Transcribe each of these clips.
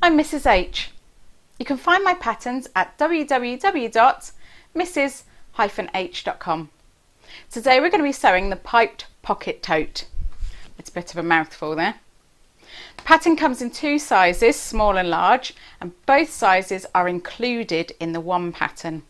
I'm Mrs H. You can find my patterns at www.mrs-h.com. Today we're going to be sewing the piped pocket tote. It's a bit of a mouthful there. The pattern comes in two sizes, small and large, and both sizes are included in the one pattern.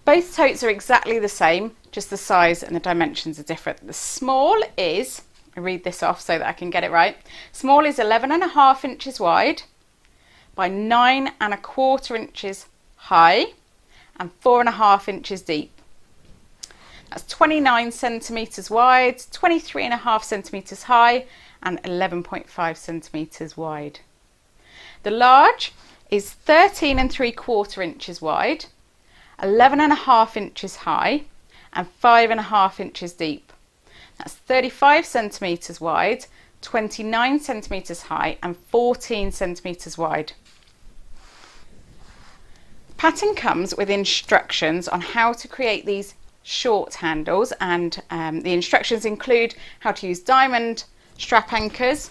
Both totes are exactly the same, just the size and the dimensions are different. The small is, I'll read this off so that I can get it right, small is 11.5 inches wide by 9.25 inches high and 4.5 inches deep. That's 29 centimetres wide, 23.5 centimetres high and 11.5 centimetres wide. The large is 13.75 inches wide, 11.5 inches high and 5.5 inches deep. That's 35 centimetres wide, 29 centimetres high and 14 centimetres wide. The pattern comes with instructions on how to create these short handles, and the instructions include how to use diamond strap anchors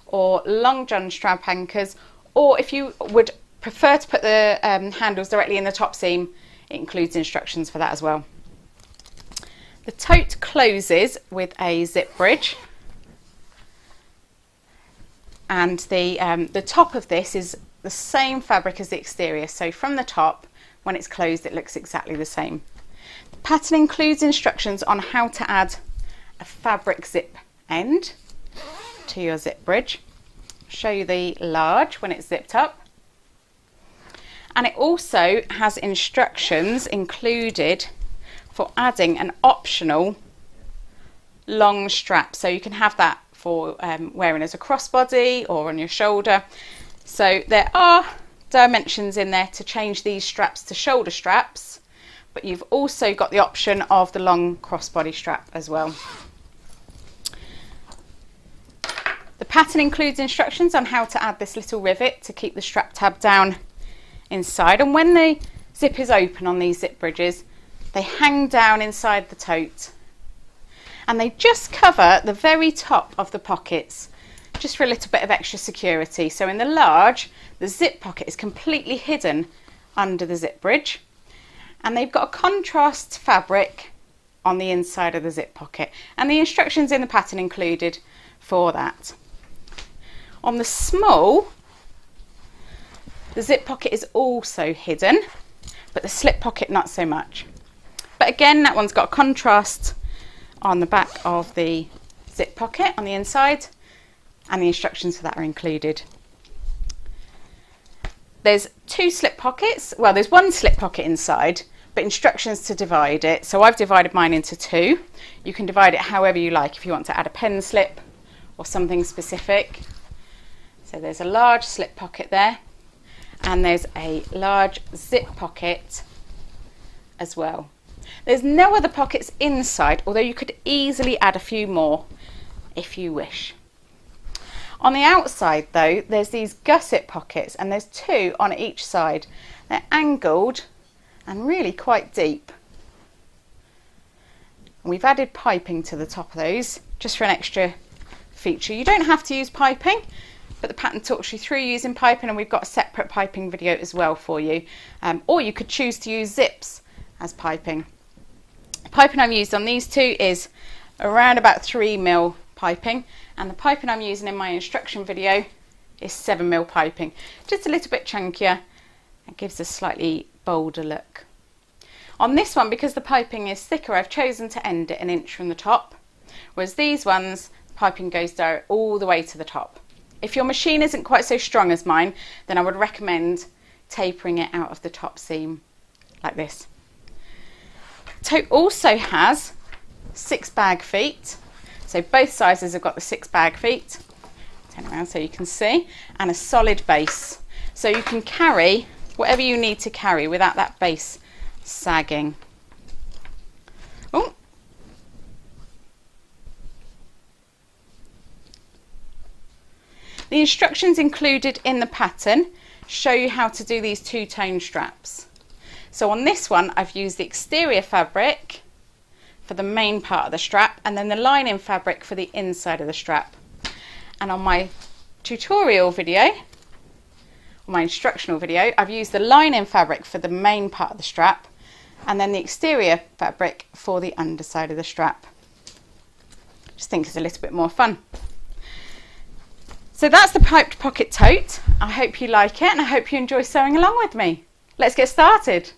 or long john strap anchors, or if you would prefer to put the handles directly in the top seam, it includes instructions for that as well. The tote closes with a zip bridge, and the top of this is the same fabric as the exterior, so from the top, when it's closed, it looks exactly the same. The pattern includes instructions on how to add a fabric zip end to your zip bridge. I'll show you the large when it's zipped up. And it also has instructions included for adding an optional long strap. So you can have that for wearing as a crossbody or on your shoulder. So there are dimensions in there to change these straps to shoulder straps, but you've also got the option of the long crossbody strap as well. The pattern includes instructions on how to add this little rivet to keep the strap tab down inside, and when the zip is open on these zip bridges, they hang down inside the tote and they just cover the very top of the pockets, just for a little bit of extra security. So in the large, the zip pocket is completely hidden under the zip bridge, and they've got a contrast fabric on the inside of the zip pocket, and the instructions in the pattern included for that. On the small, the zip pocket is also hidden, but the slip pocket not so much. But again, that one's got a contrast on the back of the zip pocket on the inside, and the instructions for that are included. There's two slip pockets. Well, there's one slip pocket inside, but instructions to divide it. So I've divided mine into two. You can divide it however you like if you want to add a pen slip or something specific. So there's a large slip pocket there, and there's a large zip pocket as well. There's no other pockets inside, although you could easily add a few more if you wish. On the outside though, there's these gusset pockets, and there's two on each side. They're angled and really quite deep. And we've added piping to the top of those just for an extra feature. You don't have to use piping, but the pattern talks you through using piping, and we've got a separate piping video as well for you. Or you could choose to use zips as piping. The piping I've used on these two is around about 3mm piping, and the piping I'm using in my instruction video is 7mm piping, just a little bit chunkier and gives a slightly bolder look. On this one, because the piping is thicker, I've chosen to end it 1 inch from the top, whereas these ones, the piping goes down all the way to the top. If your machine isn't quite so strong as mine, then I would recommend tapering it out of the top seam like this. Tote also has 6 bag feet, so both sizes have got the 6 bag feet. Turn around so you can see, and a solid base, so you can carry whatever you need to carry without that base sagging. Oh. The instructions included in the pattern show you how to do these two-tone straps. So on this one, I've used the exterior fabric for the main part of the strap, and then the lining fabric for the inside of the strap. And on my tutorial video, or my instructional video, I've used the lining fabric for the main part of the strap and then the exterior fabric for the underside of the strap. Just think it's a little bit more fun. So that's the piped pocket tote. I hope you like it and I hope you enjoy sewing along with me. Let's get started.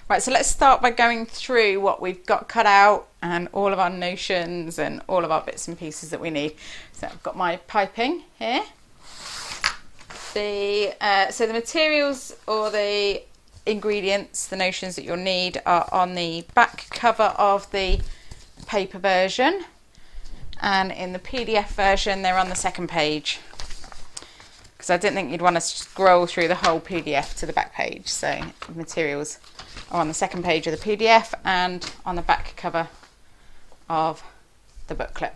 Right, so let's start by going through what we've got cut out and all of our notions and all of our bits and pieces that we need. So I've got my piping here. So the materials or the ingredients, the notions that you'll need are on the back cover of the paper version. And in the PDF version, they're on the second page. Because I didn't think you'd want to scroll through the whole PDF to the back page. So the materials are on the second page of the PDF and on the back cover of the booklet.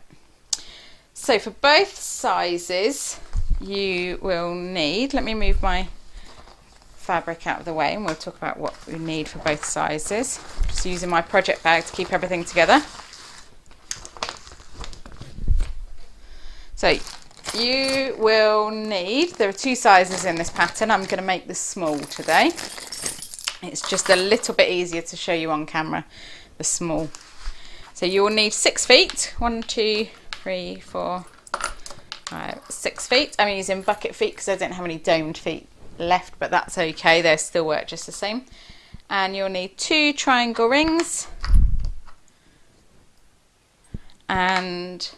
So for both sizes, you will need, let me move my fabric out of the way and we'll talk about what we need for both sizes. Just using my project bag to keep everything together. So you will need, there are two sizes in this pattern. I'm going to make this small today. It's just a little bit easier to show you on camera, the small. So you will need 6 feet. 1, 2, 3, 4, 5, 6 feet. I'm using bucket feet because I don't have any domed feet left, but that's okay. They still work just the same. And you'll need 2 triangle rings and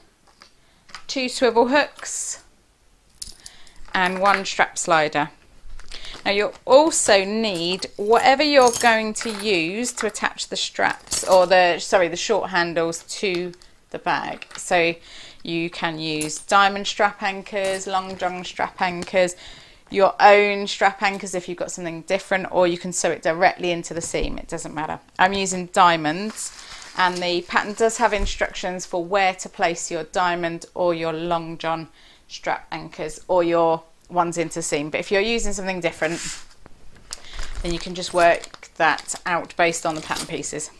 2 swivel hooks and 1 strap slider. Now you'll also need whatever you're going to use to attach the straps or the short handles to the bag. So you can use diamond strap anchors, long john strap anchors, your own strap anchors if you've got something different, or you can sew it directly into the seam. It doesn't matter. I'm using diamonds. And the pattern does have instructions for where to place your diamond or your long john strap anchors or your ones into seam. But if you're using something different, then you can just work that out based on the pattern pieces.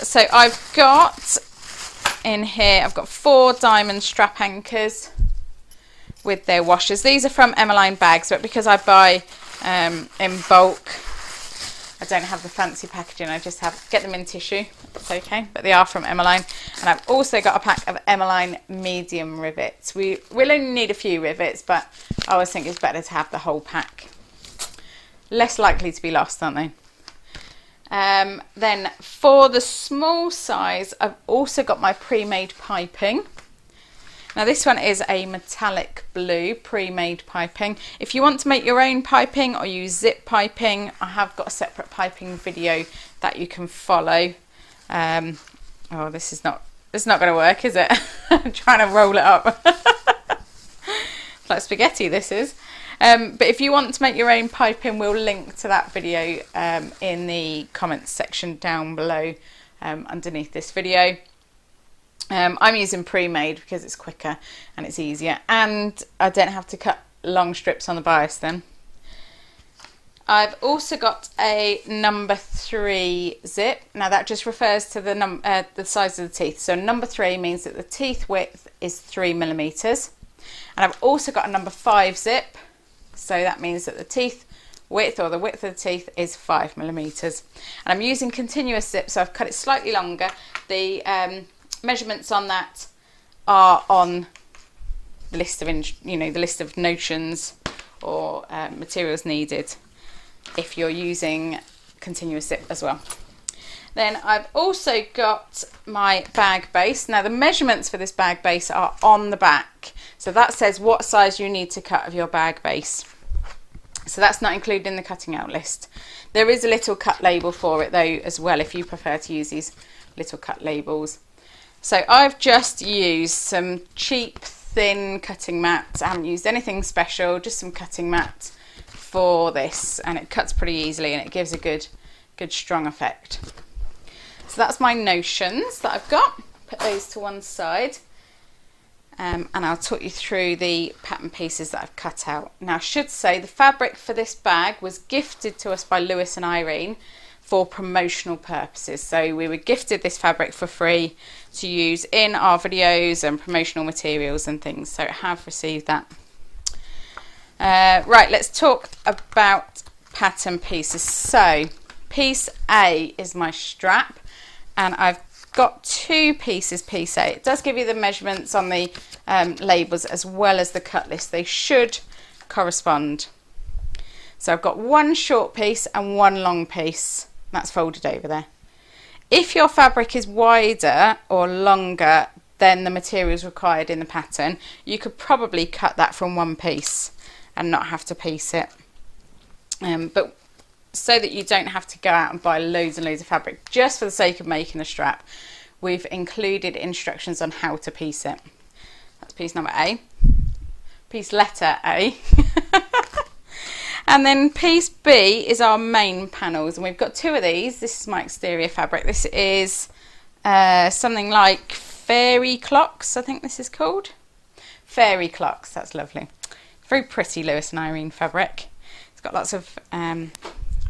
So I've got in here, I've got 4 diamond strap anchors with their washers. These are from VarnaElaine bags, but because I buy in bulk, I don't have the fancy packaging, I just get them in tissue, it's okay, but they are from VarnaElaine. And I've also got a pack of VarnaElaine medium rivets. We'll only need a few rivets, but I always think it's better to have the whole pack. Less likely to be lost, aren't they? Then for the small size, I've also got my pre-made piping. Now this one is a metallic blue pre-made piping. If you want to make your own piping or use zip piping, I have got a separate piping video that you can follow. Oh, this is not going to work, is it? I'm trying to roll it up. It's like spaghetti, this is. But if you want to make your own piping, we'll link to that video in the comments section down below underneath this video. I'm using pre-made because it's quicker and it's easier, and I don't have to cut long strips on the bias then. I've also got a number 3 zip. Now that just refers to the size of the teeth. So number 3 means that the teeth width is 3mm. And I've also got a number 5 zip. So that means that the teeth width, or the width of the teeth, is 5mm. And I'm using continuous zip, so I've cut it slightly longer. The measurements on that are on the list of the list of notions or materials needed if you're using continuous zip as well. Then I've also got my bag base. Now the measurements for this bag base are on the back, so that says what size you need to cut of your bag base. So that's not included in the cutting out list. There is a little cut label for it though as well, if you prefer to use these little cut labels. So I've just used some cheap thin cutting mats. I haven't used anything special, just some cutting mats for this, and it cuts pretty easily and it gives a good strong effect. So that's my notions that I've got. Put those to one side. And I'll talk you through the pattern pieces that I've cut out. Now I should say the fabric for this bag was gifted to us by Lewis and Irene for promotional purposes. So we were gifted this fabric for free to use in our videos and promotional materials and things. So I have received that. Right, let's talk about pattern pieces. So piece A is my strap, and I've got two pieces, piece A. It does give you the measurements on the labels as well as the cut list. They should correspond. So I've got one short piece and one long piece. That's folded over there. If your fabric is wider or longer than the materials required in the pattern, you could probably cut that from one piece and not have to piece it. But so that you don't have to go out and buy loads and loads of fabric just for the sake of making a strap, we've included instructions on how to piece it. That's piece number A. Piece letter A. And then piece B is our main panels, and we've got two of these. This is my exterior fabric. This is something like fairy clocks, I think this is called. Fairy clocks, that's lovely. Very pretty Lewis and Irene fabric. It's got lots of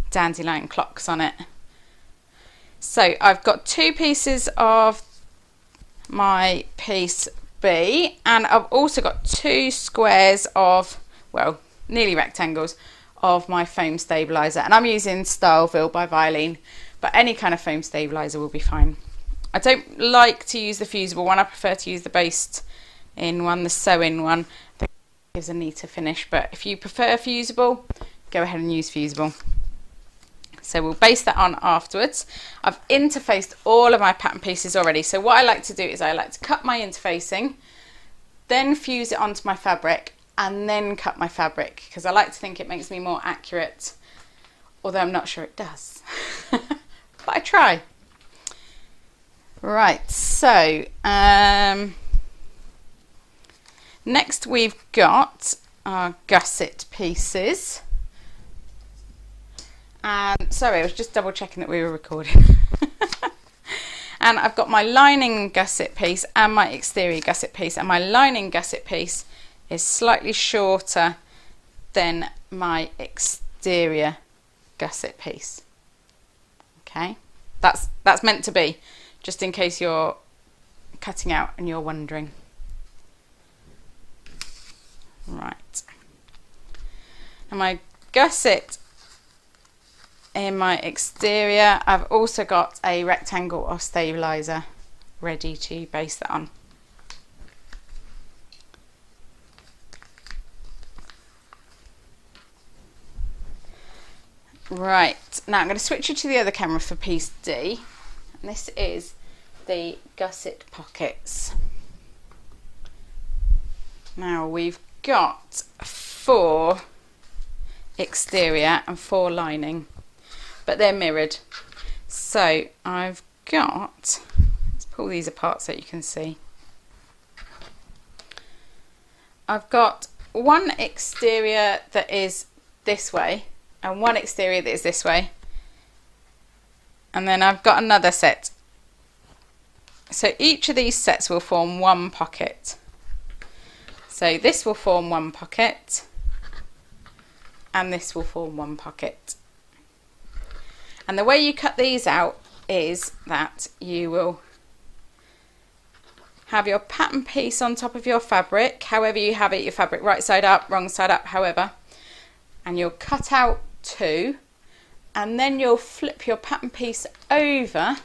dandelion clocks on it. So I've got two pieces of my piece B, and I've also got two squares of, well, nearly rectangles of my foam stabilizer, and I'm using Styleville by VarnaElaine, but any kind of foam stabilizer will be fine. I don't like to use the fusible one. I prefer to use the based in one, the sew-in one. That gives a neater finish, but if you prefer fusible, go ahead and use fusible. So we'll base that on afterwards. I've interfaced all of my pattern pieces already. So what I like to do is I like to cut my interfacing, then fuse it onto my fabric, and then cut my fabric, because I like to think it makes me more accurate, although I'm not sure it does. But I try. Right, so next we've got our gusset pieces. And sorry, I was just double checking that we were recording. And I've got my lining gusset piece and my exterior gusset piece, and my lining gusset piece is slightly shorter than my exterior gusset piece. Okay, that's meant to be, just in case you're cutting out and you're wondering. Right, and my gusset in my exterior, I've also got a rectangle or stabilizer ready to base that on. Right, now I'm going to switch you to the other camera for piece D, and this is the gusset pockets. Now we've got 4 exterior and 4 lining, but they're mirrored. So I've got, let's pull these apart so you can see. I've got one exterior that is this way and one exterior that is this way, and then I've got another set. So each of these sets will form one pocket. So this will form one pocket, and this will form one pocket. And the way you cut these out is that you will have your pattern piece on top of your fabric, however you have it, your fabric right side up, wrong side up, however, and you'll cut out 2, and then you'll flip your pattern piece over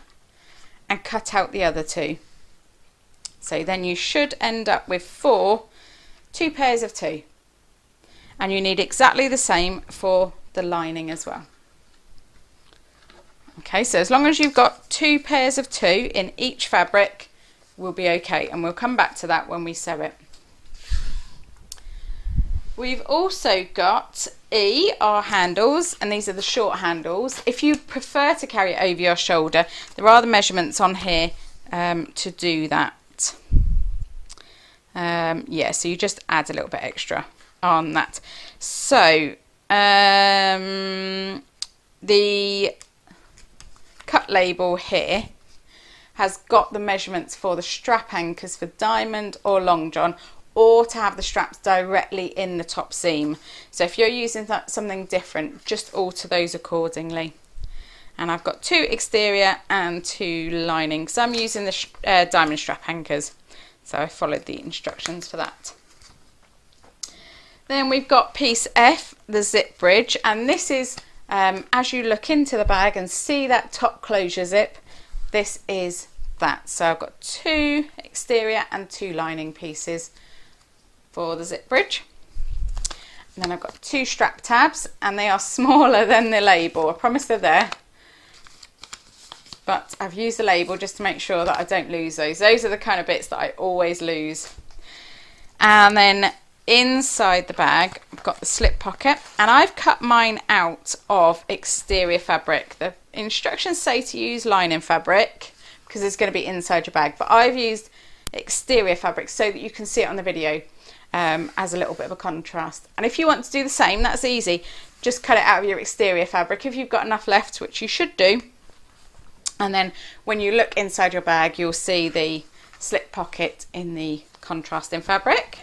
and cut out the other 2. So then you should end up with 2 pairs of 2, and you need exactly the same for the lining as well. Okay, so as long as you've got 2 pairs of 2 in each fabric, we'll be okay, and we'll come back to that when we sew it. We've also got E, our handles, and these are the short handles. If you prefer to carry it over your shoulder, there are the measurements on here to do that. Yeah, so you just add a little bit extra on that. So the cut label here has got the measurements for the strap anchors for diamond or long john, or to have the straps directly in the top seam. So if you're using something different, just alter those accordingly. And I've got 2 exterior and 2 lining, so I'm using the diamond strap anchors, so I followed the instructions for that. Then we've got piece F, the zip bridge, and this is as you look into the bag and see that top closure zip, this is that. So I've got 2 exterior and 2 lining pieces for the zip bridge. And then I've got 2 strap tabs, and they are smaller than the label. I promise they're there, but I've used the label just to make sure that I don't lose those. Those are the kind of bits that I always lose. And then inside the bag, I've got the slip pocket, and I've cut mine out of exterior fabric. The instructions say to use lining fabric because it's going to be inside your bag, but I've used exterior fabric so that you can see it on the video as a little bit of a contrast. And if you want to do the same, that's easy. Just cut it out of your exterior fabric if you've got enough left, which you should do. And then when you look inside your bag, you'll see the slip pocket in the contrasting fabric.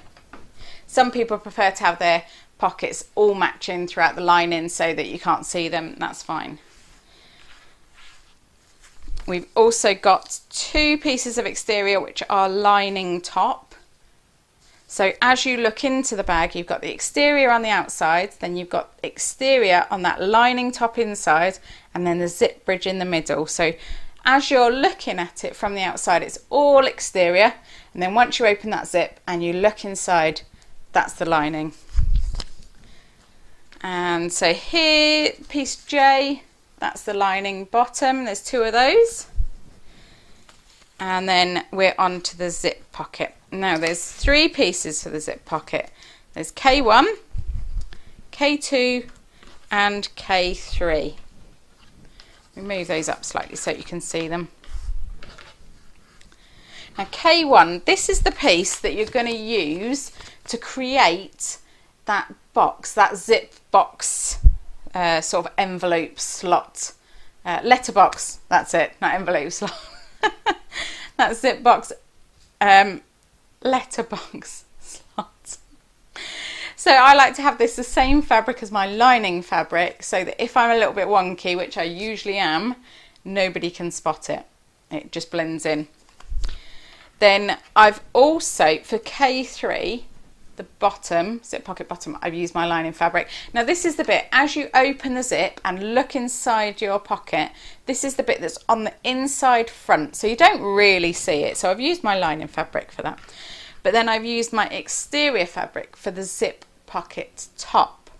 Some people prefer to have their pockets all matching throughout the lining so that you can't see them. That's fine. We've also got 2 pieces of exterior which are lining top. So as you look into the bag, you've got the exterior on the outside, then you've got exterior on that lining top inside, and then the zip bridge in the middle. So as you're looking at it from the outside, it's all exterior, and then once you open that zip and you look inside, that's the lining. And so here, piece J, that's the lining bottom. There's 2 of those. And then we're on to the zip pocket. Now there's 3 pieces for the zip pocket. There's K1, K2 and K3. We move those up slightly so you can see them. Now K1, this is the piece that you're going to use to create that box, that zip box sort of envelope slot, letterbox, that's it, not envelope slot. That zip box letterbox slot. So I like to have this the same fabric as my lining fabric so that if I'm a little bit wonky, which I usually am, nobody can spot it. It just blends in. Then I've also, for K3, the bottom, zip pocket bottom, I've used my lining fabric. Now this is the bit, as you open the zip and look inside your pocket, this is the bit that's on the inside front, so you don't really see it. So I've used my lining fabric for that. But then I've used my exterior fabric for the zip pocket top.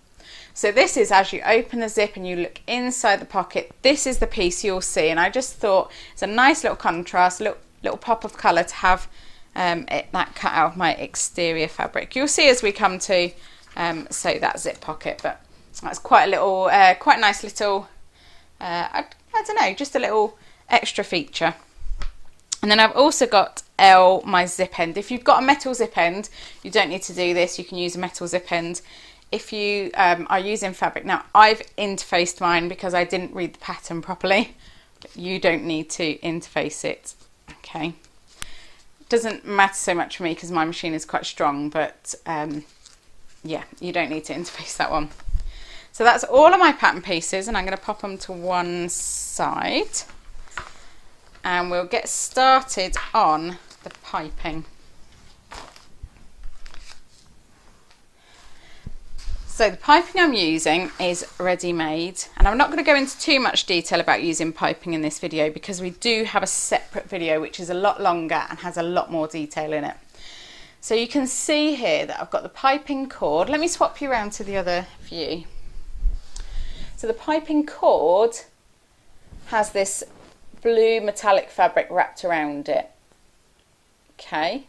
So this is as you open the zip and you look inside the pocket, this is the piece you'll see. And I just thought it's a nice little contrast, little pop of colour to have that cut out of my exterior fabric. You'll see as we come to sew that zip pocket, but that's quite a little, quite a nice little, I don't know, just a little extra feature. And then I've also got L, my zip end. If you've got a metal zip end, you don't need to do this. You can use a metal zip end. If you are using fabric, now I've interfaced mine because I didn't read the pattern properly. You don't need to interface it, okay? Doesn't matter so much for me because my machine is quite strong, but yeah, you don't need to interface that one. So that's all of my pattern pieces, and I'm going to pop them to one side and we'll get started on the piping. So the piping I'm using is ready-made, and I'm not going to go into too much detail about using piping in this video because we do have a separate video which is a lot longer and has a lot more detail in it. So you can see here that I've got the piping cord. Let me swap you around to the other view. So the piping cord has this blue metallic fabric wrapped around it. Okay.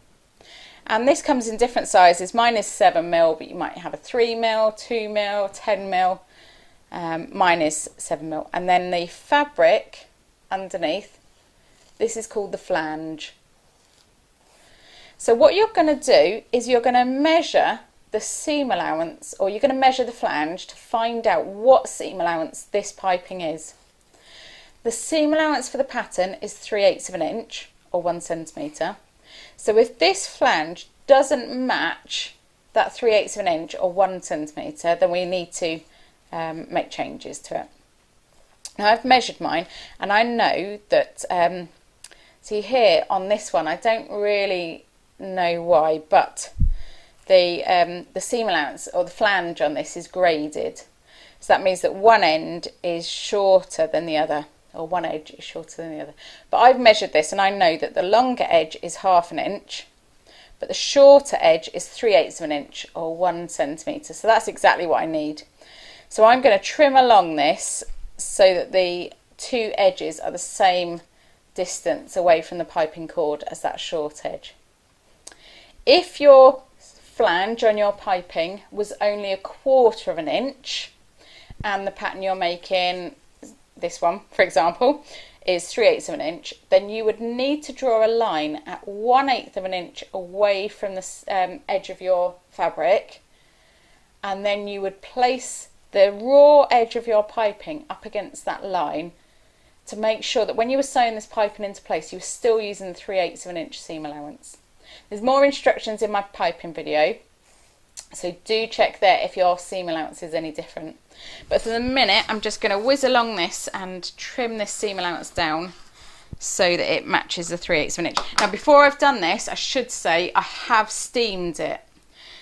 And this comes in different sizes. Mine is 7mm, but you might have a 3mm, 2mm, 10mm. Mine is 7mm. And then the fabric underneath, this is called the flange. So what you're going to do is you're going to measure the seam allowance, or you're going to measure the flange to find out what seam allowance this piping is. The seam allowance for the pattern is 3/8 of an inch, or 1 centimetre. So if this flange doesn't match that 3/8 of an inch or 1 centimetre, then we need to make changes to it. Now I've measured mine, and I know that, see here on this one, I don't really know why, but the seam allowance or the flange on this is graded. So that means that one end is shorter than the other, or one edge is shorter than the other. But I've measured this and I know that the longer edge is 1/2 inch, but the shorter edge is 3/8 of an inch, or 1 centimetre. So that's exactly what I need. So I'm going to trim along this so that the two edges are the same distance away from the piping cord as that short edge. If your flange on your piping was only 1/4 of an inch and the pattern you're making, this one for example, is 3/8 of an inch, then you would need to draw a line at 1/8 of an inch away from the edge of your fabric, and then you would place the raw edge of your piping up against that line to make sure that when you were sewing this piping into place you were still using the 3/8 of an inch seam allowance. There's more instructions in my piping video, so do check there if your seam allowance is any different. But for the minute I'm just going to whiz along this and trim this seam allowance down so that it matches the 3/8 of an inch. Now before I've done this, I should say I have steamed it.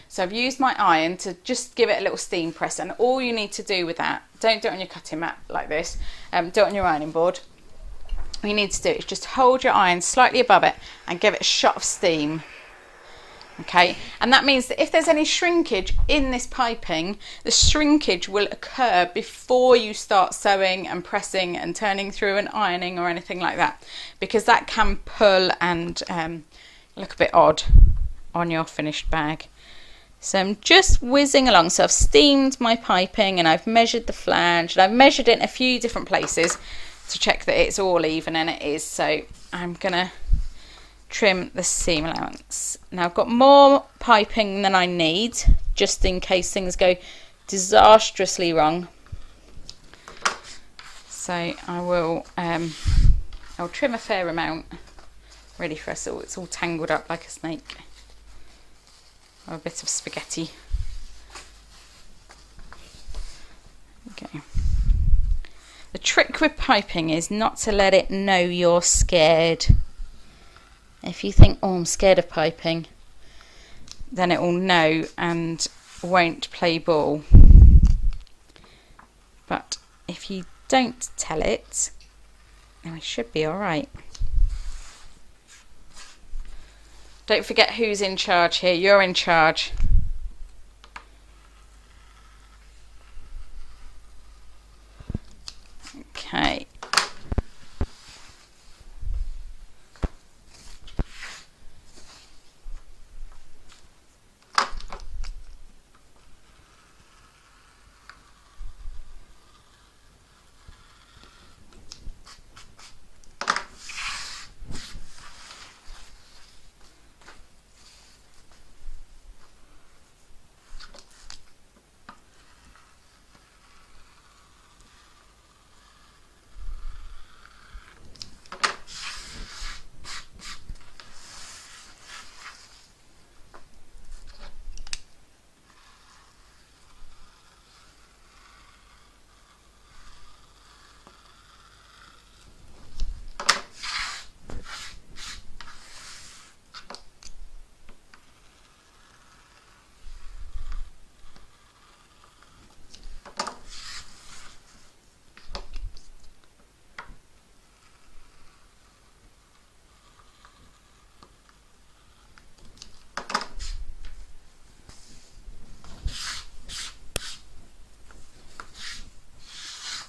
So I've used my iron to just give it a little steam press, and all you need to do with that, don't do it on your cutting mat like this, do it on your ironing board. All you need to do is just hold your iron slightly above it and give it a shot of steam. Okay, and that means that if there's any shrinkage in this piping, the shrinkage will occur before you start sewing and pressing and turning through and ironing or anything like that, because that can pull and look a bit odd on your finished bag. So I'm just whizzing along. So I've steamed my piping and I've measured the flange and I've measured it in a few different places to check that it's all even, and it is. So I'm gonna trim the seam allowance. Now I've got more piping than I need, just in case things go disastrously wrong. So I will I'll trim a fair amount ready for us all. It's all tangled up like a snake, or a bit of spaghetti. Okay. The trick with piping is not to let it know you're scared. If you think, oh, I'm scared of piping, then it will know and won't play ball. But if you don't tell it, then it should be all right. Don't forget who's in charge here. You're in charge. Okay.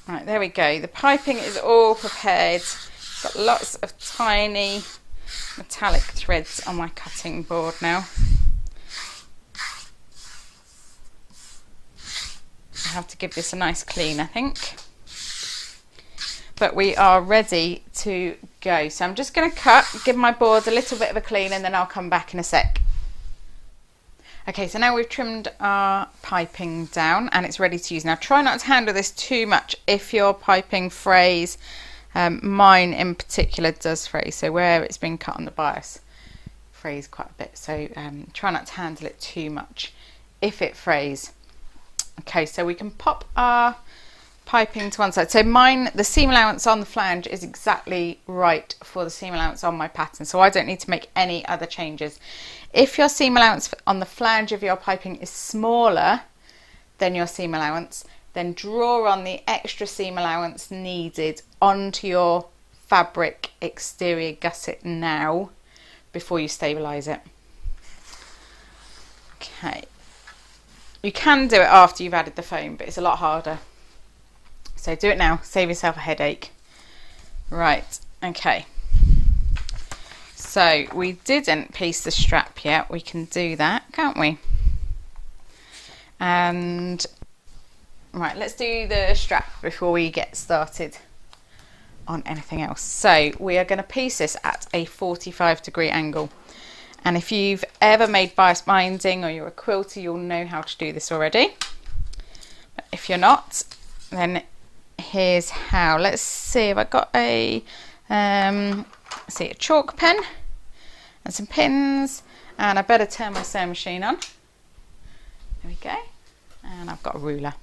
Right, there we go. The piping is all prepared. Got lots of tiny metallic threads on my cutting board now. I have to give this a nice clean, I think. But we are ready to go. So I'm just going to cut, give my board a little bit of a clean, and then I'll come back in a sec. Okay, so now we've trimmed our piping down and it's ready to use. Now try not to handle this too much if your piping frays. Mine in particular does fray, so where it's been cut on the bias frays quite a bit, so try not to handle it too much if it frays. Okay, so we can pop our piping to one side. So mine, the seam allowance on the flange is exactly right for the seam allowance on my pattern, so I don't need to make any other changes. If your seam allowance on the flange of your piping is smaller than your seam allowance, then draw on the extra seam allowance needed onto your fabric exterior gusset now before you stabilise it. Okay, you can do it after you've added the foam, but it's a lot harder. So do it now, save yourself a headache. Right, okay. So we didn't piece the strap yet. We can do that, can't we? And right, let's do the strap before we get started on anything else. So we are going to piece this at a 45-degree angle. And if you've ever made bias binding or you're a quilter, you'll know how to do this already. But if you're not, then here's how. Let's see if I got a a chalk pen and some pins, and I better turn my sewing machine on. There we go. And I've got a ruler.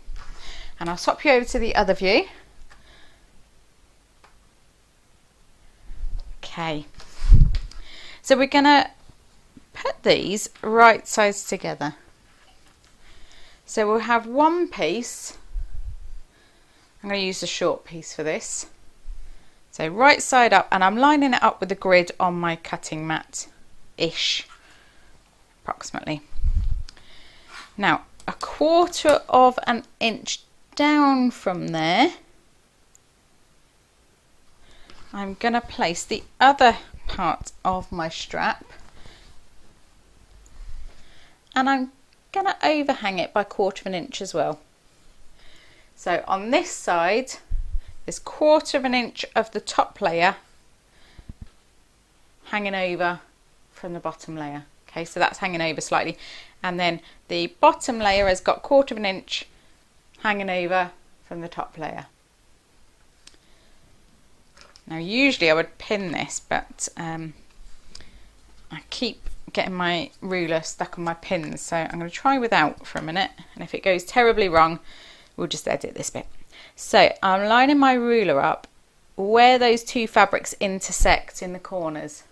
And I'll swap you over to the other view. Okay. So we're gonna put these right sides together. So we'll have one piece. I'm going to use the short piece for this. So right side up, and I'm lining it up with the grid on my cutting mat-ish, approximately. Now, 1/4 of an inch down from there, I'm going to place the other part of my strap, and I'm going to overhang it by 1/4 of an inch as well. So on this side, there's 1/4 of an inch of the top layer hanging over from the bottom layer. Okay, so that's hanging over slightly. And then the bottom layer has got 1/4 of an inch hanging over from the top layer. Now usually I would pin this, but I keep getting my ruler stuck on my pins, so I'm going to try without for a minute, and if it goes terribly wrong, we'll just edit this bit. So I'm lining my ruler up where those two fabrics intersect in the corners.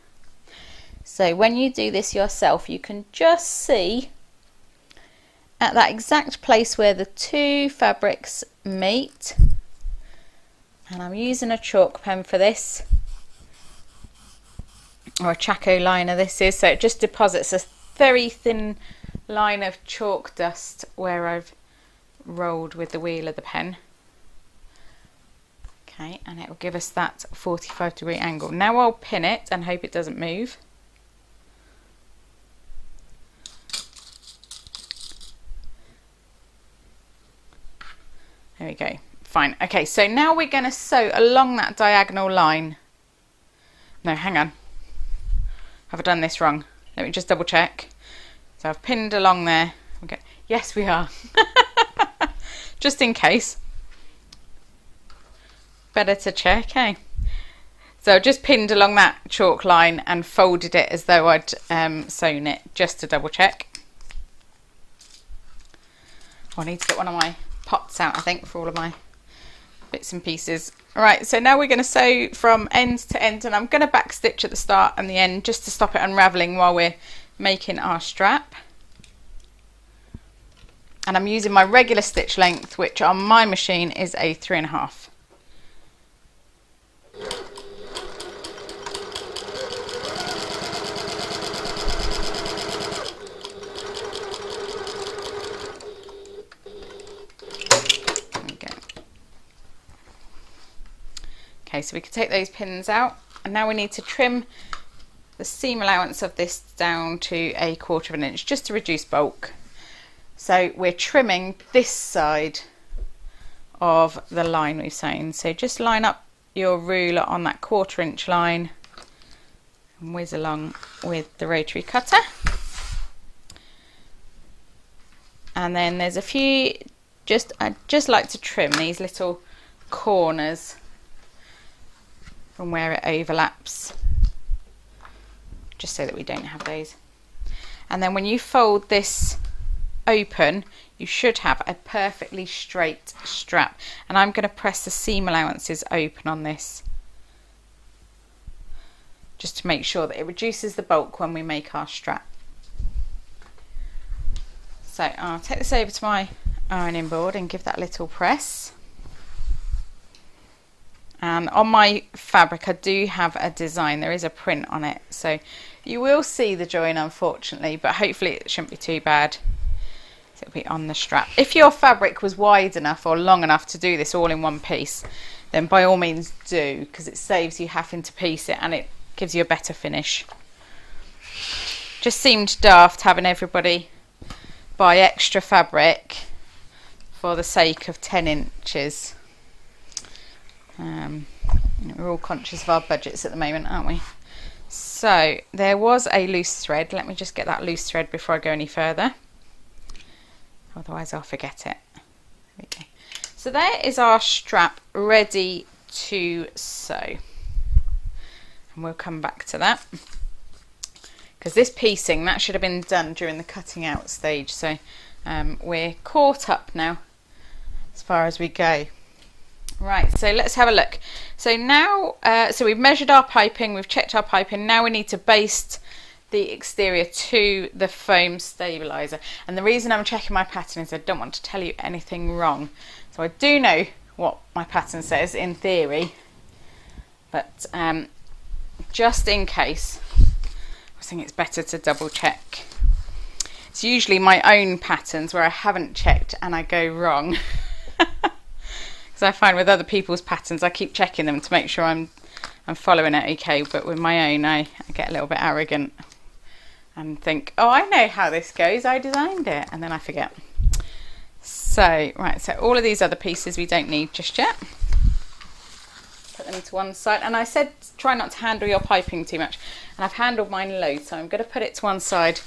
So when you do this yourself, you can just see at that exact place where the two fabrics meet. And I'm using a chalk pen for this, or a Chaco liner this is, so it just deposits a very thin line of chalk dust where I've rolled with the wheel of the pen. Okay, and it will give us that 45-degree angle. Now I'll pin it and hope it doesn't move. There we go. Fine. Okay, so now we're going to sew along that diagonal line. No, hang on. Have I done this wrong? Let me just double check. So I've pinned along there. Okay. Yes, we are. Just in case. Better to check, eh? So I just pinned along that chalk line and folded it as though I'd sewn it, just to double check. Oh, I need to get one of my pots out, I think, for all of my bits and pieces. All right, so now we're going to sew from end to end, and I'm going to back stitch at the start and the end just to stop it unraveling while we're making our strap. And I'm using my regular stitch length, which on my machine is a 3.5. Okay, so we can take those pins out, and now we need to trim the seam allowance of this down to a 1/4 of an inch just to reduce bulk. So we're trimming this side of the line we've sewn. So just line up your ruler on that 1/4 inch line and whiz along with the rotary cutter. And then there's a few, I'd just like to trim these little corners from where it overlaps, just so that we don't have those. And then when you fold this open, you should have a perfectly straight strap. And I'm going to press the seam allowances open on this, just to make sure that it reduces the bulk when we make our strap. So I'll take this over to my ironing board and give that a little press. And on my fabric I do have a design, there is a print on it, so you will see the join unfortunately, but hopefully it shouldn't be too bad. So it'll be on the strap. If your fabric was wide enough or long enough to do this all in one piece, then by all means do, because it saves you having to piece it and it gives you a better finish. Just seemed daft having everybody buy extra fabric for the sake of 10 inches. We're all conscious of our budgets at the moment, aren't we? So there was a loose thread. Let me just get that loose thread before I go any further, otherwise I'll forget it. There we go. So there is our strap ready to sew, and we'll come back to that, because this piecing, that should have been done during the cutting out stage. So we're caught up now as far as we go. Right, so let's have a look. So now, so we've measured our piping, we've checked our piping. Now we need to baste the exterior to the foam stabilizer. And the reason I'm checking my pattern is I don't want to tell you anything wrong. So I do know what my pattern says in theory, but just in case, I think it's better to double check. It's usually my own patterns where I haven't checked and I go wrong. So I find with other people's patterns I keep checking them to make sure I'm following it okay, but with my own I get a little bit arrogant and think, oh, I know how this goes, I designed it, and then I forget. So right, so all of these other pieces we don't need just yet. Put them to one side, and I said try not to handle your piping too much, and I've handled mine loads, so I'm going to put it to one side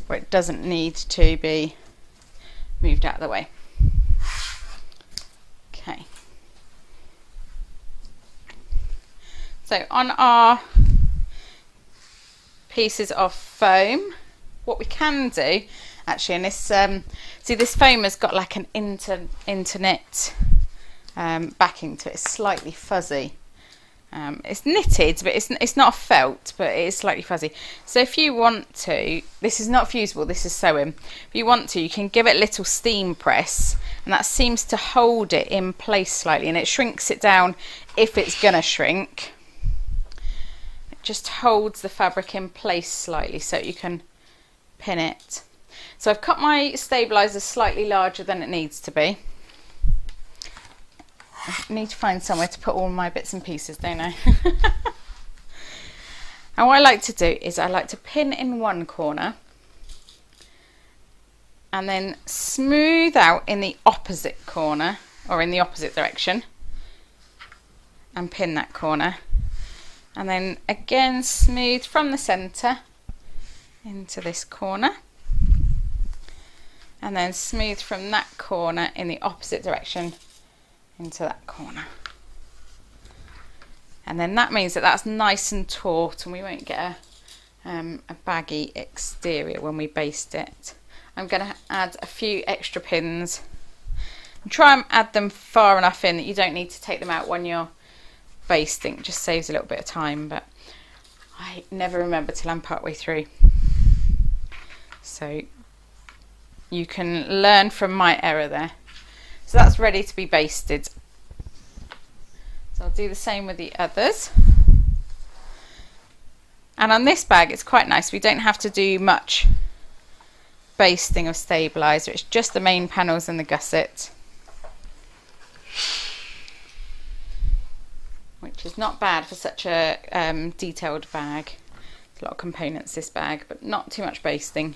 where it doesn't need to be moved out of the way. Okay. So on our pieces of foam, what we can do actually, and this see, this foam has got like an interknit backing to it. It's slightly fuzzy. It's knitted, but it's not felt, but it is slightly fuzzy. So if you want to, this is not fusible, this is sewing. If you want to, you can give it a little steam press, and that seems to hold it in place slightly, and it shrinks it down if it's gonna shrink. It just holds the fabric in place slightly so you can pin it. So I've cut my stabilizer slightly larger than it needs to be. I need to find somewhere to put all my bits and pieces, don't I? And what I like to do is I like to pin in one corner and then smooth out in the opposite corner, or in the opposite direction, and pin that corner, and then again smooth from the center into this corner, and then smooth from that corner in the opposite direction into that corner. And then that means that that's nice and taut, and we won't get a baggy exterior when we baste it. I'm going to add a few extra pins and try and add them far enough in that you don't need to take them out when you're basting. It just saves a little bit of time, but I never remember till I'm partway through. So you can learn from my error there. So that's ready to be basted. So I'll do the same with the others. And on this bag it's quite nice, we don't have to do much basting of stabilizer, it's just the main panels and the gusset, which is not bad for such a detailed bag. There's a lot of components this bag, but not too much basting.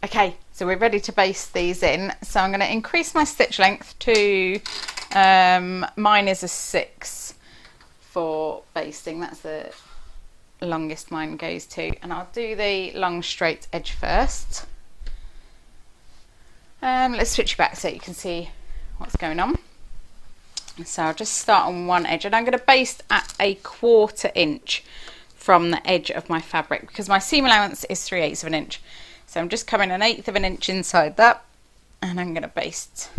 Okay, so we're ready to baste these in. So I'm going to increase my stitch length to, mine is a 6 for basting. That's the longest mine goes to. And I'll do the long straight edge first. Let's switch back so you can see what's going on. So I'll just start on one edge, and I'm going to baste at 1/4 inch from the edge of my fabric because my seam allowance is 3/8 of an inch. So I'm just coming 1/8 of an inch inside that, and I'm going to baste.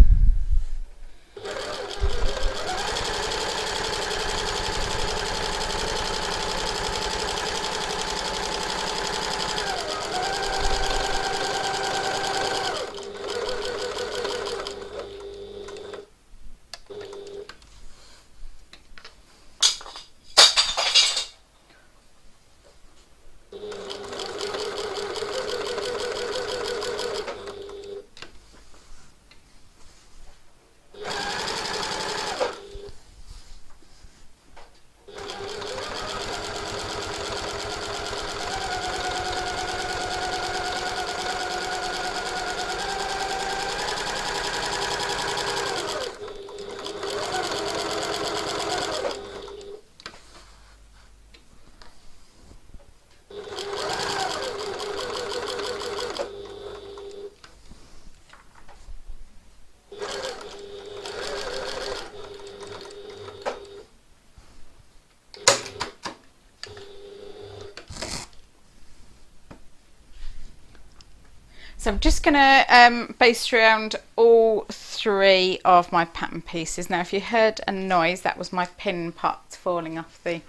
So I'm just going to baste around all 3 of my pattern pieces. Now if you heard a noise, that was my pin pot falling off the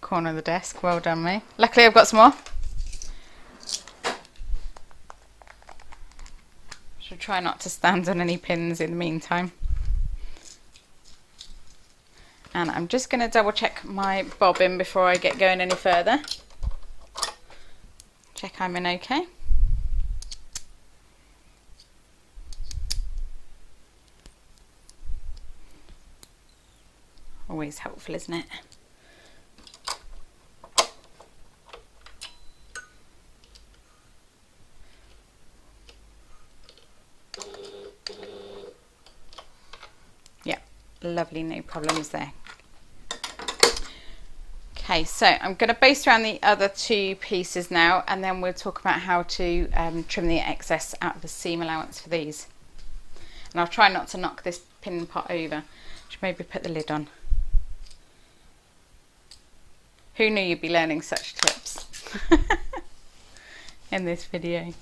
corner of the desk. Well done me. Luckily I've got some more. Should try not to stand on any pins in the meantime. And I'm just going to double check my bobbin before I get going any further. Check I'm in okay. Always helpful, isn't it? Yeah, lovely, no problems there. Okay, so I'm going to baste around the other 2 pieces now, and then we'll talk about how to trim the excess out of the seam allowance for these. And I'll try not to knock this pin pot over. Should maybe put the lid on. Who knew you'd be learning such tips in this video?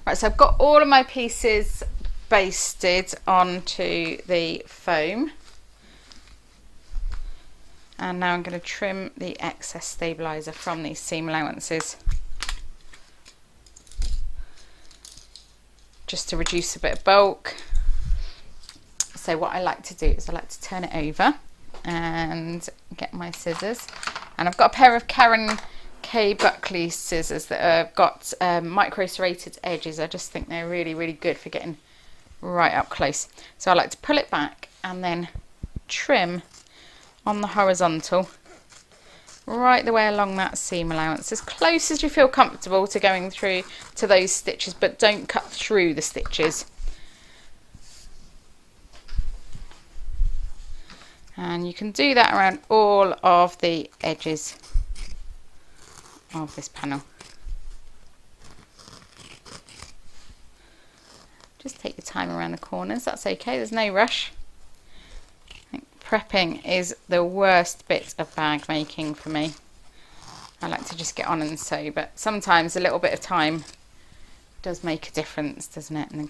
Right, so I've got all of my pieces basted onto the foam, and now I'm going to trim the excess stabiliser from these seam allowances just to reduce a bit of bulk. So what I like to do is I like to turn it over and get my scissors, and I've got a pair of Karen K Buckley scissors that have got micro serrated edges. I just think they're really good for getting right up close. So I like to pull it back and then trim on the horizontal right the way along that seam allowance, as close as you feel comfortable to going through to those stitches, but don't cut through the stitches. And you can do that around all of the edges of this panel. Just take your time around the corners, that's okay, there's no rush. I think prepping is the worst bit of bag making for me. I like to just get on and sew, but sometimes a little bit of time does make a difference, doesn't it, in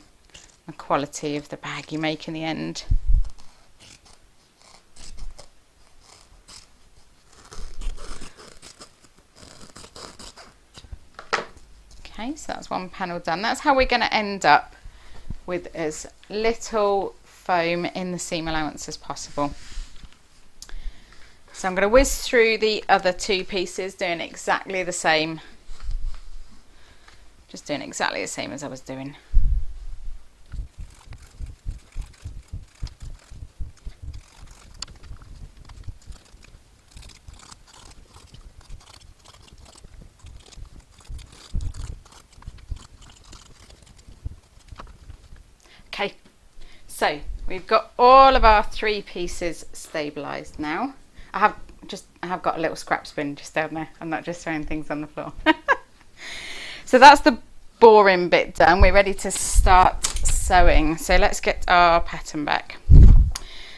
the quality of the bag you make in the end. Okay, so that's one panel done. That's how we're going to end up with as little foam in the seam allowance as possible. So I'm going to whiz through the other two pieces, doing exactly the same. Just doing exactly the same as I was doing. Okay, so we've got all of our three pieces stabilised now. I have got a little scrap spoon just down there. I'm not just throwing things on the floor. So that's the boring bit done. We're ready to start sewing. So let's get our pattern back.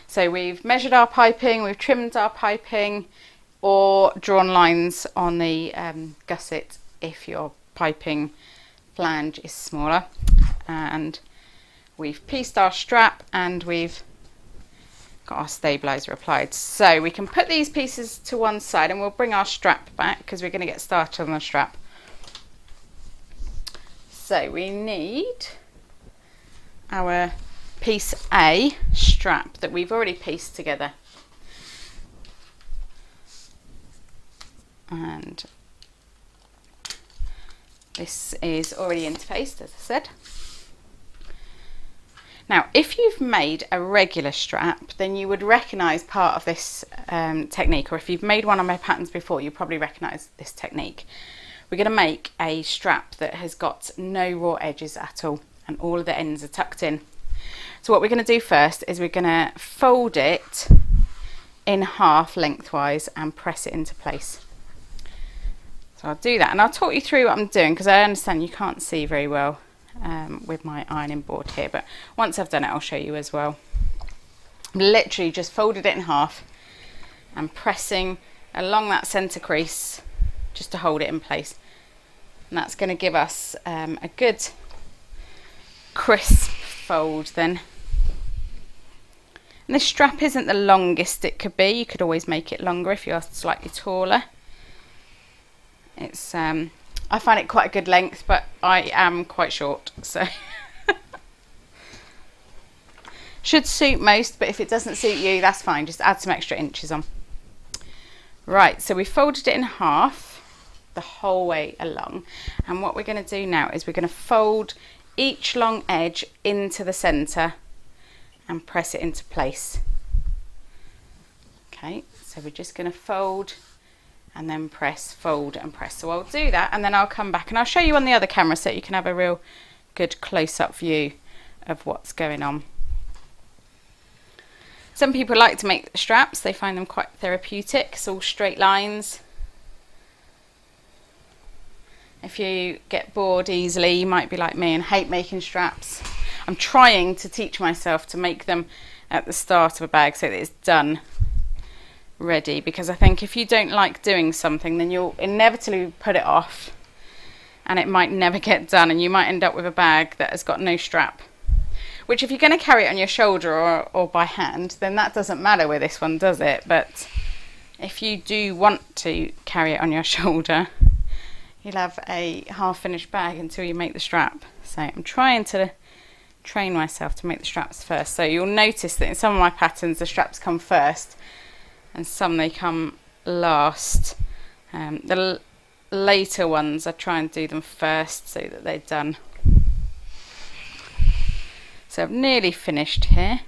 So we've measured our piping, we've trimmed our piping, or drawn lines on the gusset if your piping flange is smaller. And we've pieced our strap and we've got our stabilizer applied. So we can put these pieces to one side and we'll bring our strap back because we're going to get started on the strap. So we need our piece A strap that we've already pieced together. And this is already interfaced, as I said. Now, if you've made a regular strap, then you would recognise part of this technique, or if you've made one of my patterns before, you probably recognise this technique. We're going to make a strap that has got no raw edges at all, and all of the ends are tucked in. So what we're going to do first is we're going to fold it in half lengthwise and press it into place. So I'll do that, and I'll talk you through what I'm doing because I understand you can't see very well with my ironing board here, but once I've done it I'll show you as well. I'm literally just folded it in half and pressing along that centre crease just to hold it in place, and that's going to give us a good crisp fold then. And this strap isn't the longest it could be, you could always make it longer if you're slightly taller. It's I find it quite a good length, but I am quite short, so should suit most, but if it doesn't suit you, that's fine, just add some extra inches on. Right, so we folded it in half the whole way along, and what we're going to do now is we're going to fold each long edge into the centre and press it into place. Okay, so we're just going to fold and then press, fold and press. So I'll do that and then I'll come back and I'll show you on the other camera so you can have a real good close-up view of what's going on. Some people like to make the straps, they find them quite therapeutic. It's all straight lines. If you get bored easily, you might be like me and hate making straps. I'm trying to teach myself to make them at the start of a bag so that it's done, ready, because I think if you don't like doing something then you'll inevitably put it off and it might never get done, and you might end up with a bag that has got no strap, which if you're going to carry it on your shoulder or by hand, then that doesn't matter with this one, does it? But if you do want to carry it on your shoulder, you'll have a half-finished bag until you make the strap. So I'm trying to train myself to make the straps first. So you'll notice that in some of my patterns the straps come first and some they come last. The later ones I try and do them first so that they're done. So I've nearly finished here.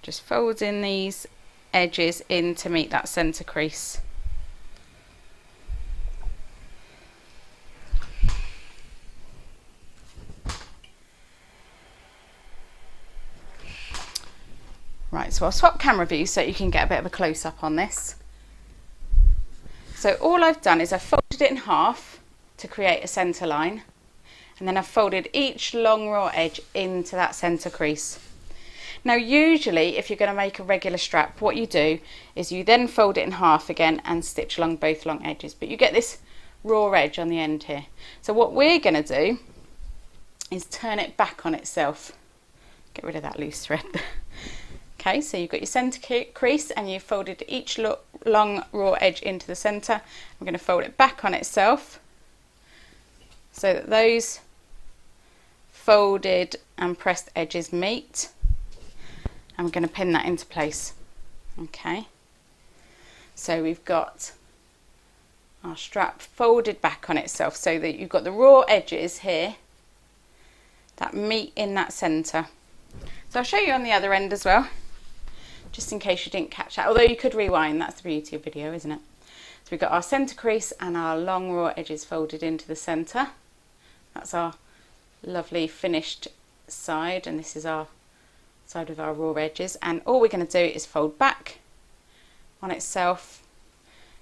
Just fold in these edges in to meet that centre crease. Right, so I'll swap camera views so you can get a bit of a close-up on this. So all I've done is I've folded it in half to create a centre line, and then I've folded each long raw edge into that centre crease. Now usually if you're going to make a regular strap, what you do is you then fold it in half again and stitch along both long edges, but you get this raw edge on the end here. So what we're going to do is turn it back on itself. Get rid of that loose thread. Okay, so you've got your centre crease and you've folded each long raw edge into the centre. I'm going to fold it back on itself so that those folded and pressed edges meet. And we're going to pin that into place. Okay, so we've got our strap folded back on itself so that you've got the raw edges here that meet in that centre. So I'll show you on the other end as well, just in case you didn't catch that, although you could rewind. That's the beauty of video, isn't it? So we've got our centre crease and our long raw edges folded into the centre. That's our lovely finished side, and this is our side with our raw edges, and all we're going to do is fold back on itself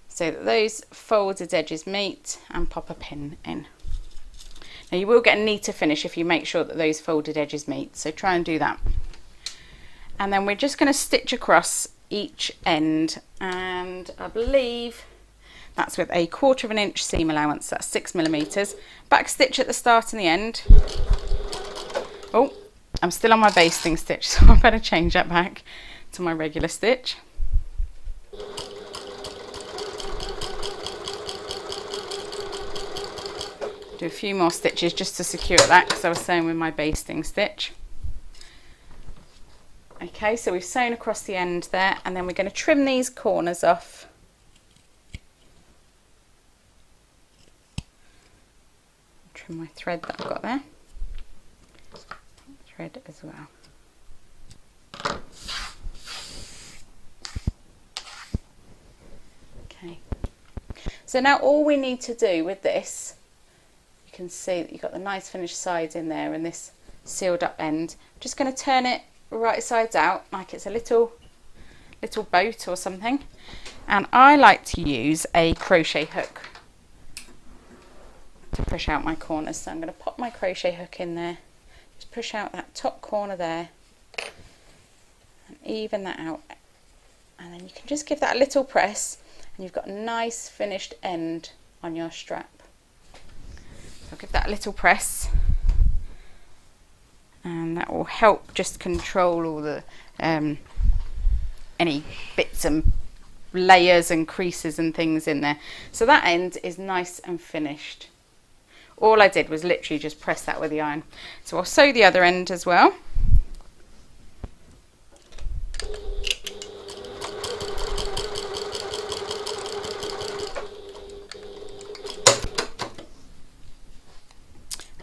so that those folded edges meet, and pop a pin in. Now you will get a neater finish if you make sure that those folded edges meet, so try and do that. And then we're just going to stitch across each end, and I believe that's with a 1/4 inch seam allowance, that's 6mm. Back stitch at the start and the end. Oh, I'm still on my basting stitch, so I better change that back to my regular stitch. Do a few more stitches just to secure that, because I was sewing with my basting stitch. Okay, so we've sewn across the end there, and then we're going to trim these corners off. Trim my thread that I've got there. Thread as well. Okay, so now all we need to do with this, you can see that you've got the nice finished sides in there and this sealed up end. I'm just going to turn it right sides out like it's a little boat or something, and I like to use a crochet hook to push out my corners. So I'm going to pop my crochet hook in there, just push out that top corner there and even that out, and then you can just give that a little press and you've got a nice finished end on your strap. So I'll give that a little press, and that will help just control all the any bits and layers and creases and things in there. So that end is nice and finished. All I did was literally just press that with the iron. So I'll sew the other end as well.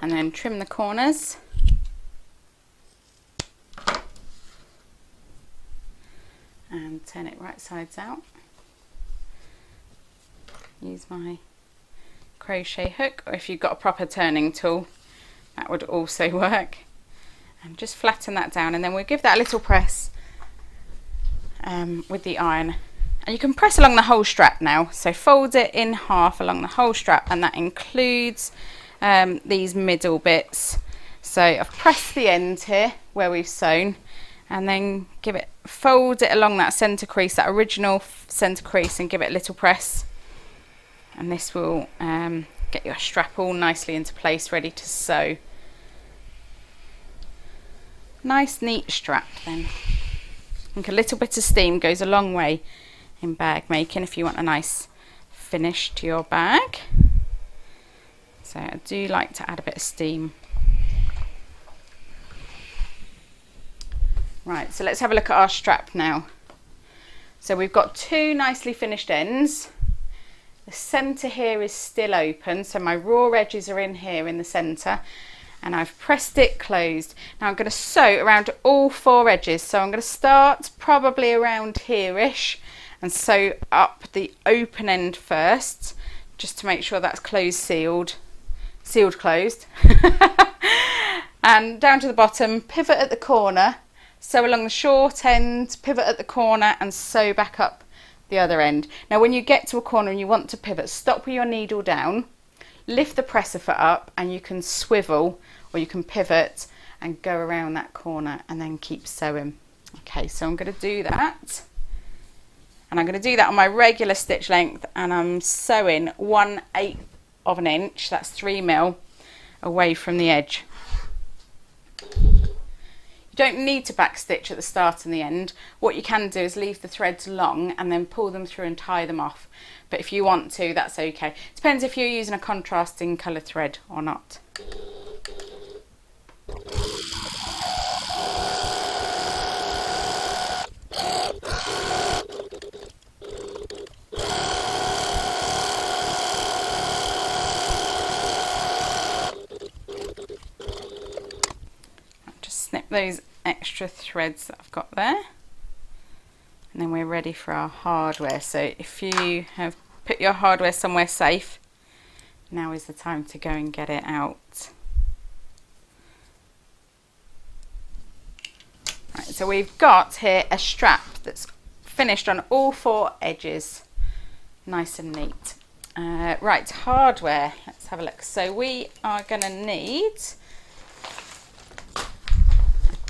And then trim the corners. And turn it right sides out. Use my crochet hook, or if you've got a proper turning tool, that would also work. And just flatten that down, and then we'll give that a little press with the iron. And you can press along the whole strap now, so fold it in half along the whole strap, and that includes these middle bits. So I've pressed the end here where we've sewn, and then fold it along that centre crease, that original centre crease, and give it a little press, and this will get your strap all nicely into place, ready to sew. Nice neat strap then. I think a little bit of steam goes a long way in bag making if you want a nice finish to your bag. So I do like to add a bit of steam. Right, so let's have a look at our strap now. So we've got two nicely finished ends. The centre here is still open, so my raw edges are in here in the centre, and I've pressed it closed. Now I'm going to sew around all 4 edges. So I'm going to start probably around here-ish and sew up the open end first, just to make sure that's closed, sealed closed. And down to the bottom, pivot at the corner, sew along the short end, pivot at the corner and sew back up the other end. Now when you get to a corner and you want to pivot, stop with your needle down, lift the presser foot up, and you can swivel or you can pivot and go around that corner and then keep sewing. Okay, so I'm going to do that, and I'm going to do that on my regular stitch length, and I'm sewing 1/8 of an inch, that's 3 mil, away from the edge. You don't need to back stitch at the start and the end. What you can do is leave the threads long and then pull them through and tie them off. But if you want to, that's okay. Depends if you're using a contrasting colour thread or not. Snip those extra threads that I've got there, and then we're ready for our hardware. So if you have put your hardware somewhere safe, now is the time to go and get it out. Right, so we've got here a strap that's finished on all 4 edges, nice and neat. Right, hardware, let's have a look. So we are going to need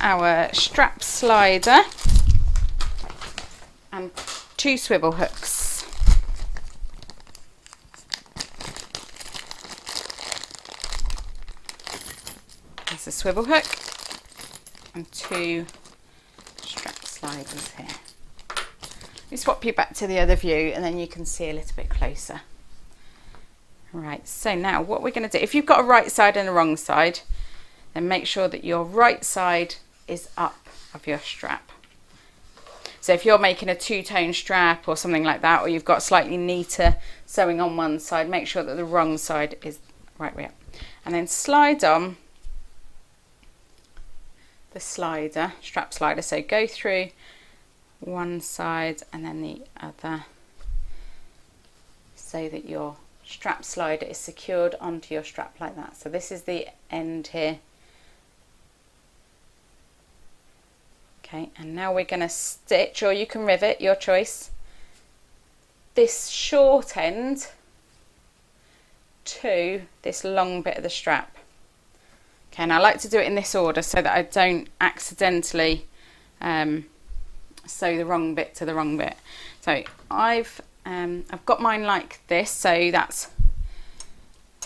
our strap slider and 2 swivel hooks. There's a swivel hook and 2 strap sliders here. We swap you back to the other view and then you can see a little bit closer. Right, so now what we're going to do, if you've got a right side and a wrong side, then make sure that your right side is up of your strap. So if you're making a 2-tone strap or something like that, or you've got slightly neater sewing on one side, make sure that the wrong side is right way up. And then slide on the slider, strap slider, so go through one side and then the other, so that your strap slider is secured onto your strap like that. So this is the end here. Okay, and now we're going to stitch, or you can rivet, your choice, this short end to this long bit of the strap. Okay, and I like to do it in this order so that I don't accidentally sew the wrong bit to the wrong bit. So I've got mine like this, so that's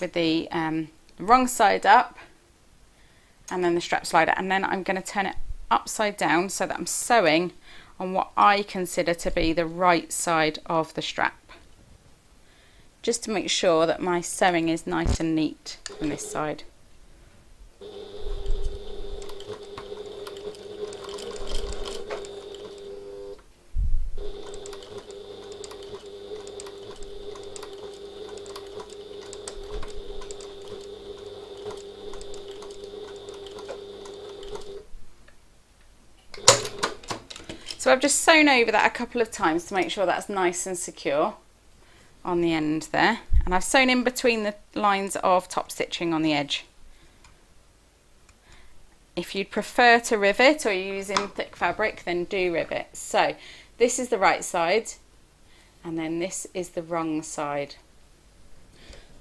with the wrong side up and then the strap slider, and then I'm going to turn it upside down so that I'm sewing on what I consider to be the right side of the strap, just to make sure that my sewing is nice and neat on this side. So I've just sewn over that a couple of times to make sure that's nice and secure on the end there, and I've sewn in between the lines of top stitching on the edge. If you'd prefer to rivet or you're using thick fabric, then do rivet. So this is the right side and then this is the wrong side.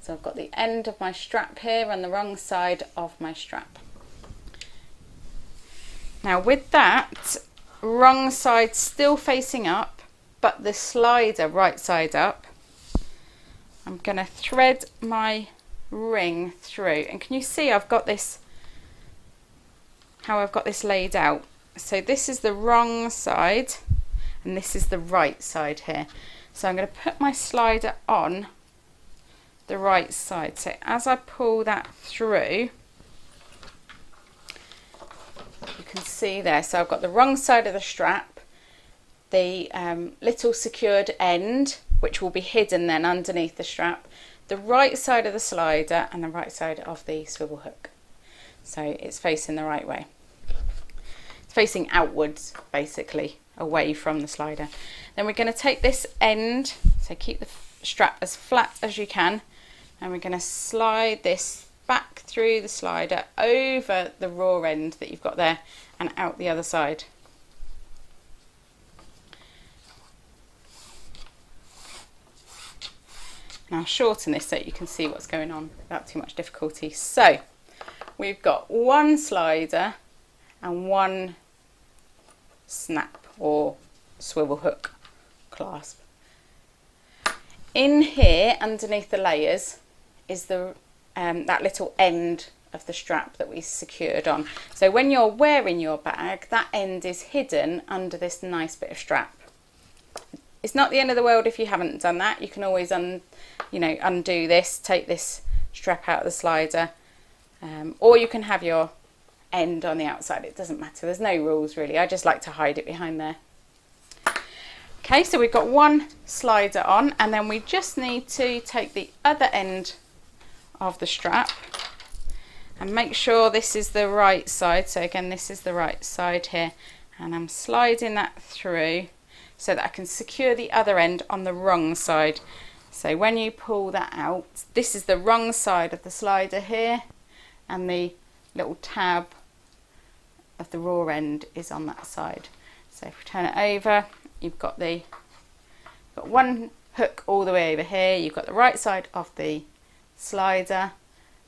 So I've got the end of my strap here and the wrong side of my strap. Now with that, wrong side still facing up, but the slider right side up, I'm going to thread my ring through, and can you see I've got this, how I've got this laid out. So this is the wrong side and this is the right side here. So I'm going to put my slider on the right side. So as I pull that through, you can see there, so I've got the wrong side of the strap, the little secured end, which will be hidden then underneath the strap, the right side of the slider and the right side of the swivel hook. so it's facing the right way. It's facing outwards, basically, away from the slider. Then we're going to take this end, so keep the strap as flat as you can, and we're going to slide this back through the slider over the raw end that you've got there and out the other side. And I'll shorten this so you can see what's going on without too much difficulty. So we've got one slider and one snap or swivel hook clasp. In here, underneath the layers, is the that little end of the strap that we secured on. So when you're wearing your bag, that end is hidden under this nice bit of strap. It's not the end of the world if you haven't done that. You can always undo this, take this strap out of the slider, or you can have your end on the outside. It doesn't matter. There's no rules really. I just like to hide it behind there. Okay, so we've got one slider on, and then we just need to take the other end of the strap and make sure this is the right side. So again, this is the right side here, and I'm sliding that through so that I can secure the other end on the wrong side. So when you pull that out, this is the wrong side of the slider here, and the little tab of the raw end is on that side. So if we turn it over, you've got one hook all the way over here, you've got the right side of the slider,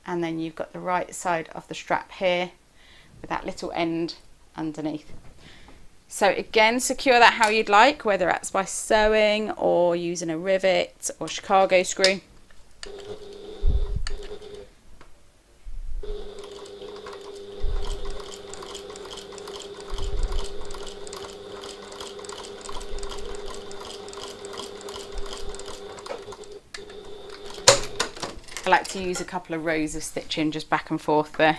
and then you've got the right side of the strap here with that little end underneath. So again, secure that how you'd like, whether that's by sewing or using a rivet or Chicago screw. I like to use a couple of rows of stitching just back and forth there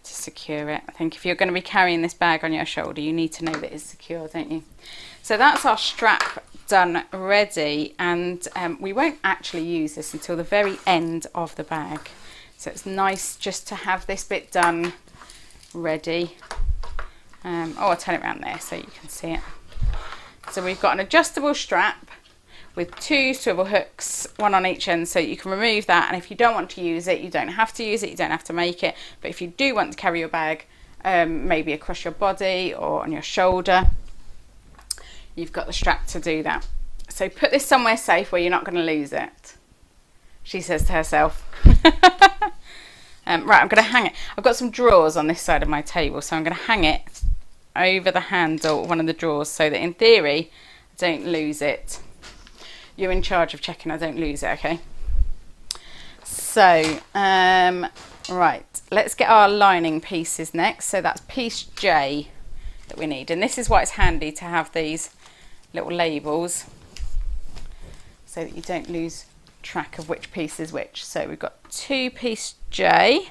to secure it. I think if you're going to be carrying this bag on your shoulder, you need to know that it's secure, don't you? So that's our strap done ready, and we won't actually use this until the very end of the bag. So it's nice just to have this bit done ready. I'll turn it around there so you can see it. So we've got an adjustable strap with two swivel hooks, one on each end, so you can remove that, and if you don't want to use it, you don't have to use it, you don't have to make it, but if you do want to carry your bag maybe across your body or on your shoulder, you've got the strap to do that. So put this somewhere safe where you're not going to lose it, she says to herself. Right, I'm going to hang it. I've got some drawers on this side of my table, so I'm going to hang it over the handle of one of the drawers so that in theory I don't lose it. You're in charge of checking I don't lose it, okay? So, right, let's get our lining pieces next. So that's piece J that we need. And this is why it's handy to have these little labels so that you don't lose track of which piece is which. So we've got two piece J,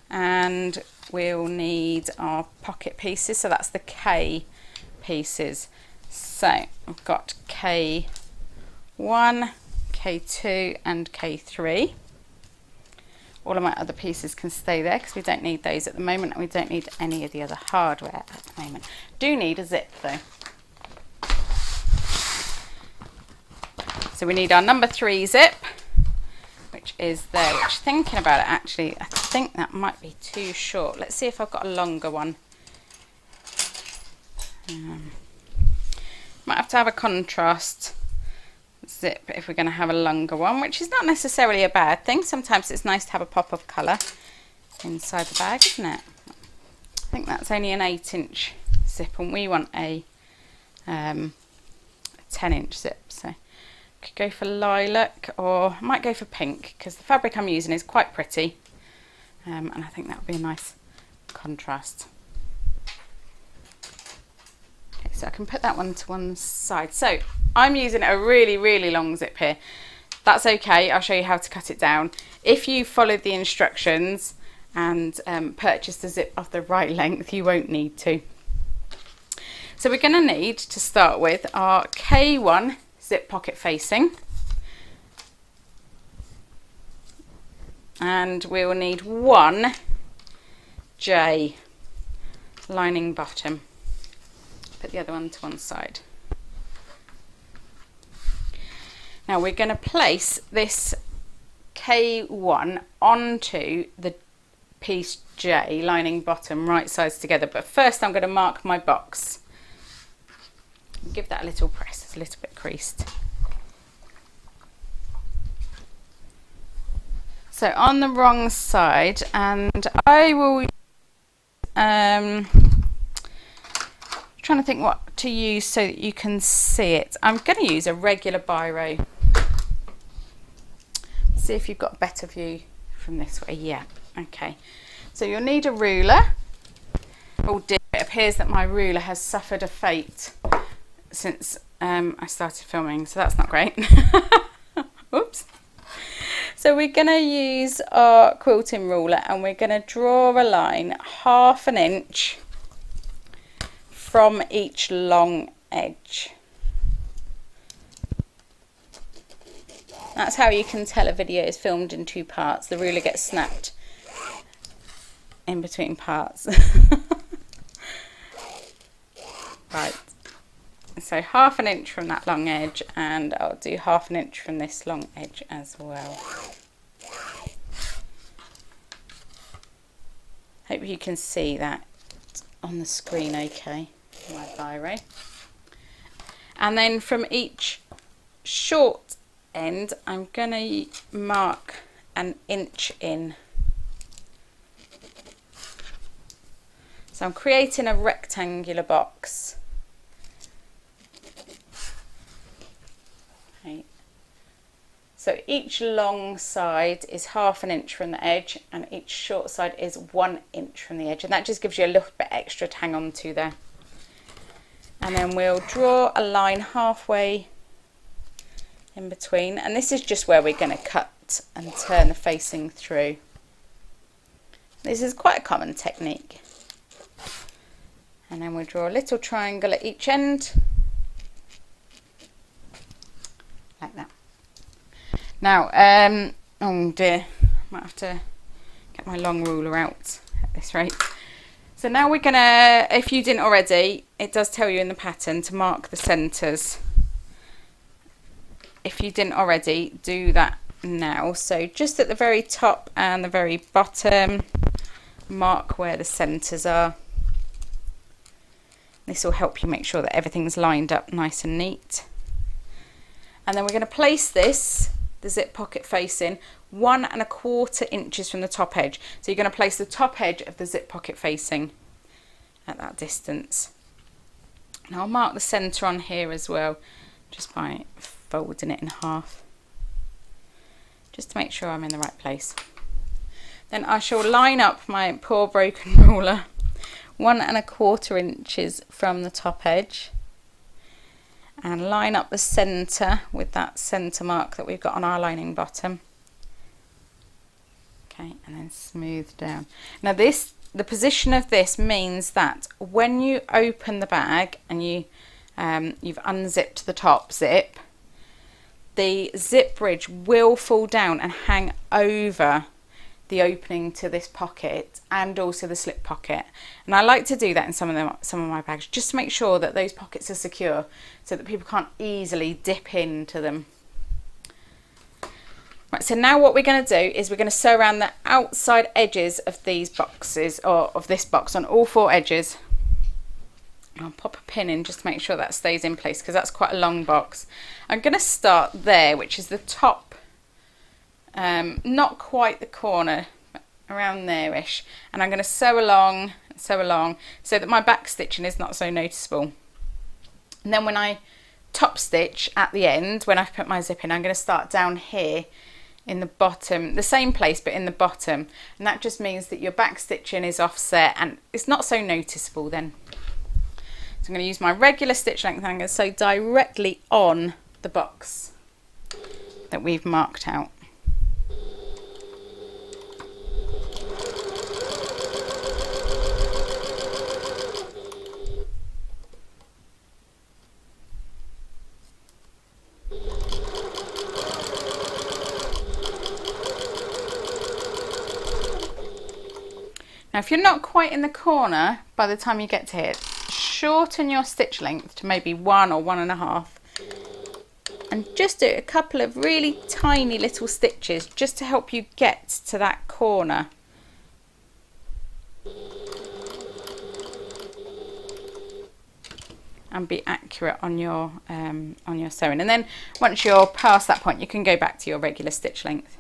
and we'll need our pocket pieces. So that's the K pieces. So we've got K1, K2 and K3. All of my other pieces can stay there because we don't need those at the moment, and we don't need any of the other hardware at the moment. Do need a zip though. So we need our number 3 zip, which is there, which, thinking about it, actually I think that might be too short. Let's see if I've got a longer one. Might have to have a contrast zip if we're going to have a longer one, which is not necessarily a bad thing. Sometimes it's nice to have a pop of colour inside the bag, isn't it? I think that's only an 8-inch zip, and we want a 10-inch zip, so could go for lilac, or I might go for pink because the fabric I'm using is quite pretty, and I think that would be a nice contrast. Okay, so I can put that one to one side. So I'm using a really long zip here. That's okay, I'll show you how to cut it down. If you followed the instructions and purchased the zip of the right length, you won't need to. So we're going to need to start with our K1 zip pocket facing, and we will need one J lining bottom. Put the other one to one side. Now we're going to place this K1 onto the piece J lining bottom, right sides together, but first I'm going to mark my box. Give that a little press, it's a little bit creased. So on the wrong side, and I will trying to think what to use so that you can see it. I'm going to use a regular biro. See if you've got a better view from this way. Yeah, okay. So you'll need a ruler. Oh dear, it appears that my ruler has suffered a fate since I started filming, so that's not great. Oops. So we're going to use our quilting ruler and we're going to draw a line 1/2 inch from each long edge. That's how you can tell a video is filmed in 2 parts. The ruler gets snapped in between parts. Right, so 1/2 inch from that long edge, and I'll do 1/2 inch from this long edge as well. Hope you can see that on the screen okay, my biro. And then from each short end I'm going to mark 1 inch in. So I'm creating a rectangular box. Okay. So each long side is 1/2 inch from the edge and each short side is 1 inch from the edge, and that just gives you a little bit extra to hang on to there. And then we'll draw a line halfway in between, and this is just where we're going to cut and turn the facing through. This is quite a common technique. And then we'll draw a little triangle at each end, like that. Now, oh dear, I might have to get my long ruler out at this rate. So now we're gonna, if you didn't already, it does tell you in the pattern to mark the centres. If you didn't already, do that now. So just at the very top and the very bottom, mark where the centres are. This will help you make sure that everything's lined up nice and neat. And then we're going to place this, the zip pocket facing, 1 1/4 inches from the top edge. So you're going to place the top edge of the zip pocket facing at that distance. And I'll mark the centre on here as well, just by folding it in half, just to make sure I'm in the right place. Then I shall line up my poor broken ruler 1 1/4 inches from the top edge and line up the centre with that centre mark that we've got on our lining bottom. Okay, and then smooth down. Now this, the position of this means that when you open the bag and you've unzipped the top zip, the zip bridge will fall down and hang over the opening to this pocket and also the slip pocket. And I like to do that in some of my bags, just to make sure that those pockets are secure so that people can't easily dip into them. Right, so now what we're going to do is we're going to sew around the outside edges of these boxes, or of this box, on all 4 edges. I'll pop a pin in just to make sure that stays in place, because that's quite a long box. I'm going to start there, which is the top, not quite the corner, but around there-ish, and I'm going to sew along so that my back stitching is not so noticeable. And then when I top stitch at the end, when I've put my zip in, I'm going to start down here in the bottom, the same place but in the bottom, and that just means that your back stitching is offset and it's not so noticeable then. So I'm going to use my regular stitch length and I'm going to sew directly on the box that we've marked out. Now if you're not quite in the corner by the time you get to here, shorten your stitch length to maybe 1 or 1.5, and just do a couple of really tiny little stitches just to help you get to that corner. And be accurate on your sewing. And then once you're past that point, you can go back to your regular stitch length.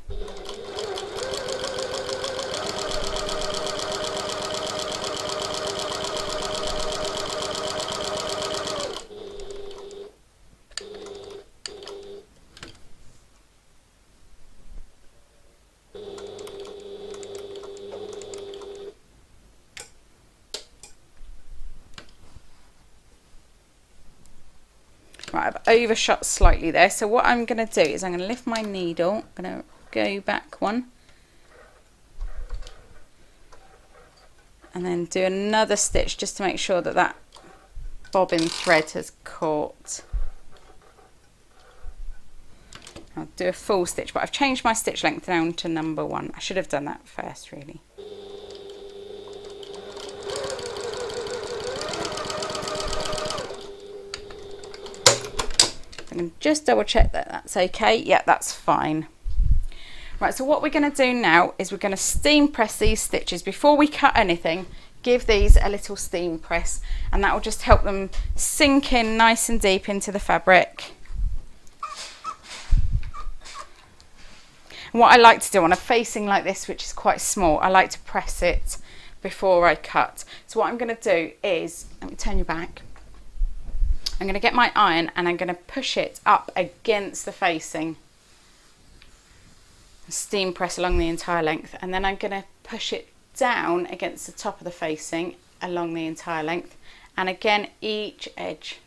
Right, I've overshot slightly there, so what I'm going to do is I'm going to lift my needle, I'm going to go back one, and then do another stitch just to make sure that that bobbin thread has caught. I'll do a full stitch, but I've changed my stitch length down to number 1. I should have done that first, really. And just double check that that's okay. Yeah, that's fine. Right, so what we're going to do now is we're going to steam press these stitches before we cut anything. Give these a little steam press, and that will just help them sink in nice and deep into the fabric. And what I like to do on a facing like this, which is quite small, I like to press it before I cut. So what I'm going to do is, let me turn you back. I'm going to get my iron and I'm going to push it up against the facing. Steam press along the entire length, and then I'm going to push it down against the top of the facing along the entire length, and again each edge,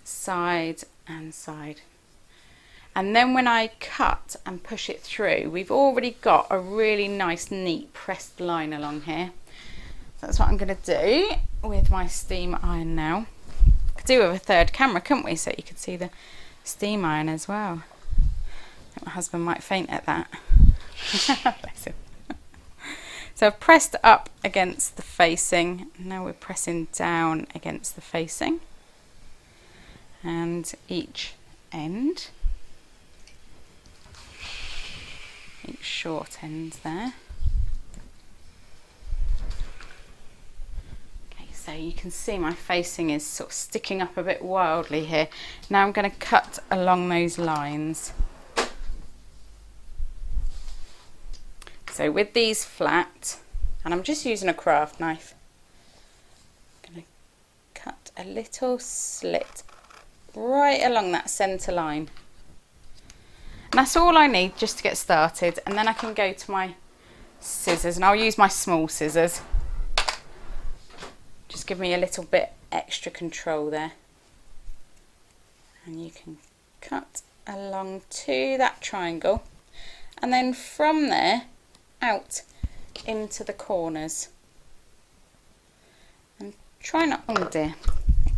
side and side. And then when I cut and push it through, we've already got a really nice neat pressed line along here. So that's what I'm going to do with my steam iron now. Could do with a third camera, couldn't we, so you could see the steam iron as well. I think my husband might faint at that. Bless him. So I've pressed up against the facing, now we're pressing down against the facing, and each end, each short end there. So you can see my facing is sort of sticking up a bit wildly here. Now I'm going to cut along those lines. So with these flat, and I'm just using a craft knife, I'm going to cut a little slit right along that centre line. And that's all I need just to get started, and then I can go to my scissors, and I'll use my small scissors. Just give me a little bit extra control there, and you can cut along to that triangle, and then from there out into the corners, and try not, oh dear,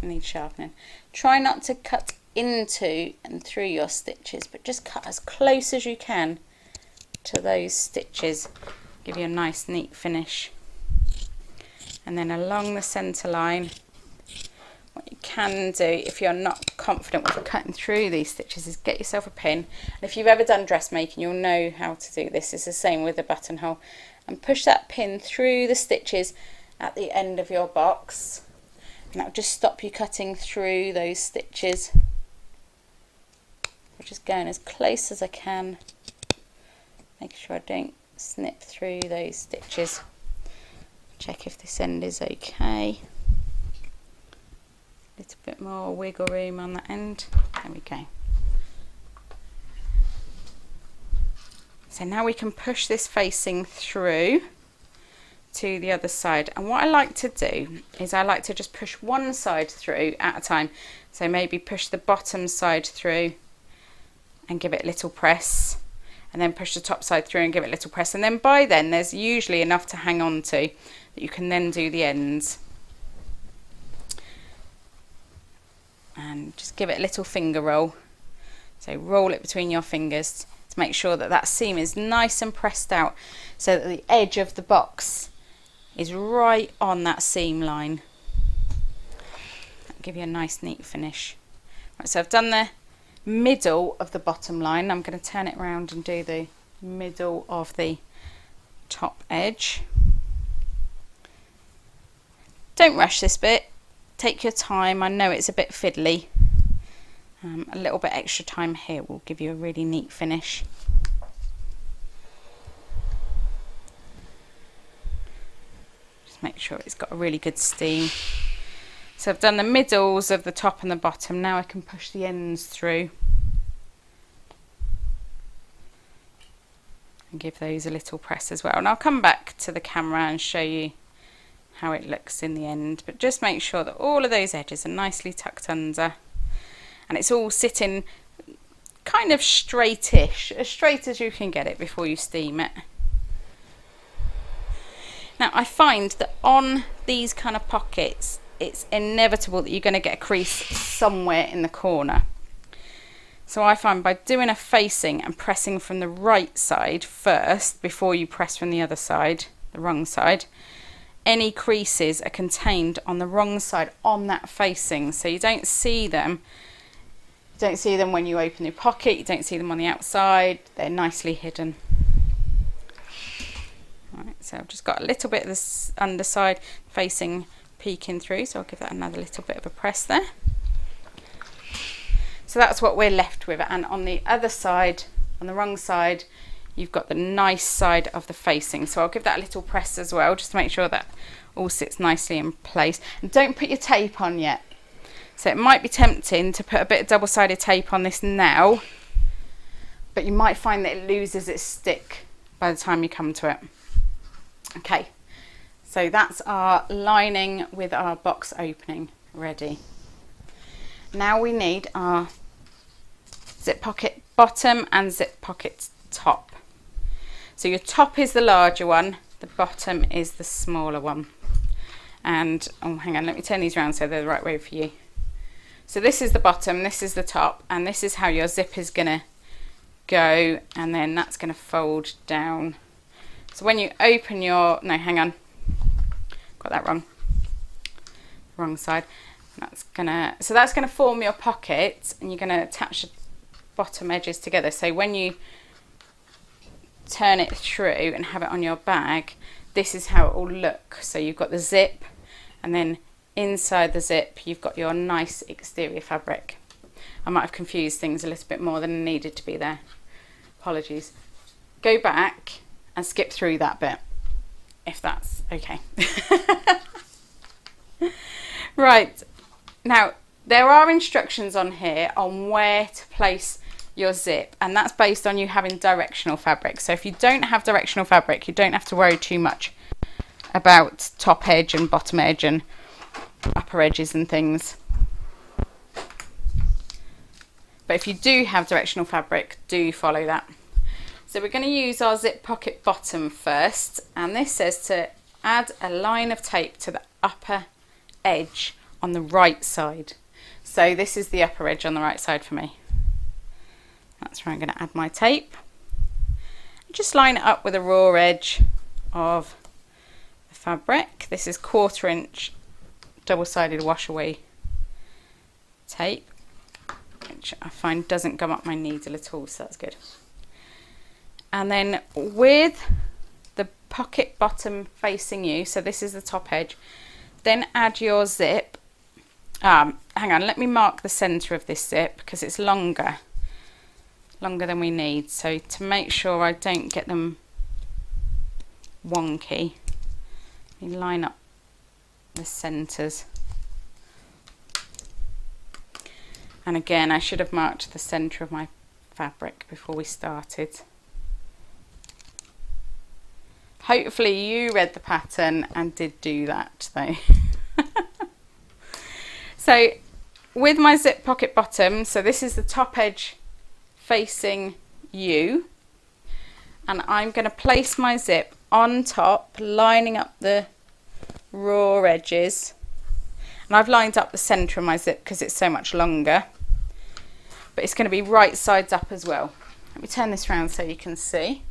I need sharpening, try not to cut into and through your stitches, but just cut as close as you can to those stitches, give you a nice neat finish. And then along the centre line, what you can do if you're not confident with cutting through these stitches is get yourself a pin. And if you've ever done dressmaking, you'll know how to do this. It's the same with the buttonhole. And push that pin through the stitches at the end of your box, and that'll just stop you cutting through those stitches. I'm just going as close as I can, make sure I don't snip through those stitches. Check if this end is okay. A little bit more wiggle room on that end. There we go. So now we can push this facing through to the other side. And what I like to do is I like to just push one side through at a time. So maybe push the bottom side through and give it a little press, and then push the top side through and give it a little press. And then by then there's usually enough to hang on to that you can then do the ends. And just give it a little finger roll. So roll it between your fingers to make sure that that seam is nice and pressed out, so that the edge of the box is right on that seam line. That'll give you a nice neat finish. Right, so I've done the middle of the bottom line. I'm going to turn it around and do the middle of the top edge. Don't rush this bit, take your time. I know it's a bit fiddly. A little bit extra time here will give you a really neat finish. Just make sure it's got a really good steam. So I've done the middles of the top and the bottom. Now I can push the ends through and give those a little press as well. And I'll come back to the camera and show you how it looks in the end. But just make sure that all of those edges are nicely tucked under and it's all sitting kind of straightish, as straight as you can get it before you steam it. Now I find that on these kind of pockets, it's inevitable that you're going to get a crease somewhere in the corner. So I find by doing a facing and pressing from the right side first before you press from the other side, the wrong side, any creases are contained on the wrong side on that facing, so you don't see them. You don't see them when you open your pocket, you don't see them on the outside, they're nicely hidden. Right, so I've just got a little bit of this underside facing peeking through, so I'll give that another little bit of a press there. So that's what we're left with, and on the other side, on the wrong side, you've got the nice side of the facing, so I'll give that a little press as well just to make sure that all sits nicely in place. And don't put your tape on yet. So it might be tempting to put a bit of double-sided tape on this now, but you might find that it loses its stick by the time you come to it. Okay. So that's our lining with our box opening ready. Now we need our zip pocket bottom and zip pocket top. So your top is the larger one, the bottom is the smaller one. And, oh hang on, let me turn these around so they're the right way for you. So this is the bottom, this is the top, and this is how your zip is gonna go, and then that's gonna fold down. So when you open your, no hang on, got that wrong side. That's gonna form your pocket, and you're gonna attach the bottom edges together. So when you turn it through and have it on your bag, this is how it will look. So you've got the zip, and then inside the zip you've got your nice exterior fabric. I might have confused things a little bit more than needed to be there. Apologies. Go back and skip through that bit, if that's okay. Right, now there are instructions on here on where to place your zip, and that's based on you having directional fabric. So if you don't have directional fabric, you don't have to worry too much about top edge and bottom edge and upper edges and things. But if you do have directional fabric, do follow that. So we're going to use our zip pocket bottom first, and this says to add a line of tape to the upper edge on the right side. So this is the upper edge on the right side for me. That's where I'm going to add my tape. Just line it up with a raw edge of the fabric. This is 1/4 inch double-sided wash away tape, which I find doesn't gum up my needle at all, so that's good. And then with the pocket bottom facing you, so this is the top edge, then add your zip. Hang on, let me mark the center of this zip because it's longer than we need, so to make sure I don't get them wonky, you line up the centers. And again, I should have marked the center of my fabric before we started. Hopefully you read the pattern and did do that though. So with my zip pocket bottom, so this is the top edge facing you, and I'm going to place my zip on top, lining up the raw edges, and I've lined up the center of my zip because it's so much longer, but it's going to be right sides up as well. Let me turn this around so you can see.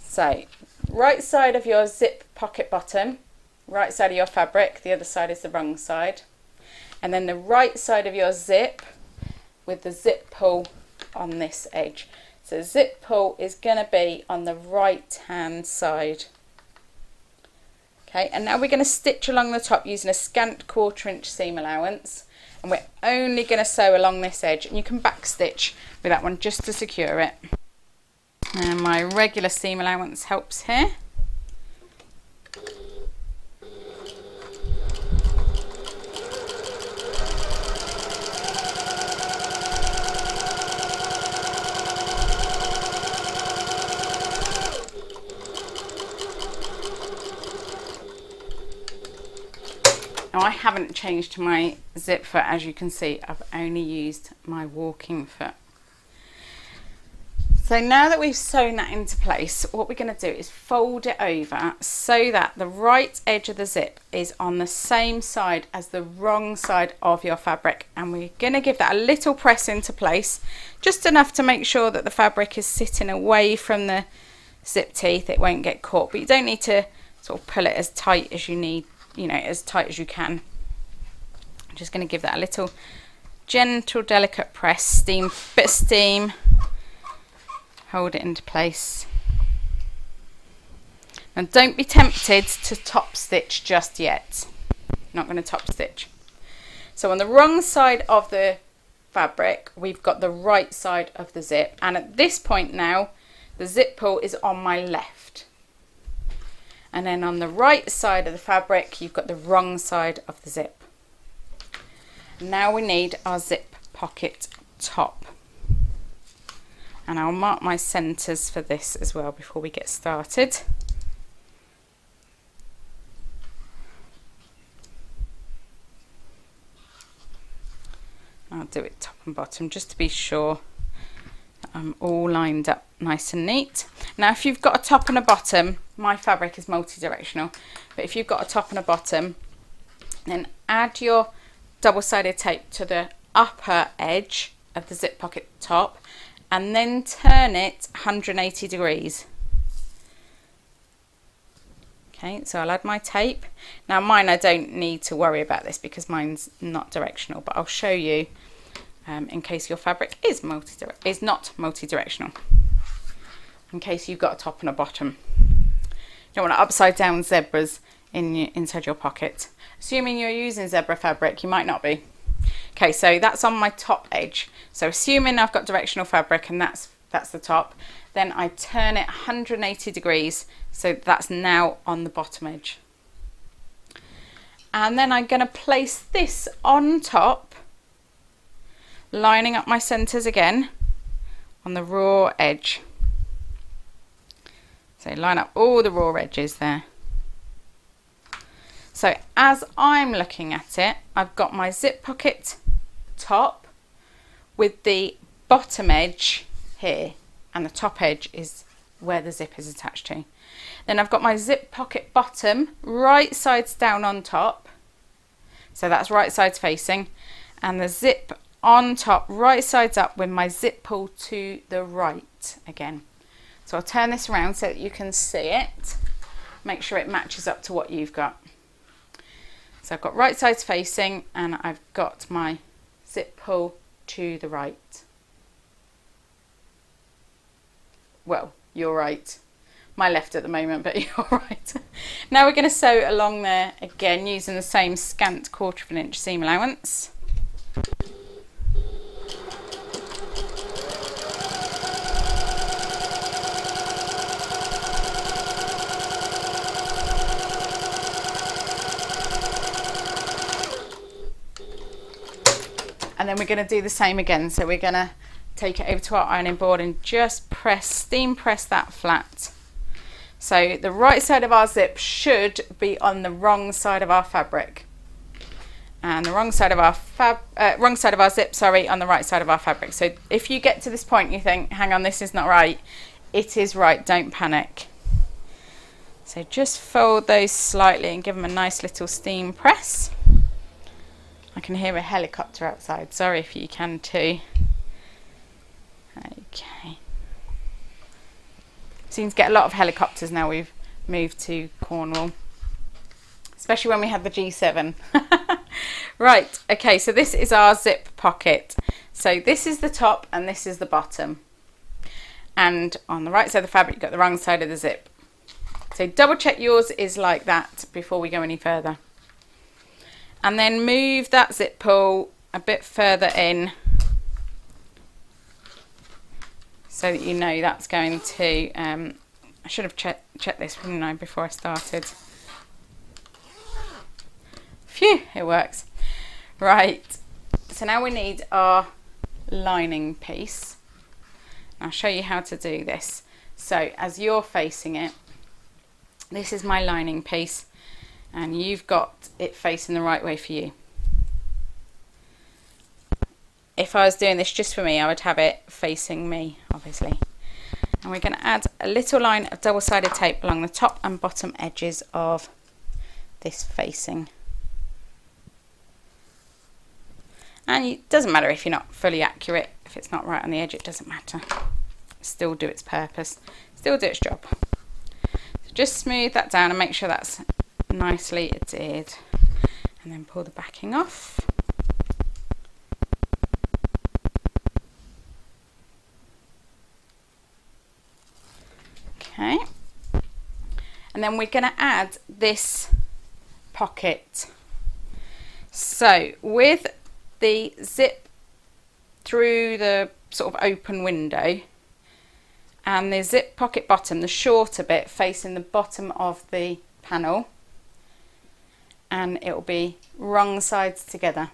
So right side of your zip pocket bottom, right side of your fabric, the other side is the wrong side, and then the right side of your zip with the zip pull on this edge. So zip pull is going to be on the right hand side. Okay, and now we're going to stitch along the top using a scant 1/4 inch seam allowance, and we're only going to sew along this edge, and you can back stitch with that one just to secure it. And my regular seam allowance helps here. Now I haven't changed my zip foot, as you can see. I've only used my walking foot. So now that we've sewn that into place, what we're going to do is fold it over so that the right edge of the zip is on the same side as the wrong side of your fabric, and we're going to give that a little press into place, just enough to make sure that the fabric is sitting away from the zip teeth. It won't get caught, but you don't need to sort of pull it as tight as you need, you know, as tight as you can. I'm just going to give that a little gentle, delicate press, bit of steam, hold it into place. Now don't be tempted to top stitch just yet. Not going to top stitch. So on the wrong side of the fabric, we've got the right side of the zip, and at this point now the zip pull is on my left. And then on the right side of the fabric, you've got the wrong side of the zip. Now we need our zip pocket top. And I'll mark my centres for this as well before we get started. I'll do it top and bottom just to be sure that I'm all lined up nice and neat. Now if you've got a top and a bottom, my fabric is multi-directional, but if you've got a top and a bottom, then add your double-sided tape to the upper edge of the zip pocket top and then turn it 180 degrees. Okay, so I'll add my tape. Now mine, I don't need to worry about this because mine's not directional, but I'll show you in case your fabric is not multi-directional, in case you've got a top and a bottom. You don't want upside down zebras inside your pocket. Assuming you're using zebra fabric, you might not be. Okay, so that's on my top edge. So assuming I've got directional fabric and that's the top, then I turn it 180 degrees, so that's now on the bottom edge. And then I'm going to place this on top, lining up my centres again on the raw edge. So line up all the raw edges there. So as I'm looking at it, I've got my zip pocket top with the bottom edge here, and the top edge is where the zip is attached to. Then I've got my zip pocket bottom right sides down on top, so that's right sides facing, and the zip on top right sides up with my zip pull to the right again. So I'll turn this around so that you can see it. Make sure it matches up to what you've got. So I've got right sides facing and I've got my zip pull to the right. Well, you're right. My left at the moment, but you're right. Now we're going to sew along there again using the same scant 1/4 inch seam allowance. And then we're going to do the same again. So we're going to take it over to our ironing board and just steam press that flat. So the right side of our zip should be on the wrong side of our fabric, and the wrong side of our zip, sorry, on the right side of our fabric. So if you get to this point and you think, hang on, this is not right, it is right, don't panic. So just fold those slightly and give them a nice little steam press. I can hear a helicopter outside, sorry if you can too. Okay. Seems to get a lot of helicopters now we've moved to Cornwall, especially when we had the G7. Right, okay, so this is our zip pocket. So this is the top and this is the bottom. And on the right side of the fabric, you've got the wrong side of the zip. So double check yours is like that before we go any further. And then move that zip pull a bit further in so that you know that's going to, I should have checked this, wouldn't I, before I started. Phew, it works. Right, so now we need our lining piece. I'll show you how to do this. So as you're facing it, this is my lining piece and you've got it facing the right way for you. If I was doing this just for me, I would have it facing me, obviously. And we're going to add a little line of double-sided tape along the top and bottom edges of this facing. And it doesn't matter if you're not fully accurate, if it's not right on the edge, it doesn't matter. Still do its purpose, still do its job. So just smooth that down and make sure that's nicely adhered. And then pull the backing off. Okay. And then we're going to add this pocket. So with the zip through the sort of open window and the zip pocket bottom, the shorter bit facing the bottom of the panel, and it will be wrong sides together.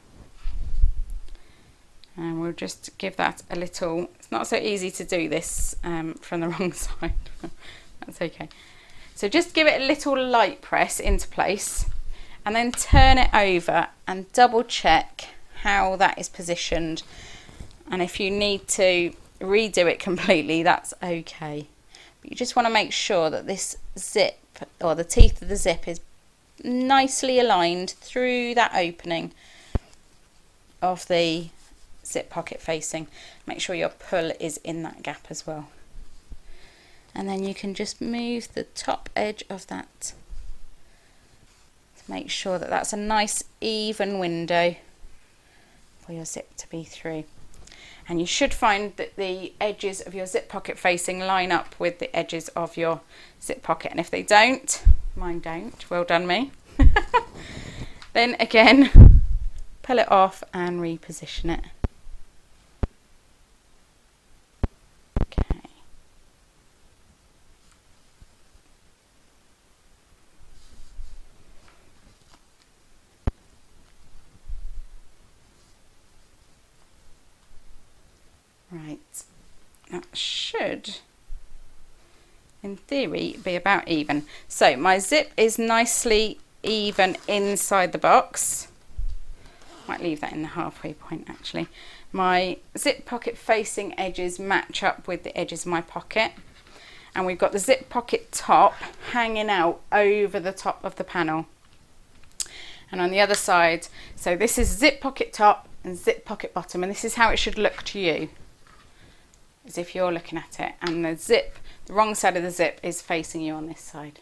And we'll just give that a little, it's not so easy to do this from the wrong side. That's okay. So just give it a little light press into place and then turn it over and double check how that is positioned, and if you need to redo it completely, that's okay, but you just want to make sure that this zip, or the teeth of the zip, is nicely aligned through that opening of the zip pocket facing. Make sure your pull is in that gap as well, and then you can just move the top edge of that to make sure that that's a nice even window for your zip to be through. And you should find that the edges of your zip pocket facing line up with the edges of your zip pocket, and if they don't, mine don't, well done me, then again pull it off and reposition it. Okay. Right, that should, in theory, be about even. So my zip is nicely even inside the box. Might leave that in the halfway point actually. My zip pocket facing edges match up with the edges of my pocket. And we've got the zip pocket top hanging out over the top of the panel. And on the other side, so this is zip pocket top and zip pocket bottom, and this is how it should look to you, as if you're looking at it, and the zip, the wrong side of the zip is facing you on this side.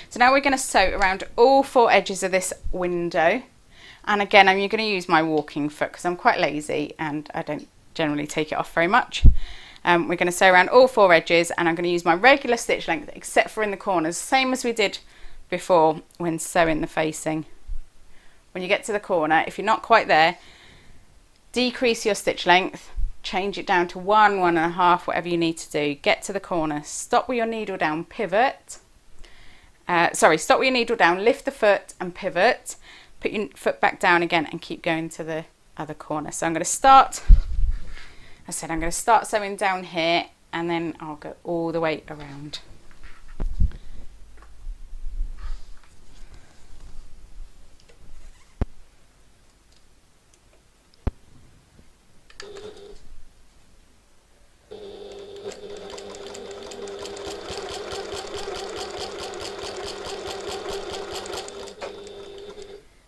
So now we're going to sew around all 4 edges of this window, and again I'm going to use my walking foot because I'm quite lazy and I don't generally take it off very much. We're going to sew around all 4 edges, and I'm going to use my regular stitch length except for in the corners, same as we did before when sewing the facing. When you get to the corner, if you're not quite there, decrease your stitch length, change it down to 1, 1.5, whatever you need to do. Get to the corner, stop with your needle down, pivot. Stop with your needle down, lift the foot and pivot. Put your foot back down again and keep going to the other corner. So I'm going to start, I'm going to start sewing down here and then I'll go all the way around.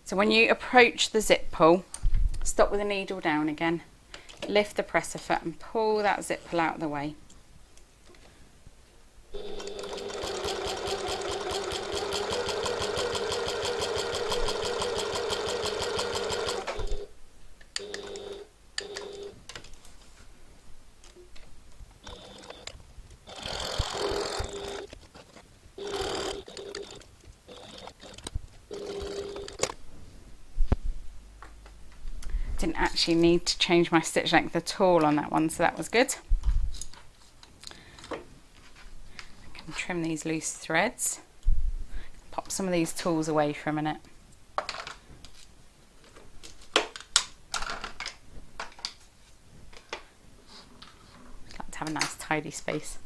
So when you approach the zip pull, stop with the needle down again, lift the presser foot and pull that zip pull out of the way. Didn't actually need to change my stitch length at all on that one, so that was good. I can trim these loose threads. Pop some of these tools away for a minute. Have a nice tidy space.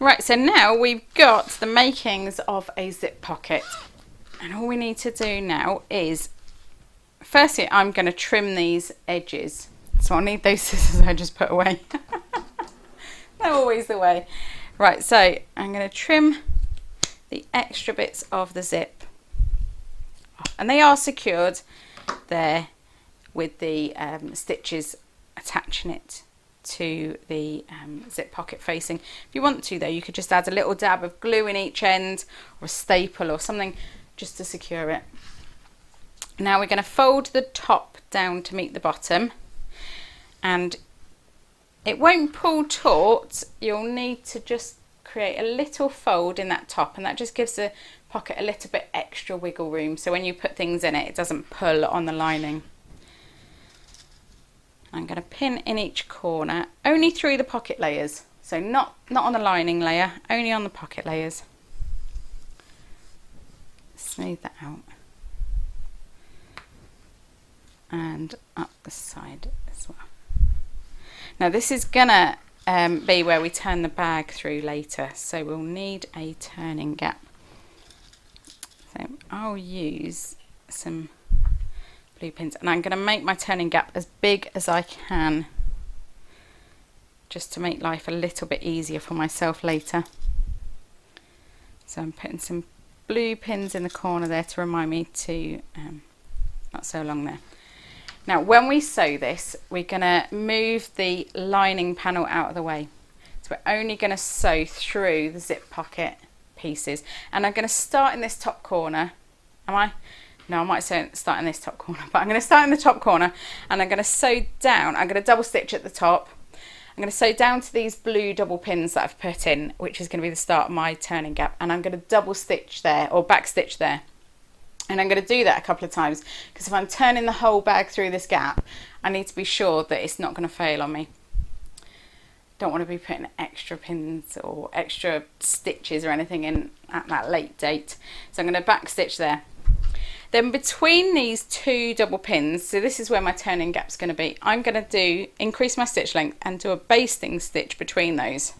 Right, so now we've got the makings of a zip pocket, and all we need to do now is, firstly I'm going to trim these edges, so I'll need those scissors I just put away. They're always the way. Right, so I'm going to trim the extra bits of the zip, and they are secured there with the stitches attaching it to the zip pocket facing. If you want to though, you could just add a little dab of glue in each end, or a staple or something, just to secure it. Now we're going to fold the top down to meet the bottom, and it won't pull taut. You'll need to just create a little fold in that top, and that just gives the pocket a little bit extra wiggle room, so when you put things in it, it doesn't pull on the lining. I'm going to pin in each corner, only through the pocket layers, so not on the lining layer, only on the pocket layers. Smooth that out, and up the side as well. Now this is gonna be where we turn the bag through later, so we'll need a turning gap. So I'll use some blue pins, and I'm going to make my turning gap as big as I can, just to make life a little bit easier for myself later. So I'm putting some blue pins in the corner there to remind me to not so long there. Now when we sew this, we're going to move the lining panel out of the way, so we're only going to sew through the zip pocket pieces, and I'm going to start in this top corner. No, I might start in this top corner, but I'm going to start in the top corner, and I'm going to sew down. I'm going to double stitch at the top. I'm going to sew down to these blue double pins that I've put in, which is going to be the start of my turning gap, and I'm going to double stitch there, or back stitch there. And I'm going to do that a couple of times, because if I'm turning the whole bag through this gap, I need to be sure that it's not going to fail on me. Don't want to be putting extra pins or extra stitches or anything in at that late date. So I'm going to back stitch there. Then between these two double pins, so this is where my turning gap's going to be, I'm going to increase my stitch length and do a basting stitch between those.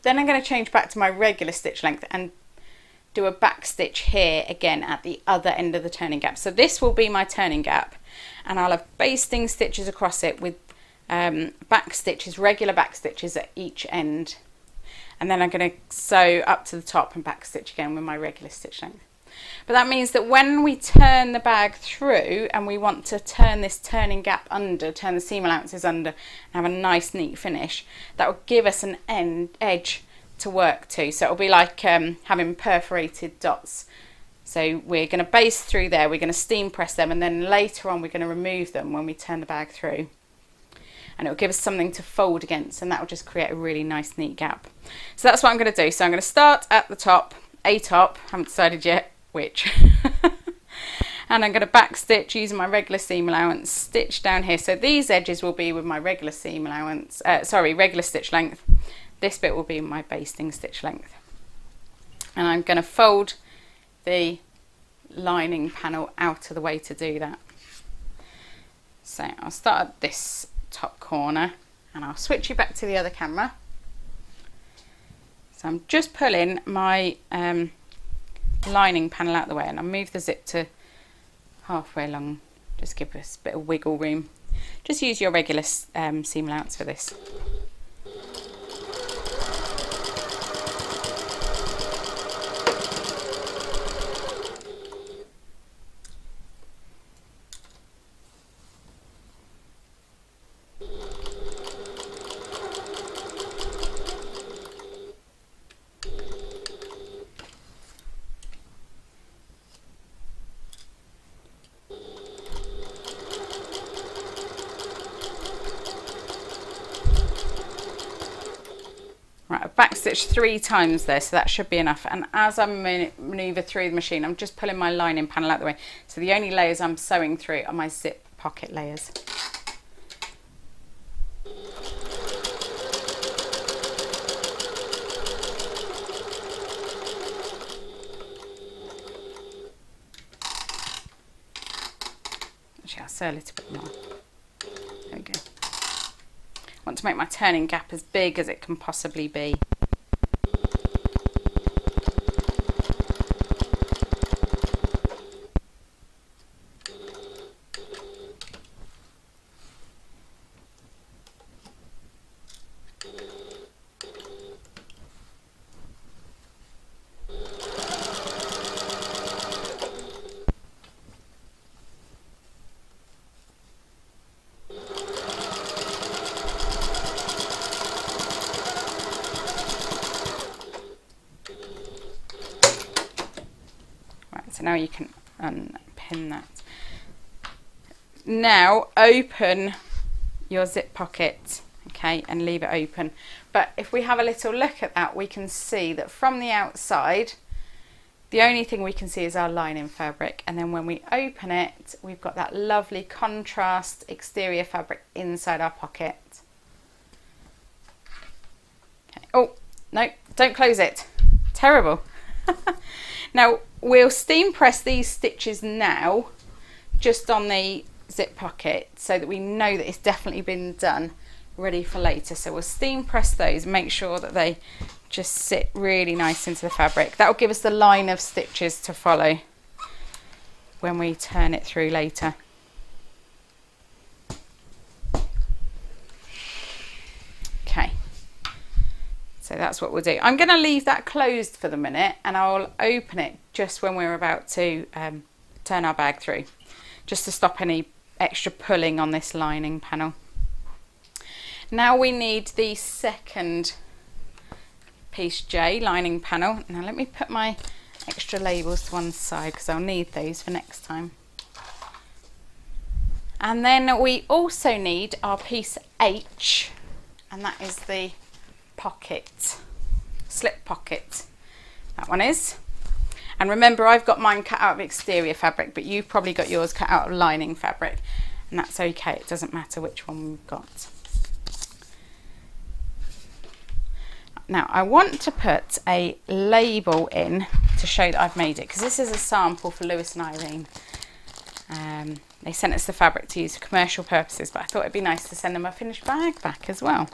Then I'm going to change back to my regular stitch length and do a back stitch here again at the other end of the turning gap. So this will be my turning gap, and I'll have basting stitches across it with back stitches, regular back stitches at each end. And then I'm going to sew up to the top and back stitch again with my regular stitch length. But that means that when we turn the bag through and we want to turn this turning gap under, turn the seam allowances under, and have a nice neat finish, that will give us an edge to work to. So it'll be like having perforated dots. So we're going to base through there, we're going to steam press them, and then later on we're going to remove them when we turn the bag through. And it'll give us something to fold against, and that will just create a really nice neat gap. So that's what I'm going to do. So I'm going to start at the top, haven't decided yet which. And I'm going to back stitch using my regular seam allowance, stitch down here. So these edges will be with my regular seam allowance, regular stitch length. This bit will be my basting stitch length. And I'm going to fold the lining panel out of the way to do that. So I'll start at this top corner, and I'll switch you back to the other camera. So I'm just pulling my lining panel out of the way, and I'll move the zip to halfway along, just give us a bit of wiggle room. Just use your regular seam allowance for this. stitched 3 times there, so that should be enough. And as I maneuver through the machine, I'm just pulling my lining panel out the way. So the only layers I'm sewing through are my zip pocket layers. Actually, I'll sew a little bit more. There we go. I want to make my turning gap as big as it can possibly be. So now you can unpin that. Now open your zip pocket, okay, and leave it open. But if we have a little look at that, we can see that from the outside, the only thing we can see is our lining fabric. And then when we open it, we've got that lovely contrast exterior fabric inside our pocket. Okay. Oh, no, don't close it. Terrible. Now we'll steam press these stitches now just on the zip pocket so that we know that it's definitely been done, ready for later. So we'll steam press those and make sure that they just sit really nice into the fabric. That will give us the line of stitches to follow when we turn it through later. Okay. So that's what we'll do. I'm going to leave that closed for the minute and I'll open it just when we're about to turn our bag through, just to stop any extra pulling on this lining panel. Now we need the second piece J lining panel. Now let me put my extra labels to one side because I'll need those for next time. And then we also need our piece H, and that is the pocket, slip pocket, that one is. And remember, I've got mine cut out of exterior fabric, but you've probably got yours cut out of lining fabric, and that's okay, it doesn't matter which one we've got. Now I want to put a label in to show that I've made it, because this is a sample for Lewis and Irene. They sent us the fabric to use for commercial purposes, but I thought it'd be nice to send them a finished bag back as well.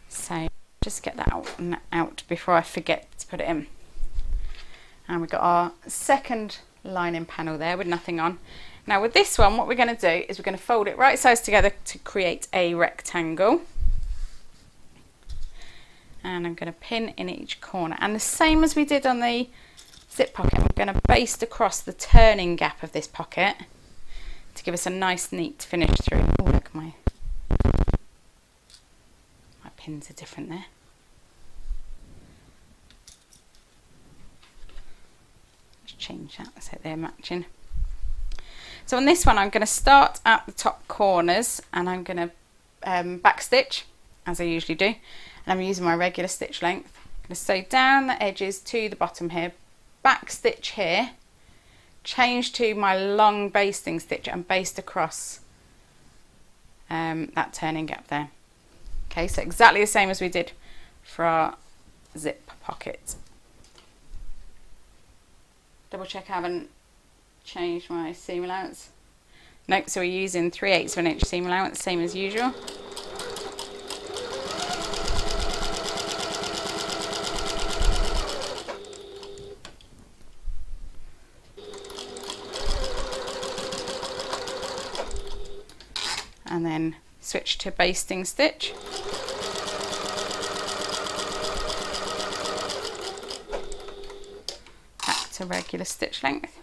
So just get that out before I forget to put it in. And we've got our second lining panel there with nothing on. Now with this one, what we're going to do is we're going to fold it right sides together to create a rectangle. And I'm going to pin in each corner. And the same as we did on the zip pocket, I'm going to baste across the turning gap of this pocket to give us a nice neat finish through. Oh, look, my pins are different there. Let's change that so they're matching. So on this one, I'm going to start at the top corners and I'm going to back stitch as I usually do, and I'm using my regular stitch length. I'm going to sew down the edges to the bottom here, back stitch here, change to my long basting stitch and baste across that turning gap there. Okay, so exactly the same as we did for our zip pocket. Double check I haven't changed my seam allowance. Nope, so we're using 3/8 of an inch seam allowance, same as usual. And then switch to basting stitch. Back to regular stitch length.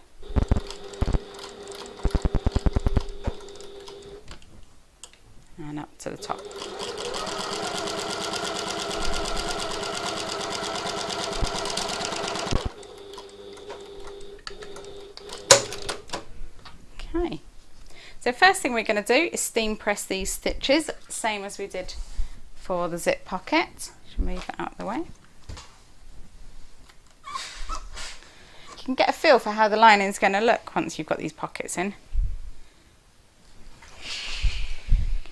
And up to the top. Okay. So first thing we're going to do is steam press these stitches, same as we did for the zip pocket. move that out of the way. You can get a feel for how the lining is going to look once you've got these pockets in.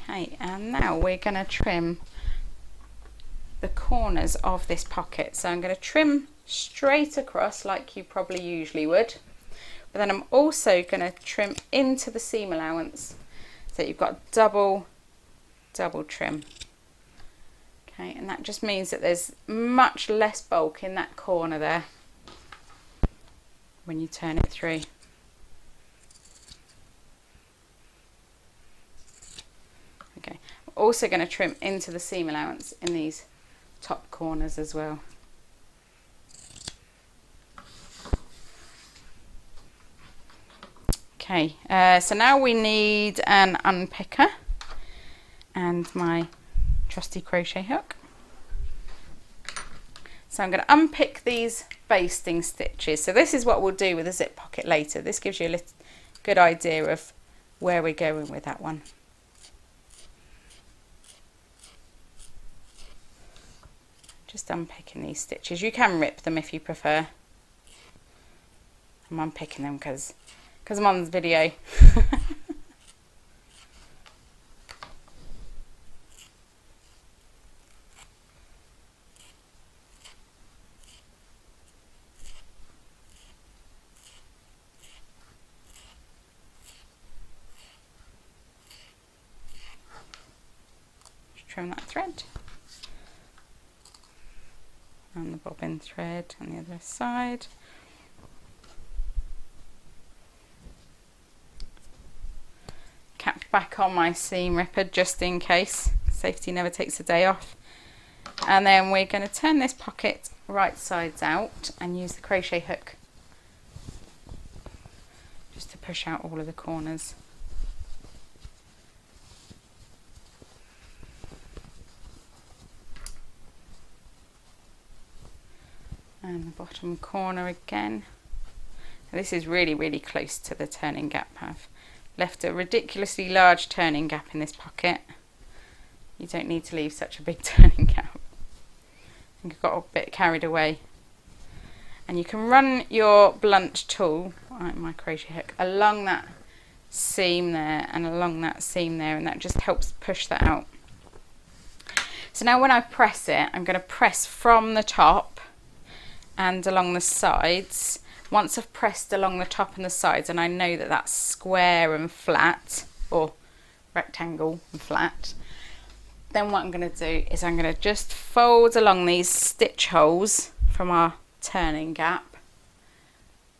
Okay, and now we're going to trim the corners of this pocket. So I'm going to trim straight across like you probably usually would, but then I'm also going to trim into the seam allowance so you've got double trim. Okay, and that just means that there's much less bulk in that corner there when you turn it through. Okay, I'm also going to trim into the seam allowance in these top corners as well. Okay, so now we need an unpicker and my trusty crochet hook. So I'm going to unpick these basting stitches. So this is what we'll do with a zip pocket later. This gives you a good idea of where we're going with that one. Just unpicking these stitches. You can rip them if you prefer. I'm unpicking them because I'm on the video. Just trim that thread. And the bobbin thread on the other side. Cap back on my seam ripper just in case. Safety never takes a day off. And then we're going to turn this pocket right sides out and use the crochet hook just to push out all of the corners. And the bottom corner again. Now this is really close to the turning gap. I've left a ridiculously large turning gap in this pocket. You don't need to leave such a big turning gap. I think I got a bit carried away. And you can run your blunt tool, my crochet hook, along that seam there and along that seam there, and that just helps push that out. So now when I press it, I'm going to press from the top and along the sides. Once I've pressed along the top and the sides and I know that that's square and flat, or rectangle and flat, then what I'm going to do is I'm going to just fold along these stitch holes from our turning gap,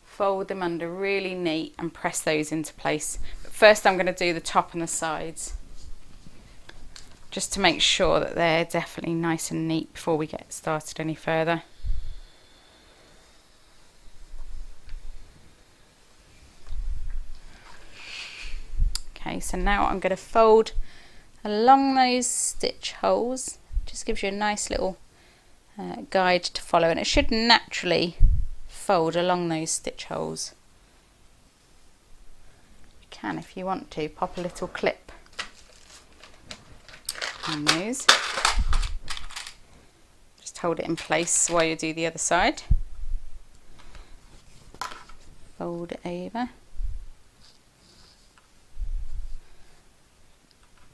fold them under really neat and press those into place. But first I'm going to do the top and the sides just to make sure that they're definitely nice and neat before we get started any further. Okay, so now I'm going to fold along those stitch holes. Just gives you a nice little guide to follow, and it should naturally fold along those stitch holes. You can, if you want to, pop a little clip on those. Just hold it in place while you do the other side. Fold it over.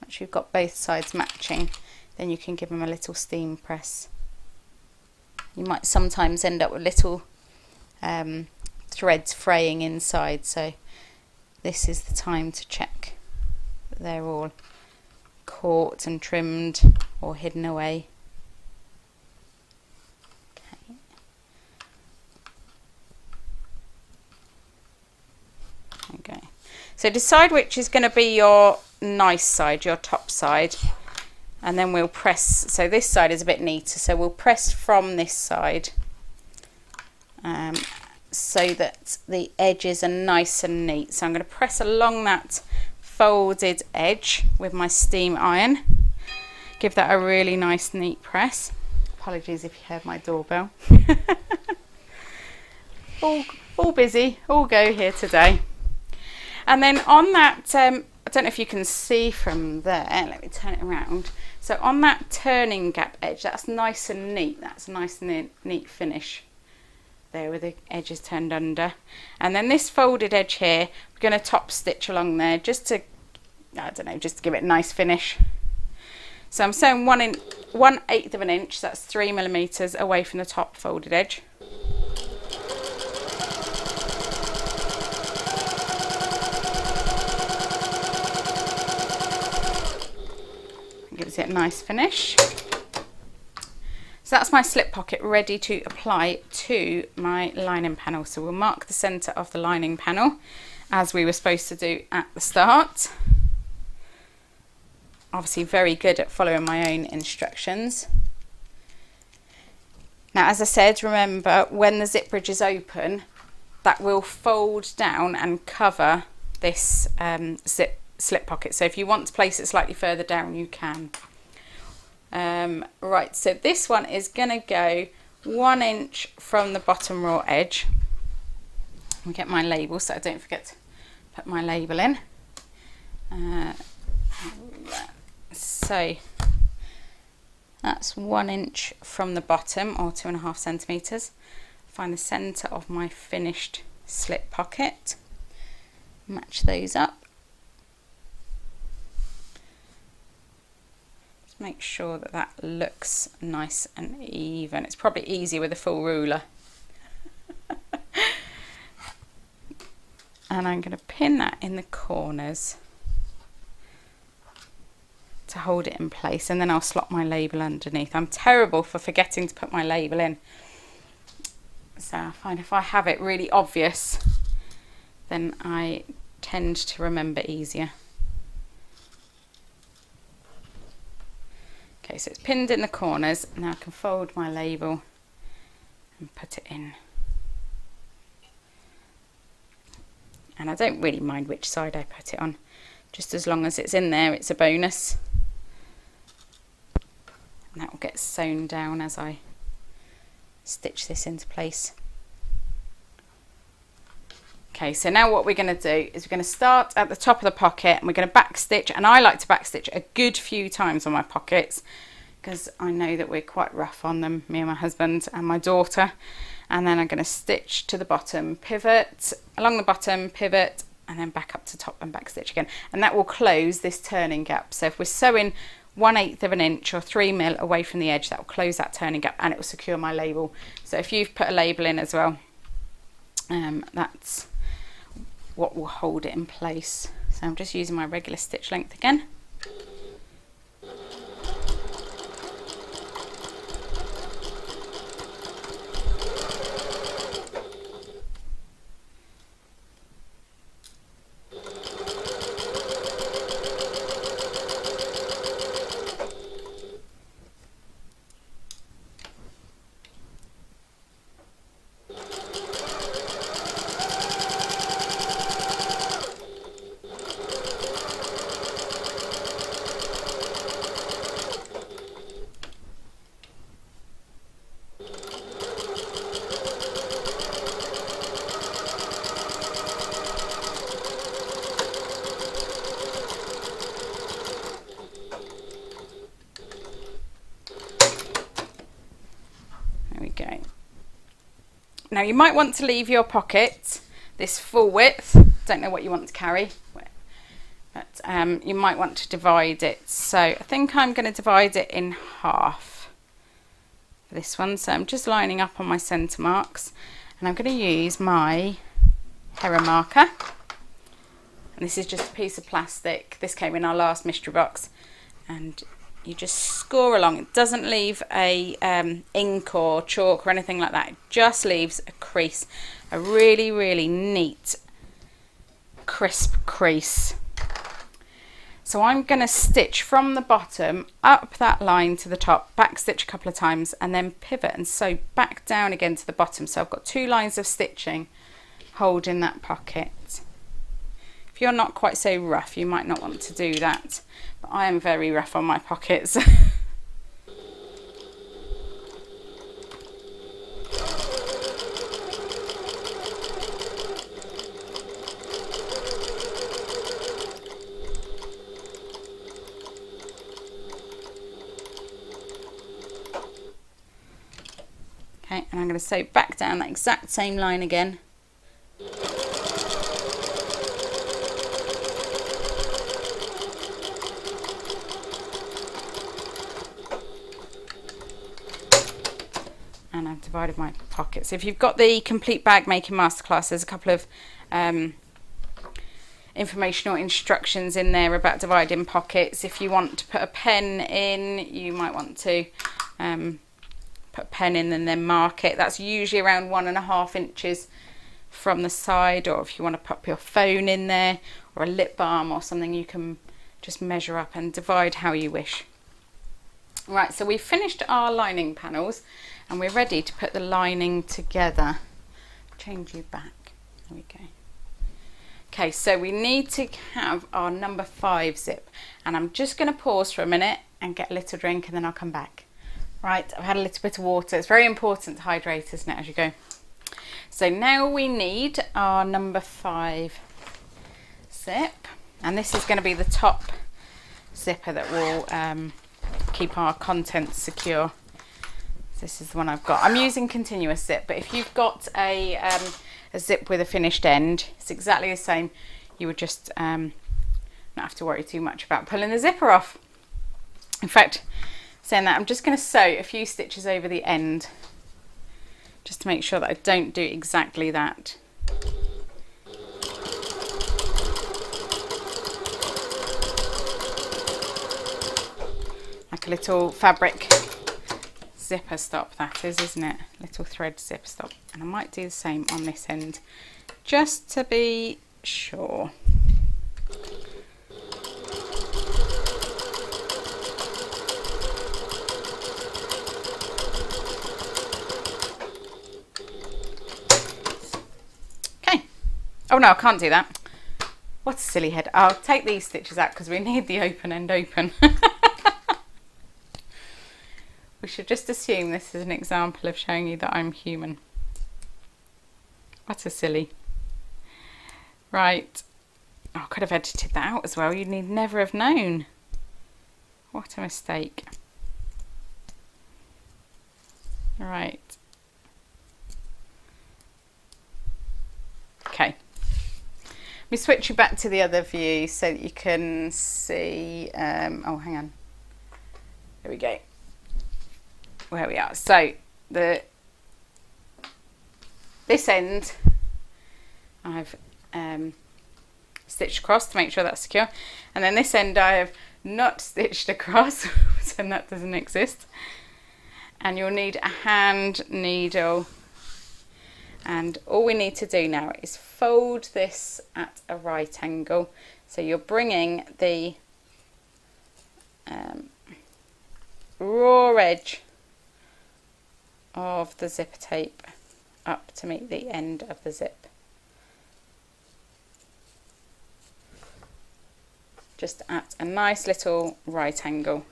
Once you've got both sides matching, then you can give them a little steam press. You might sometimes end up with little threads fraying inside, so this is the time to check that they're all caught and trimmed or hidden away. Okay. So decide which is going to be your nice side, your top side, and then we'll press. So this side is a bit neater, so we'll press from this side so that the edges are nice and neat. So I'm going to press along that folded edge with my steam iron. Give that a really nice neat press. Apologies if you heard my doorbell. all busy, all go here today. And then on that don't know if you can see from there, let me turn it around. So on that turning gap edge, that's nice and neat. That's a nice and neat finish there with the edges turned under. And then this folded edge here, we're going to top stitch along there just to, I don't know, just to give it a nice finish. So I'm sewing 1/8 of an inch, so that's 3 millimeters away from the top folded edge. Gives it a nice finish. So that's my slip pocket ready to apply to my lining panel. So we'll mark the centre of the lining panel as we were supposed to do at the start. Obviously very good at following my own instructions. Now, as I said, remember when the zip bridge is open, that will fold down and cover this slip pocket. So if you want to place it slightly further down, you can. Right, so this one is going to go 1 inch from the bottom raw edge. I'll get my label so I don't forget to put my label in. So that's 1 inch from the bottom, or 2.5 centimeters. Find the center of my finished slip pocket, match those up. Just make sure that that looks nice and even. It's probably easier with a full ruler. And I'm going to pin that in the corners to hold it in place, and then I'll slot my label underneath. I'm terrible for forgetting to put my label in, so I find if I have it really obvious, then I tend to remember easier. Okay, so it's pinned in the corners. Now I can fold my label and put it in. And I don't really mind which side I put it on, just as long as it's in there, it's a bonus. And that will get sewn down as I stitch this into place. Okay, so now what we're going to do is we're going to start at the top of the pocket, and we're going to back stitch, and I like to back stitch a good few times on my pockets because I know that we're quite rough on them, me and my husband and my daughter. And then I'm going to stitch to the bottom, pivot along the bottom, pivot, and then back up to top and back stitch again, and that will close this turning gap. So if we're sewing 1/8 of an inch or 3 mil away from the edge, that will close that turning gap, and it will secure my label. So if you've put a label in as well, that's what will hold it in place. So I'm just using my regular stitch length again. Now you might want to leave your pocket this full width. Don't know what you want to carry, but you might want to divide it. So I think I'm going to divide it in half for this one. So I'm just lining up on my centre marks, and I'm going to use my Hera marker. And this is just a piece of plastic. This came in our last mystery box, and you just score along. It doesn't leave a ink or chalk or anything like that. It just leaves a crease, a really, really neat, crisp crease. So I'm going to stitch from the bottom up that line to the top, back stitch a couple of times, and then pivot and sew back down again to the bottom. So I've got 2 lines of stitching holding that pocket. If you're not quite so rough, you might not want to do that, but I am very rough on my pockets. I'm going to sew back down that exact same line again. And I've divided my pockets. If you've got the complete bag making masterclass, there's a couple of informational instructions in there about dividing pockets. If you want to put a pen in, you might want to put a pen in and then mark it. That's usually around 1.5 inches from the side, or if you want to pop your phone in there or a lip balm or something, you can just measure up and divide how you wish. Right, so we've finished our lining panels and we're ready to put the lining together. Change you back. There we go. Okay, so we need to have our number 5 zip, and I'm just going to pause for a minute and get a little drink and then I'll come back. Right, I've had a little bit of water. It's very important to hydrate, isn't it, as you go. So now we need our number 5 zip, and this is going to be the top zipper that will keep our contents secure. This is the one I've got. I'm using continuous zip, but if you've got a zip with a finished end, it's exactly the same. You would just not have to worry too much about pulling the zipper off. In fact, saying that, I'm just going to sew a few stitches over the end just to make sure that I don't do exactly that. Like a little fabric zipper stop, that is, isn't it? Little thread zip stop. And I might do the same on this end just to be sure. Okay. Oh no, I can't do that. What a silly head. I'll take these stitches out because we need the open end open. We should just assume this is an example of showing you that I'm human. What a silly. Right. Oh, I could have edited that out as well. You'd need never have known. What a mistake. Right. Okay. Let me switch you back to the other view so that you can see. Oh, hang on. There we go. Where we are. So this end I've stitched across to make sure that's secure, and then this end I have not stitched across, so that doesn't exist. And you'll need a hand needle, and all we need to do now is fold this at a right angle, so you're bringing the raw edge of the zipper tape up to meet the end of the zip. Just at a nice little right angle.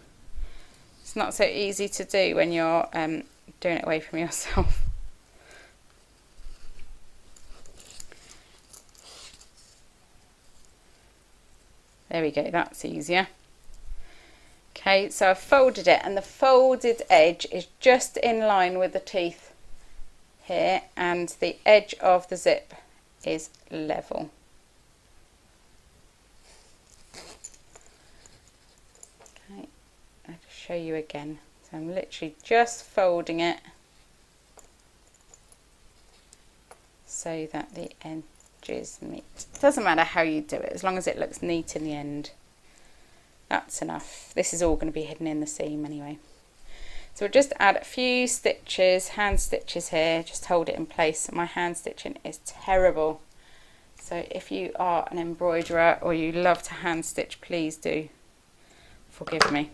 It's not so easy to do when you're doing it away from yourself. There we go, that's easier. Okay, so I've folded it, and the folded edge is just in line with the teeth here, and the edge of the zip is level. Okay, I'll just show you again. So I'm literally just folding it so that the edges meet. It doesn't matter how you do it, as long as it looks neat in the end. That's enough. This is all going to be hidden in the seam anyway. So we'll just add a few stitches, hand stitches here, just hold it in place. My hand stitching is terrible. So if you are an embroiderer or you love to hand stitch, please do forgive me.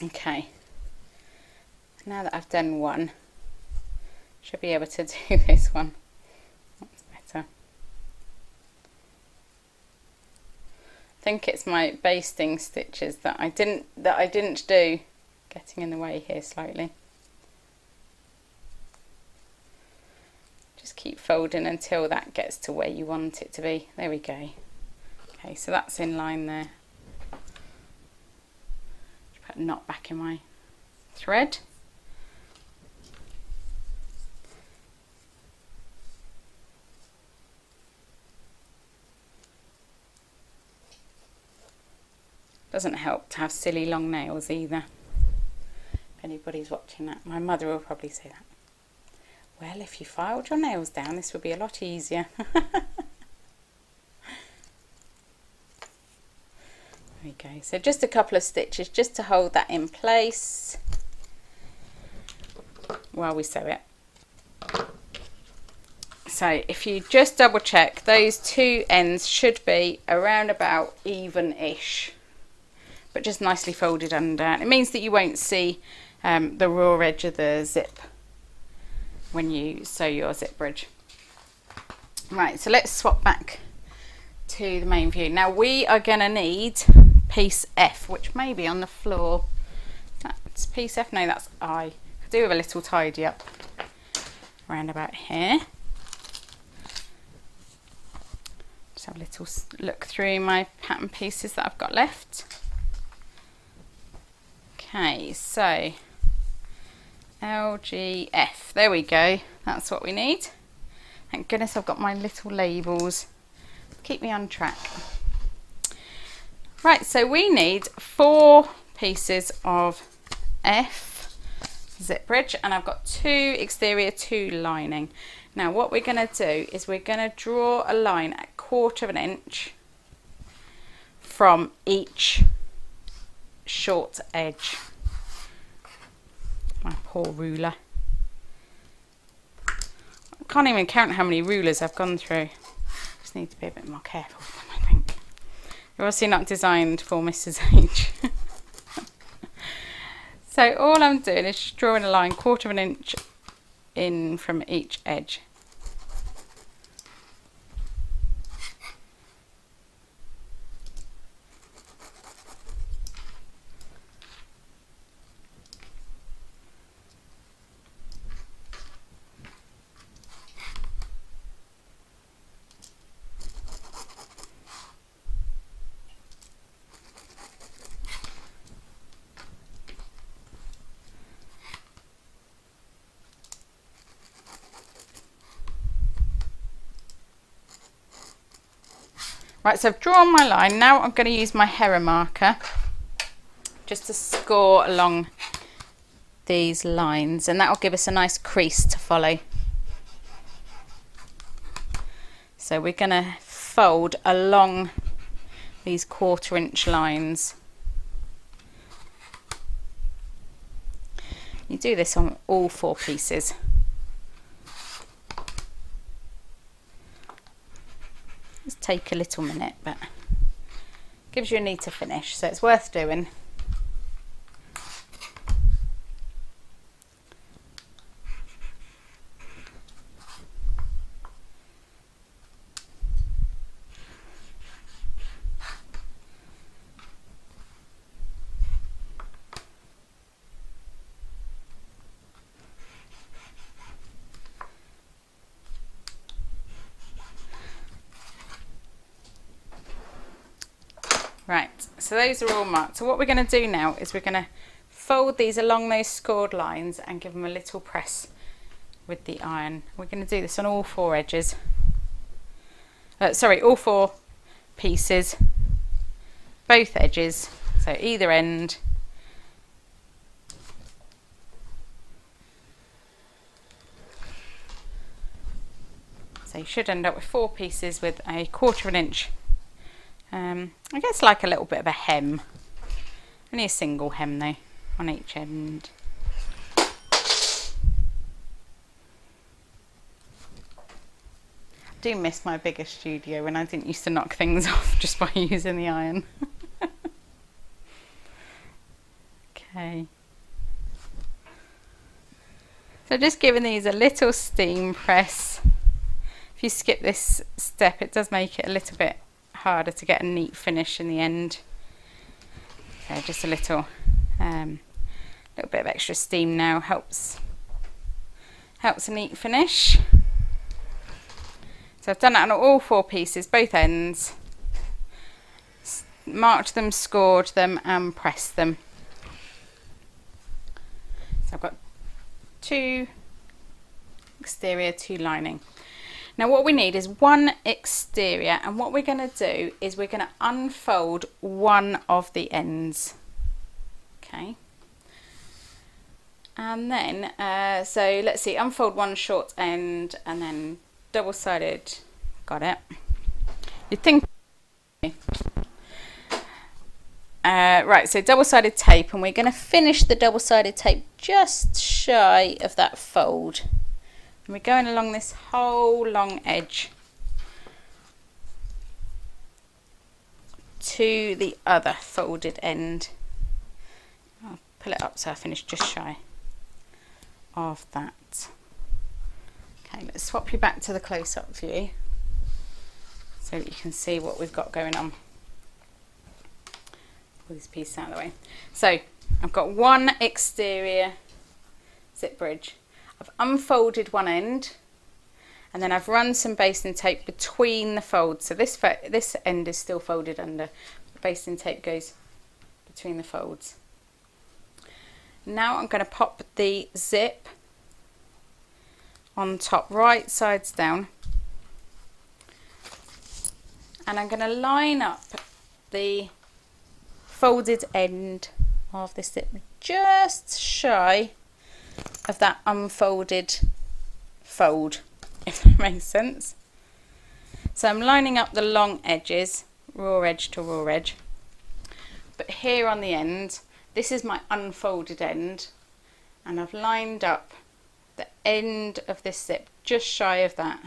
Okay. Now that I've done one, should be able to do this one. That's better. I think it's my basting stitches that I didn't do getting in the way here slightly. Just keep folding until that gets to where you want it to be. There we go. Okay, so that's in line there. Just put a knot back in my thread. Doesn't help to have silly long nails either. If anybody's watching that, my mother will probably say that. Well, if you filed your nails down, this would be a lot easier. There we go. So just a couple of stitches just to hold that in place while we sew it. So if you just double check, those two ends should be around about even-ish, but just nicely folded under. It means that you won't see the raw edge of the zip when you sew your zip bridge. Right, so let's swap back to the main view. Now we are going to need piece F, which may be on the floor. That's piece F, no, that's I. Could do with a little tidy up around about here. Just have a little look through my pattern pieces that I've got left. Okay, so LGF, there we go, that's what we need. Thank goodness I've got my little labels to keep me on track. Right, so we need 4 pieces of F zip bridge, and I've got 2 exterior, 2 lining. Now what we're going to do is we're going to draw a line at 1/4 of an inch from each short edge. My poor ruler. I can't even count how many rulers I've gone through. Just need to be a bit more careful with them, I think. They're obviously not designed for Mrs. H. So all I'm doing is just drawing a line 1/4 of an inch in from each edge. Right, so I've drawn my line. Now I'm going to use my Hera marker just to score along these lines, and that will give us a nice crease to follow. So we're going to fold along these 1/4 inch lines. You do this on all 4 pieces. Take a little minute, but gives you a neater finish, so it's worth doing. Right, so those are all marked. So what we're going to do now is we're going to fold these along those scored lines and give them a little press with the iron. We're going to do this on all 4 edges. All 4 pieces, both edges, so either end. So you should end up with 4 pieces with a 1/4 of an inch. I guess like a little bit of a hem, only a single hem though on each end. I do miss my bigger studio when I didn't used to knock things off just by using the iron. Okay, so just giving these a little steam press. If you skip this step, it does make it a little bit harder to get a neat finish in the end. So just a little bit of extra steam now helps a neat finish. So I've done that on all 4 pieces, both ends, marked them, scored them and pressed them. So I've got 2 exterior, 2 lining. Now what we need is one exterior, and what we're going to do is we're going to unfold one of the ends. Okay. And then, so let's see, unfold one short end and then double-sided, got it. You'd think, right, so double-sided tape, and we're going to finish the double-sided tape just shy of that fold. And we're going along this whole long edge to the other folded end. I'll pull it up so I finish just shy of that. Okay, let's swap you back to the close-up view so that you can see what we've got going on. Pull this piece out of the way. So I've got one exterior zip bridge. I've unfolded one end, and then I've run some basting tape between the folds. So this end is still folded under. The basting tape goes between the folds. Now I'm going to pop the zip on top, right sides down, and I'm going to line up the folded end of this zip just shy of that unfolded fold, if that makes sense. So I'm lining up the long edges, raw edge to raw edge, but here on the end, this is my unfolded end, and I've lined up the end of this zip just shy of that.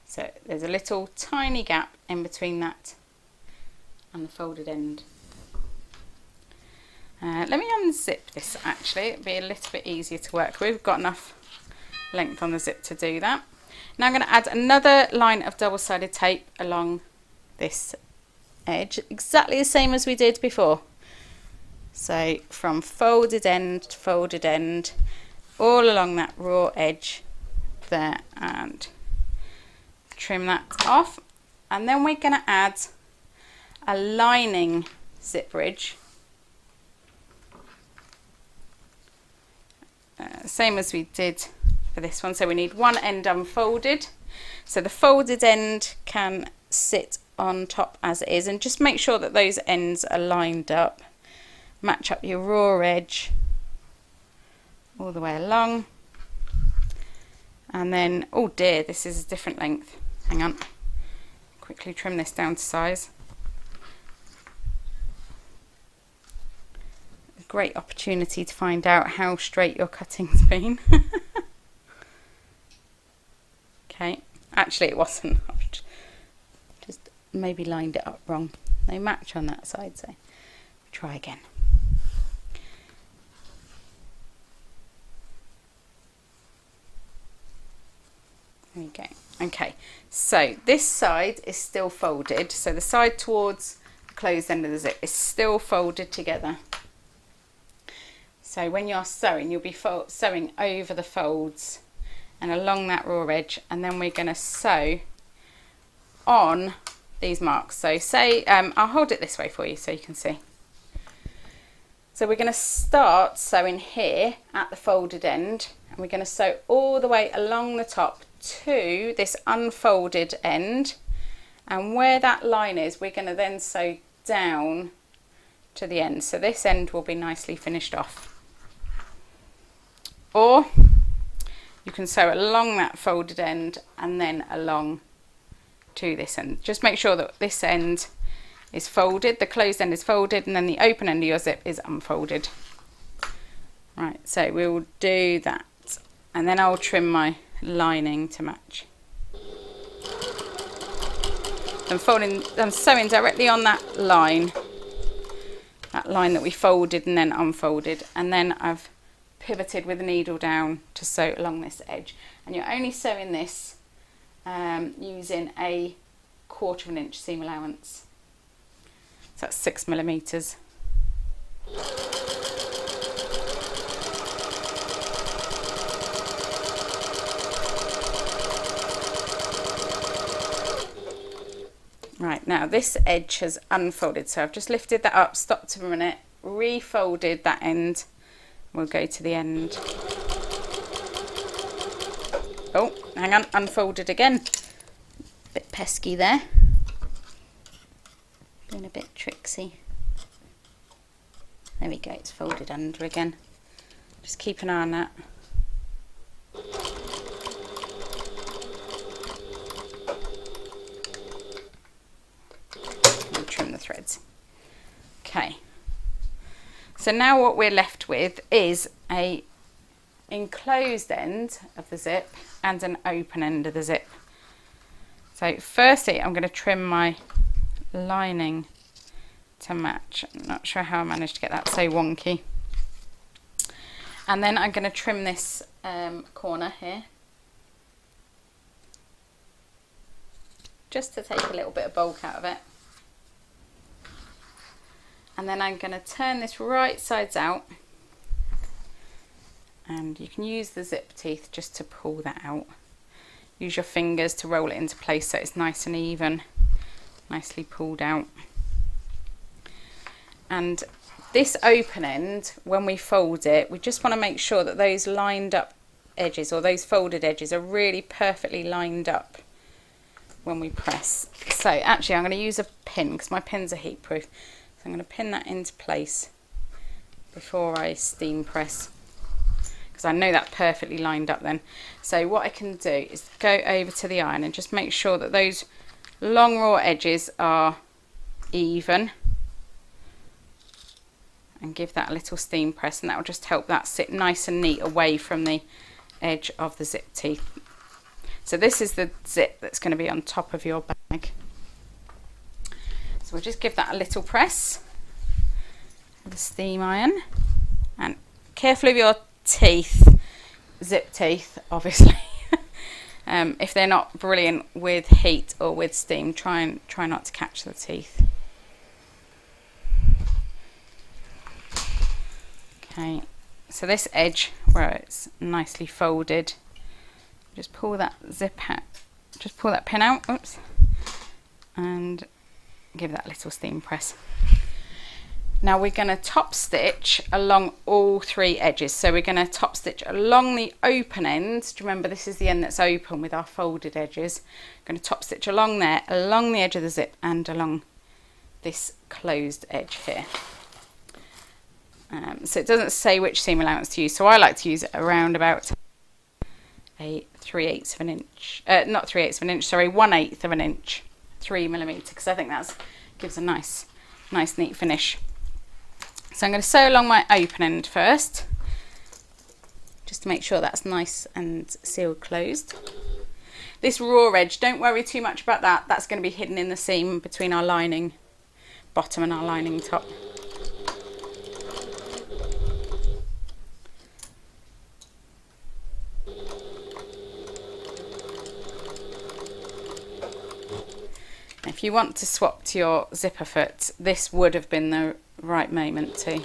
So there's a little tiny gap in between that and the folded end. Let me unzip this actually, it'll be a little bit easier to work with. We've got enough length on the zip to do that. Now I'm going to add another line of double-sided tape along this edge, exactly the same as we did before. So from folded end to folded end, all along that raw edge there, and trim that off. And then we're going to add a lining zip bridge, same as we did for this one. So we need one end unfolded, so the folded end can sit on top as it is, and just make sure that those ends are lined up. Match up your raw edge all the way along, and then, oh dear, this is a different length, hang on, quickly trim this down to size. A great opportunity to find out how straight your cutting's been. Okay, actually it wasn't, I've just maybe lined it up wrong. They match on that side, so try again. There we go. Okay, so this side is still folded, so the side towards the closed end of the zip is still folded together. So when you're sewing, you'll be sewing over the folds and along that raw edge, and then we're going to sew on these marks. So say, I'll hold it this way for you so you can see. So we're going to start sewing here at the folded end, and we're going to sew all the way along the top to this unfolded end, and where that line is, we're going to then sew down to the end. So this end will be nicely finished off. Or you can sew along that folded end and then along to this end. Just make sure that this end is folded, the closed end is folded, and then the open end of your zip is unfolded. Right, so we'll do that, and then I'll trim my lining to match. I'm sewing directly on that line that we folded and then unfolded, and then I've pivoted with the needle down to sew along this edge, and you're only sewing this using a 1/4 inch seam allowance, so that's 6 millimeters. Right, now this edge has unfolded, so I've just lifted that up, stopped a minute, refolded that end. We'll go to the end. Oh, hang on, unfolded again. Bit pesky there. Being a bit tricksy. There we go, it's folded under again. Just keep an eye on that. And trim the threads. Okay. So now what we're left with is a enclosed end of the zip and an open end of the zip. So firstly, I'm going to trim my lining to match. I'm not sure how I managed to get that so wonky. And then I'm going to trim this corner here, just to take a little bit of bulk out of it. And then I'm going to turn this right sides out, and you can use the zip teeth just to pull that out. Use your fingers to roll it into place so it's nice and even, nicely pulled out. And this open end, when we fold it, we just want to make sure that those lined up edges, or those folded edges, are really perfectly lined up when we press. So actually I'm going to use a pin because my pins are heat proof. I'm going to pin that into place before I steam press, because I know that perfectly lined up then. So what I can do is go over to the iron and just make sure that those long raw edges are even, and give that a little steam press, and that will just help that sit nice and neat away from the edge of the zip teeth. So this is the zip that's going to be on top of your bag. So we'll just give that a little press with the steam iron, and careful of your teeth, zip teeth obviously. If they're not brilliant with heat or with steam, try not to catch the teeth. Okay, so this edge where it's nicely folded, just pull that zip out, just pull that pin out, oops, and give that a little steam press. Now we're going to top stitch along all three edges. So we're going to top stitch along the open end. Do you remember this is the end that's open with our folded edges? I'm going to top stitch along there, along the edge of the zip, and along this closed edge here. So it doesn't say which seam allowance to use, so I like to use it around about a 3/8 of an inch, not 3/8 of an inch, sorry, 1/8 of an inch, 3mm, because I think that gives a nice neat finish. So I'm going to sew along my open end first, just to make sure that's nice and sealed closed. This raw edge, don't worry too much about that, that's going to be hidden in the seam between our lining bottom and our lining top. If you want to swap to your zipper foot, this would have been the right moment too.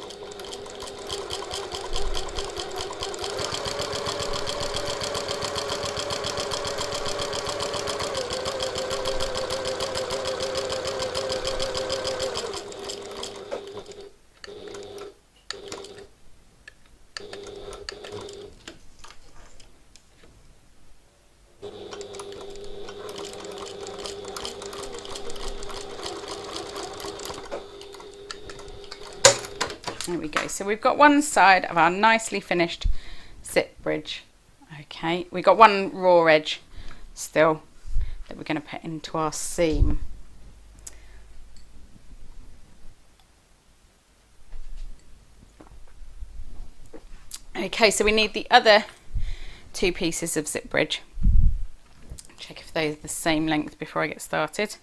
There we go. So we've got one side of our nicely finished zip bridge. Okay, we've got one raw edge still that we're going to put into our seam. Okay, so we need the other two pieces of zip bridge. Check if they're the same length before I get started.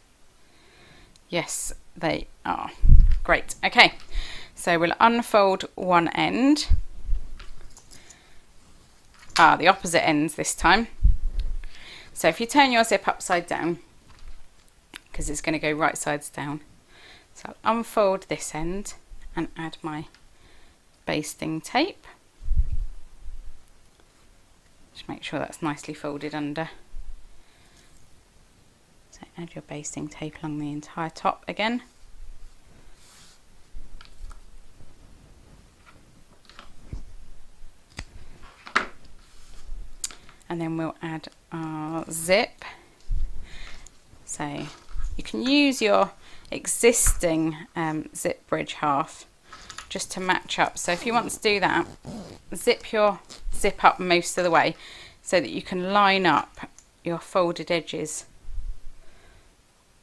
Yes, they are. Great. Okay. So we'll unfold one end. The opposite ends this time. So if you turn your zip upside down, because it's going to go right sides down. So I'll unfold this end and add my basting tape. Just make sure that's nicely folded under. So add your basting tape along the entire top again. and then we'll add our zip. So you can use your existing zip bridge half just to match up. So if you want to do that, zip your zip up most of the way so that you can line up your folded edges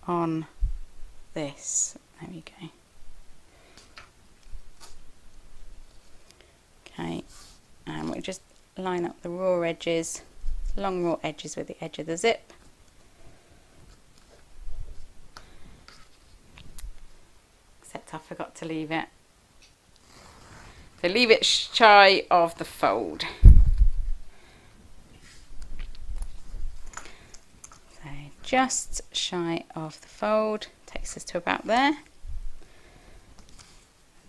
on this. There we go. Okay, and we'll just line up the raw edges, long raw edges with the edge of the zip. Except I forgot to leave it. So leave it shy of the fold. So just shy of the fold, takes us to about there.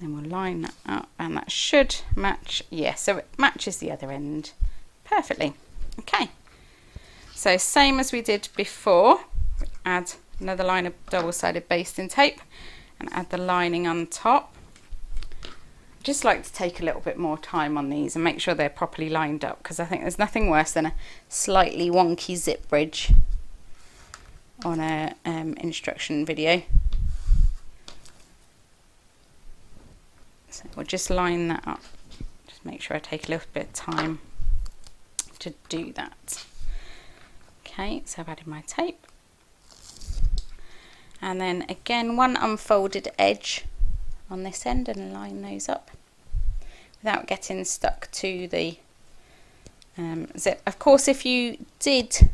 Then we'll line that up, and that should match. Yeah, so it matches the other end perfectly. Okay, so same as we did before, add another line of double-sided basting tape and add the lining on top. I just like to take a little bit more time on these and make sure they're properly lined up, because I think there's nothing worse than a slightly wonky zip bridge on a instruction video. So we'll just line that up. Just make sure I take a little bit of time to do that. Okay, so I've added my tape. And then again, one unfolded edge on this end and line those up without getting stuck to the zip. Of course, if you did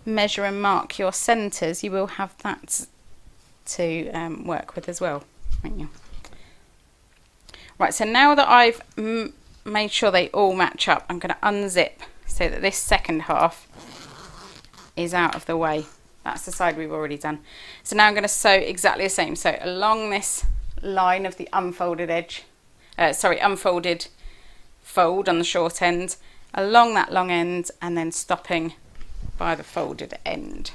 measure and mark your centres, you will have that to work with as well, won't you? Right, so now that I've made sure they all match up, I'm going to unzip so that this second half is out of the way. That's the side we've already done. So now I'm going to sew exactly the same. So along this line of the unfolded edge, unfolded fold on the short end, along that long end, and then stopping by the folded end.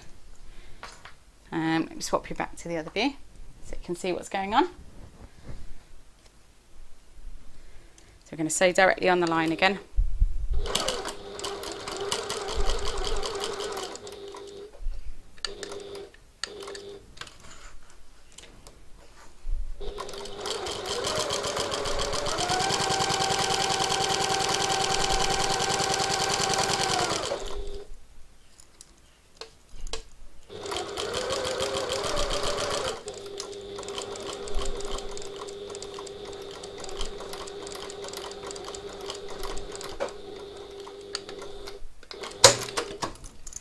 Let me swap you back to the other view so you can see what's going on. So we're going to sew directly on the line again.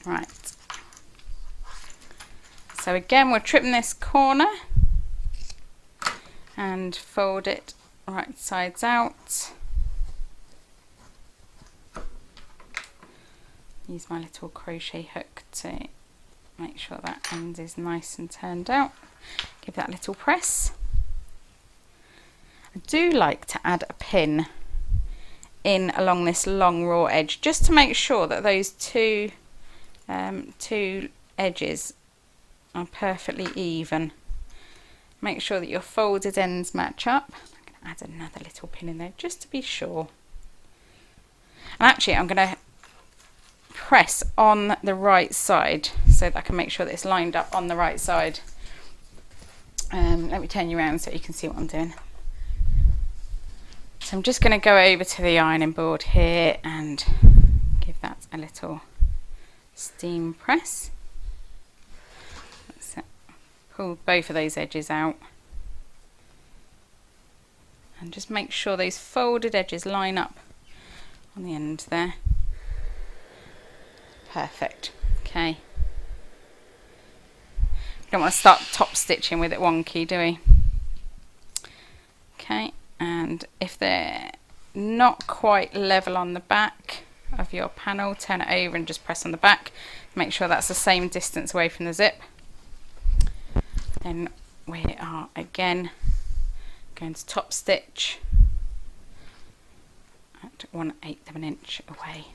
Right, so again we're trimming this corner and fold it right sides out. Use my little crochet hook to make sure that end is nice and turned out. Give that a little press. I do like to add a pin in along this long raw edge just to make sure that those two edges are perfectly even. Make sure that your folded ends match up. I'm going to add another little pin in there just to be sure. And actually I'm going to press on the right side so that I can make sure that it's lined up on the right side. Let me turn you around so you can see what I'm doing. So I'm just going to go over to the ironing board here and give that a little steam press. That's it. Pull both of those edges out and just make sure those folded edges line up on the end there. Perfect. Okay. Don't want to start top stitching with it wonky, do we? Okay, and if they're not quite level on the back of your panel, turn it over and just press on the back. Make sure that's the same distance away from the zip. Then we are again going to top stitch at 1/8 of an inch away.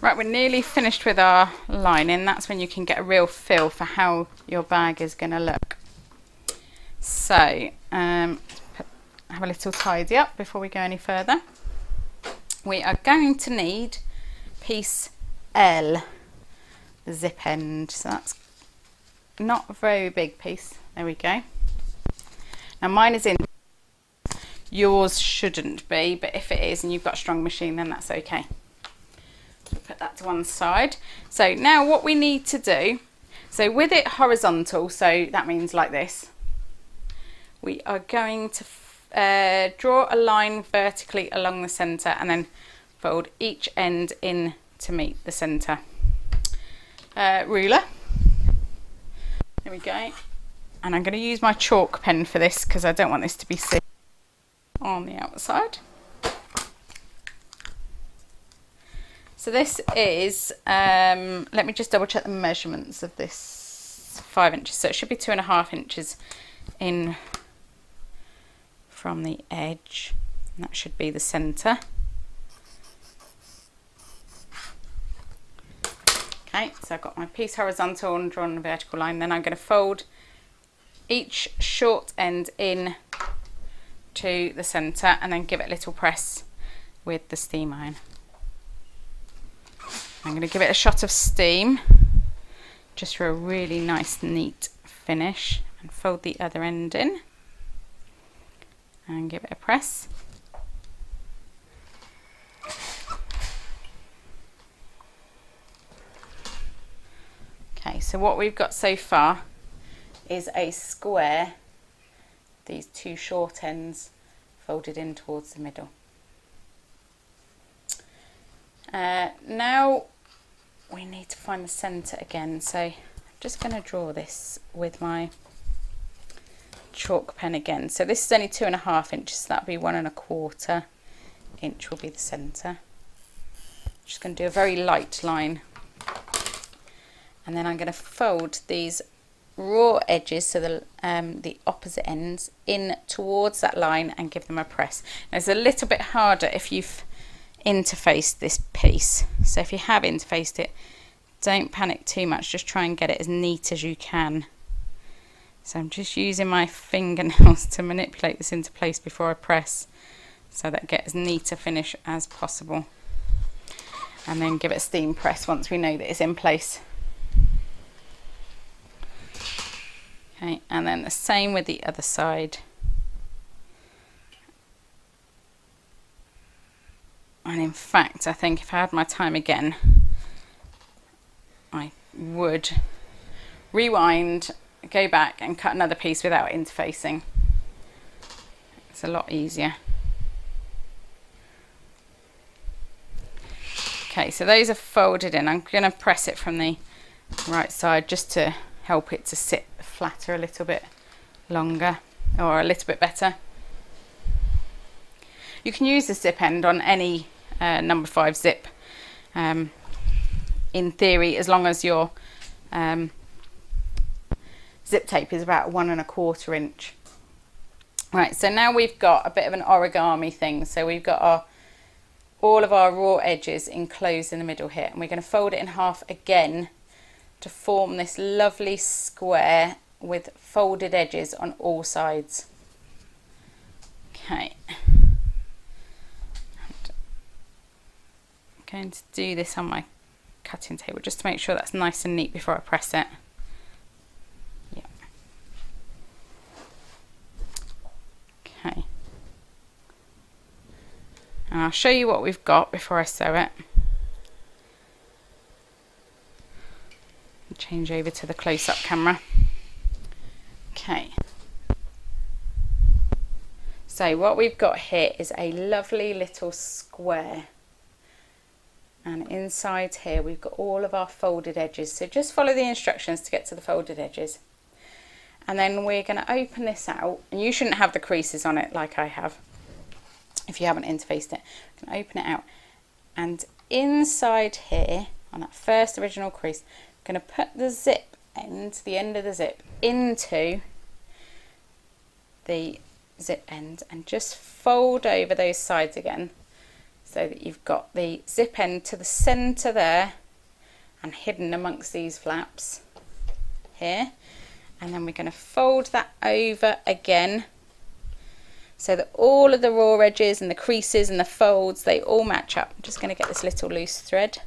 Right, we're nearly finished with our lining. That's when you can get a real feel for how your bag is going to look. So, have a little tidy up before we go any further. We are going to need piece L, the zip end. So that's not a very big piece. There we go. Now mine is in. Yours shouldn't be, but if it is and you've got a strong machine, then that's okay. Put that to one side. So now what we need to do, so with it horizontal, so that means like this, we are going to draw a line vertically along the centre and then fold each end in to meet the centre. Ruler, there we go, and I'm going to use my chalk pen for this because I don't want this to be seen on the outside. So this is, let me just double check the measurements of this, 5 inches. So it should be 2.5 inches in from the edge. And that should be the centre. Okay, so I've got my piece horizontal and drawn a vertical line. Then I'm going to fold each short end in to the centre and then give it a little press with the steam iron. I'm going to give it a shot of steam just for a really nice neat finish, and fold the other end in and give it a press. Okay, so what we've got so far is a square, these two short ends folded in towards the middle. Now we need to find the centre again, so I'm just going to draw this with my chalk pen again. So this is only 2.5 inches, so that'll be 1.25 inch will be the centre. Just going to do a very light line, and then I'm going to fold these raw edges, so the opposite ends, in towards that line and give them a press. Now it's a little bit harder if you've interfaced this piece, so if you have interfaced it, don't panic too much, just try and get it as neat as you can. So I'm just using my fingernails to manipulate this into place before I press, so that I get as neat a finish as possible, and then give it a steam press once we know that it's in place. Okay, and then the same with the other side. And in fact, I think if I had my time again, I would rewind, go back and cut another piece without interfacing. It's a lot easier. Okay, so those are folded in. I'm going to press it from the right side just to help it to sit flatter a little bit longer, or a little bit better. You can use the zip end on any number 5 zip in theory, as long as your zip tape is about 1.25 inch. Right, so now we've got a bit of an origami thing. So we've got all of our raw edges enclosed in the middle here, and we're going to fold it in half again to form this lovely square with folded edges on all sides. Okay. I'm going to do this on my cutting table just to make sure that's nice and neat before I press it. Yeah. Okay. And I'll show you what we've got before I sew it. Change over to the close-up camera. Okay. So what we've got here is a lovely little square. And inside here we've got all of our folded edges. So just follow the instructions to get to the folded edges. And then we're going to open this out. And you shouldn't have the creases on it like I have, if you haven't interfaced it. I'm going to open it out. And inside here, on that first original crease, I'm going to put the zip end, the end of the zip, into the zip end and just fold over those sides again so so that you've got the zip end to the centre there and hidden amongst these flaps here. And then we're going to fold that over again so that all of the raw edges and the creases and the folds, they all match up. I'm just going to get this little loose thread.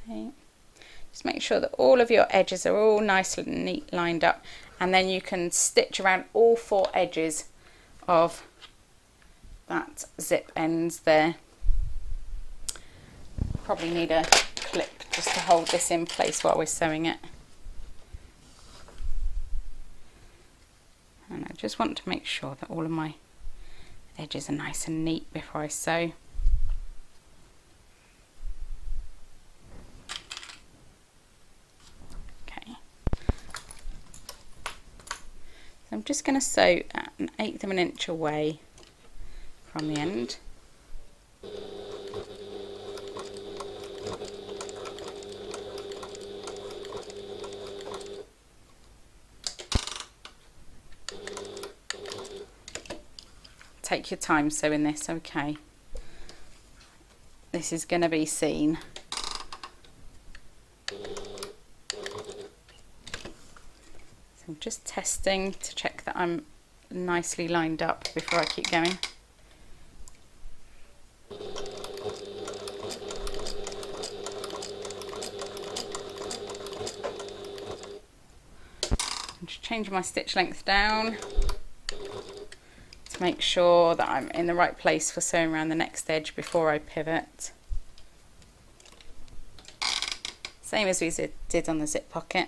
Okay. Just make sure that all of your edges are all nice and neat lined up, and then you can stitch around all 4 edges of that zip ends there. Probably need a clip just to hold this in place while we're sewing it. And I just want to make sure that all of my edges are nice and neat before I sew. Okay. So I'm just going to sew at 1/8 of an inch away from the end. Take your time sewing this, okay? This is going to be seen. So I'm just testing to check that I'm nicely lined up before I keep going. I'm just changing my stitch length down to make sure that I'm in the right place for sewing around the next edge before I pivot. Same as we did on the zip pocket.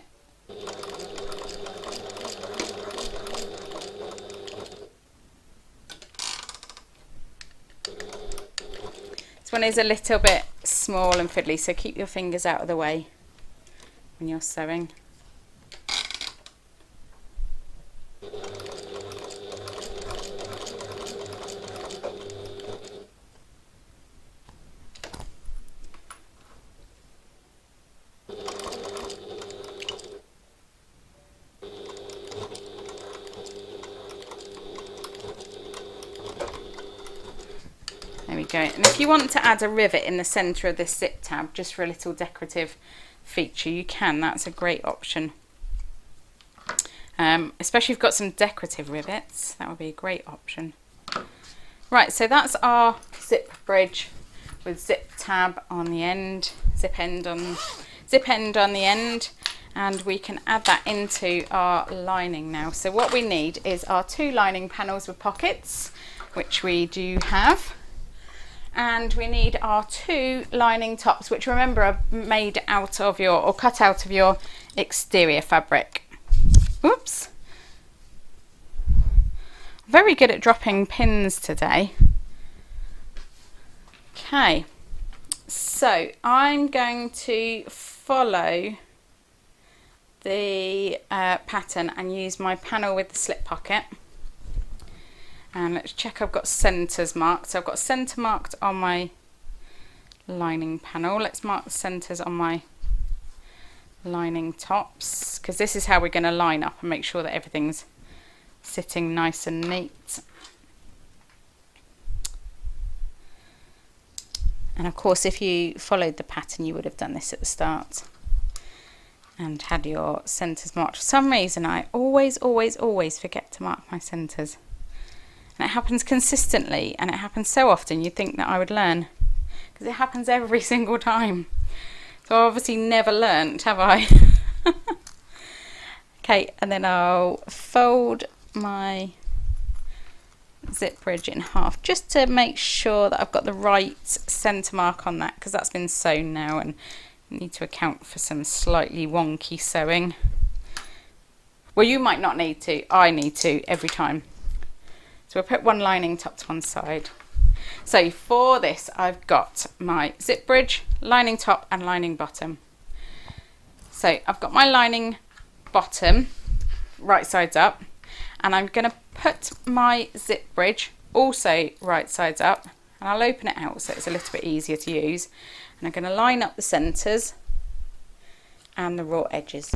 This one is a little bit small and fiddly, so keep your fingers out of the way when you're sewing. There we go. And if you want to add a rivet in the centre of this zip tab just for a little decorative feature, you can. That's a great option. Especially if you've got some decorative rivets, that would be a great option. Right, so that's our zip bridge with zip tab on the end, zip end on the end, and we can add that into our lining now. So what we need is our 2 lining panels with pockets, which we do have. And we need our 2 lining tops, which remember are made out of your, or cut out of your exterior fabric. Oops. Very good at dropping pins today. Okay, so I'm going to follow the pattern and use my panel with the slip pocket. And let's check I've got centres marked. So I've got centre marked on my lining panel. Let's mark the centres on my lining tops, because this is how we're going to line up and make sure that everything's sitting nice and neat. And of course, if you followed the pattern, you would have done this at the start and had your centres marked. For some reason, I always forget to mark my centres. And it happens consistently, and it happens so often you'd think that I would learn, because it happens every single time. So I obviously never learnt, have I? Okay, and then I'll fold my zip bridge in half just to make sure that I've got the right centre mark on that, because that's been sewn now and you need to account for some slightly wonky sewing. Well, you might not need to, I need to every time. So we'll put one lining top to one side. So for this, I've got my zip bridge, lining top and lining bottom. So I've got my lining bottom right sides up, and I'm going to put my zip bridge also right sides up, and I'll open it out so it's a little bit easier to use. And I'm going to line up the centres and the raw edges.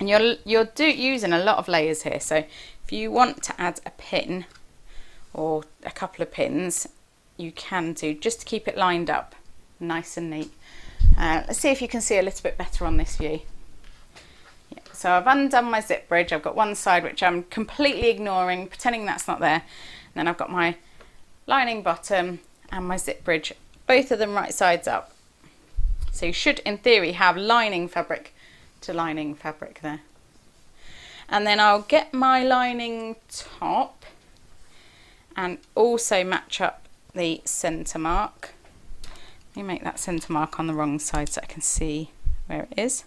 And you're using a lot of layers here, so if you want to add a pin or a couple of pins, you can do, just to keep it lined up nice and neat. Let's see if you can see a little bit better on this view. Yeah, so I've undone my zip bridge. I've got one side which I'm completely ignoring, pretending that's not there. And then I've got my lining bottom and my zip bridge, both of them right sides up. So you should in theory have lining fabric to lining fabric there. And then I'll get my lining top and also match up the centre mark. Let me make that centre mark on the wrong side so I can see where it is.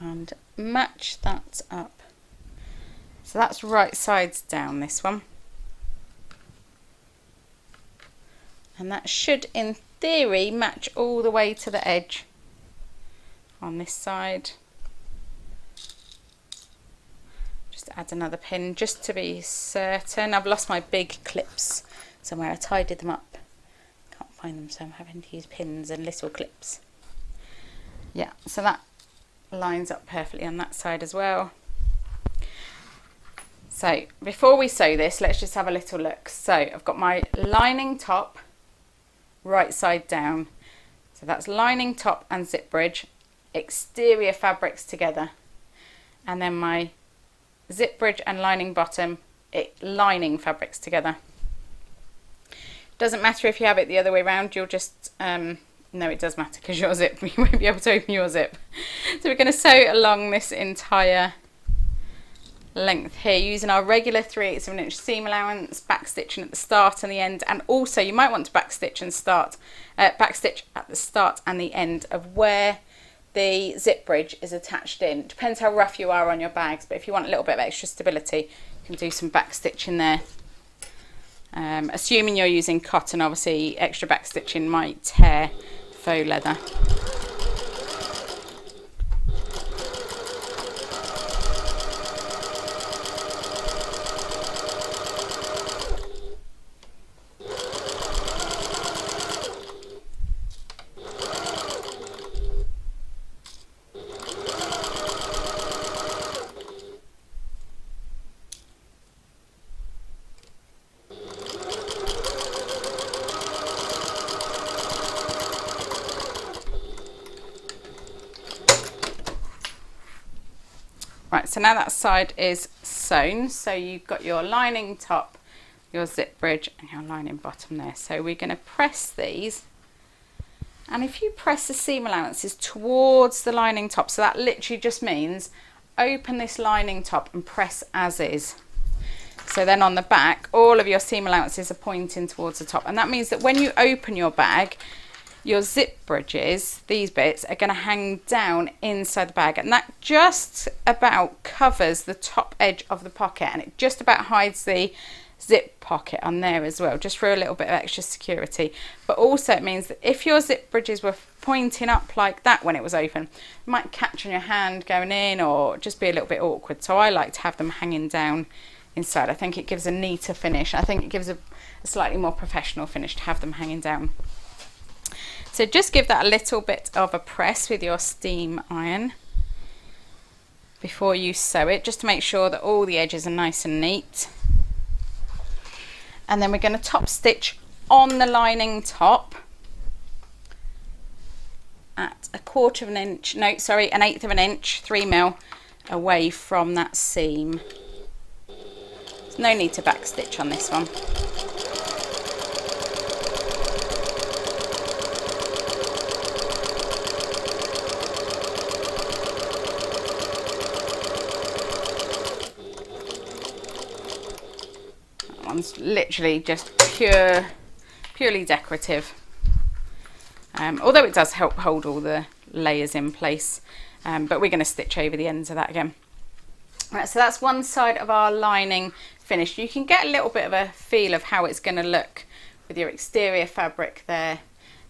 And match that up. So that's right sides down, this one. And that should in theory match all the way to the edge on this side. Just add another pin just to be certain. I've lost my big clips somewhere. I tidied them up. Can't find them, so I'm having to use pins and little clips. Yeah, so that lines up perfectly on that side as well. So before we sew this, let's just have a little look. So I've got my lining top right side down. So that's lining top and zip bridge, exterior fabrics together. And then my zip bridge and lining bottom, lining fabrics together. Doesn't matter if you have it the other way around, you'll just, no it does matter because your zip, you won't be able to open your zip. So we're going to sew along this entire length here using our regular 3/8 of an inch seam allowance, back stitching at the start and the end, and also you might want to back stitch and back stitch at the start and the end of where the zip bridge is attached in. It depends how rough you are on your bags, but if you want a little bit of extra stability, you can do some back stitching there. Assuming you're using cotton, obviously extra back stitching might tear faux leather. Right, so now that side is sewn, so you've got your lining top, your zip bridge and your lining bottom there. So we're going to press these, and if you press the seam allowances towards the lining top, so that literally just means open this lining top and press as is. So then on the back, all of your seam allowances are pointing towards the top, and that means that when you open your bag, your zip bridges, these bits, are going to hang down inside the bag, and that just about covers the top edge of the pocket, and it just about hides the zip pocket on there as well, just for a little bit of extra security. But also it means that if your zip bridges were pointing up like that when it was open, it might catch on your hand going in or just be a little bit awkward. So I like to have them hanging down inside. I think it gives a neater finish. I think it gives a slightly more professional finish to have them hanging down. So just give that a little bit of a press with your steam iron before you sew it, just to make sure that all the edges are nice and neat. And then we're going to top stitch on the lining top at an 1/8 of an inch, 3mm away from that seam. There's no need to back stitch on this one. One's literally just purely decorative, although it does help hold all the layers in place, but we're going to stitch over the ends of that again. Right, so that's one side of our lining finished. You can get a little bit of a feel of how it's going to look with your exterior fabric there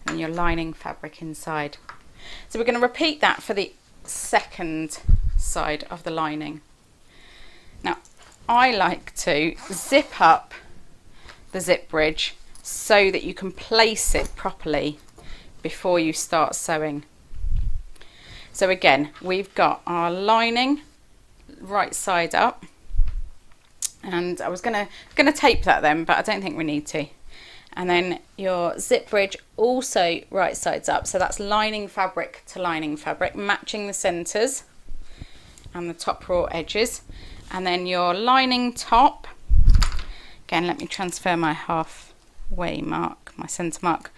and your lining fabric inside. So we're going to repeat that for the second side of the lining. Now I like to zip up the zip bridge so that you can place it properly before you start sewing. So again, we've got our lining right side up, and I was gonna tape that then, but I don't think we need to. And then your zip bridge also right sides up, so that's lining fabric to lining fabric, matching the centres and the top raw edges. And then your lining top, again, let me transfer my halfway mark, my centre mark,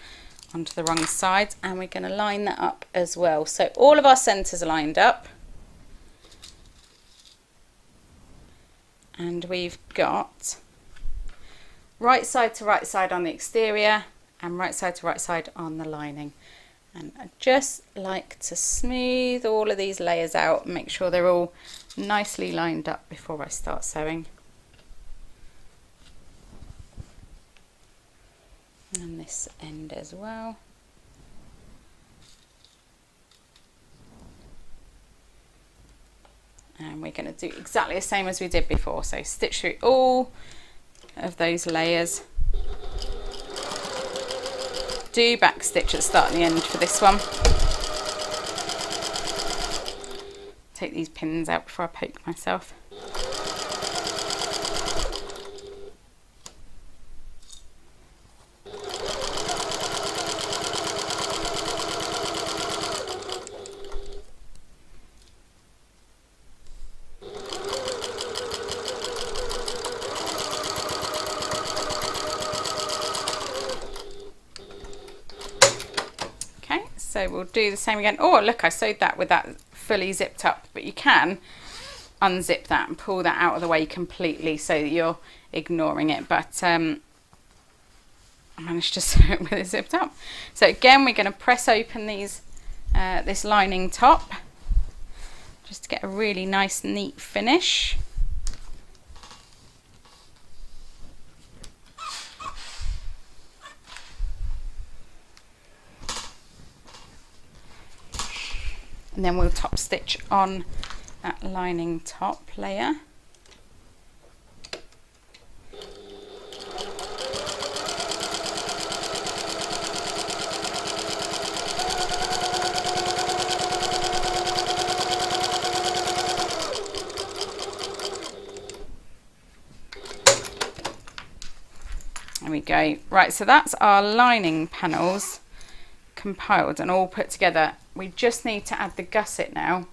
onto the wrong side, and we're going to line that up as well. So all of our centres are lined up, and we've got right side to right side on the exterior and right side to right side on the lining. And I just like to smooth all of these layers out and make sure they're all nicely lined up before I start sewing. And this end as well. And we're going to do exactly the same as we did before, so stitch through all of those layers. Do back stitch at the start and the end for this one. Take these pins out before I poke myself. So we'll do the same again. Oh, look, I sewed that with that fully zipped up, but you can unzip that and pull that out of the way completely so that you're ignoring it. But I managed to sew it with it zipped up. So again, we're going to press open these this lining top just to get a really nice, neat finish. And then we'll top stitch on that lining top layer. There we go. Right, so that's our lining panels compiled and all put together. We just need to add the gusset now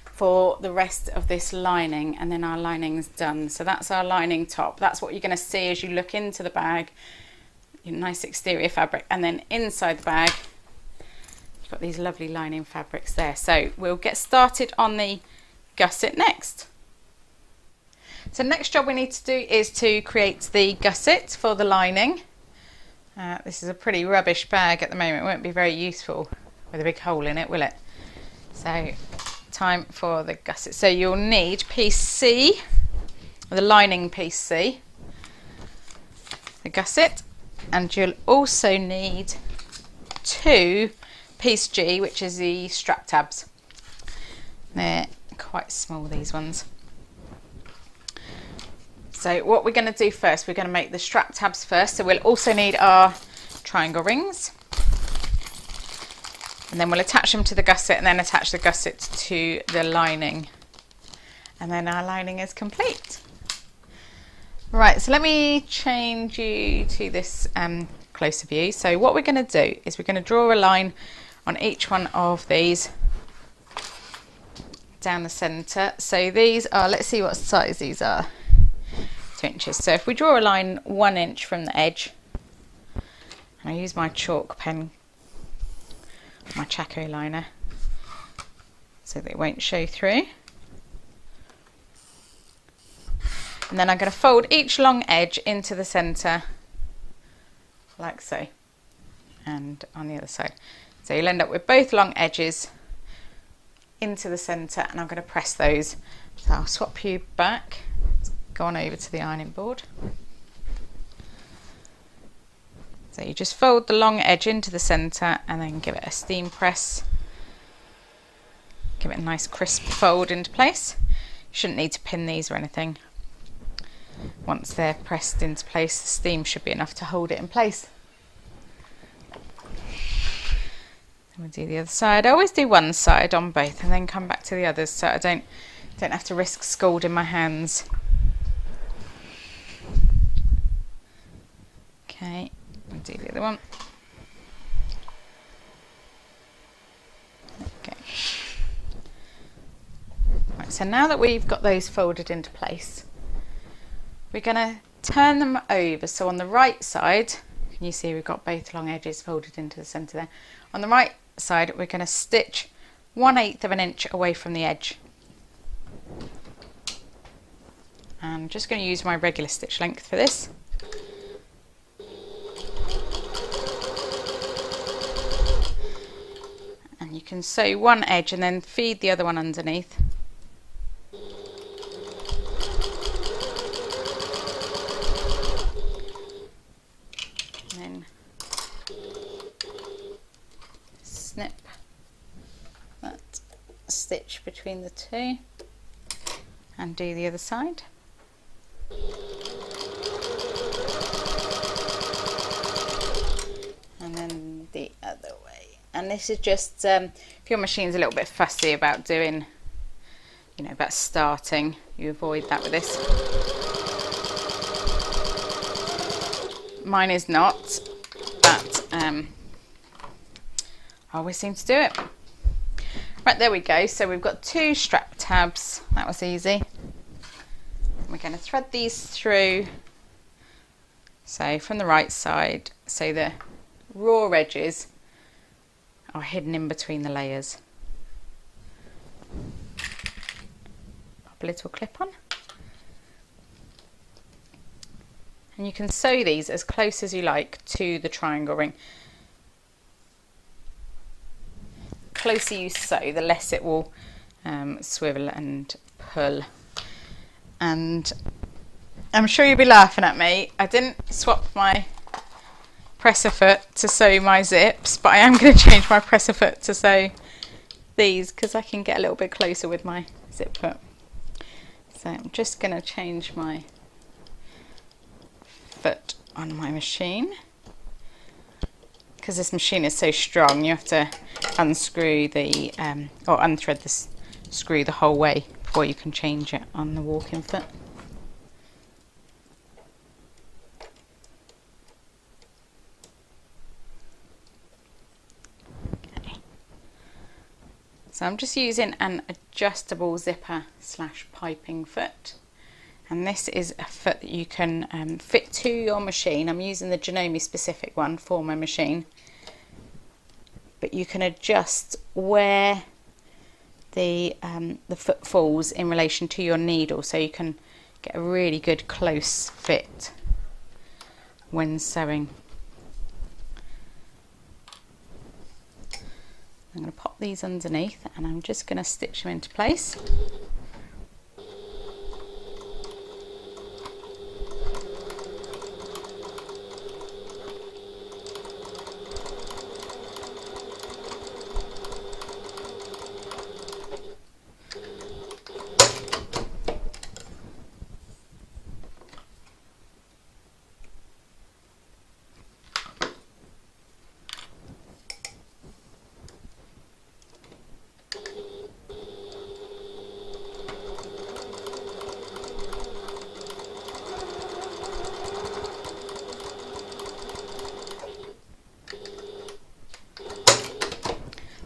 for the rest of this lining, and then our lining's done. So that's our lining top. That's what you're going to see as you look into the bag, your nice exterior fabric, and then inside the bag you've got these lovely lining fabrics there. So we'll get started on the gusset next. So next job we need to do is to create the gusset for the lining. This is a pretty rubbish bag at the moment. It won't be very useful with a big hole in it, will it? So time for the gusset. So you'll need piece C, the lining piece C, the gusset, and you'll also need 2 piece G, which is the strap tabs. They're quite small, these ones. So what we're going to do first, we're going to make the strap tabs first. So we'll also need our triangle rings, and then we'll attach them to the gusset and then attach the gusset to the lining, and then our lining is complete. Right, so let me change you to this closer view. So what we're going to do is we're going to draw a line on each one of these down the centre. So these are, let's see what size these are. 2 inches. So if we draw a line 1 inch from the edge, and I use my chalk pen, my Chaco liner, so that it won't show through. And then I'm going to fold each long edge into the centre, like so, and on the other side. So you'll end up with both long edges into the centre, and I'm going to press those. So I'll swap you back. Go on over to the ironing board. So you just fold the long edge into the centre and then give it a steam press. Give it a nice crisp fold into place. You shouldn't need to pin these or anything. Once they're pressed into place, the steam should be enough to hold it in place. We'll do the other side. I always do one side on both and then come back to the others so I don't have to risk scalding my hands. Okay, we'll do the other one. Okay. Right, so now that we've got those folded into place, we're going to turn them over. So on the right side, can you see we've got both long edges folded into the centre there. On the right side, we're going to stitch 1/8 of an inch away from the edge. I'm just going to use my regular stitch length for this. And you can sew one edge and then feed the other one underneath. And then snip that stitch between the two and do the other side. And then the other way. And this is just if your machine's a little bit fussy about doing, you know, about starting, you avoid that with this. Mine is not, but I always seem to do it. Right, there we go. So we've got 2 strap tabs. That was easy. We're going to thread these through, so from the right side, so the raw edges are hidden in between the layers. Pop a little clip on. And you can sew these as close as you like to the triangle ring. The closer you sew, the less it will swivel and pull. And I'm sure you'll be laughing at me. I didn't swap my presser foot to sew my zips, but I am going to change my presser foot to sew these because I can get a little bit closer with my zip foot. So I'm just going to change my foot on my machine. Because this machine is so strong, you have to unscrew the or unthread the screw the whole way before you can change it on the walking foot. Okay. So I'm just using an adjustable zipper / piping foot, and this is a foot that you can fit to your machine. I'm using the Janome specific one for my machine, but you can adjust where the foot falls in relation to your needle, so you can get a really good close fit when sewing. I'm going to pop these underneath and I'm just going to stitch them into place.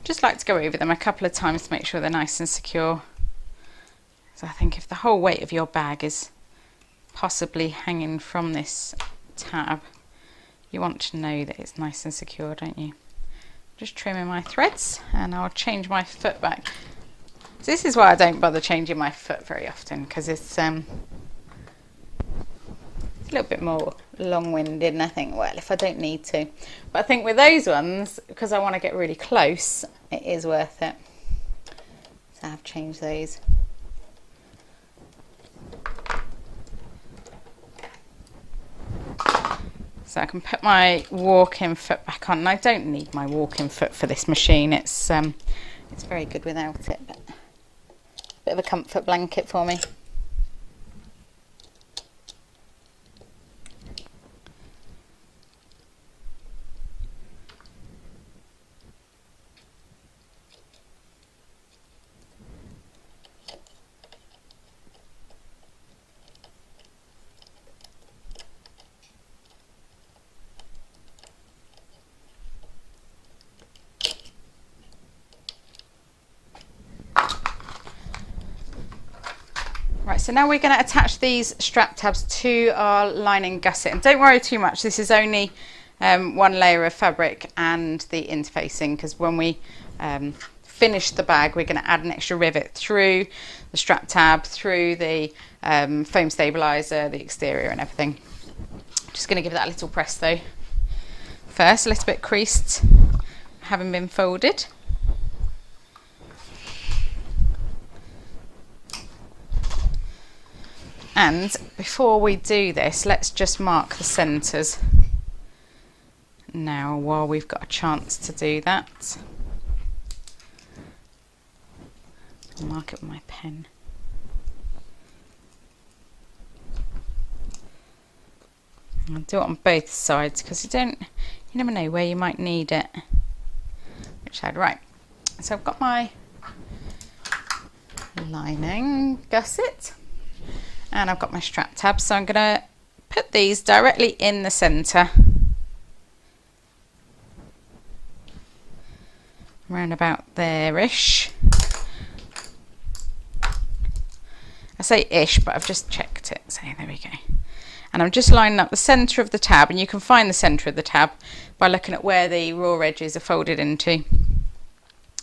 Just like to go over them a couple of times to make sure they're nice and secure. So I think if the whole weight of your bag is possibly hanging from this tab, you want to know that it's nice and secure, don't you? Just trimming my threads and I'll change my foot back. So this is why I don't bother changing my foot very often, because it's a little bit more long-winded, and I think, well, if I don't need to. But I think with those ones, because I want to get really close, it is worth it. So I've changed those. So I can put my walk-in foot back on. And I don't need my walk-in foot for this machine. It's very good without it, but a bit of a comfort blanket for me. Right, so now we're going to attach these strap tabs to our lining gusset, and don't worry too much, this is only one layer of fabric and the interfacing, because when we finish the bag we're going to add an extra rivet through the strap tab, through the foam stabilizer, the exterior and everything. Just going to give that a little press though. First, a little bit creased, having been folded. And before we do this, let's just mark the centres now while we've got a chance to do that. I'll mark it with my pen. I'll do it on both sides because you never know where you might need it. Which side? Right. So I've got my lining gusset. And I've got my strap tabs, so I'm going to put these directly in the centre, around about there-ish. I say ish, but I've just checked it, so there we go. And I'm just lining up the centre of the tab, and you can find the centre of the tab by looking at where the raw edges are folded into.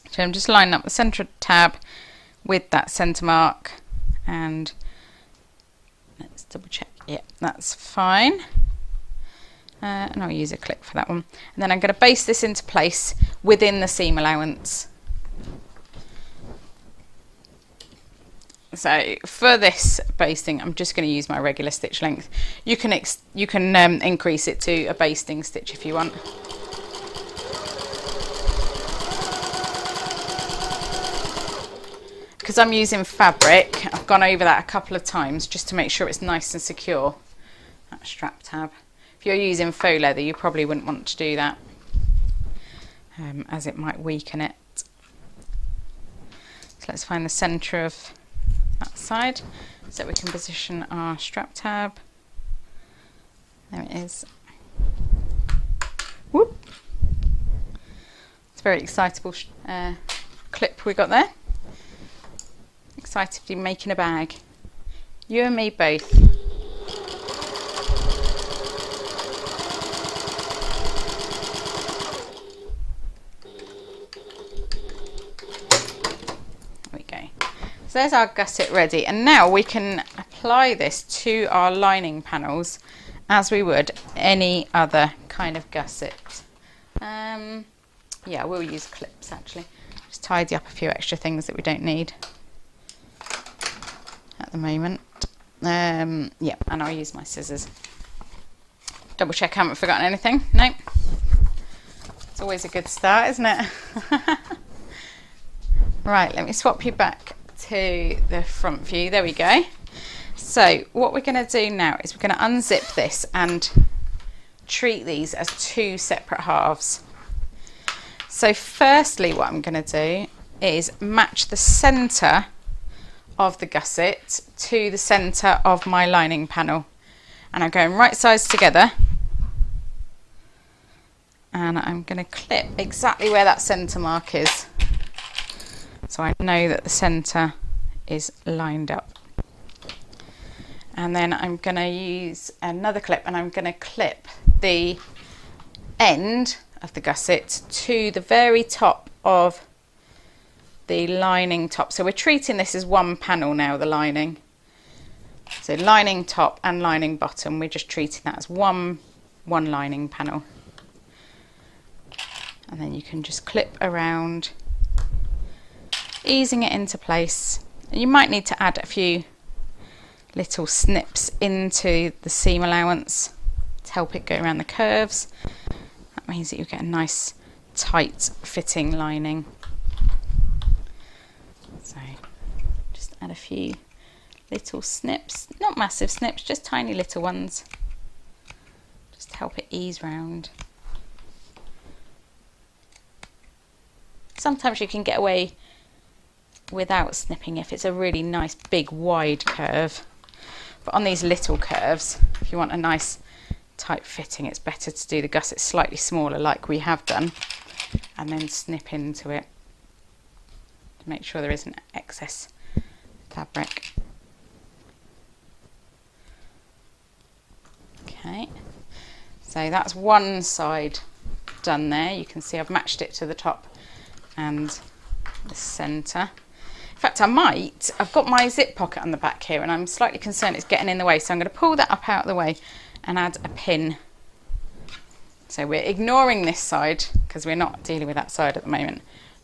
So I'm just lining up the centre of the tab with that centre mark, and let's double check. Yeah, that's fine. And I'll use a clip for that one. And then I'm going to baste this into place within the seam allowance. So for this basting, I'm just going to use my regular stitch length. You can increase it to a basting stitch if you want. Because I'm using fabric, I've gone over that a couple of times just to make sure it's nice and secure, that strap tab. If you're using faux leather, you probably wouldn't want to do that, as it might weaken it. So let's find the centre of that side so we can position our strap tab. There it is. Whoop! It's a very excitable clip we got there. Excited to be making a bag. You and me both. There we go. So there's our gusset ready, and now we can apply this to our lining panels as we would any other kind of gusset. Yeah, we'll use clips actually. Just tidy up a few extra things that we don't need at the moment. Yeah, and I'll use my scissors. Double check I haven't forgotten anything. Nope. It's always a good start, isn't it? Right, let me swap you back to the front view. There we go. So what we're going to do now is we're going to unzip this and treat these as two separate halves. So firstly what I'm going to do is match the centre of the gusset to the centre of my lining panel, and I'm going right sides together, and I'm going to clip exactly where that centre mark is, so I know that the centre is lined up. And then I'm going to use another clip, and I'm going to clip the end of the gusset to the very top of the lining top. So we're treating this as one panel now, the lining. So lining top and lining bottom, we're just treating that as one lining panel. And then you can just clip around, easing it into place. And you might need to add a few little snips into the seam allowance to help it go around the curves. That means that you get a nice tight fitting lining. So just add a few little snips, not massive snips, just tiny little ones, just to help it ease round. Sometimes you can get away without snipping if it's a really nice big wide curve, but on these little curves, if you want a nice tight fitting, it's better to do the gusset slightly smaller like we have done, and then snip into it to make sure there isn't excess fabric. So that's one side done there. You can see I've matched it to the top and the centre. In fact, I've got my zip pocket on the back here and I'm slightly concerned it's getting in the way, so I'm going to pull that up out of the way and add a pin. So we're ignoring this side because we're not dealing with that side at the moment.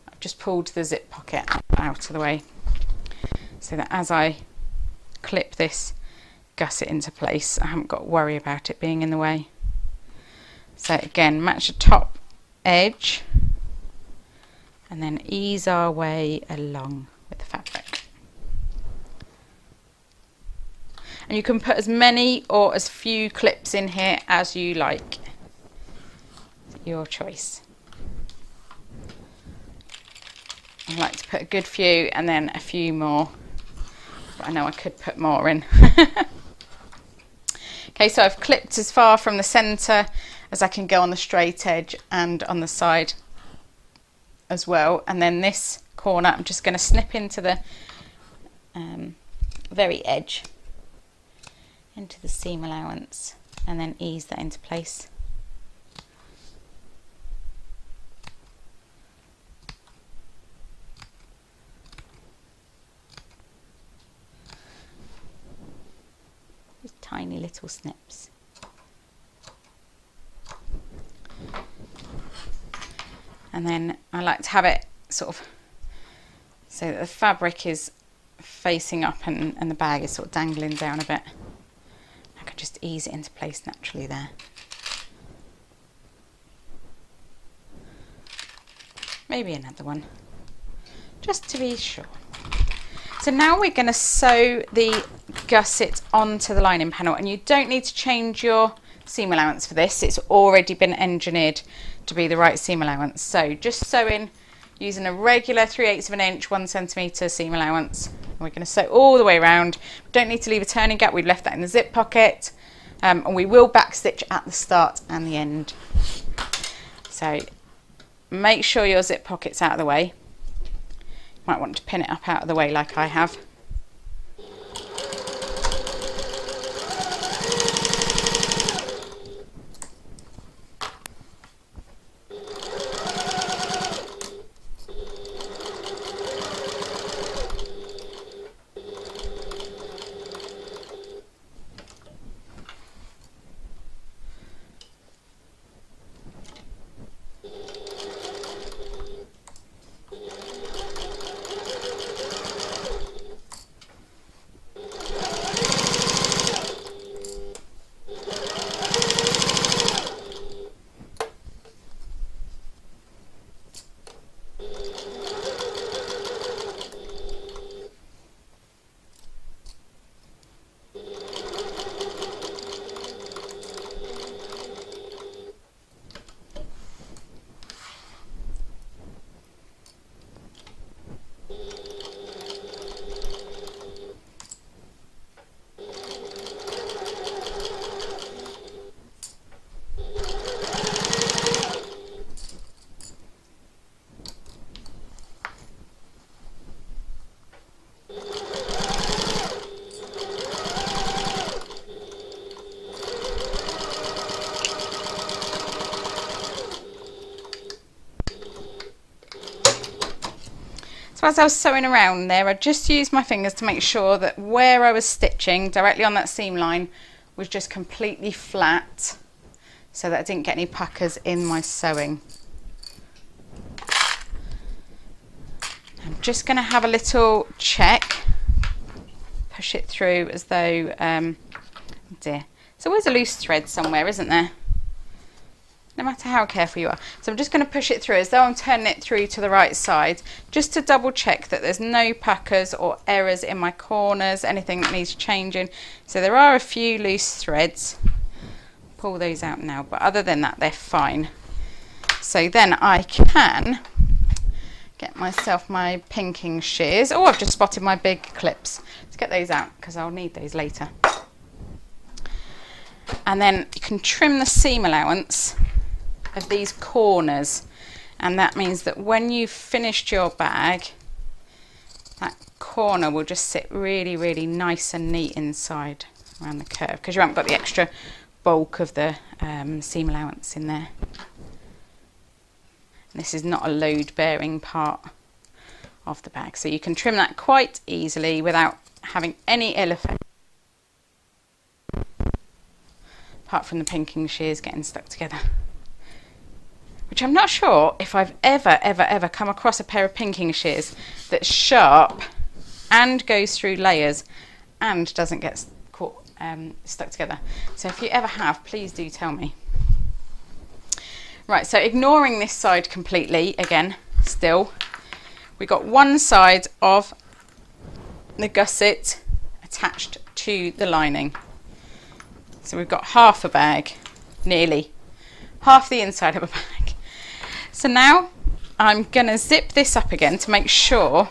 I've just pulled the zip pocket out of the way so that as I clip this gusset into place, I haven't got to worry about it being in the way. So again, match the top edge and then ease our way along with the fabric. And you can put as many or as few clips in here as you like. Your choice. I like to put a good few and then a few more, but I know I could put more in. Okay, so I've clipped as far from the centre as I can go on the straight edge and on the side as well, and then this corner I'm just going to snip into the very edge, into the seam allowance, and then ease that into place. Just tiny little snips. And then I like to have it sort of so that the fabric is facing up and the bag is sort of dangling down a bit. I can just ease it into place naturally there. Maybe another one, just to be sure. So now we're going to sew the gusset onto the lining panel, and you don't need to change your seam allowance for this. It's already been engineered to be the right seam allowance. So just sew in using a regular 3/8 of an inch, 1 centimetre seam allowance. And we're going to sew all the way around. We don't need to leave a turning gap. We've left that in the zip pocket, and we will back stitch at the start and the end. So make sure your zip pocket's out of the way. You might want to pin it up out of the way like I have. So as I was sewing around there, I just used my fingers to make sure that where I was stitching directly on that seam line was just completely flat, so that I didn't get any puckers in my sewing. I'm just going to have a little check, push it through as though, oh dear, there's always a loose thread somewhere, isn't there? No matter how careful you are. So I'm just going to push it through as though I'm turning it through to the right side, just to double check that there's no puckers or errors in my corners, anything that needs changing. So there are a few loose threads. Pull those out now, but other than that they're fine. So then I can get myself my pinking shears. Oh, I've just spotted my big clips. Let's get those out because I'll need those later. And then you can trim the seam allowance of these corners, and that means that when you've finished your bag, that corner will just sit really, really nice and neat inside around the curve, because you haven't got the extra bulk of the seam allowance in there. And this is not a load bearing part of the bag, so you can trim that quite easily without having any ill effect, apart from the pinking shears getting stuck together, which I'm not sure if I've ever come across a pair of pinking shears that's sharp and goes through layers and doesn't get caught, stuck together. So if you ever have, please do tell me. Right, so ignoring this side completely, again, still, we got one side of the gusset attached to the lining. So we've got half a bag, nearly half the inside of a bag. So now I'm going to zip this up again to make sure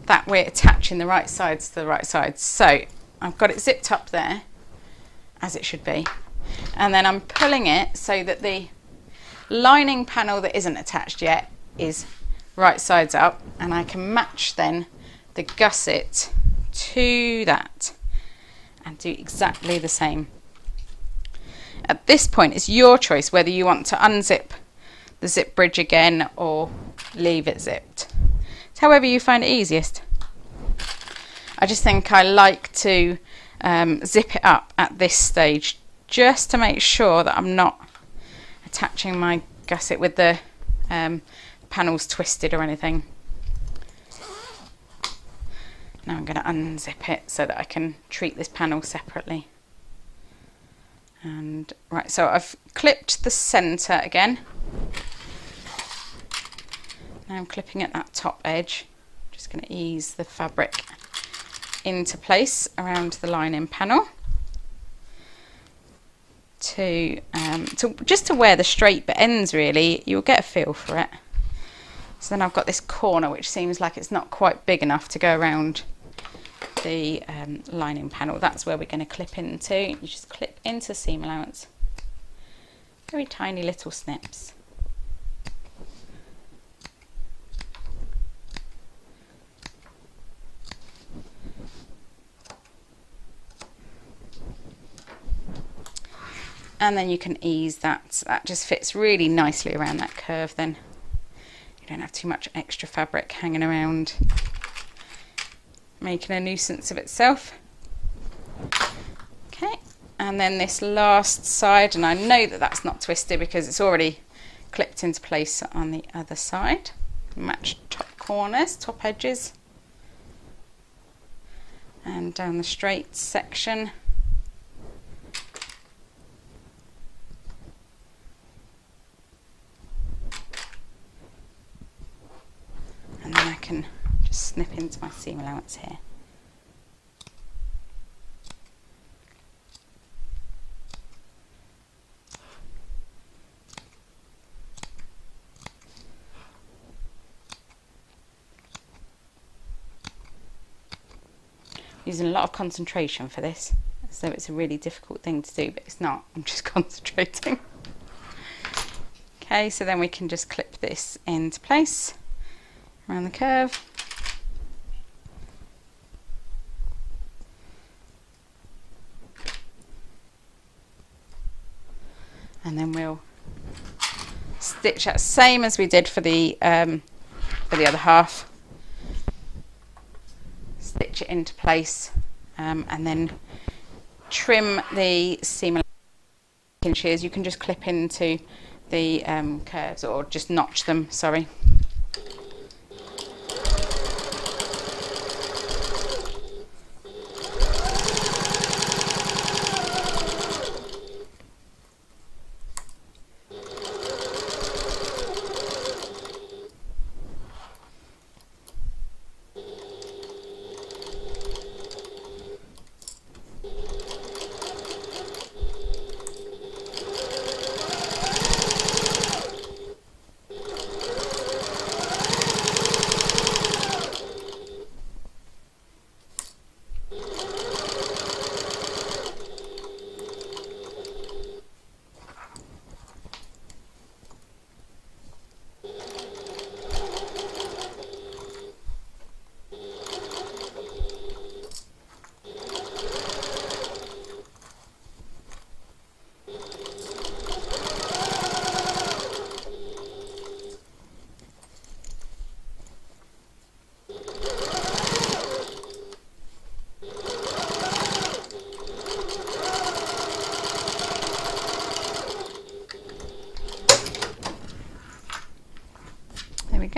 that we're attaching the right sides to the right sides. So I've got it zipped up there, as it should be, and then I'm pulling it so that the lining panel that isn't attached yet is right sides up, and I can match then the gusset to that and do exactly the same. At this point, it's your choice whether you want to unzip the zip bridge again or leave it zipped. It's however you find it easiest. I just think I like to zip it up at this stage just to make sure that I'm not attaching my gusset with the panels twisted or anything. Now I'm going to unzip it so that I can treat this panel separately. And right, so I've clipped the centre again. Now I'm clipping at that top edge. Just going to ease the fabric into place around the lining panel to just to where the straight bit ends. Really, you'll get a feel for it. So then I've got this corner which seems like it's not quite big enough to go around the lining panel. That's where we're going to clip into. You just clip into seam allowance, very tiny little snips. And then you can ease that. That just fits really nicely around that curve then. You don't have too much extra fabric hanging around, making a nuisance of itself. Okay, and then this last side, and I know that that's not twisted because it's already clipped into place on the other side. Match top corners, top edges, and down the straight section. And then I can just snip into my seam allowance here. Using a lot of concentration for this, as though it's a really difficult thing to do, but it's not. I'm just concentrating. Okay, so then we can just clip this into place around the curve. And then we'll stitch that same as we did for the other half. Stitch it into place, and then trim the seam shears. You can just clip into the curves, or just notch them, sorry.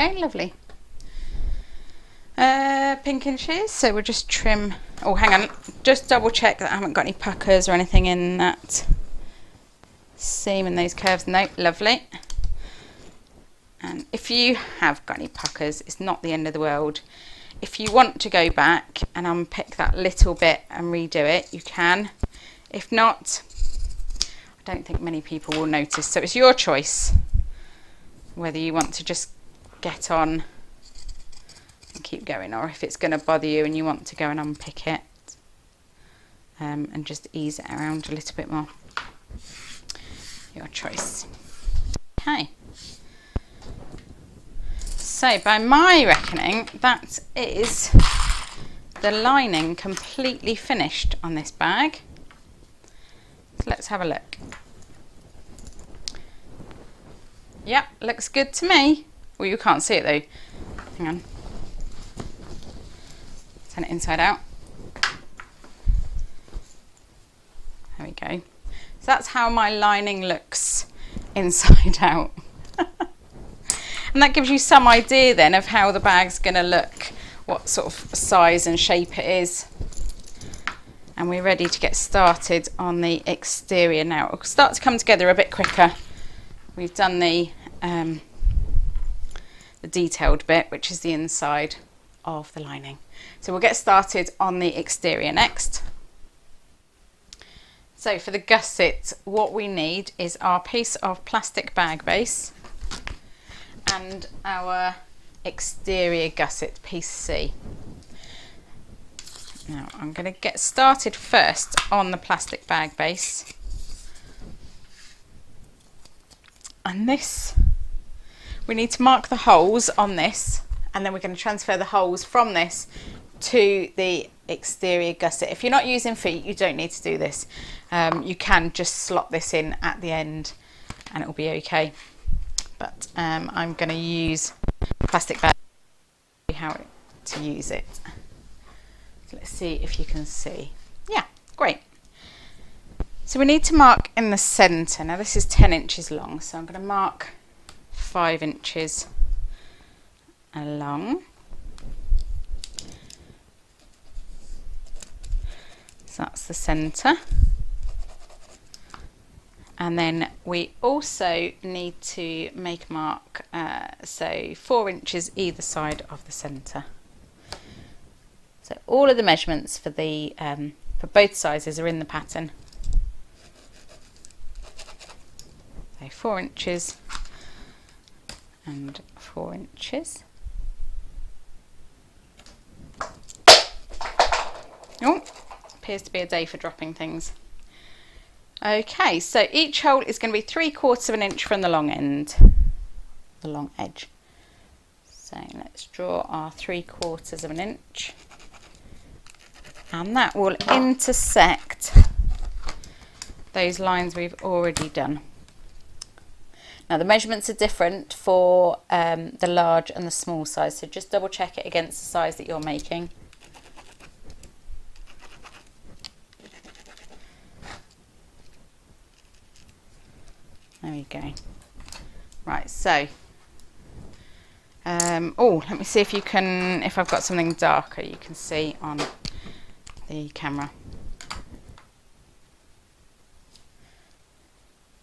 Okay, lovely. Pinking shears, so we'll just trim. Oh, hang on, just double check that I haven't got any puckers or anything in that seam and those curves. No, lovely. And if you have got any puckers, it's not the end of the world. If you want to go back and unpick that little bit and redo it, you can. If not, I don't think many people will notice, so it's your choice whether you want to just get on and keep going, or if it's going to bother you and you want to go and unpick it and just ease it around a little bit more. Your choice. Okay. So by my reckoning, that is the lining completely finished on this bag. So let's have a look. Yep, looks good to me. Well, you can't see it though. Hang on. Turn it inside out. There we go. So that's how my lining looks inside out. And that gives you some idea then of how the bag's going to look, what sort of size and shape it is. And we're ready to get started on the exterior now. It'll start to come together a bit quicker. We've done the detailed bit, which is the inside of the lining. So we'll get started on the exterior next. So for the gusset, what we need is our piece of plastic bag base and our exterior gusset, piece C. Now I'm going to get started first on the plastic bag base. And this, we need to mark the holes on this, and then we're going to transfer the holes from this to the exterior gusset. If you're not using feet, you don't need to do this. You can just slot this in at the end and it will be okay. But I'm going to use plastic bag to see how to use it. So let's see if you can see. Yeah, great. So we need to mark in the centre. Now this is 10 inches long, so I'm going to mark 5 inches along. So that's the centre. And then we also need to make a mark, so 4 inches either side of the centre. So all of the measurements for the for both sizes are in the pattern. So 4 inches and 4 inches. Oh, appears to be a day for dropping things. Okay, so each hole is going to be 3/4 of an inch from the long end, the long edge. So let's draw our 3/4 of an inch, and that will intersect those lines we've already done. Now the measurements are different for the large and the small size, so just double check it against the size that you're making. There we go. Right, so oh, let me see if you can, if I've got something darker you can see on the camera.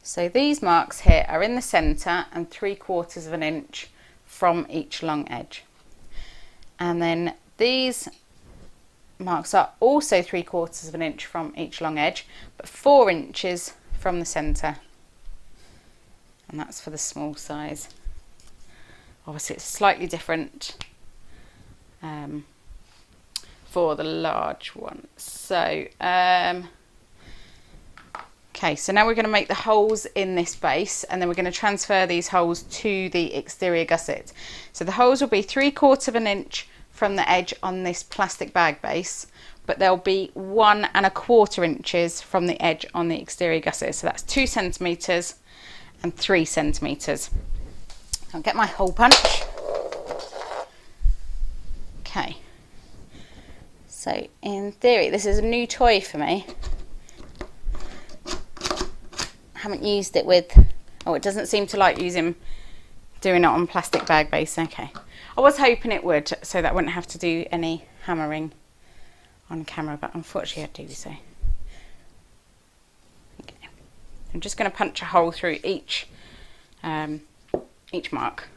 So these marks here are in the centre and 3/4 of an inch from each long edge. And then these marks are also 3/4 of an inch from each long edge, but 4 inches from the centre. And that's for the small size. Obviously it's slightly different for the large one. So okay, so now we're going to make the holes in this base, and then we're going to transfer these holes to the exterior gusset. So the holes will be 3/4 of an inch from the edge on this plastic bag base, but they'll be 1 1/4 inches from the edge on the exterior gusset. So that's 2 centimetres and 3 centimetres. I'll get my hole punch. Okay, so in theory this is a new toy for me. I haven't used it with, oh, it doesn't seem to like using doing it on plastic bag base. Okay, I was hoping it would, so that I wouldn't have to do any hammering on camera, but unfortunately I do so. Okay. I'm just going to punch a hole through each mark.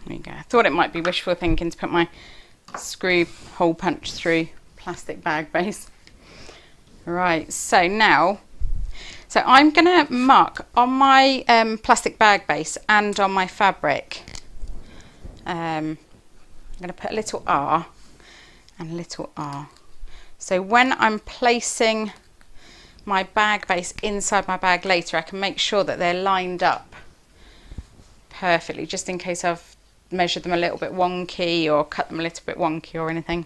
There you go. I thought it might be wishful thinking to put my screw hole punch through plastic bag base. Right, so now, I'm going to mark on my plastic bag base and on my fabric. I'm going to put a little R and a little R. So when I'm placing my bag base inside my bag later, I can make sure that they're lined up perfectly, just in case I've measured them a little bit wonky or cut them a little bit wonky or anything.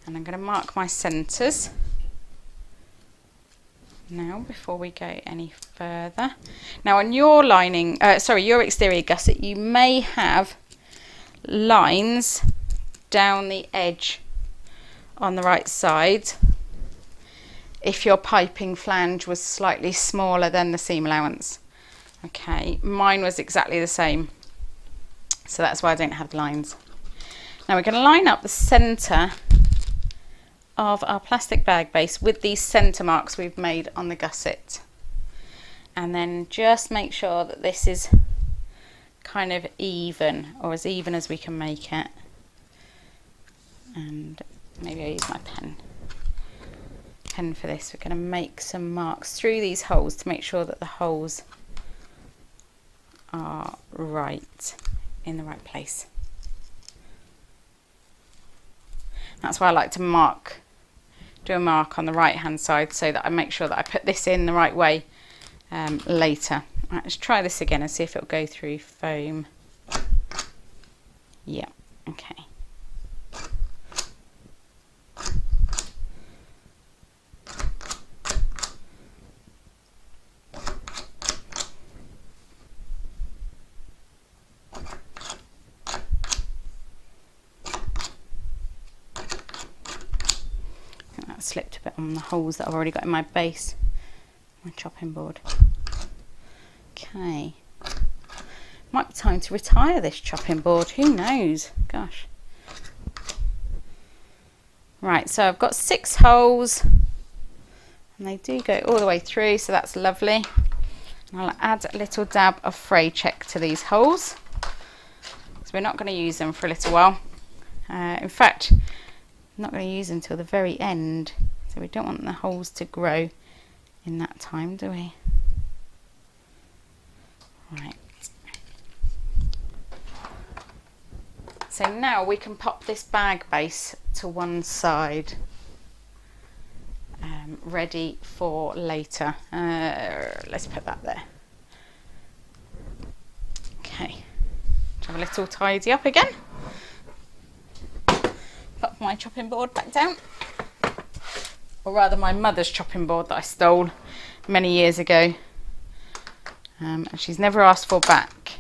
And I'm going to mark my centres now before we go any further. Now on your lining, your exterior gusset, you may have lines down the edge on the right side if your piping flange was slightly smaller than the seam allowance. Okay, mine was exactly the same, so that's why I don't have lines. Now we're going to line up the centre of our plastic bag base with these centre marks we've made on the gusset, and then just make sure that this is kind of even, or as even as we can make it. And maybe I'll use my pen for this. We're going to make some marks through these holes to make sure that the holes are right, in the right place. That's why I like to do a mark on the right hand side, so that I make sure that I put this in the right way later. Right, let's try this again and see if it'll go through foam. Yeah, okay. Slipped a bit on the holes that I've already got in my base, my chopping board. Okay, might be time to retire this chopping board, who knows, gosh. Right, so I've got 6 holes and they do go all the way through, so that's lovely. And I'll add a little dab of fray check to these holes, so we're not going to use them for a little while. In fact, not going to use until the very end, so we don't want the holes to grow in that time, do we? Right, so now we can pop this bag base to one side, ready for later. Let's put that there. Okay, have a little tidy up again. Put my chopping board back down, or rather my mother's chopping board that I stole many years ago, and she's never asked for back,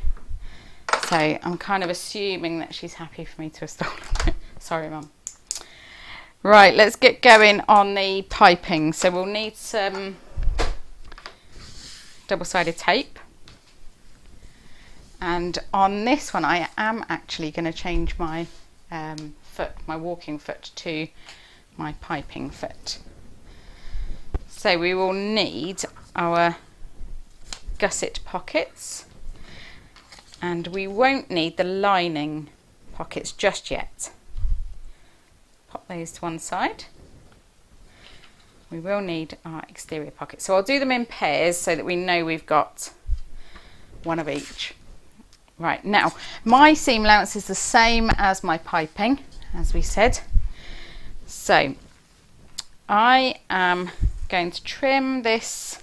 so I'm kind of assuming that she's happy for me to have stolen it. Sorry, Mum. Right, let's get going on the piping. So we'll need some double-sided tape, and on this one I am actually going to change my my walking foot to my piping foot. So we will need our gusset pockets, and we won't need the lining pockets just yet. Pop those to one side. We will need our exterior pockets, so I'll do them in pairs so that we know we've got one of each. Right, now my seam allowance is the same as my piping, as we said. So I am going to trim this.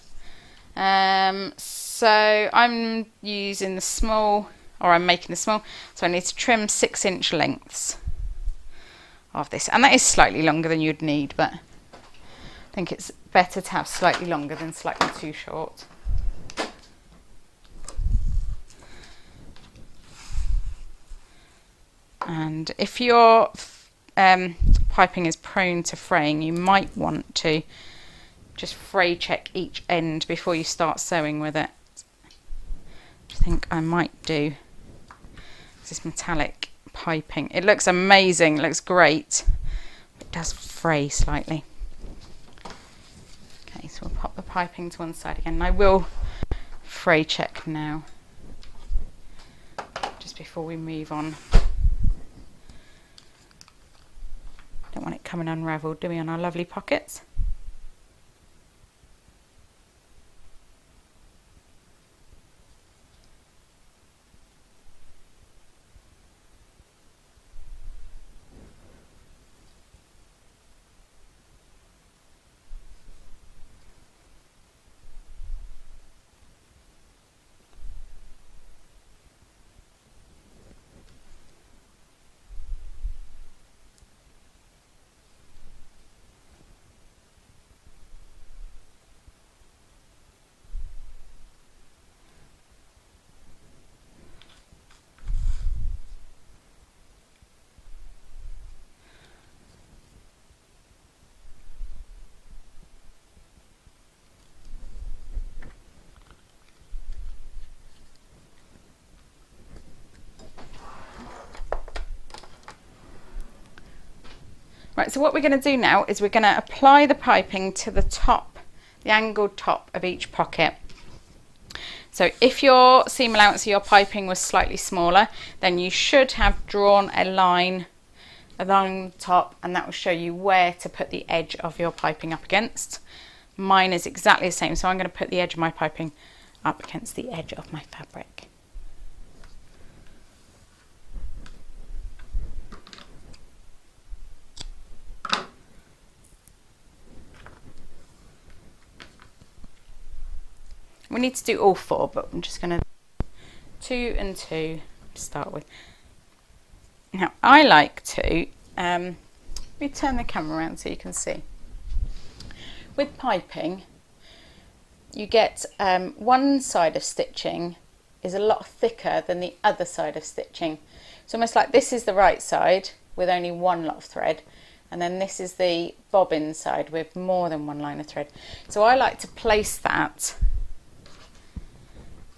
So I'm using the small, or I'm making the small, so I need to trim 6-inch lengths of this. And that is slightly longer than you'd need, but I think it's better to have slightly longer than slightly too short. And if your piping is prone to fraying, you might want to just fray check each end before you start sewing with it. I think I might do this metallic piping. It looks amazing, it looks great. It does fray slightly. Okay, so we'll pop the piping to one side again. And I will fray check now, just before we move on. Don't want it coming unravelled, do we, on our lovely pockets? Right, so what we're going to do now is we're going to apply the piping to the top, the angled top of each pocket. So if your seam allowance of your piping was slightly smaller, then you should have drawn a line along the top, and that will show you where to put the edge of your piping up against. Mine is exactly the same, so I'm going to put the edge of my piping up against the edge of my fabric. We need to do all 4, but I'm just going to 2 and 2 to start with. Now I like to, let me turn the camera around so you can see. With piping, you get one side of stitching is a lot thicker than the other side of stitching. It's almost like this is the right side with only one lot of thread, and then this is the bobbin side with more than one line of thread. So I like to place that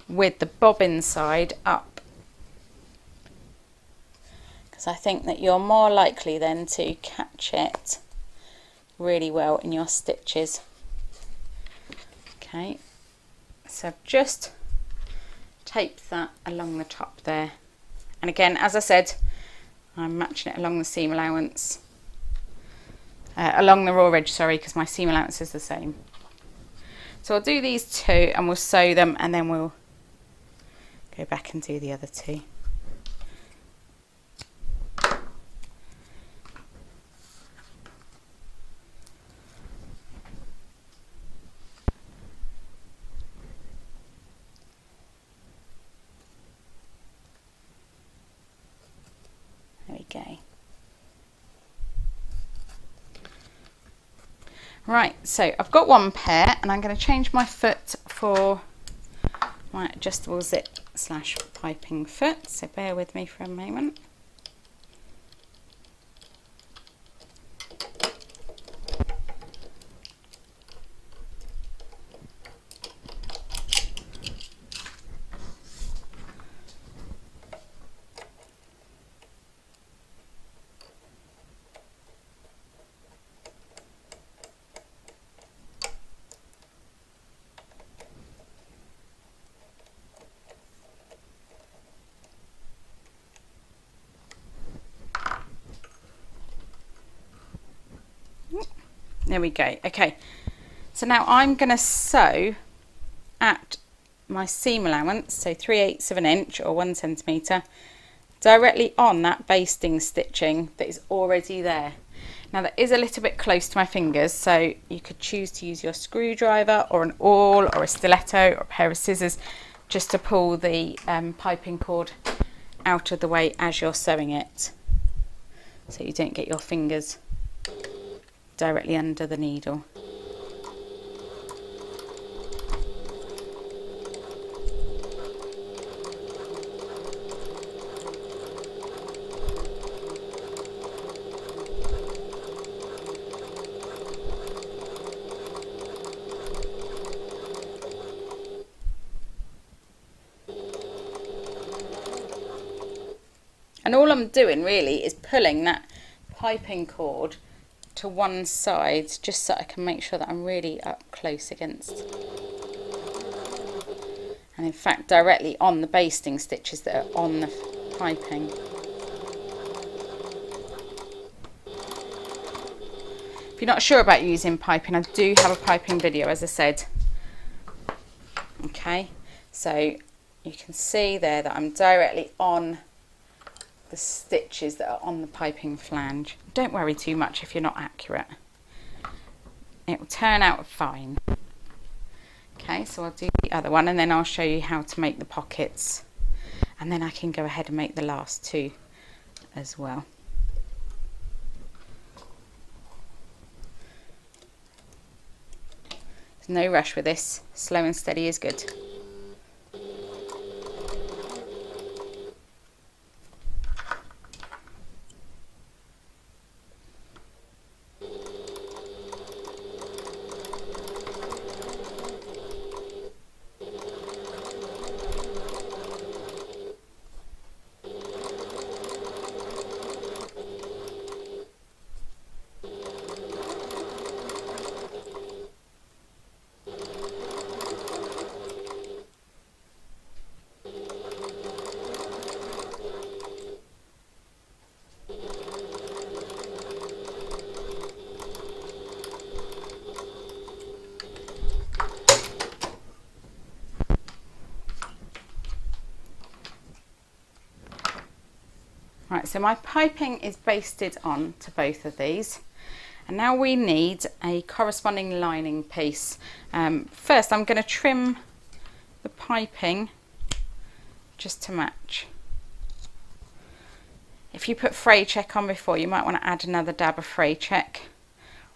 with the bobbin side up, because I think that you're more likely then to catch it really well in your stitches. Okay, so I've just taped that along the top there, and again, as I said, I'm matching it along the seam allowance, along the raw edge, sorry, because my seam allowance is the same. So I'll do these 2 and we'll sew them, and then we'll go back and do the other 2. There we go. Right, so I've got one pair, and I'm going to change my foot for my adjustable zip / piping foot, so bear with me for a moment. There we go. Okay, so now I'm going to sew at my seam allowance, so 3/8 of an inch or 1 centimetre, directly on that basting stitching that is already there. Now that is a little bit close to my fingers, so you could choose to use your screwdriver or an awl or a stiletto or a pair of scissors just to pull the piping cord out of the way as you're sewing it, so you don't get your fingers directly under the needle. And all I'm doing really is pulling that piping cord to one side, just so I can make sure that I'm really up close against, and in fact directly on the basting stitches that are on the piping. If you're not sure about using piping, I do have a piping video, as I said. Okay, so you can see there that I'm directly on the stitches that are on the piping flange. Don't worry too much if you're not accurate. It will turn out fine. Okay, so I'll do the other one and then I'll show you how to make the pockets, and then I can go ahead and make the last two as well. There's no rush with this. Slow and steady is good. Right, so my piping is basted on to both of these, and now we need a corresponding lining piece. First I'm going to trim the piping just to match. If you put fray check on before, you might want to add another dab of fray check.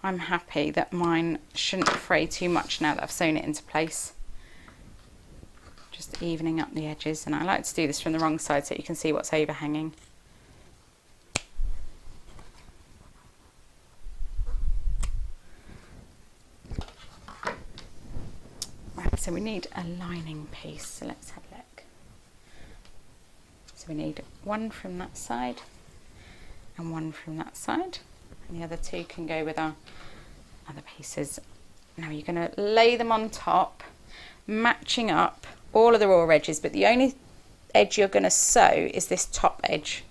I'm happy that mine shouldn't fray too much now that I've sewn it into place. Just evening up the edges, and I like to do this from the wrong side so you can see what's overhanging. So we need a lining piece, so let's have a look. So we need one from that side and one from that side, and the other two can go with our other pieces. Now you're going to lay them on top, matching up all of the raw edges, but the only edge you're going to sew is this top edge.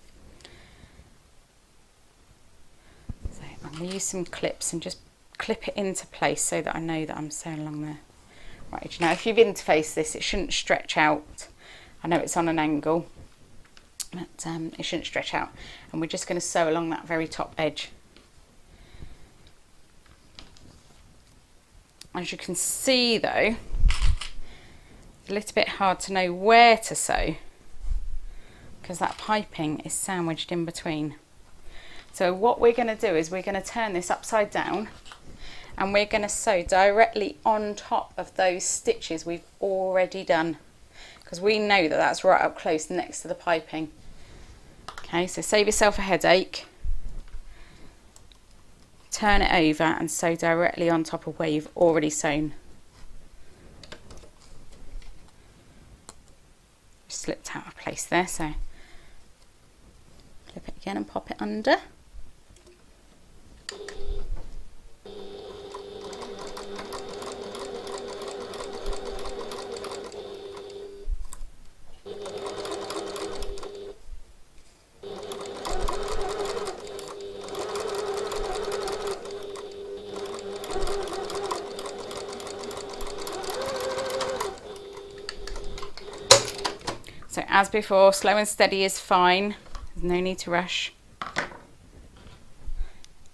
So I'm going to use some clips and just clip it into place so that I know that I'm sewing along there. Right, now if you've interfaced this, it shouldn't stretch out. I know it's on an angle, but it shouldn't stretch out. And we're just going to sew along that very top edge. As you can see though, it's a little bit hard to know where to sew because that piping is sandwiched in between. So what we're going to do is we're going to turn this upside down, and we're going to sew directly on top of those stitches we've already done, because we know that that's right up close next to the piping. Okay, so save yourself a headache, turn it over and sew directly on top of where you've already sewn. Slipped out of place there, so clip it again and pop it under. So as before, slow and steady is fine. There's no need to rush.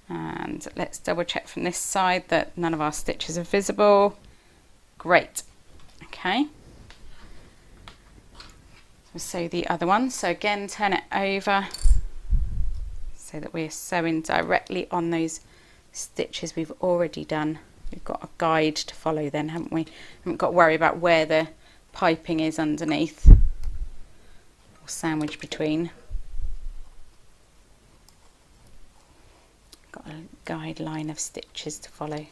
And let's double check from this side that none of our stitches are visible. Great. Okay. So sew the other one. So again, turn it over so that we're sewing directly on those stitches we've already done. We've got a guide to follow then, haven't we? Haven't got to worry about where the piping is underneath or sandwiched between. Got a guideline of stitches to follow.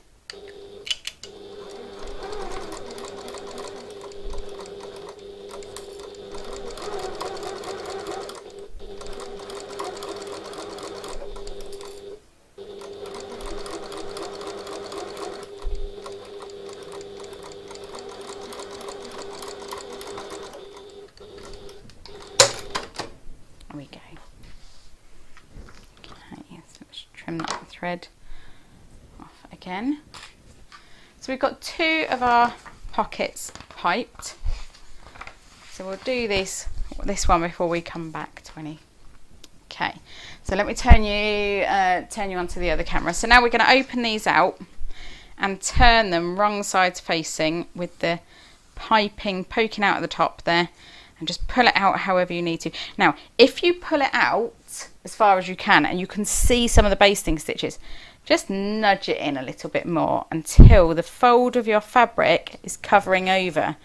There we go. Okay, so let's trim that thread off again. So we've got 2 of our pockets piped. So we'll do this one before we come back to any. Okay, so let me turn you onto the other camera. So now we're going to open these out and turn them wrong sides facing with the piping poking out at the top there, and just pull it out however you need to. Now, if you pull it out as far as you can and you can see some of the basting stitches, just nudge it in a little bit more until the fold of your fabric is covering over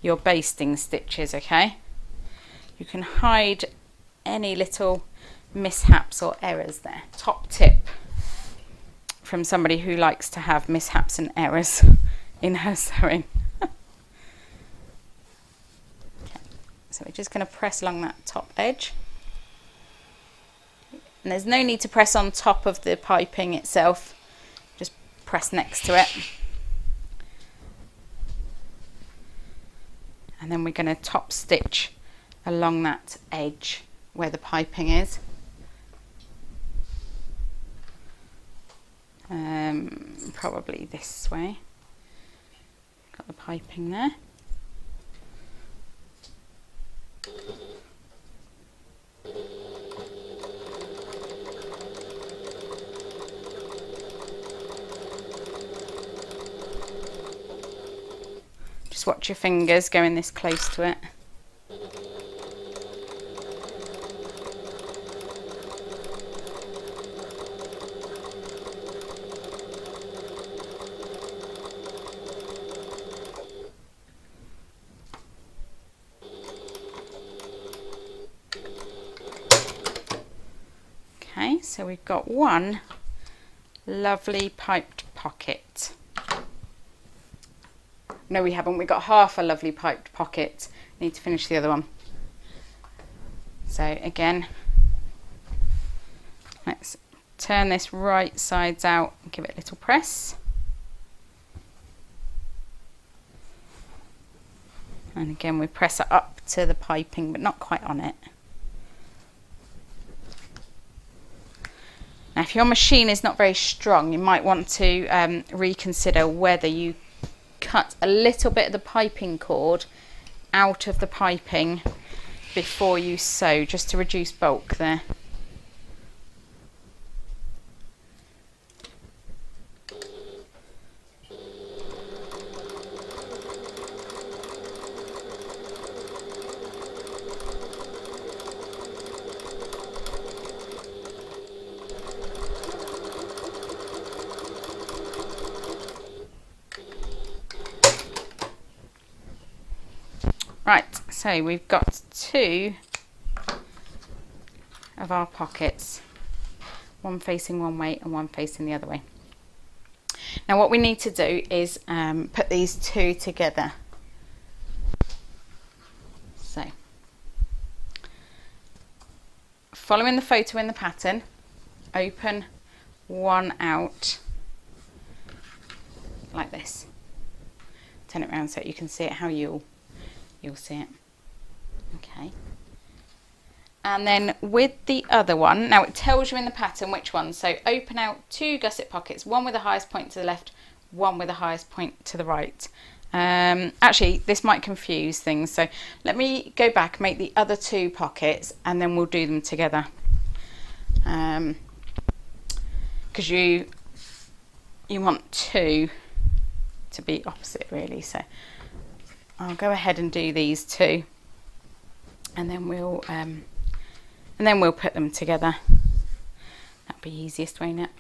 your basting stitches, okay? You can hide any little mishaps or errors there. Top tip from somebody who likes to have mishaps and errors in her sewing. So we're just going to press along that top edge. And there's no need to press on top of the piping itself. Just press next to it. And then we're going to top stitch along that edge where the piping is. Probably this way. Got the piping there. Just watch your fingers going this close to it. Okay, so we've got one lovely piped pocket. No, we haven't. We've got half a lovely piped pocket. Need to finish the other one. So again, let's turn this right sides out and give it a little press. And again, we press it up to the piping, but not quite on it. Now, if your machine is not very strong, you might want to reconsider whether you cut a little bit of the piping cord out of the piping before you sew, just to reduce bulk there. Right, so we've got 2 of our pockets, one facing one way and one facing the other way. Now what we need to do is put these 2 together. So, following the photo in the pattern, open one out like this. Turn it around so you can see it how you'll see it. Okay. And then with the other one, now it tells you in the pattern which one. So open out 2 gusset pockets, one with the highest point to the left, one with the highest point to the right. Actually, this might confuse things, so let me go back, make the other 2 pockets, and then we'll do them together. Because you want 2 to be opposite, really. So I'll go ahead and do these 2, and then we'll put them together. That'll be easiest, won't it?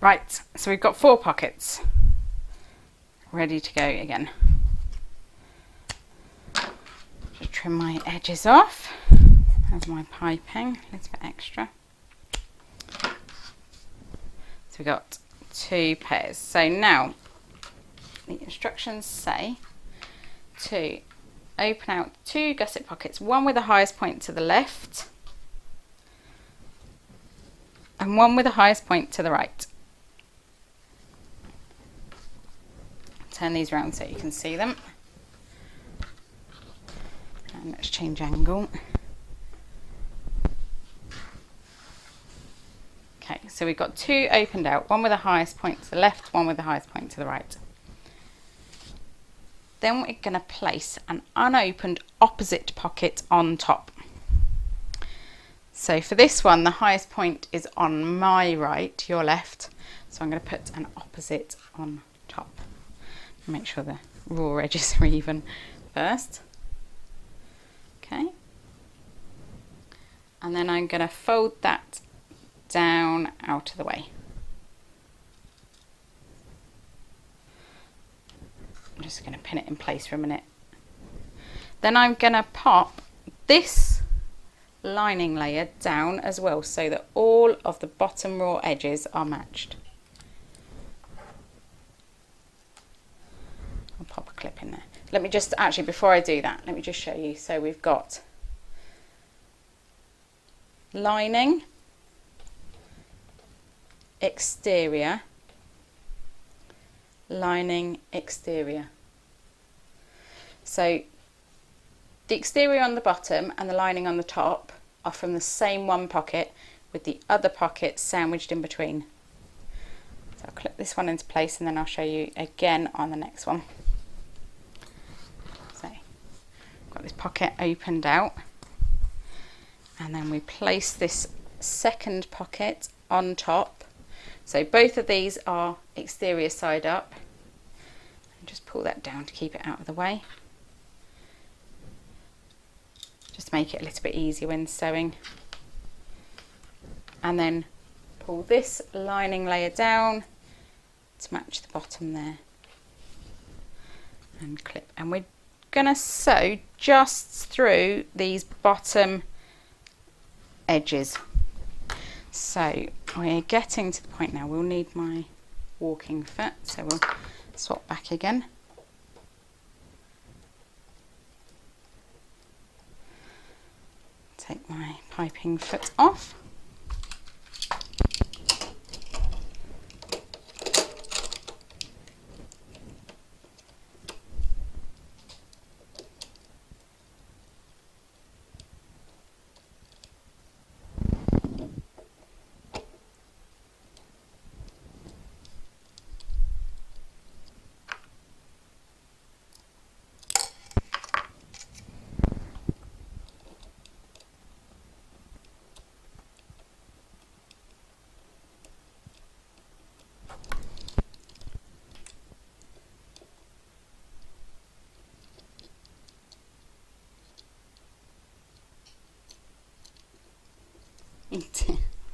Right, so we've got 4 pockets ready to go again. Just trim my edges off of my piping, a little bit extra. So we've got 2 pairs. So now the instructions say to open out 2 gusset pockets, one with the highest point to the left and one with the highest point to the right. Turn these around so you can see them. And let's change angle. Okay, so we've got 2 opened out, one with the highest point to the left, one with the highest point to the right. Then we're going to place an unopened opposite pocket on top. So for this one, the highest point is on my right, your left. So I'm going to put an opposite on top. Make sure the raw edges are even first. Okay. And then I'm going to fold that down out of the way. I'm just going to pin it in place for a minute. Then I'm going to pop this lining layer down as well so that all of the bottom raw edges are matched. I'll pop a clip in there. Let me just, actually before I do that, let me just show you. So we've got lining, exterior, lining, exterior. So the exterior on the bottom and the lining on the top are from the same one pocket with the other pocket sandwiched in between. So I'll clip this one into place and then I'll show you again on the next one. So got this pocket opened out and then we place this second pocket on top. So both of these are exterior side up. And just pull that down to keep it out of the way. Just to make it a little bit easier when sewing. And then pull this lining layer down to match the bottom there. And clip. And we're going to sew just through these bottom edges. So we're getting to the point now, we'll need my walking foot, so we'll swap back again. Take my piping foot off.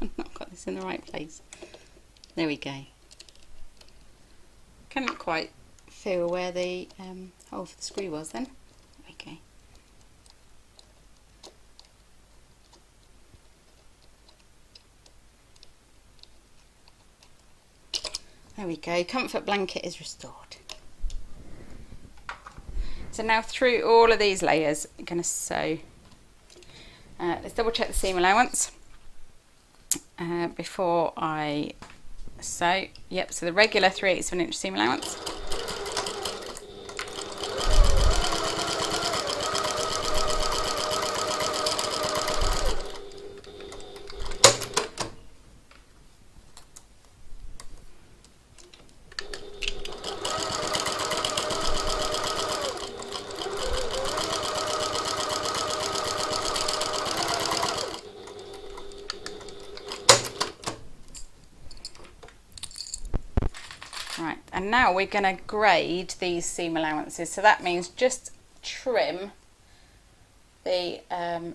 I've not got this in the right place. There we go. Couldn't quite feel where the hole for the screw was then. Okay. There we go, comfort blanket is restored. So now through all of these layers, I'm going to sew. Let's double check the seam allowance before I sew. Yep, so the regular 3/8 of an inch seam allowance. Right, and now we're going to grade these seam allowances. So that means just trim the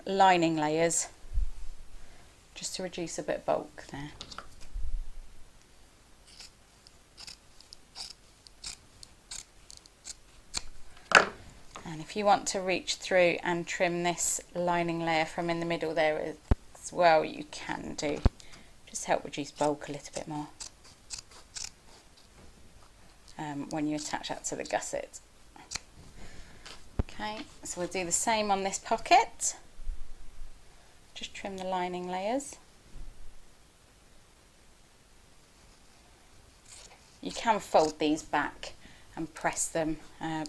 lining layers just to reduce a bit of bulk there. And if you want to reach through and trim this lining layer from in the middle there as well, you can do. Just help reduce bulk a little bit more. When you attach that to the gusset. Okay, so we'll do the same on this pocket. Just trim the lining layers. You can fold these back and press them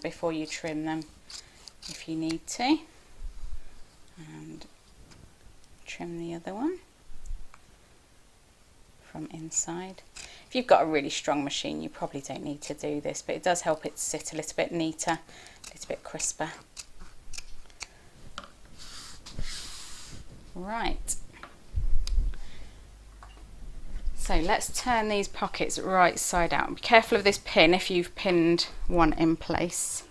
before you trim them if you need to. And trim the other one from inside. If you've got a really strong machine, you probably don't need to do this, but it does help it sit a little bit neater, a little bit crisper. Right. So let's turn these pockets right side out. Be careful of this pin if you've pinned one in place.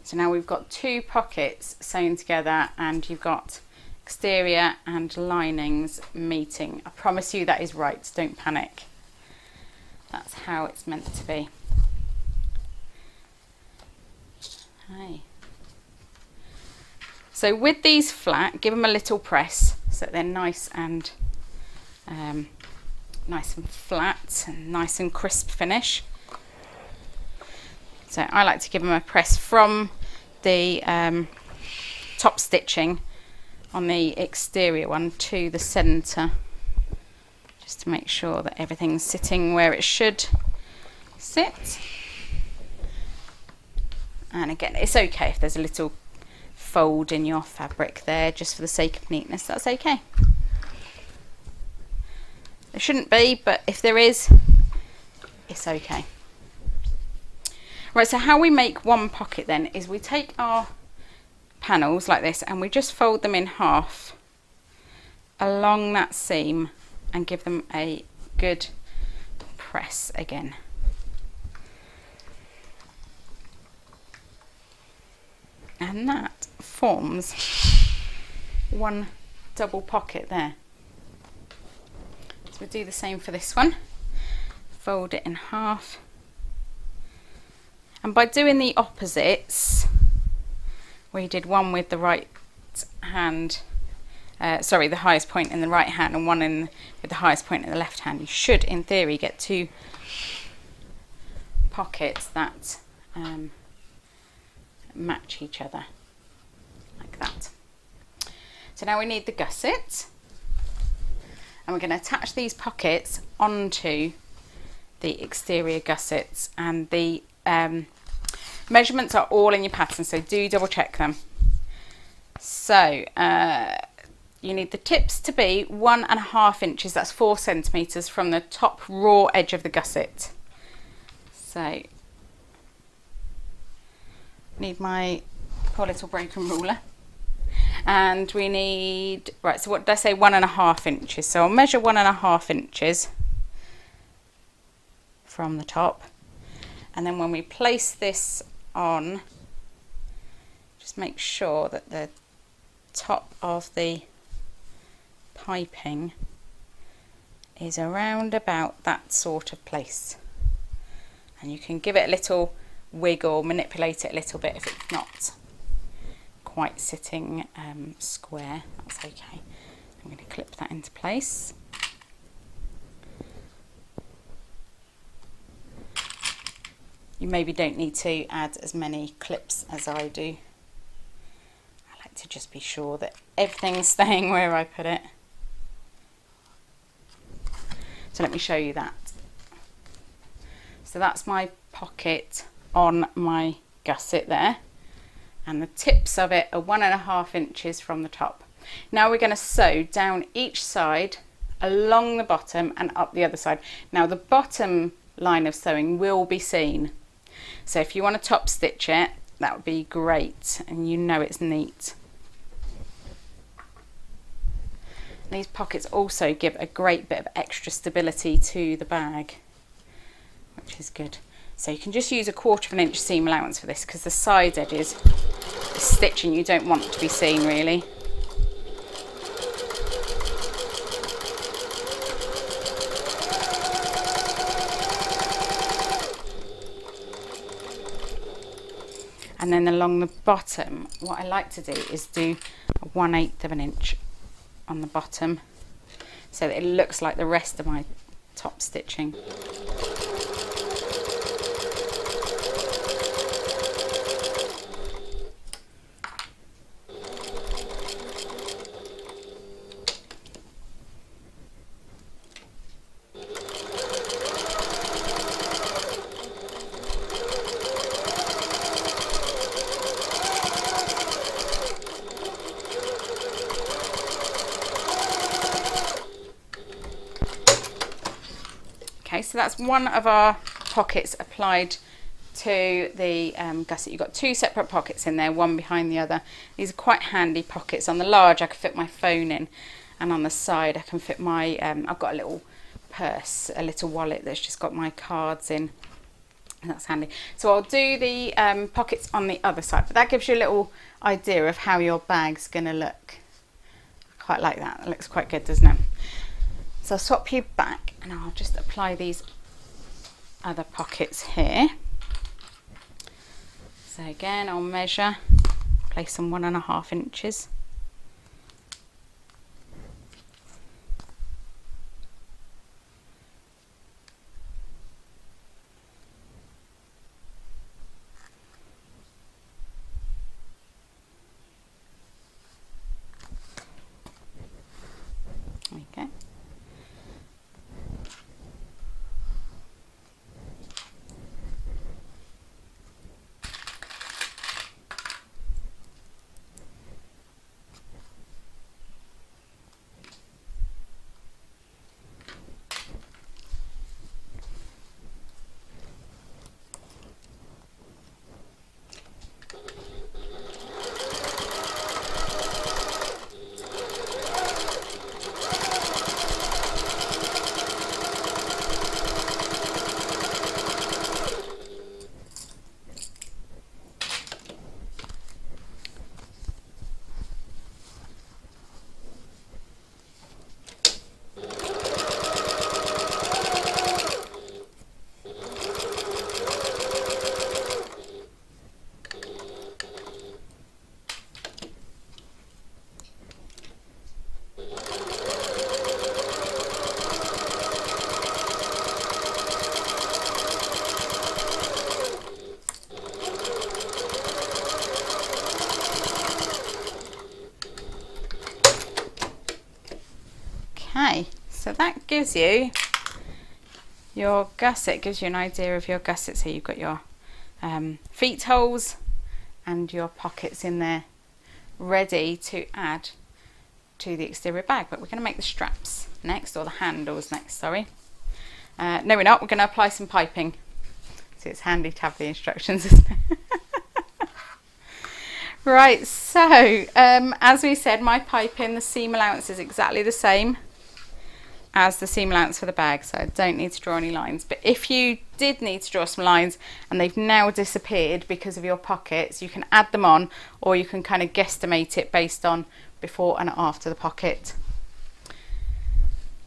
So now we've got two pockets sewn together and you've got exterior and linings meeting. I promise you that is right, don't panic. That's how it's meant to be. Okay. So with these flat, give them a little press so that they're nice and flat and nice and crisp finish. So I like to give them a press from the top stitching on the exterior one to the centre, just to make sure that everything's sitting where it should sit. And again, it's okay if there's a little fold in your fabric there, just for the sake of neatness, that's okay. There shouldn't be, but if there is, it's okay. Right, so how we make one pocket then is we take our panels like this and we just fold them in half along that seam and give them a good press again. And that forms one double pocket there. So we'll do the same for this one. Fold it in half. And by doing the opposites, where you did one with the right hand, the highest point in the right hand and one with the highest point in the left hand, you should in theory get two pockets that match each other like that. So now we need the gusset, and we're going to attach these pockets onto the exterior gussets, and the measurements are all in your pattern, so do double check them. So you need the tips to be 1.5 inches, that's 4 centimeters from the top raw edge of the gusset. So need my poor little broken ruler, and we need, right, so what did I say, 1.5 inches, so I'll measure 1.5 inches from the top, and then when we place this on, just make sure that the top of the piping is around about that sort of place, And you can give it a little wiggle, manipulate it a little bit if it's not quite sitting square. That's okay. I'm going to clip that into place. You maybe don't need to add as many clips as I do. I like to just be sure that everything's staying where I put it. So let me show you that. So that's my pocket on my gusset there, and the tips of it are 1.5 inches from the top. Now we're going to sew down each side along the bottom and up the other side. Now the bottom line of sewing will be seen, so if you want to top stitch it, that would be great, and you know it's neat. These pockets also give a great bit of extra stability to the bag, which is good. So you can just use 1/4 inch seam allowance for this, because the side edges, the stitching, you don't want to be seen really. And then along the bottom, what I like to do is do 1/8 inch on the bottom, so that it looks like the rest of my top stitching. Okay, so that's one of our pockets applied to the gusset. You've got 2 separate pockets in there, one behind the other. These are quite handy pockets. On the large I can fit my phone in, and on the side I can fit my, I've got a little purse, a little wallet that's just got my cards in, and that's handy. So I'll do the pockets on the other side, but that gives you a little idea of how your bag's going to look. I quite like that. That looks quite good, doesn't it? So I'll swap you back and I'll just apply these other pockets here. So again, I'll measure, place them 1.5 inches. Okay. Okay, so that gives you your gusset, gives you an idea of your gusset. So you've got your feet holes and your pockets in there ready to add to the exterior bag. But we're going to make the straps next, or the handles next, sorry. No, we're not. We're going to apply some piping. So it's handy to have the instructions, isn't it? Right, so as we said, my piping, the seam allowance is exactly the same as the seam allowance for the bag, so I don't need to draw any lines. But if you did need to draw some lines and they've now disappeared because of your pockets, you can add them on, or you can kind of guesstimate it based on before and after the pocket.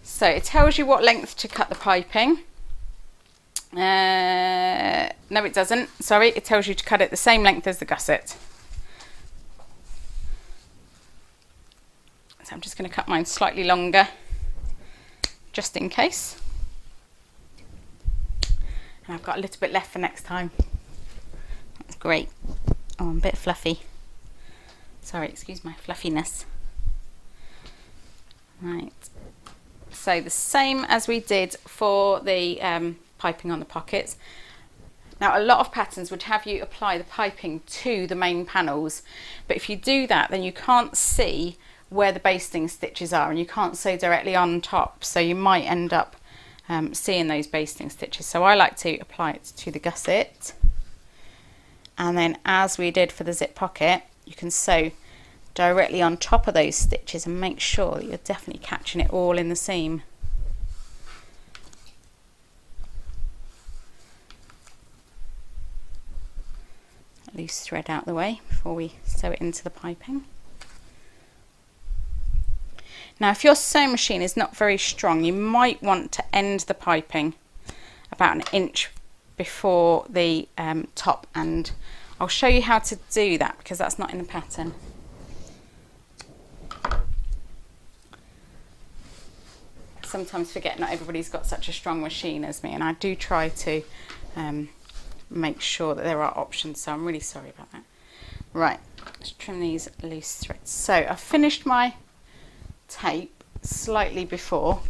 So it tells you what length to cut the piping. No, it doesn't. Sorry, it tells you to cut it the same length as the gusset. So I'm just going to cut mine slightly longer, just in case. And I've got a little bit left for next time. That's great. Oh, I'm a bit fluffy. Sorry, excuse my fluffiness. Right. So the same as we did for the piping on the pockets. Now, a lot of patterns would have you apply the piping to the main panels, but if you do that, then you can't see where the basting stitches are, and you can't sew directly on top, so you might end up seeing those basting stitches. So I like to apply it to the gusset, and then as we did for the zip pocket, you can sew directly on top of those stitches and make sure that you're definitely catching it all in the seam. Loose thread out the way before we sew it into the piping. Now, if your sewing machine is not very strong, you might want to end the piping about an inch before the top, and I'll show you how to do that because that's not in the pattern. Sometimes forget not everybody's got such a strong machine as me, and I do try to make sure that there are options, so I'm really sorry about that. Right, let's trim these loose threads. So I've finished my tape slightly before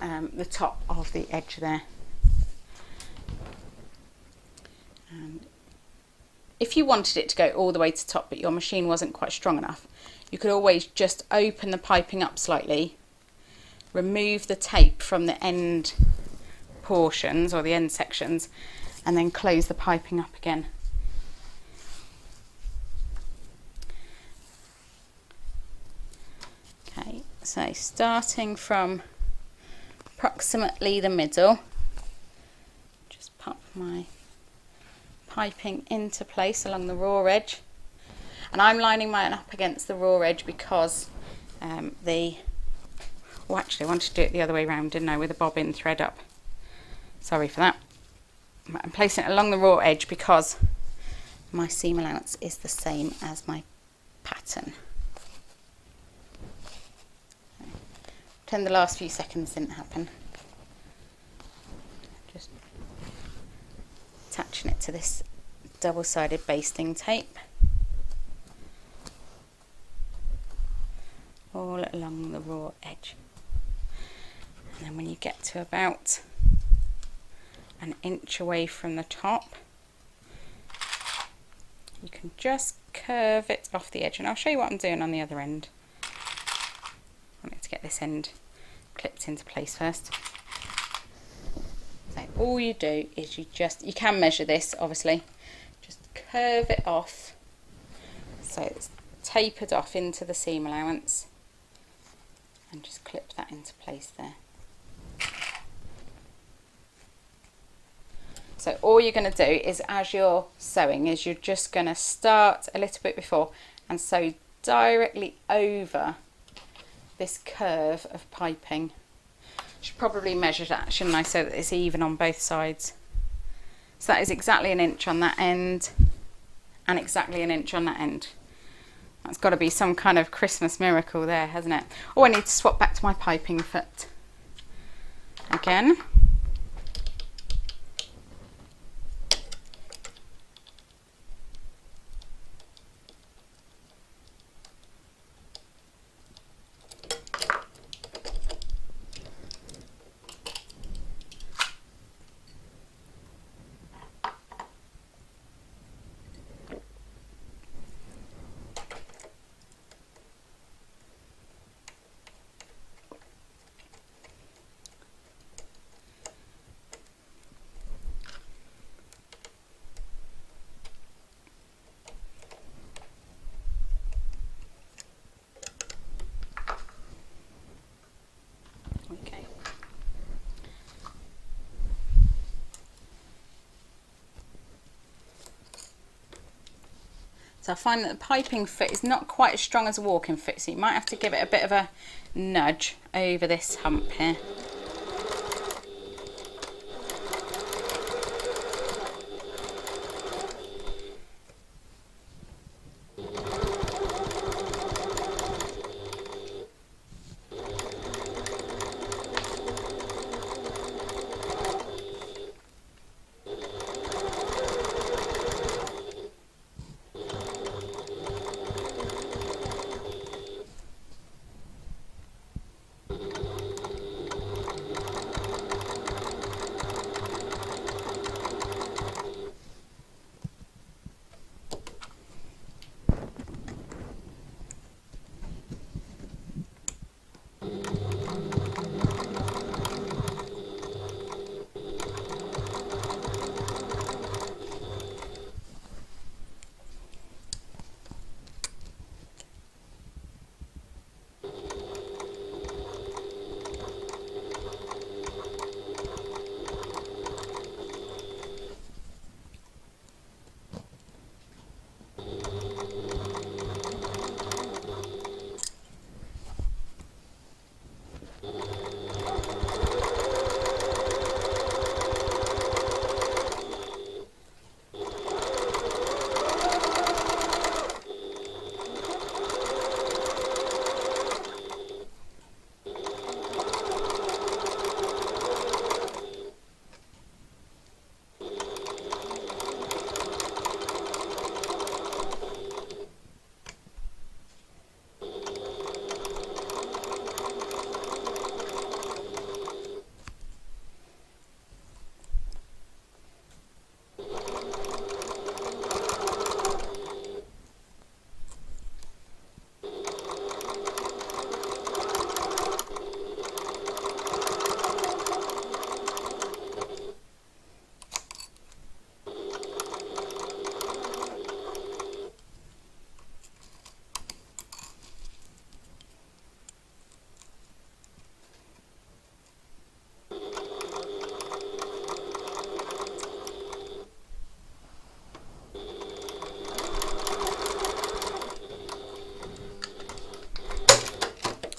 the top of the edge there. And if you wanted it to go all the way to top but your machine wasn't quite strong enough, you could always just open the piping up slightly, remove the tape from the end portions or the end sections, and then close the piping up again. Okay, so starting from approximately the middle, just pop my piping into place along the raw edge, and I'm lining mine up against the raw edge because well, actually I wanted to do it the other way around, didn't I, with a bobbin thread up. Sorry for that. I'm placing it along the raw edge because my seam allowance is the same as my pattern. Pretend the last few seconds didn't happen. Just attaching it to this double-sided basting tape all along the raw edge. And then when you get to about an inch away from the top, you can just curve it off the edge, and I'll show you what I'm doing on the other end. I want to get this end clipped into place first. So all you do is you can measure this obviously, just curve it off so it's tapered off into the seam allowance, and just clip that into place there. So all you're going to do is, as you're sewing, is you're just going to start a little bit before and sew directly over this curve of piping. Should probably measure that, shouldn't I, so that it's even on both sides. So that is exactly an inch on that end and exactly an inch on that end. That's got to be some kind of Christmas miracle there, hasn't it? Oh, I need to swap back to my piping foot again. So I find that the piping foot is not quite as strong as a walking foot, so you might have to give it a bit of a nudge over this hump here.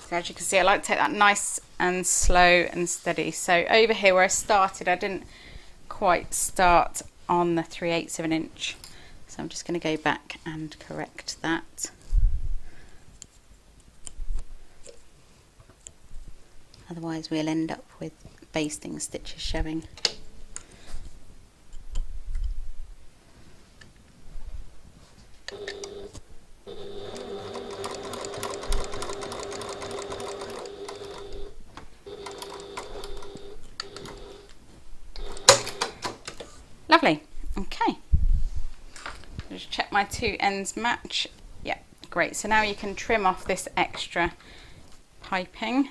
So as you can see, I like to take that nice and slow and steady. So over here where I started, I didn't quite start on the 3/8 of an inch. So I'm just going to go back and correct that. Otherwise we'll end up with basting stitches showing. Lovely. Okay. Just check my two ends match. Yeah, great. So now you can trim off this extra piping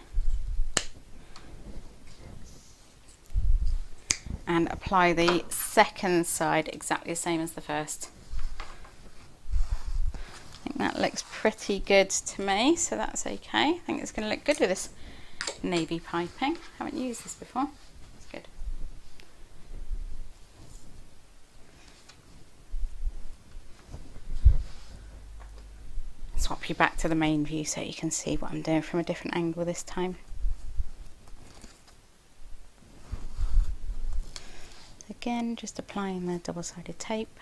and apply the second side exactly the same as the first. I think that looks pretty good to me, so that's okay. I think it's going to look good with this navy piping. I haven't used this before. It's good. Swap you back to the main view so you can see what I'm doing from a different angle this time. Again, just applying the double-sided tape.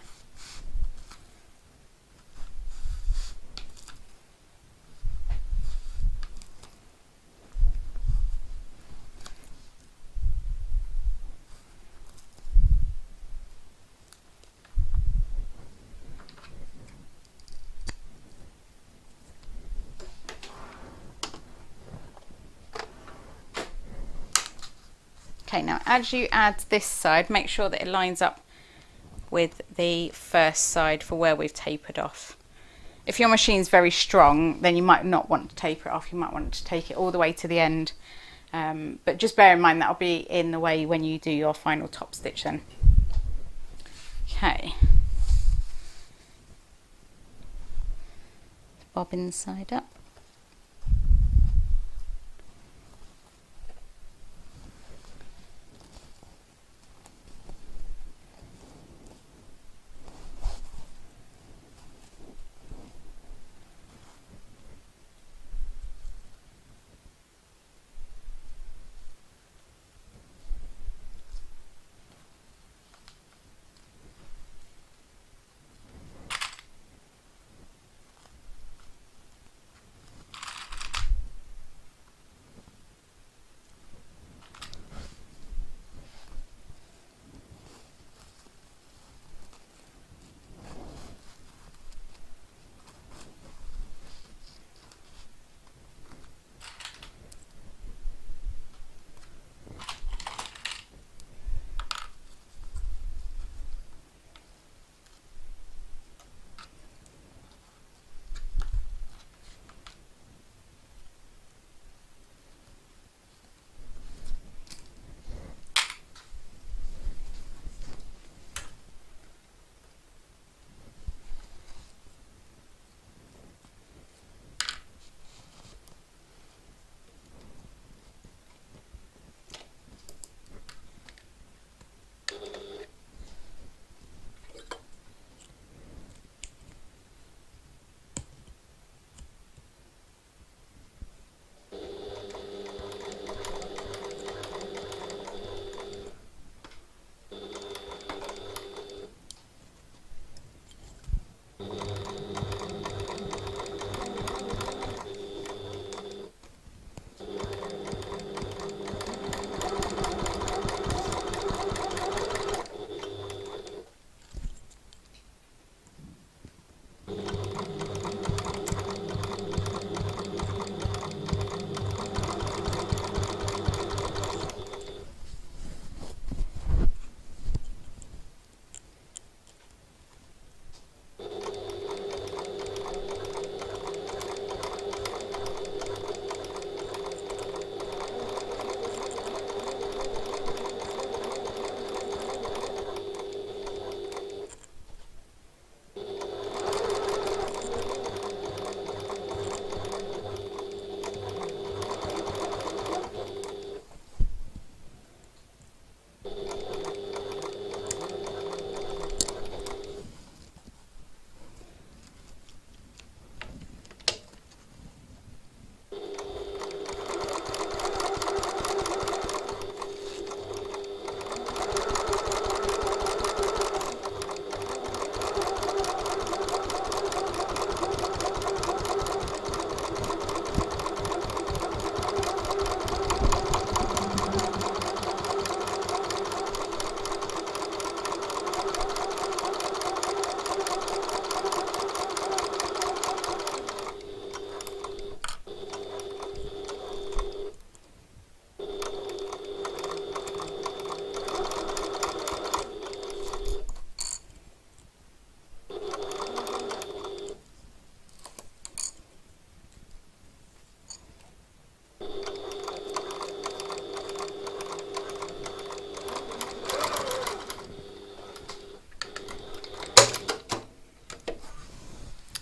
Okay, now as you add this side, make sure that it lines up with the first side for where we've tapered off. If your machine's very strong, then you might not want to taper it off. You might want to take it all the way to the end. But just bear in mind that'll be in the way when you do your final top stitch then. Okay. Bobbin side up.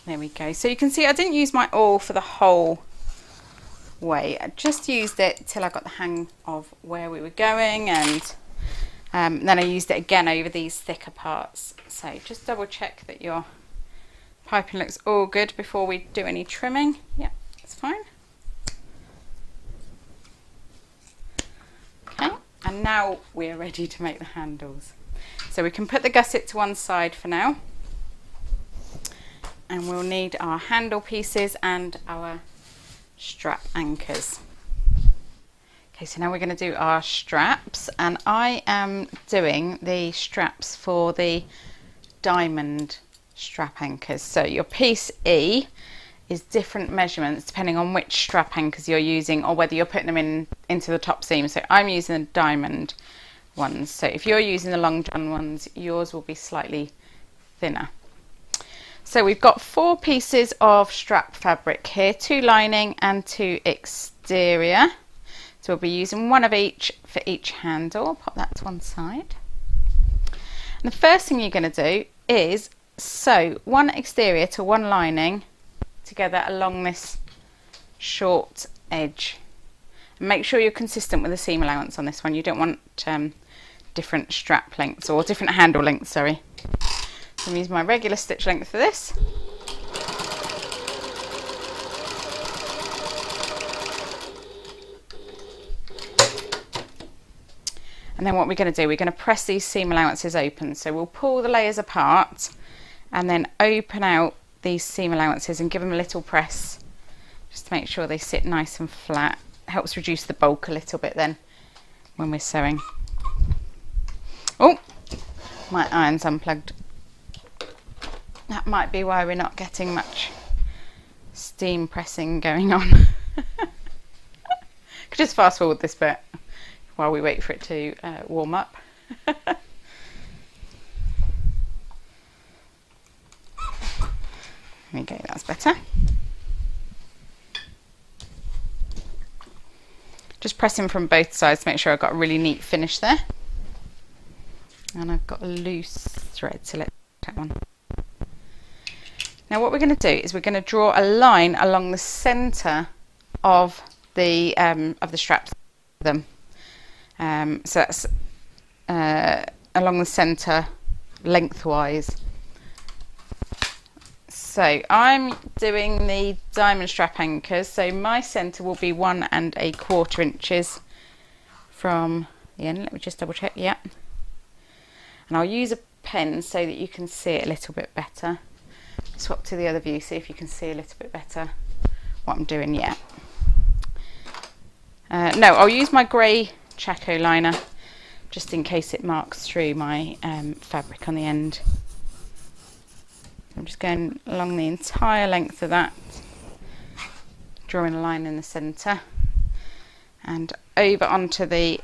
There we go. So you can see I didn't use my oil for the whole way. I just used it till I got the hang of where we were going, and then I used it again over these thicker parts. So just double check that your piping looks all good before we do any trimming. Yeah, that's fine. Okay, and now we're ready to make the handles. So we can put the gusset to one side for now, and we'll need our handle pieces and our strap anchors. Okay, so now we're going to do our straps, and I am doing the straps for the diamond strap anchors. So your piece E is different measurements depending on which strap anchors you're using or whether you're putting them into the top seam. So I'm using the diamond ones. So if you're using the long john ones, yours will be slightly thinner. So we've got 4 pieces of strap fabric here, 2 lining and 2 exterior. So we'll be using 1 of each for each handle. I'll pop that to one side. And the first thing you're going to do is sew 1 exterior to 1 lining together along this short edge. And make sure you're consistent with the seam allowance on this one. You don't want different strap lengths or different handle lengths, sorry. So I'm using my regular stitch length for this. And then what we're going to do, we're going to press these seam allowances open. So we'll pull the layers apart and then open out these seam allowances and give them a little press just to make sure they sit nice and flat. It helps reduce the bulk a little bit then when we're sewing. Oh, my iron's unplugged. That might be why we're not getting much steam pressing going on. Could just fast forward this bit while we wait for it to warm up. There we go, that's better. Just pressing from both sides to make sure I've got a really neat finish there. And I've got a loose thread, so let's that one. Now what we're going to do is we're going to draw a line along the centre of the straps. So that's along the centre lengthwise. So I'm doing the diamond strap anchors, so my centre will be 1 1/4 inches from the end. Let me just double check, yeah. And I'll use a pen so that you can see it a little bit better. Swap to the other view, see if you can see a little bit better what I'm doing, yeah. No, I'll use my grey Chaco liner just in case it marks through my fabric on the end. I'm just going along the entire length of that, drawing a line in the centre and over onto the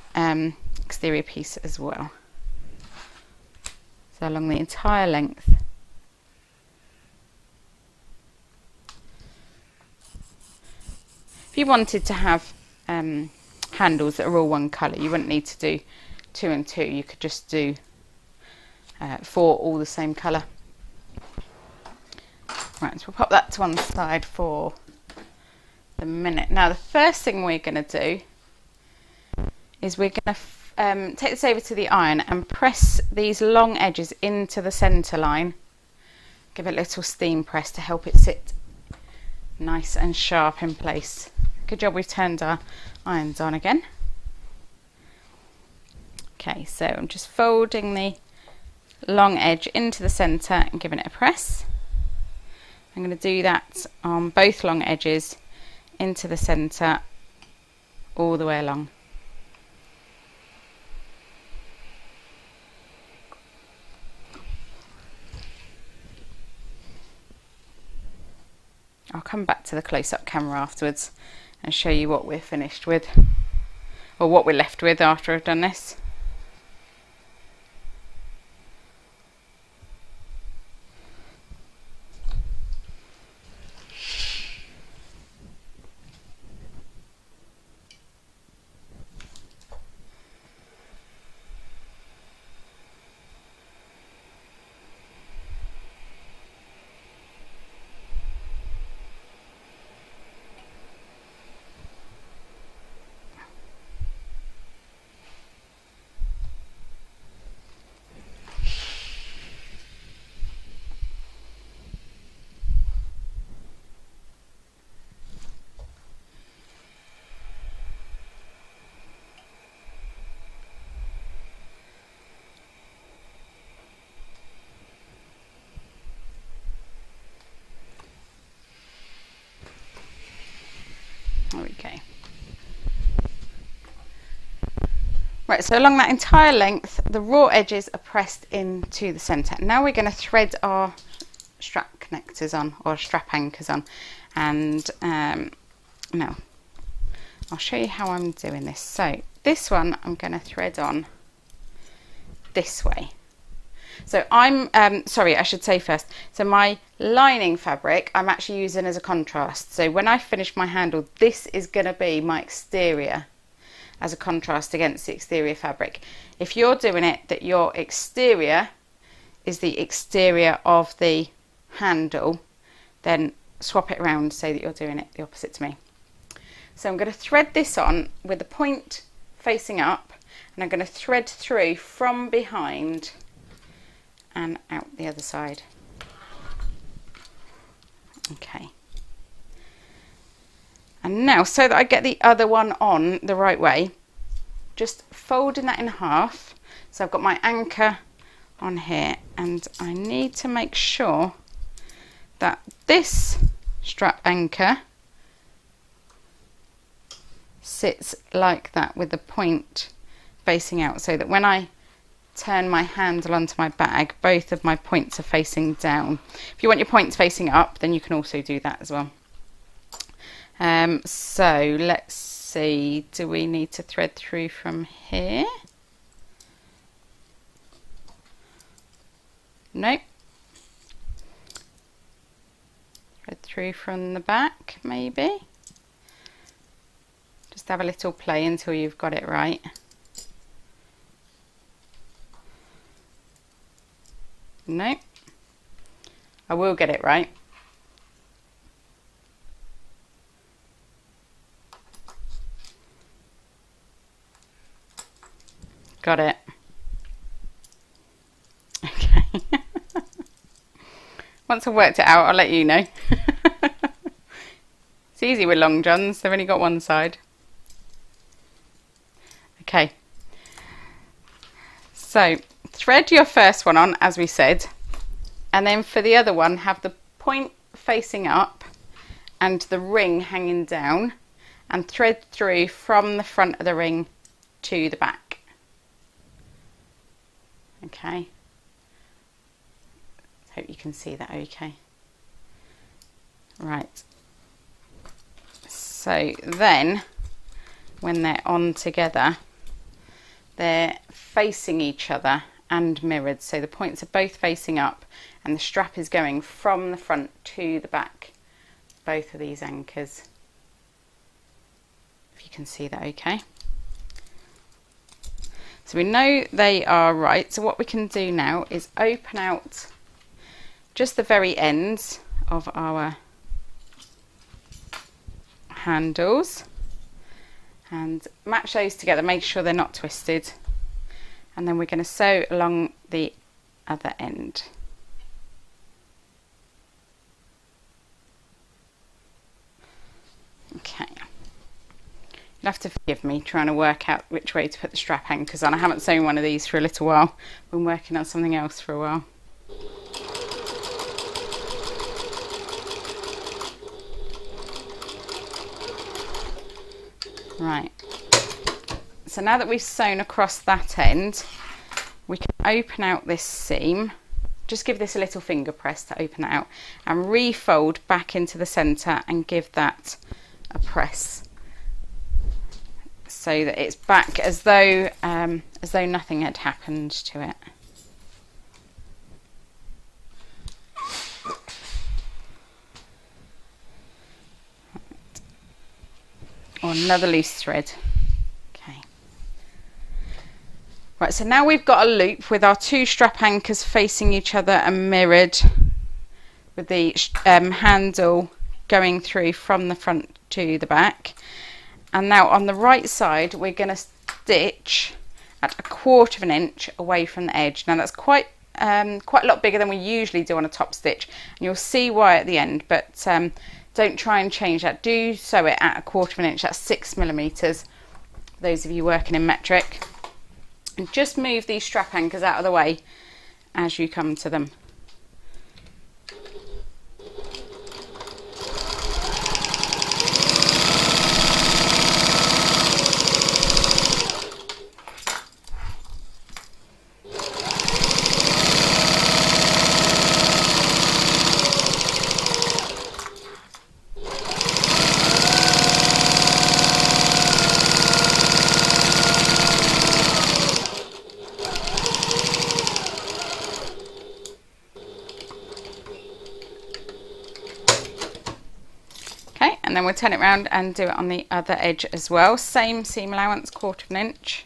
exterior piece as well. So along the entire length. If you wanted to have handles that are all one colour, you wouldn't need to do 2 and 2. You could just do 4 all the same colour. Right, so we'll pop that to one side for the minute. Now the first thing we're going to do is we're going to take this over to the iron and press these long edges into the centre line. Give it a little steam press to help it sit nice and sharp in place. Good job we've turned our irons on again. Okay, so I'm just folding the long edge into the centre and giving it a press. I'm going to do that on both long edges into the centre all the way along. I'll come back to the close-up camera afterwards and show you what we're finished with, or what we're left with after I've done this. Right, so along that entire length, the raw edges are pressed into the centre. Now we're going to thread our strap connectors on, or strap anchors on, and now I'll show you how I'm doing this. So this one I'm going to thread on this way. So I'm sorry, I should say first, so my lining fabric I'm actually using as a contrast. So when I finish my handle, this is going to be my exterior as a contrast against the exterior fabric. If you're doing it that your exterior is the exterior of the handle, then swap it around so that you're doing it the opposite to me. So I'm going to thread this on with the point facing up, and I'm going to thread through from behind and out the other side. Okay. And now, so that I get the other one on the right way, just folding that in half. So I've got my anchor on here, and I need to make sure that this strap anchor sits like that with the point facing out, so that when I turn my handle onto my bag, both of my points are facing down. If you want your points facing up, then you can also do that as well. So let's see, do we need to thread through from here? Nope. Thread through from the back, maybe. Just have a little play until you've got it right. Nope. I will get it right. Got it. Okay. Once I've worked it out, I'll let you know. It's easy with long johns, they've only got one side. Okay. So, thread your first one on, as we said, and then for the other one, have the point facing up and the ring hanging down, and thread through from the front of the ring to the back. Okay, hope you can see that okay. Right, so then when they're on together, they're facing each other and mirrored, so the points are both facing up and the strap is going from the front to the back, both of these anchors, if you can see that okay. So we know they are right, so what we can do now is open out just the very ends of our handles and match those together, make sure they're not twisted, and then we're going to sew along the other end. Okay. You'll have to forgive me trying to work out which way to put the strap anchors on. I haven't sewn one of these for a little while. I've been working on something else for a while. Right. So now that we've sewn across that end, we can open out this seam. Just give this a little finger press to open it out and refold back into the centre and give that a press, so that it's back as though nothing had happened to it. Or another loose thread. Okay. Right, so now we've got a loop with our two strap anchors facing each other and mirrored, with the handle going through from the front to the back. And now on the right side, we're going to stitch at 1/4 of an inch away from the edge. Now that's quite a lot bigger than we usually do on a top stitch, and you'll see why at the end, but don't try and change that. Do sew it at 1/4 of an inch, that's 6 millimeters, those of you working in metric. And just move these strap anchors out of the way as you come to them. Okay, and then we'll turn it around and do it on the other edge as well. Same seam allowance, 1/4 inch.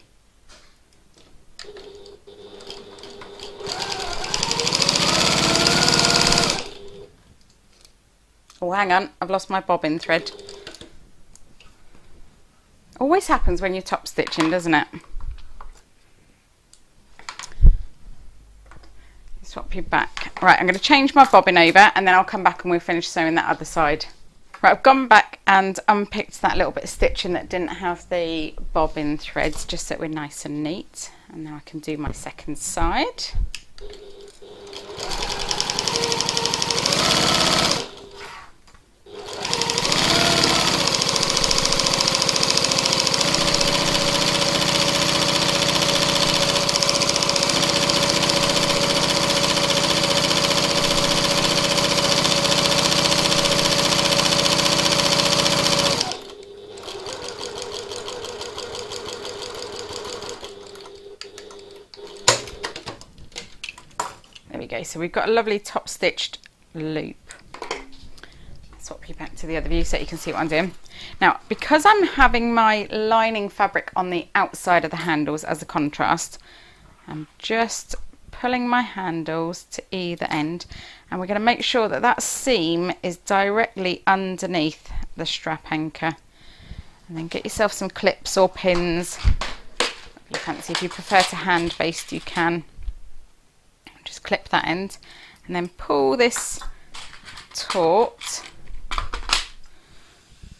Oh, hang on, I've lost my bobbin thread. Always happens when you're top stitching, doesn't it? Swap you back. Right, I'm going to change my bobbin over and then I'll come back and we'll finish sewing that other side. Right, I've gone back and unpicked that little bit of stitching that didn't have the bobbin threads, just so we're nice and neat. And now I can do my second side. So we've got a lovely top stitched loop. Swap you back to the other view so you can see what I'm doing. Now, because I'm having my lining fabric on the outside of the handles as a contrast, I'm just pulling my handles to either end, and we're going to make sure that that seam is directly underneath the strap anchor. And then get yourself some clips or pins. If you fancy, if you prefer to hand baste, you can. Just clip that end and then pull this taut.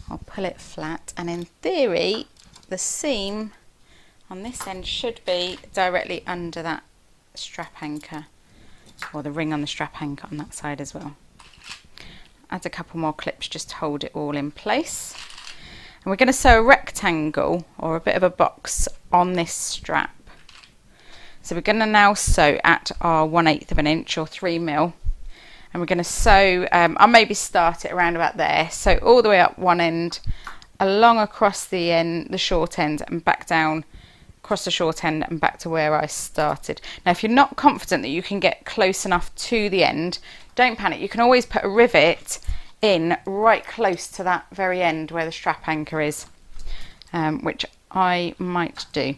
I'll pull it flat, and in theory the seam on this end should be directly under that strap anchor, or the ring on the strap anchor on that side as well. Add a couple more clips just to hold it all in place, and we're going to sew a rectangle or a bit of a box on this strap. So we're going to now sew at our 1/8 of an inch or 3mm, and we're going to sew, I'll maybe start it around about there, so all the way up one end, along across the end, the short end, and back down across the short end and back to where I started. Now if you're not confident that you can get close enough to the end, don't panic, you can always put a rivet in right close to that very end where the strap anchor is, which I might do.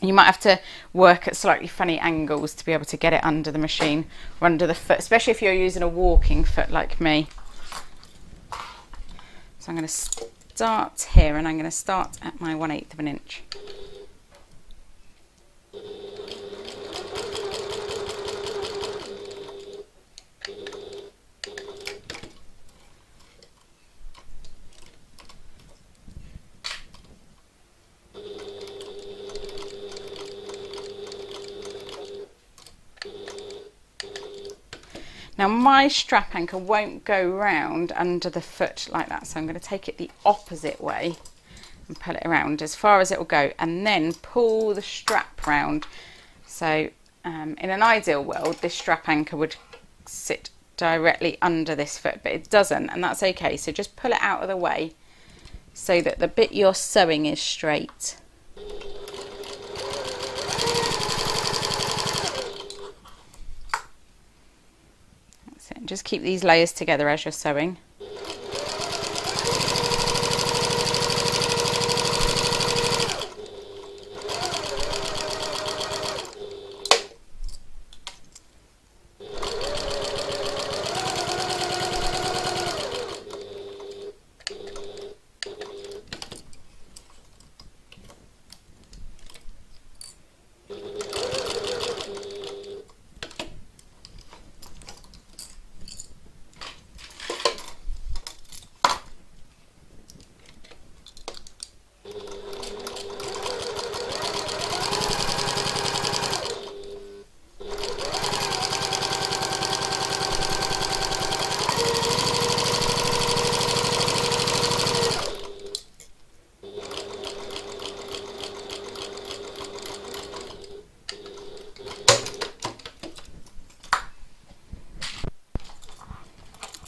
You might have to work at slightly funny angles to be able to get it under the machine or under the foot, especially if you're using a walking foot like me. So I'm going to start here, and I'm going to start at my 1/8 of an inch. Now my strap anchor won't go round under the foot like that, so I'm going to take it the opposite way and pull it around as far as it will go, and then pull the strap round. So in an ideal world this strap anchor would sit directly under this foot, but it doesn't, and that's okay. So just pull it out of the way so that the bit you're sewing is straight. Just keep these layers together as you're sewing.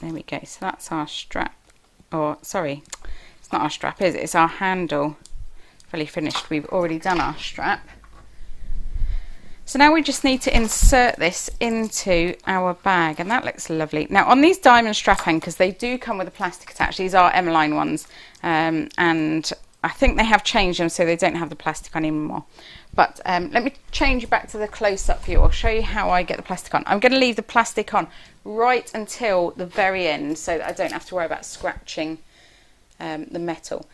There we go, so that's our strap, or sorry, it's not our strap, is it? It's our handle fully finished. We've already done our strap. So now we just need to insert this into our bag, and that looks lovely. Now on these diamond strap anchors, they do come with a plastic attached. These are Emmeline ones, and I think they have changed them so they don't have the plastic on anymore. But let me change you back to the close-up view. I'll show you how I get the plastic on. I'm going to leave the plastic on right until the very end so that I don't have to worry about scratching the metal.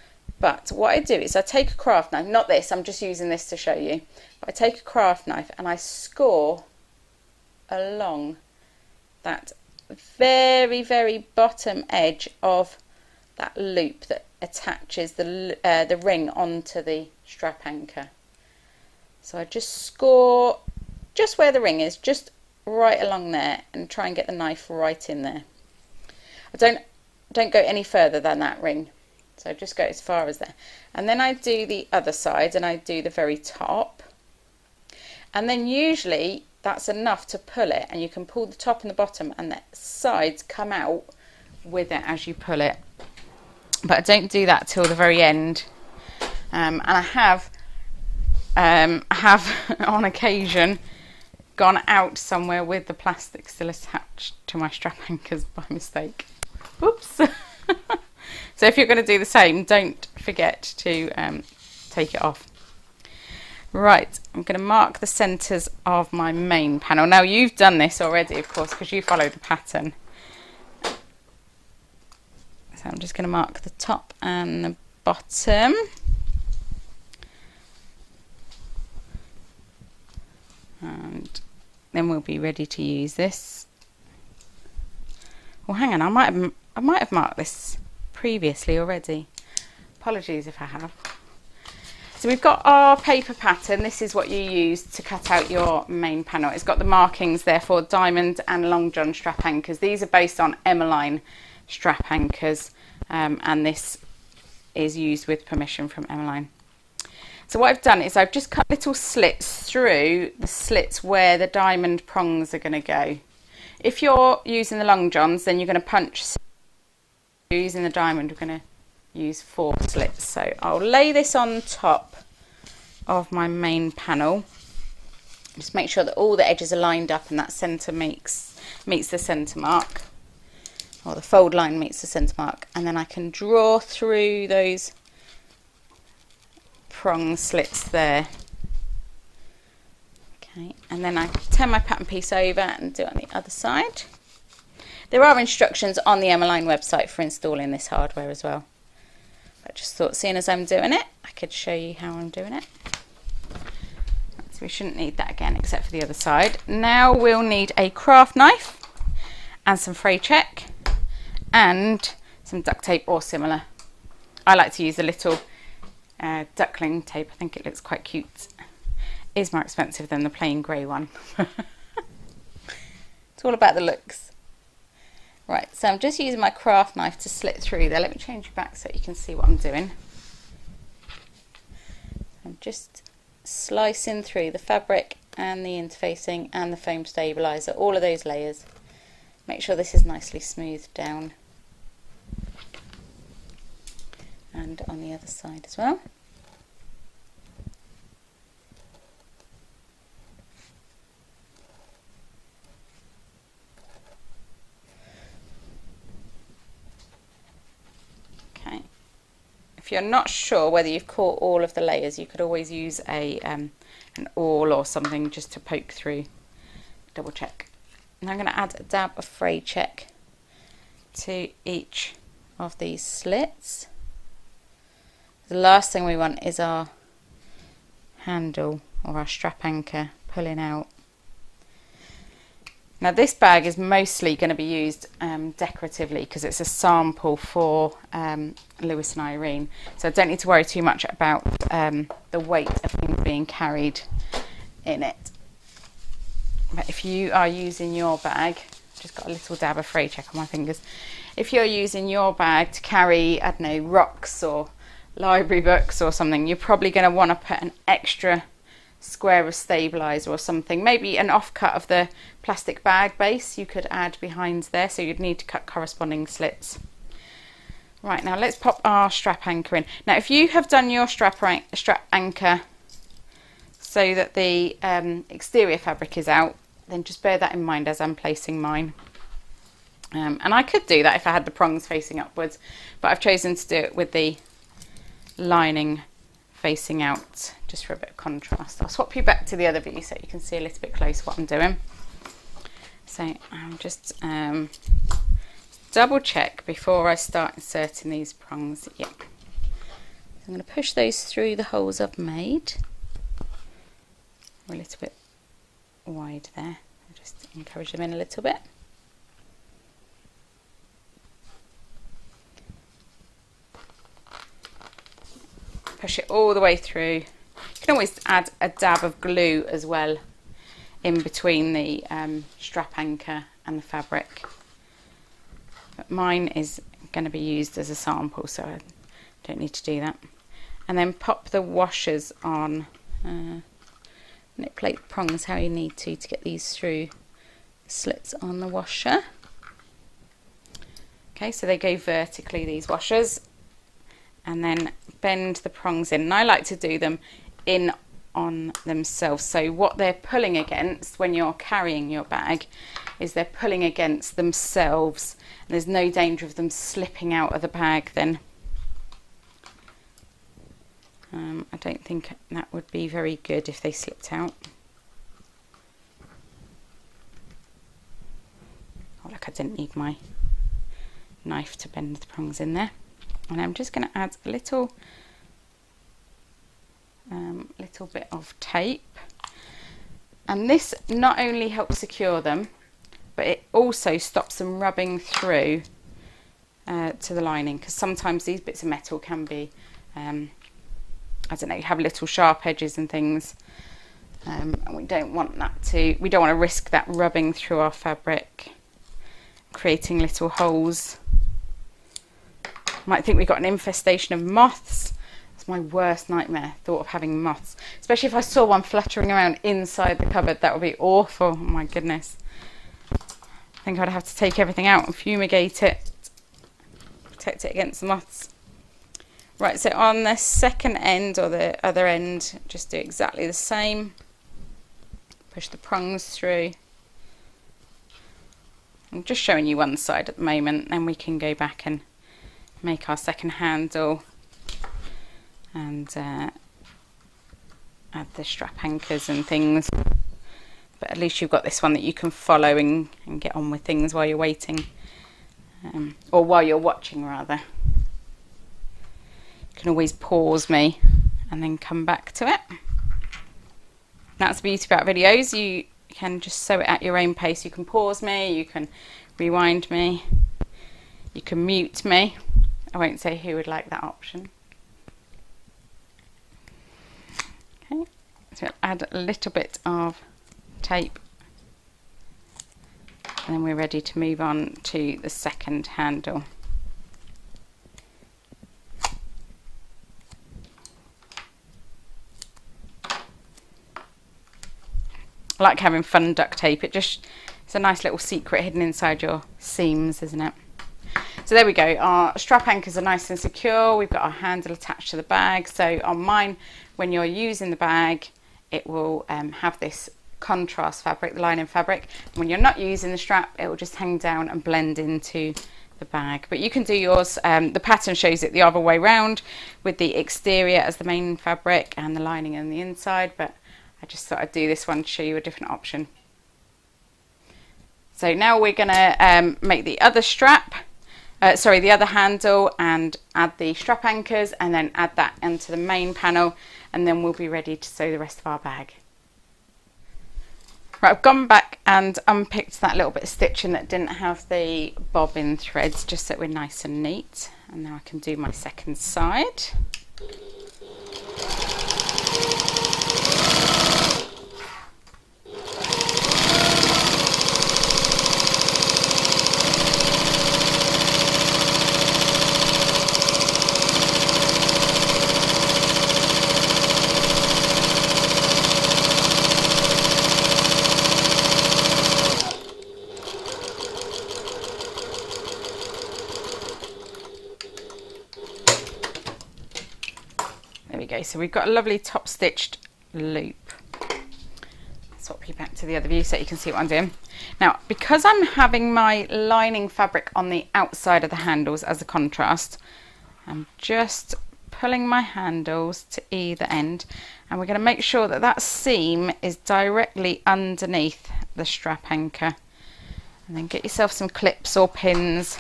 But what I do is I take a craft knife, not this, I'm just using this to show you. But I take a craft knife and I score along that very, very bottom edge of that loop that attaches the ring onto the strap anchor. So I just score just where the ring is, just right along there, and try and get the knife right in there. I don't go any further than that ring. So just go as far as there. And then I do the other side, and I do the very top. And then usually that's enough to pull it, and you can pull the top and the bottom, and the sides come out with it as you pull it. But I don't do that till the very end. And I have on occasion gone out somewhere with the plastic still attached to my strap anchors by mistake. Whoops. So if you're going to do the same, don't forget to take it off. Right, I'm going to mark the centres of my main panel. Now you've done this already, of course, because you follow the pattern. So I'm just going to mark the top and the bottom. And then we'll be ready to use this. Well, hang on, I might have marked this previously already. Apologies if I have. So we've got our paper pattern. This is what you use to cut out your main panel. It's got the markings there for diamond and long john strap anchors. These are based on Emmeline strap anchors, and this is used with permission from Emmeline. So what I've done is I've just cut little slits through the slits where the diamond prongs are going to go. If you're using the long johns, then you're going to punch. Using the diamond, we're going to use 4 slits. So I'll lay this on top of my main panel. Just make sure that all the edges are lined up and that centre meets the centre mark, or the fold line meets the centre mark, and then I can draw through those prong slits there. Okay, and then I turn my pattern piece over and do it on the other side. There are instructions on the Emmeline website for installing this hardware as well. I just thought, seeing as I'm doing it, I could show you how I'm doing it. So we shouldn't need that again, except for the other side. Now we'll need a craft knife and some fray check and some duct tape or similar. I like to use a little duckling tape. I think it looks quite cute. It is more expensive than the plain grey one. It's all about the looks. Right, so I'm just using my craft knife to slit through there. Let me change it back so you can see what I'm doing. I'm just slicing through the fabric and the interfacing and the foam stabiliser, all of those layers. Make sure this is nicely smoothed down. And on the other side as well. Okay. If you're not sure whether you've caught all of the layers, you could always use an awl or something just to poke through. Double check. And I'm going to add a dab of fray check to each of these slits. The last thing we want is our handle or our strap anchor pulling out. Now this bag is mostly going to be used decoratively because it's a sample for Lewis and Irene, so I don't need to worry too much about the weight of things being carried in it. But if you are using your bag, just got a little dab of fray check on my fingers, if you're using your bag to carry, I don't know, rocks or library books or something, you're probably going to want to put an extra square of stabiliser or something, maybe an offcut of the plastic bag base you could add behind there, so you'd need to cut corresponding slits. Right, now let's pop our strap anchor in. Now if you have done your strap anchor so that the exterior fabric is out, then just bear that in mind as I'm placing mine. And I could do that if I had the prongs facing upwards, but I've chosen to do it with the lining facing out, just for a bit of contrast. I'll swap you back to the other view so you can see a little bit closer what I'm doing. So I'm just double check before I start inserting these prongs. Yep. I'm going to push those through the holes I've made. A little bit wide there. I'll just encourage them in a little bit. Push it all the way through. You can always add a dab of glue as well in between the strap anchor and the fabric. But mine is going to be used as a sample, so I don't need to do that. And then pop the washers on. Manipulate the prongs how you need to get these through the slits on the washer. Okay, so they go vertically, these washers, and then bend the prongs in. And I like to do them in on themselves, so what they're pulling against when you're carrying your bag is they're pulling against themselves, and there's no danger of them slipping out of the bag then. I don't think that would be very good if they slipped out. Oh look, I didn't need my knife to bend the prongs in there. And I'm just going to add a little bit of tape, and this not only helps secure them, but it also stops them rubbing through to the lining, because sometimes these bits of metal can be I don't know, have little sharp edges and things, and we don't want to risk that rubbing through our fabric, creating little holes. Might think we've got an infestation of moths. It's my worst nightmare, thought of having moths, especially if I saw one fluttering around inside the cupboard. That would be awful. Oh my goodness. I think I'd have to take everything out and fumigate it, protect it against the moths. Right, so on the second end or the other end, just do exactly the same. Push the prongs through. I'm just showing you one side at the moment, then we can go back and make our second handle and add the strap anchors and things. But at least you've got this one that you can follow and get on with things while you're waiting, or while you're watching rather. You can always pause me and then come back to it. That's the beauty about videos. You can just sew it at your own pace. You can pause me, you can rewind me, you can mute me. I won't say who would like that option. Okay, so add a little bit of tape, and then we're ready to move on to the second handle. I like having fun duct tape. It's a nice little secret hidden inside your seams, isn't it? So there we go. Our strap anchors are nice and secure. We've got our handle attached to the bag. So on mine, when you're using the bag, it will have this contrast fabric, the lining fabric. When you're not using the strap, it will just hang down and blend into the bag. But you can do yours. The pattern shows it the other way round, with the exterior as the main fabric and the lining on the inside. But I just thought I'd do this one to show you a different option. So now we're going to make the other the other handle, and add the strap anchors, and then add that into the main panel, and then we'll be ready to sew the rest of our bag. Right, I've gone back and unpicked that little bit of stitching that didn't have the bobbin threads, just so we're nice and neat. And now I can do my second side. There we go, so we've got a lovely top stitched loop. swap you back to the other view so you can see what I'm doing. Now, because I'm having my lining fabric on the outside of the handles as a contrast, I'm just pulling my handles to either end, and we're going to make sure that that seam is directly underneath the strap anchor. And then get yourself some clips or pins.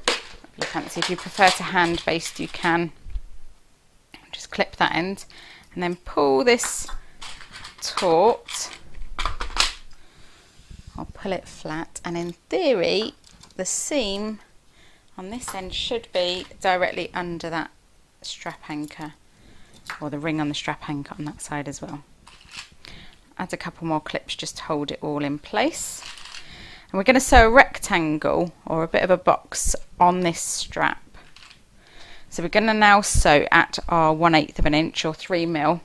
If you fancy, if you prefer to hand baste, you can. Just clip that end and then pull this taut. I'll pull it flat, and in theory the seam on this end should be directly under that strap anchor, or the ring on the strap anchor on that side as well. Add a couple more clips just to hold it all in place. And we're going to sew a rectangle or a bit of a box on this strap. So we're going to now sew at our 1/8 of an inch or 3mm,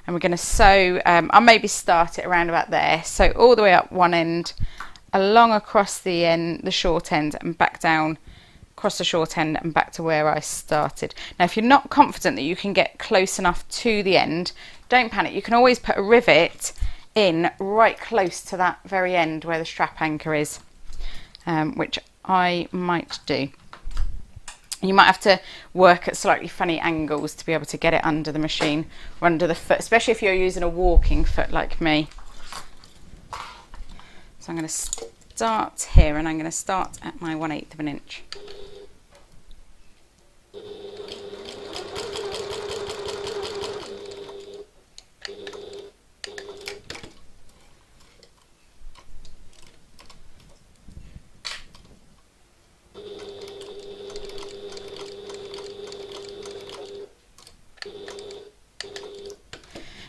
and we're going to sew, I'll maybe start it around about there, sew all the way up one end, along across the end, the short end, and back down across the short end and back to where I started. Now if you're not confident that you can get close enough to the end, don't panic, you can always put a rivet in right close to that very end where the strap anchor is, which I might do. You might have to work at slightly funny angles to be able to get it under the machine or under the foot, especially if you're using a walking foot like me. So I'm going to start here, and I'm going to start at my 1/8 of an inch.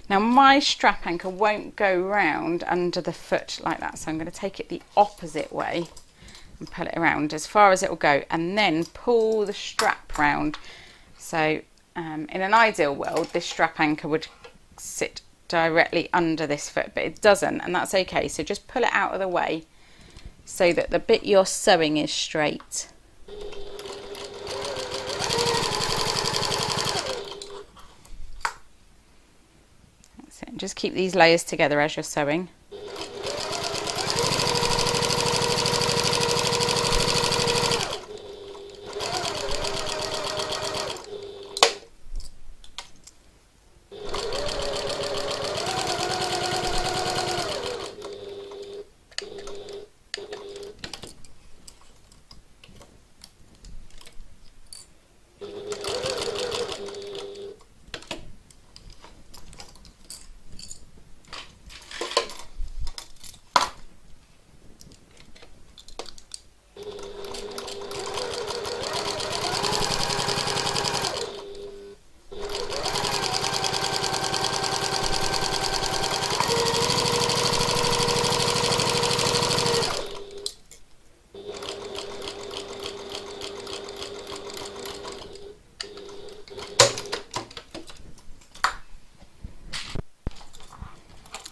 Now my strap anchor won't go round under the foot like that, so I'm going to take it the opposite way and pull it around as far as it will go, and then pull the strap round. So in an ideal world this strap anchor would sit directly under this foot, but it doesn't, and that's okay. So just pull it out of the way so that the bit you're sewing is straight. Just keep these layers together as you're sewing.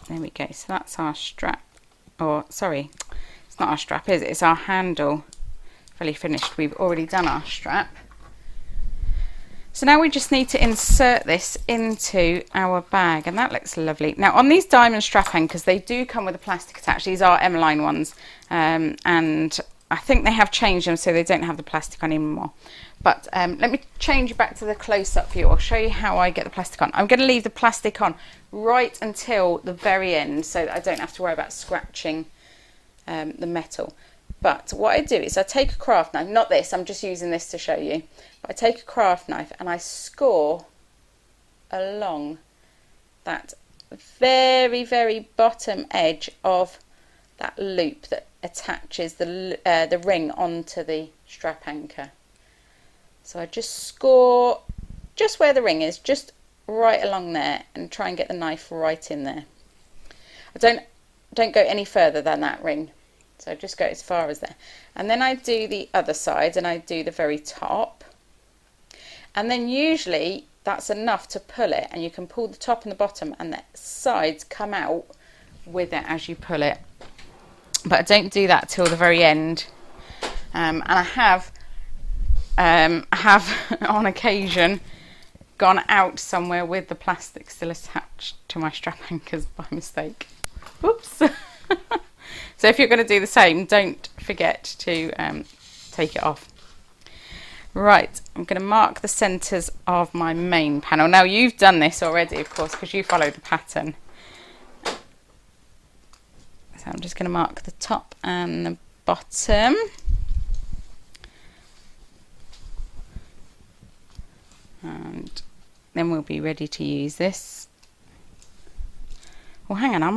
There we go, so that's our strap, or sorry, it's not our strap, is it? It's our handle. Fully finished. We've already done our strap. So now we just need to insert this into our bag, and that looks lovely. Now on these diamond strap anchors, they do come with a plastic attached. These are M-line ones, and I think they have changed them so they don't have the plastic on anymore. But let me change back to the close-up view. I'll show you how I get the plastic on. I'm going to leave the plastic on right until the very end so that I don't have to worry about scratching the metal. But what I do is I take a craft knife, not this, I'm just using this to show you. But I take a craft knife and I score along that very, very bottom edge of that loop that attaches the ring onto the strap anchor. So I just score just where the ring is, just right along there, and try and get the knife right in there. I don't go any further than that ring, so just go as far as there. And then I do the other side, and I do the very top, and then usually that's enough to pull it, and you can pull the top and the bottom, and the sides come out with it as you pull it. But I don't do that till the very end. And I have on occasion gone out somewhere with the plastic still attached to my strap anchors by mistake. Whoops. So if you're going to do the same, don't forget to take it off. Right, I'm going to mark the centres of my main panel. Now you've done this already, of course, because you followed the pattern. So I'm just going to mark the top and the bottom. And then we'll be ready to use this. Well, hang on, I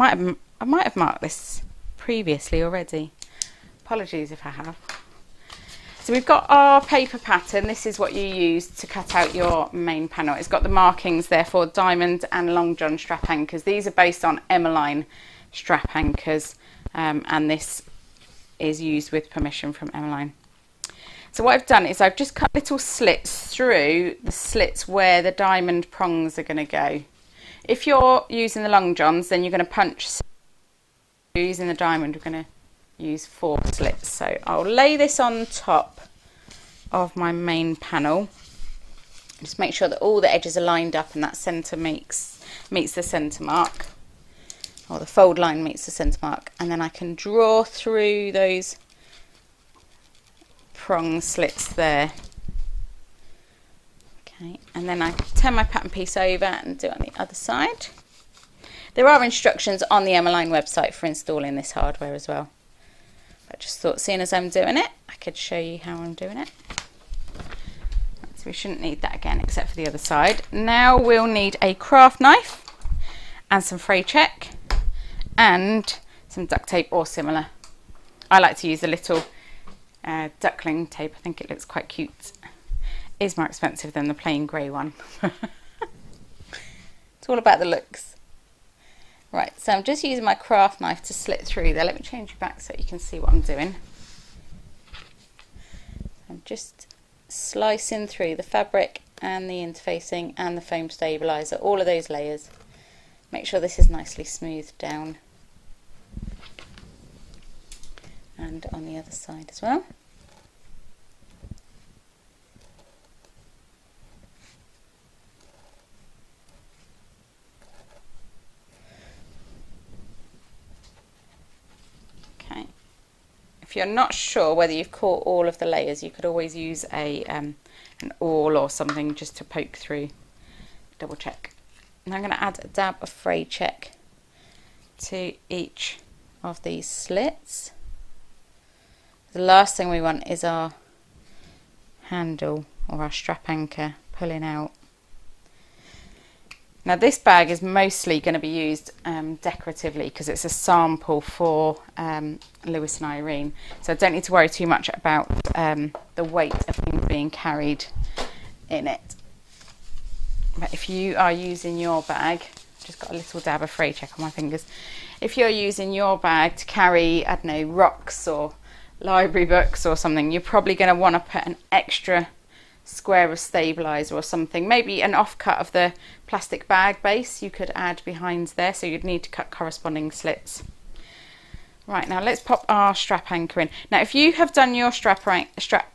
might have marked this previously already. Apologies if I have. So we've got our paper pattern. This is what you use to cut out your main panel. It's got the markings there for diamond and long john strap anchors. These are based on Emmeline strap anchors, and this is used with permission from Emmeline. So what I've done is I've just cut little slits through the slits where the diamond prongs are going to go. If you're using the long johns, then you're going to punch. Using the diamond, we're going to use 4 slits. So I'll lay this on top of my main panel. Just make sure that all the edges are lined up and that centre meets the centre mark, or the fold line meets the centre mark, and then I can draw through those prong slits there. Okay, and then I turn my pattern piece over and do it on the other side. There are instructions on the Emmeline website for installing this hardware as well. I just thought, seeing as I'm doing it, I could show you how I'm doing it. So we shouldn't need that again, except for the other side. Now we'll need a craft knife and some fray check and some duct tape or similar. I like to use a little duckling tape. I think it looks quite cute. It is more expensive than the plain grey one. It's all about the looks. Right, so I'm just using my craft knife to slit through there. Let me change it back so you can see what I'm doing. I'm just slicing through the fabric and the interfacing and the foam stabiliser, all of those layers. Make sure this is nicely smoothed down. And on the other side as well. If you're not sure whether you've caught all of the layers, you could always use an awl or something just to poke through, double check. And I'm going to add a dab of fray check to each of these slits. The last thing we want is our handle or our strap anchor pulling out. Now this bag is mostly going to be used decoratively because it's a sample for Lewis and Irene, so I don't need to worry too much about the weight of things being carried in it. But if you are using your bag, I've just got a little dab of fray check on my fingers. If you're using your bag to carry, I don't know, rocks or library books or something, you're probably going to want to put an extra square of stabiliser or something, maybe an offcut of the plastic bag base you could add behind there, so you'd need to cut corresponding slits. Right, now let's pop our strap anchor in. Now if you have done your strap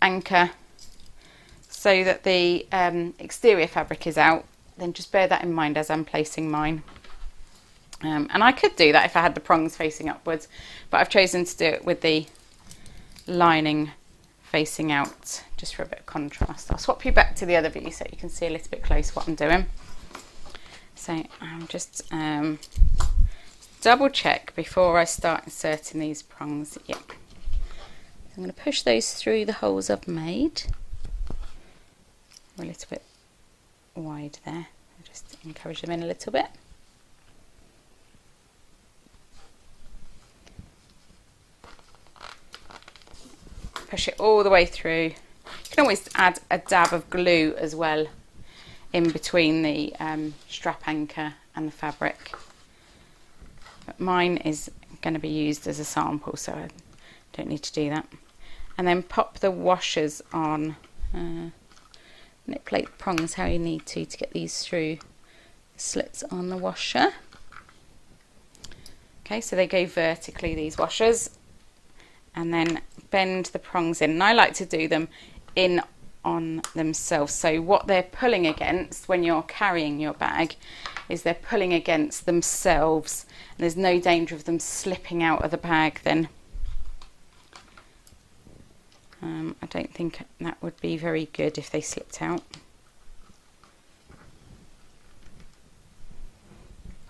anchor so that the exterior fabric is out, then just bear that in mind as I'm placing mine. And I could do that if I had the prongs facing upwards, but I've chosen to do it with the lining facing out just for a bit of contrast. I'll swap you back to the other view so you can see a little bit closer what I'm doing. So I'm just double check before I start inserting these prongs. Yep. I'm going to push those through the holes I've made. A little bit wide there. I'll just encourage them in a little bit. Push it all the way through. You can always add a dab of glue as well in between the strap anchor and the fabric. But mine is going to be used as a sample, so I don't need to do that. And then pop the washers on. Manipulate the prongs how you need to get these through the slits on the washer. Okay, so they go vertically, these washers. And then bend the prongs in, and I like to do them in on themselves, so what they're pulling against when you're carrying your bag is they're pulling against themselves and there's no danger of them slipping out of the bag then. I don't think that would be very good if they slipped out.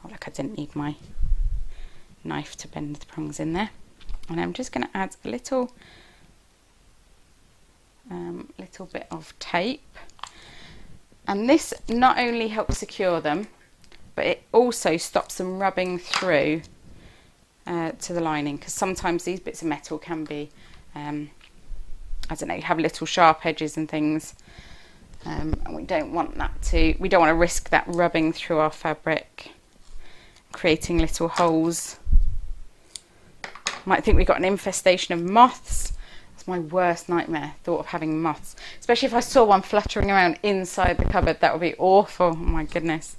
Oh look, I didn't need my knife to bend the prongs in there. And I'm just going to add a little bit of tape. And this not only helps secure them, but it also stops them rubbing through to the lining, because sometimes these bits of metal can be, I don't know, have little sharp edges and things, and we don't want to risk that rubbing through our fabric, creating little holes. Might think we've got an infestation of moths. It's my worst nightmare, thought of having moths, especially if I saw one fluttering around inside the cupboard. That would be awful. Oh my goodness.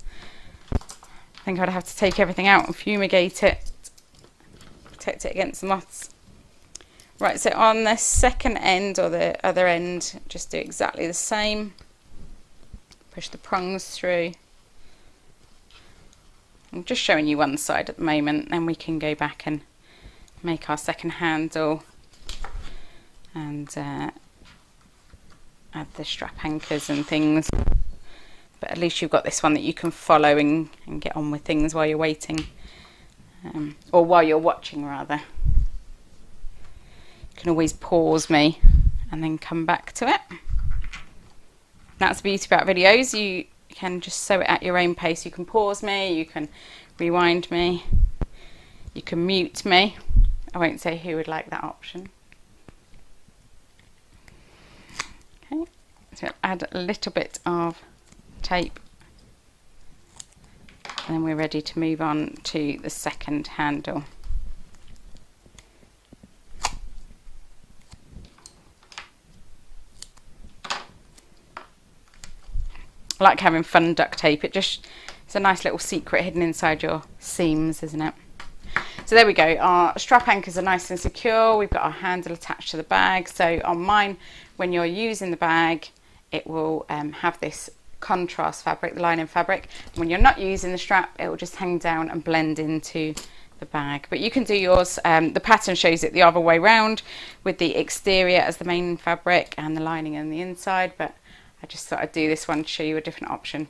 I think I'd have to take everything out and fumigate it, protect it against the moths. Right, so on the second end or the other end, just do exactly the same. Push the prongs through. I'm just showing you one side at the moment, then we can go back and make our second handle and add the strap anchors and things. But at least you've got this one that you can follow and get on with things while you're waiting, or while you're watching rather. You can always pause me and then come back to it. That's the beauty about videos. You can just sew it at your own pace. You can pause me, you can rewind me, you can mute me. I won't say who would like that option. Okay, so add a little bit of tape and then we're ready to move on to the second handle. I like having fun duct tape. It's a nice little secret hidden inside your seams, isn't it? So there we go. Our strap anchors are nice and secure. We've got our handle attached to the bag. So on mine, when you're using the bag, it will have this contrast fabric, the lining fabric. And when you're not using the strap, it will just hang down and blend into the bag. But you can do yours. The pattern shows it the other way round, with the exterior as the main fabric and the lining on the inside. But I just thought I'd do this one to show you a different option.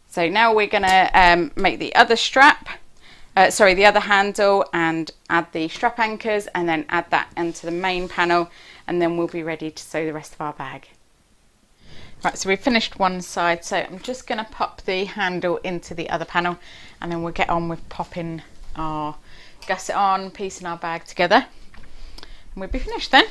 So now we're going to make the other the other handle, and add the strap anchors and then add that into the main panel, and then we'll be ready to sew the rest of our bag. Right, so we've finished one side, so I'm just going to pop the handle into the other panel and then we'll get on with popping our gusset on, piecing our bag together, and we'll be finished then.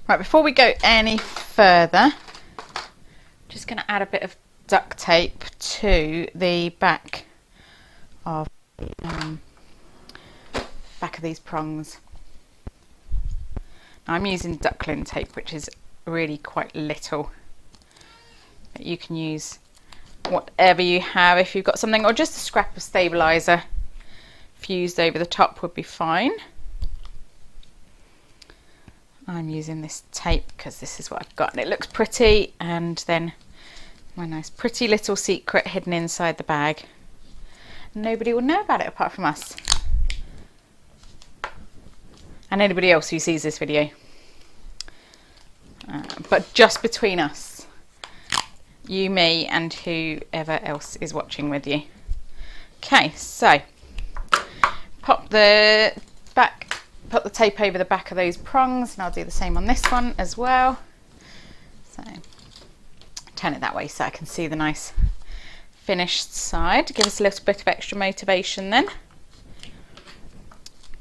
Right, before we go any further, just going to add a bit of duct tape to the back of these prongs. Now I'm using duckling tape, which is really quite little, but you can use whatever you have if you've got something, or just a scrap of stabilizer fused over the top would be fine. I'm using this tape because this is what I've got and it looks pretty, and then my nice pretty little secret hidden inside the bag. Nobody will know about it apart from us and anybody else who sees this video, but just between us, you, me and whoever else is watching with you. Okay, so pop the tape over the back of those prongs, and I'll do the same on this one as well. So turn it that way so I can see the nice finished side. Give us a little bit of extra motivation then.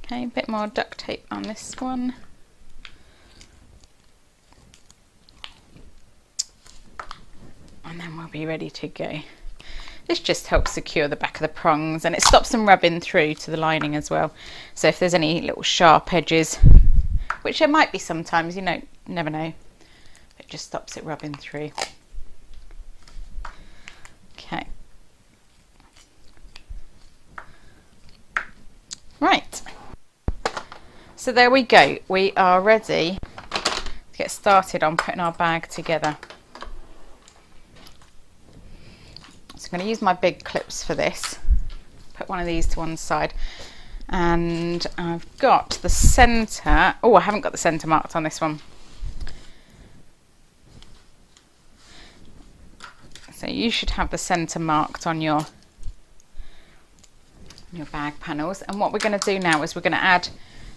Okay, a bit more duct tape on this one. And then we'll be ready to go. This just helps secure the back of the prongs, and it stops them rubbing through to the lining as well. So if there's any little sharp edges, which there might be sometimes, you know, never know, it just stops it rubbing through. Okay. Right. So there we go. We are ready to get started on putting our bag together. So I'm going to use my big clips for this. Put one of these to one side, and I've got the centre. Oh, I haven't got the centre marked on this one. So you should have the centre marked on your bag panels. And what we're going to do now is we're going to add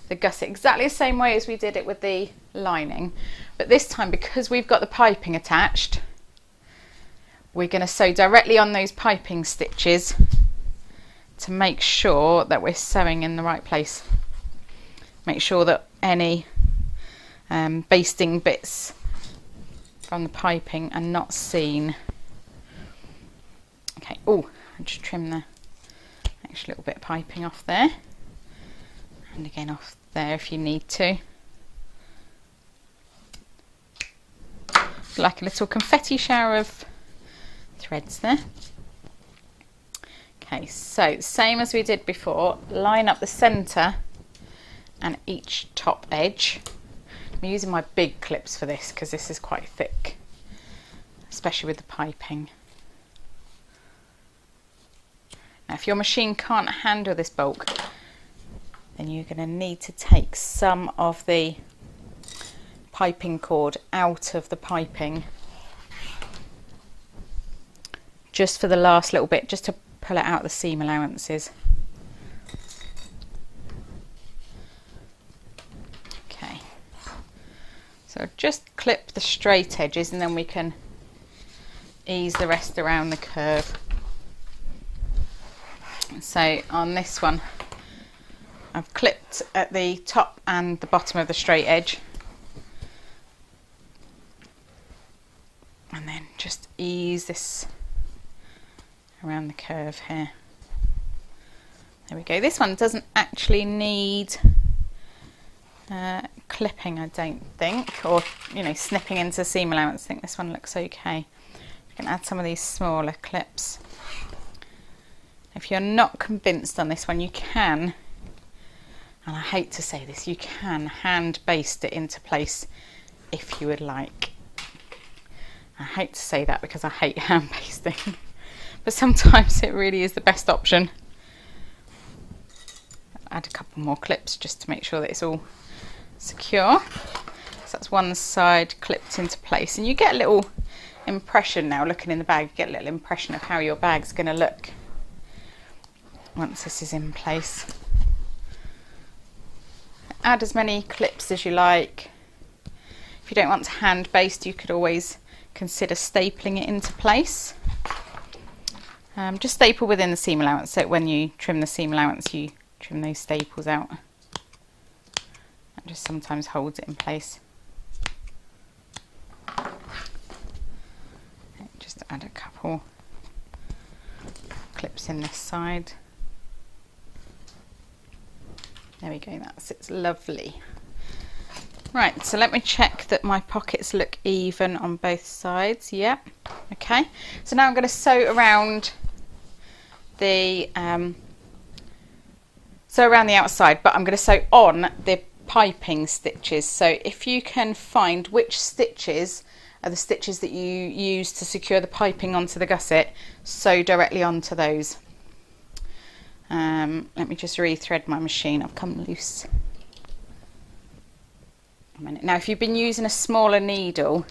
the gusset exactly the same way as we did it with the lining, but this time, because we've got the piping attached, we're going to sew directly on those piping stitches to make sure that we're sewing in the right place. Make sure that any basting bits from the piping are not seen. Okay, oh, I'll just trim the extra little bit of piping off there, and again off there if you need to. Like a little confetti shower of threads there. Okay, so same as we did before, line up the centre and each top edge. I'm using my big clips for this because this is quite thick, especially with the piping. Now if your machine can't handle this bulk, then you're going to need to take some of the piping cord out of the piping just for the last little bit, just to pull it out of the seam allowances. Okay, so just clip the straight edges and then we can ease the rest around the curve. So on this one, I've clipped at the top and the bottom of the straight edge, and then just ease this around the curve here. There we go. This one doesn't actually need clipping, I don't think, or snipping into seam allowance. I think this one looks okay. You can add some of these smaller clips. If you're not convinced on this one, you can, and I hate to say this, you can hand baste it into place if you would like. I hate to say that because I hate hand basting, but sometimes it really is the best option. I'll add a couple more clips just to make sure that it's all secure. So that's one side clipped into place, and you get a little impression now looking in the bag, you get a little impression of how your bag's going to look once this is in place. Add as many clips as you like. If you don't want to hand baste, you could always consider stapling it into place. Just staple within the seam allowance, so when you trim the seam allowance you trim those staples out. That just sometimes holds it in place. just add a couple clips in this side. There we go, that sits lovely. Right, so let me check that my pockets look even on both sides. Yep, okay. So now I'm going to sew around the outside, but I'm going to sew on the piping stitches. So if you can find which stitches are the stitches that you use to secure the piping onto the gusset, sew directly onto those. Let me just rethread my machine. I've come loose. A minute. Now, if you've been using a smaller needle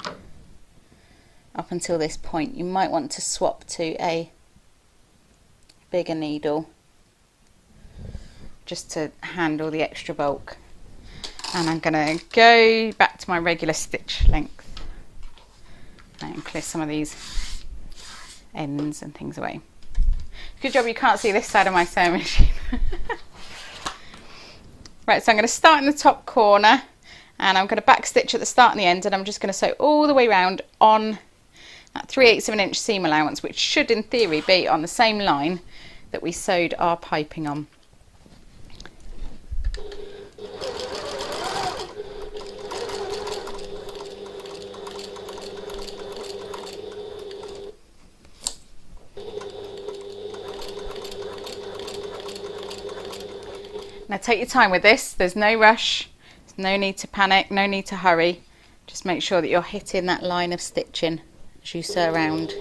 up until this point, you might want to swap to a bigger needle just to handle the extra bulk. And I'm going to go back to my regular stitch length and clear some of these ends and things away. Good job you can't see this side of my sewing machine. Right, so I'm going to start in the top corner and I'm going to back stitch at the start and the end, and I'm just going to sew all the way around on that 3/8 of an inch seam allowance, which should in theory be on the same line that we sewed our piping on. Now take your time with this, there's no rush, there's no need to panic, no need to hurry. Just make sure that you're hitting that line of stitching as you sew around.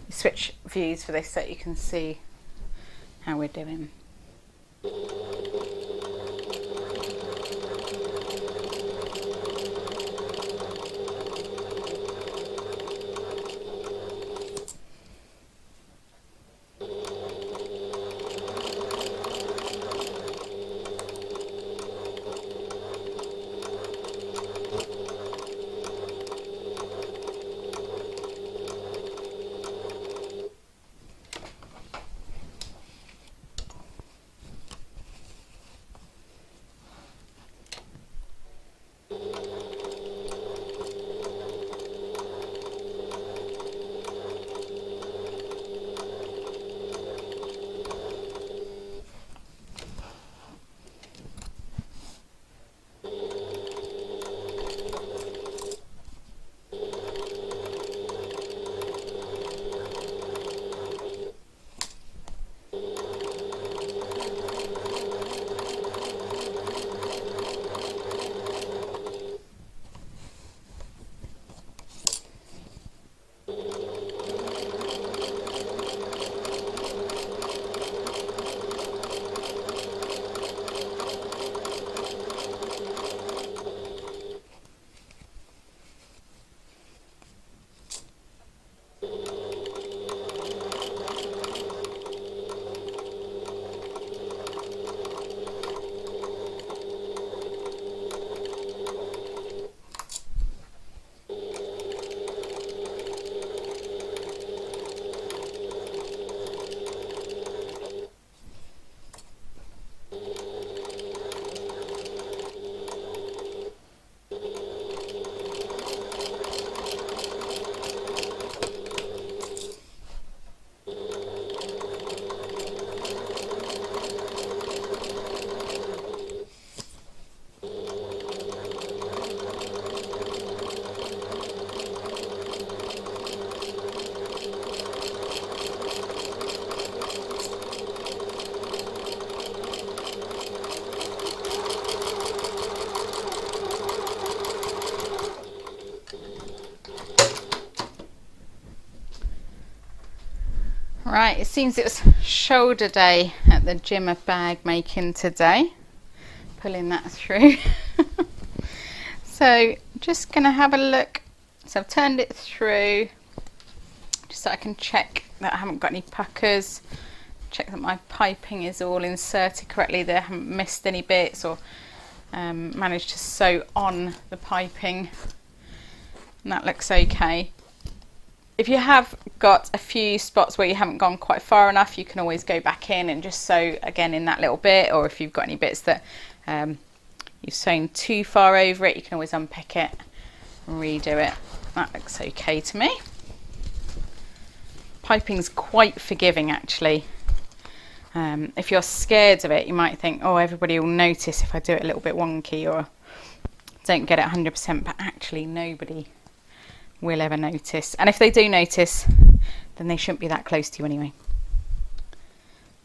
Switch views for this so that you can see how we're doing. Right, it seems it was shoulder day at the gym of bag making today. Pulling that through. So just going to have a look. So I've turned it through just so I can check that I haven't got any puckers. Check that my piping is all inserted correctly, that I haven't missed any bits or managed to sew on the piping. And that looks okay. If you have got a few spots where you haven't gone quite far enough, you can always go back in and just sew again in that little bit, or if you've got any bits that you've sewn too far over it, you can always unpick it and redo it. That looks okay to me. Piping's quite forgiving actually. If you're scared of it, you might think, oh, everybody will notice if I do it a little bit wonky or don't get it 100%, but actually nobody will ever notice. And if they do notice, then they shouldn't be that close to you anyway.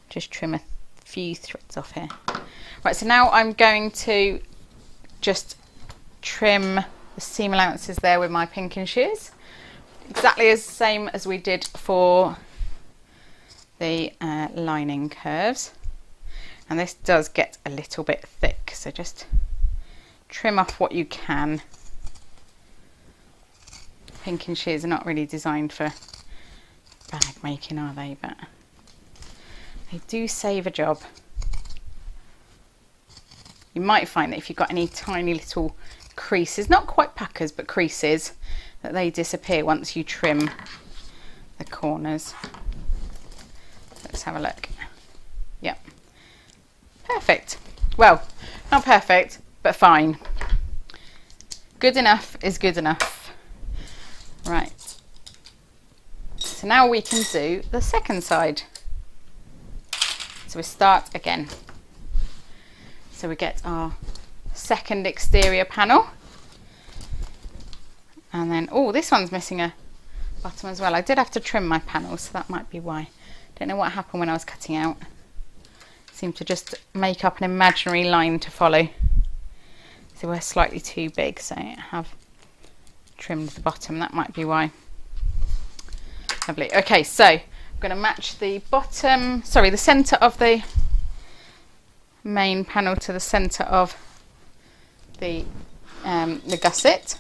Just trim a few threads off here. Right, so now I'm going to just trim the seam allowances there with my pinking shears. Exactly the same as we did for the lining curves. And this does get a little bit thick, so just trim off what you can. Pinking shears are not really designed for bag making, are they? But they do save a job. You might find that if you've got any tiny little creases, not quite puckers, but creases, that they disappear once you trim the corners. Let's have a look. Yep. Perfect. Well, not perfect, but fine. Good enough is good enough. Right. So now we can do the second side. So we start again. So we get our second exterior panel. And then, oh, this one's missing a bottom as well. I did have to trim my panel, so that might be why. Don't know what happened when I was cutting out. Seemed to just make up an imaginary line to follow. So we're slightly too big, so I have trimmed the bottom. That might be why. Lovely. Okay, so I'm going to match the bottom, sorry, the centre of the main panel to the centre of the gusset.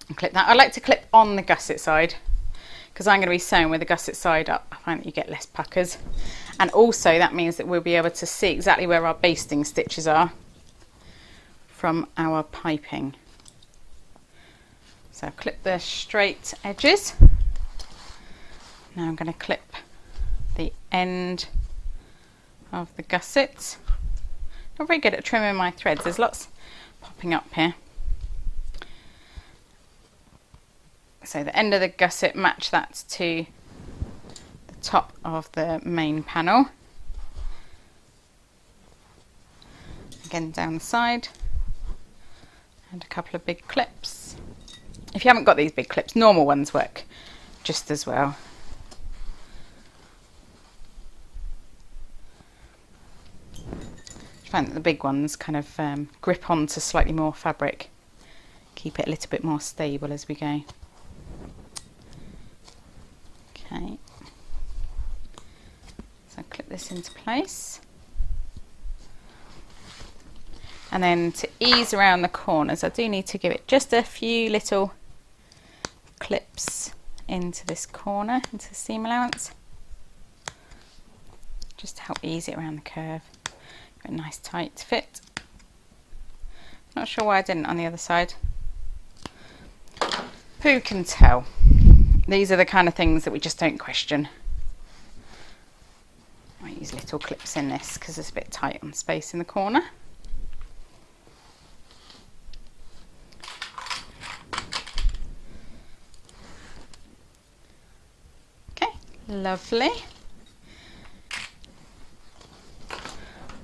And clip that. I like to clip on the gusset side because I'm going to be sewing with the gusset side up. I find that you get less puckers, and also that means that we'll be able to see exactly where our basting stitches are from our piping. So I've clipped the straight edges. Now I'm going to clip the end of the gusset. Not very good at trimming my threads. There's lots popping up here. So the end of the gusset, match that to the top of the main panel. Again down the side. And a couple of big clips. If you haven't got these big clips, normal ones work just as well. I find that the big ones kind of grip onto slightly more fabric, keep it a little bit more stable as we go. Okay, so clip this into place, and then to ease around the corners I do need to give it just a few little clips into this corner, into the seam allowance, just to help ease it around the curve. Got a nice tight fit. Not sure why I didn't on the other side. Who can tell? These are the kind of things that we just don't question. I use little clips in this because it's a bit tight on space in the corner. Okay, lovely.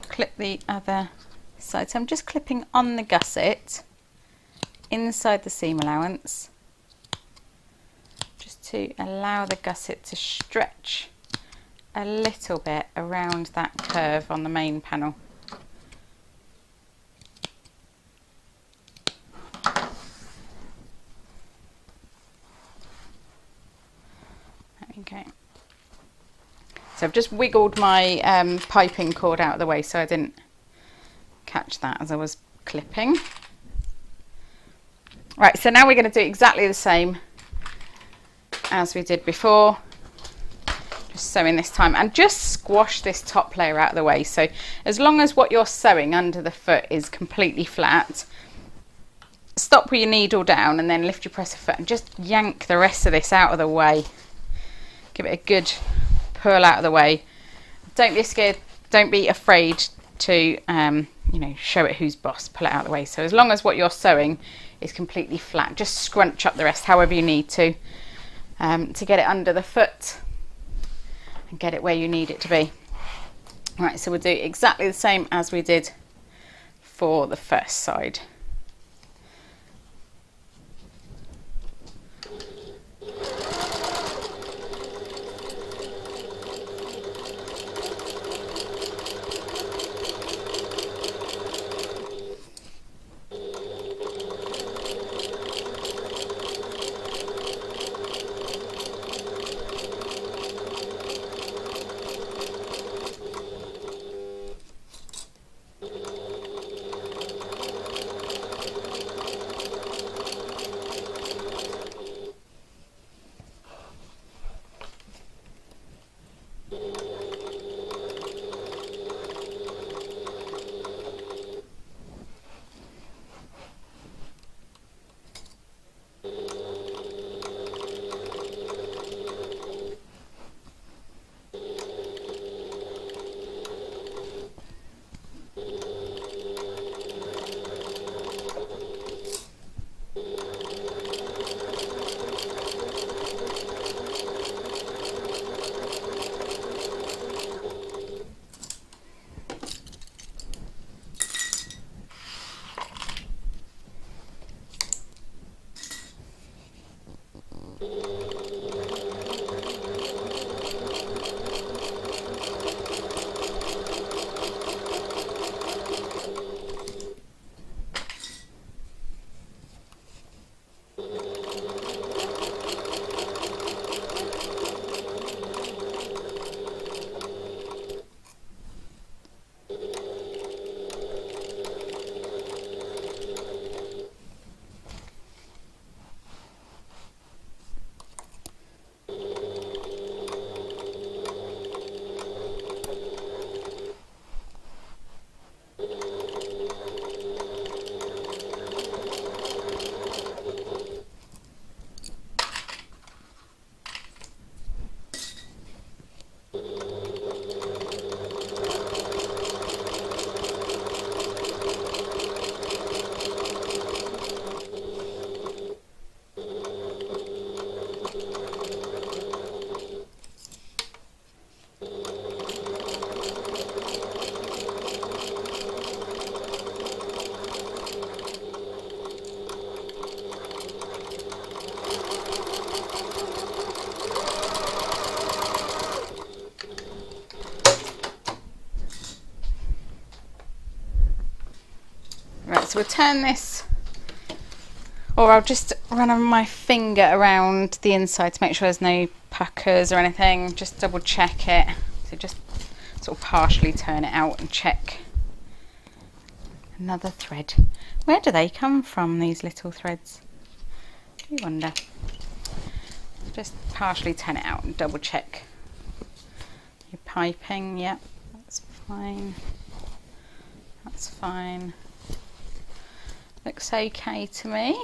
Clip the other side. So I'm just clipping on the gusset inside the seam allowance, just to allow the gusset to stretch a little bit around that curve on the main panel. There we go. So I've just wiggled my piping cord out of the way so I didn't catch that as I was clipping. Right, so now we're going to do exactly the same as we did before, just sewing this time, and just squash this top layer out of the way. So as long as what you're sewing under the foot is completely flat, stop with your needle down and then lift your presser foot and just yank the rest of this out of the way. Give it a good pull out of the way. Don't be scared, don't be afraid to you know, show it who's boss. Pull it out of the way. So as long as what you're sewing is completely flat, just scrunch up the rest however you need to get it under the foot and get it where you need it to be. Right, so we'll do exactly the same as we did for the first side. So we'll turn this, or I'll just run my finger around the inside to make sure there's no puckers or anything. Just double check it. So just sort of partially turn it out and check. Another thread. Where do they come from, these little threads? Do you wonder? Just partially turn it out and double check your piping. Yep, that's fine. That's fine. Looks okay to me.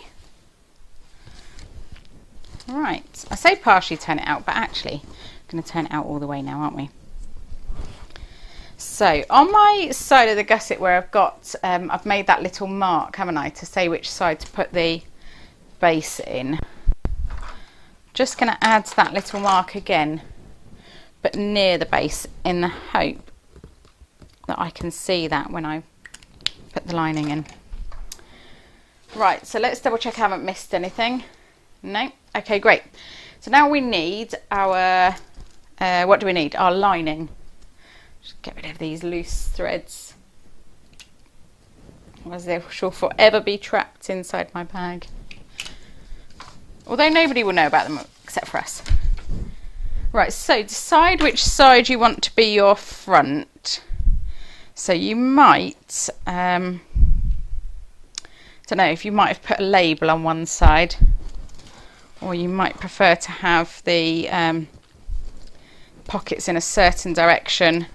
Right, I say partially turn it out, but actually I'm going to turn it out all the way now, aren't we? So on my side of the gusset where I've got, I've made that little mark, haven't I, to say which side to put the base in. Just going to add that little mark again, but near the base, in the hope that I can see that when I put the lining in. Right, so let's double check I haven't missed anything. No? Okay, great. So now we need our, what do we need? Our lining. Just get rid of these loose threads, otherwise they shall forever be trapped inside my bag. Although nobody will know about them except for us. Right, so decide which side you want to be your front. So you might, don't know, if you might have put a label on one side, or you might prefer to have the pockets in a certain direction.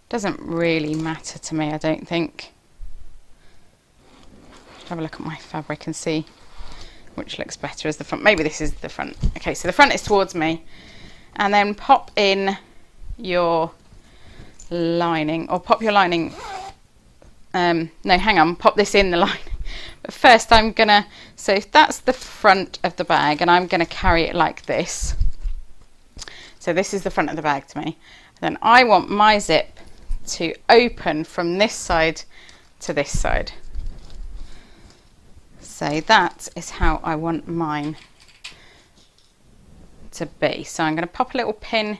Doesn't really matter to me, I don't think. Have a look at my fabric and see which looks better as the front. Maybe this is the front. Okay, so the front is towards me. And then pop in your lining, or pop your lining, no, hang on, pop this in the lining. But first I'm gonna, so if that's the front of the bag, and I'm gonna carry it like this. So this is the front of the bag to me. Then I want my zip to open from this side to this side. So that is how I want mine to be. So I'm going to pop a little pin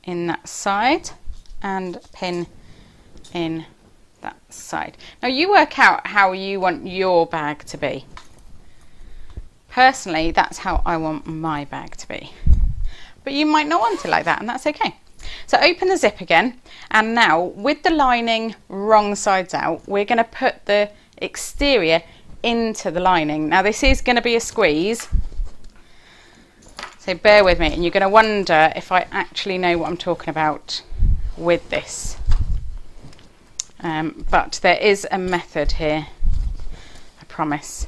in that side and a pin in that side. Now you work out how you want your bag to be. Personally, that's how I want my bag to be. But you might not want it like that, and that's okay. So open the zip again, and now with the lining wrong sides out, we're going to put the exterior into the lining. Now this is going to be a squeeze, so bear with me, and you're going to wonder if I actually know what I'm talking about with this. But there is a method here, I promise.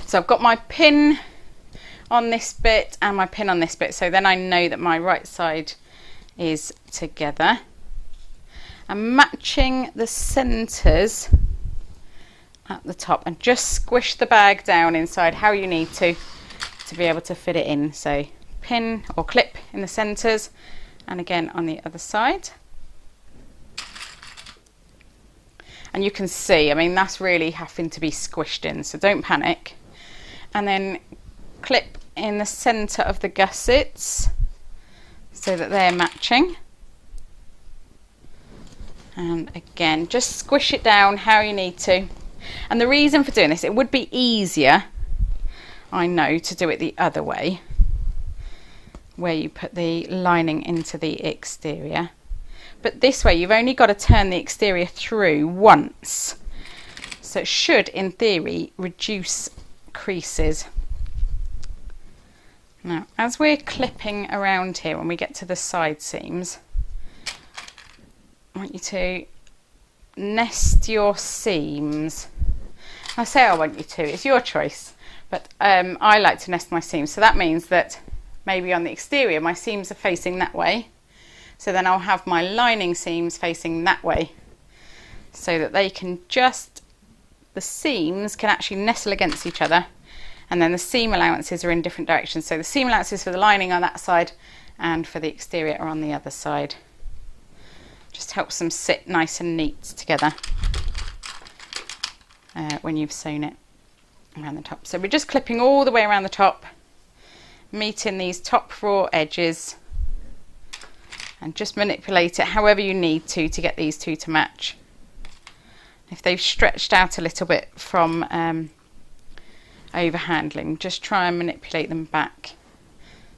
So I've got my pin on this bit and my pin on this bit, so then I know that my right side is together. I'm matching the centres at the top, and just squish the bag down inside how you need to be able to fit it in. So pin or clip in the centres, and again on the other side. And you can see, I mean, that's really having to be squished in, so don't panic. And then clip in the centre of the gussets so that they're matching. And again, just squish it down how you need to. And the reason for doing this, it would be easier, I know, to do it the other way, where you put the lining into the exterior. But this way, you've only got to turn the exterior through once. So it should, in theory, reduce creases. Now, as we're clipping around here, when we get to the side seams, I want you to nest your seams. I say I want you to, it's your choice, but I like to nest my seams. So that means that maybe on the exterior my seams are facing that way, so then I'll have my lining seams facing that way, so that they can just, the seams can actually nestle against each other, and then the seam allowances are in different directions. So the seam allowances for the lining on that side and for the exterior are on the other side. Just helps them sit nice and neat together when you've sewn it around the top. So we're just clipping all the way around the top, meeting these top raw edges, and just manipulate it however you need to get these two to match. If they've stretched out a little bit from overhandling, just try and manipulate them back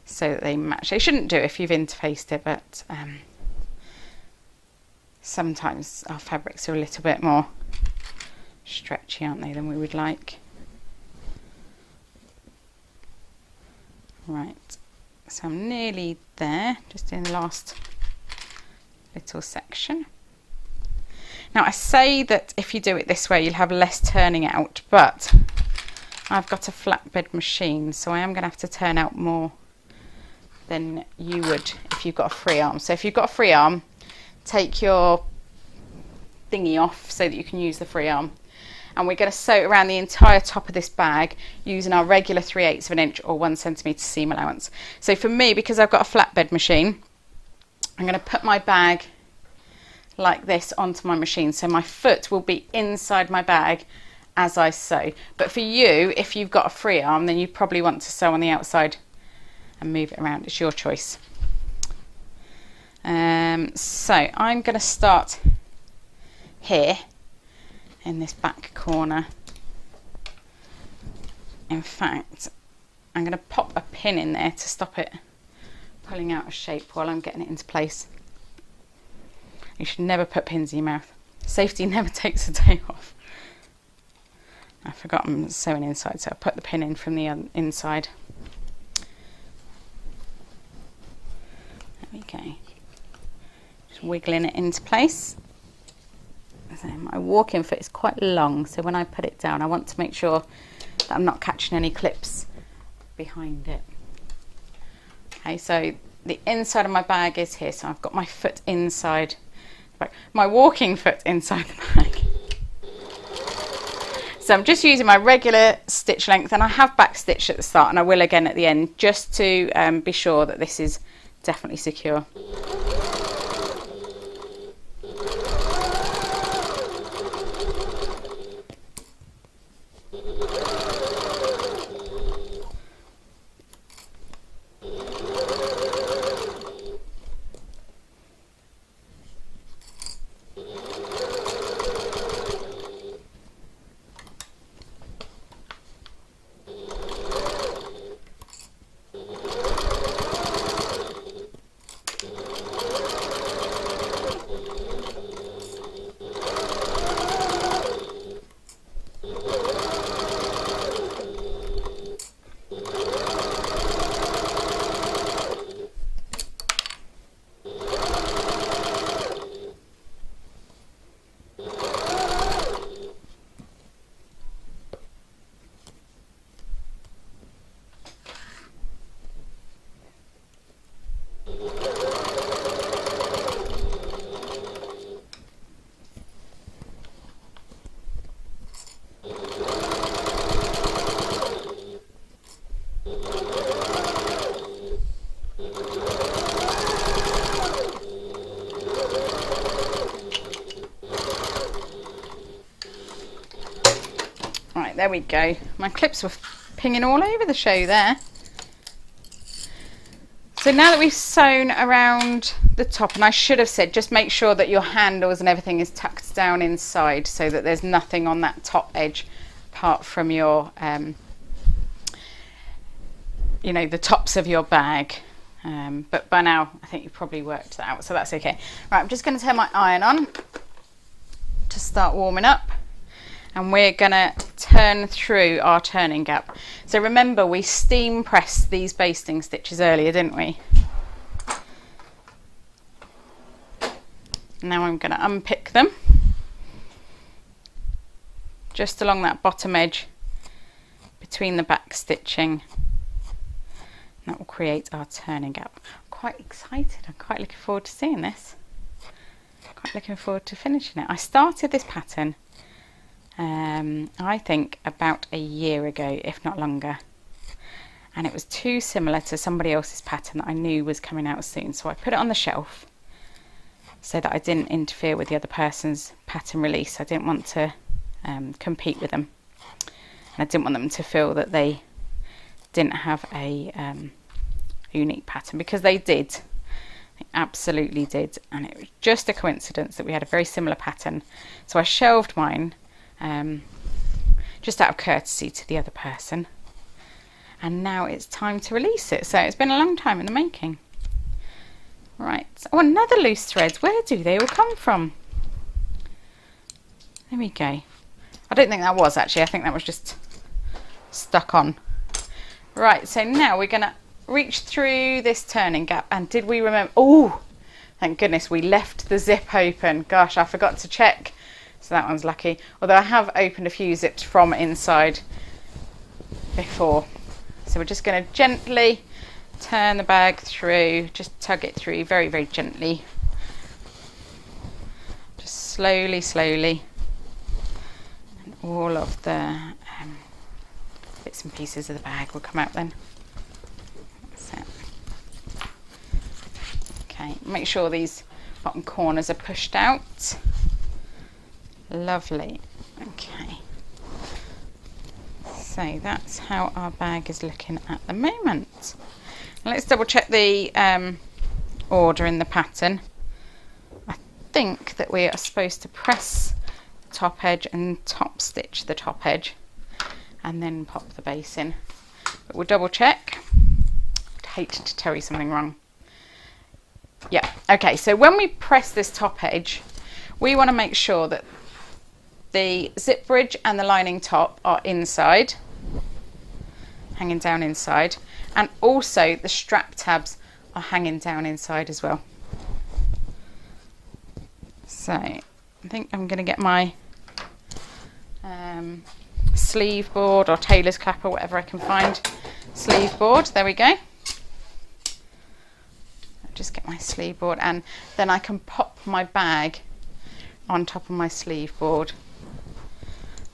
so that they match. They shouldn't do if you've interfaced it, but sometimes our fabrics are a little bit more stretchy, aren't they, than we would like. Right, so I'm nearly there, just in the last little section. Now I say that if you do it this way you'll have less turning out, but I've got a flatbed machine, so I am going to have to turn out more than you would if you've got a free arm. So if you've got a free arm, take your thingy off so that you can use the free arm. And we're going to sew around the entire top of this bag using our regular 3/8 of an inch or 1 centimetre seam allowance. So for me, because I've got a flatbed machine, I'm going to put my bag like this onto my machine, so my foot will be inside my bag as I sew. But for you, if you've got a free arm, then you probably want to sew on the outside and move it around. It's your choice. So I'm going to start here in this back corner. In fact, I'm going to pop a pin in there to stop it pulling out of shape while I'm getting it into place. You should never put pins in your mouth. Safety never takes a day off. I forgot I'm sewing inside, so I put the pin in from the inside. There we go. Just wiggling it into place. So So my walking foot is quite long, so when I put it down I want to make sure that I'm not catching any clips behind it. Okay, so the inside of my bag is here, so I've got my foot inside, my walking foot inside the bag. So I'm just using my regular stitch length, and I have back stitched at the start and I will again at the end, just to be sure that this is definitely secure. Right, there we go. My clips were pinging all over the show there. So now that we've sewn around the top, and I should have said, just make sure that your handles and everything is tucked down inside so that there's nothing on that top edge apart from your, you know, the tops of your bag. But by now, I think you've probably worked that out, so that's okay. Right, I'm just going to turn my iron on to start warming up. And we're going to turn through our turning gap. So remember, we steam pressed these basting stitches earlier, didn't we? Now I'm going to unpick them just along that bottom edge between the back stitching. That will create our turning gap. I'm quite excited. I'm quite looking forward to seeing this. Quite looking forward to finishing it. I started this pattern I think about a year ago, if not longer, and it was too similar to somebody else's pattern that I knew was coming out soon, so I put it on the shelf so that I didn't interfere with the other person's pattern release. I didn't want to compete with them, and I didn't want them to feel that they didn't have a unique pattern, because they did. They absolutely did, and it was just a coincidence that we had a very similar pattern, so I shelved mine just out of courtesy to the other person, and now it's time to release it. So it's been a long time in the making. Right, oh, another loose thread. Where do they all come from? There we go. I don't think that was actually, I think that was just stuck on. Right, so now we're gonna reach through this turning gap, and did we remember, oh thank goodness we left the zip open. Gosh, I forgot to check. So that one's lucky, although I have opened a few zips from inside before. So we're just going to gently turn the bag through, just tug it through very, very gently. Just slowly, slowly. And all of the bits and pieces of the bag will come out then. That's it. Okay, make sure these bottom corners are pushed out. Lovely. Okay, so that's how our bag is looking at the moment. Let's double check the order in the pattern. I think that we are supposed to press the top edge and top stitch the top edge and then pop the base in, but we'll double check. I'd hate to tell you something wrong. Yeah, okay, so when we press this top edge, we want to make sure that the zip bridge and the lining top are inside, hanging down inside, and also the strap tabs are hanging down inside as well. So I think I'm going to get my sleeve board or tailor's clapper, whatever I can find. Sleeve board, there we go. I'll just get my sleeve board, and then I can pop my bag on top of my sleeve board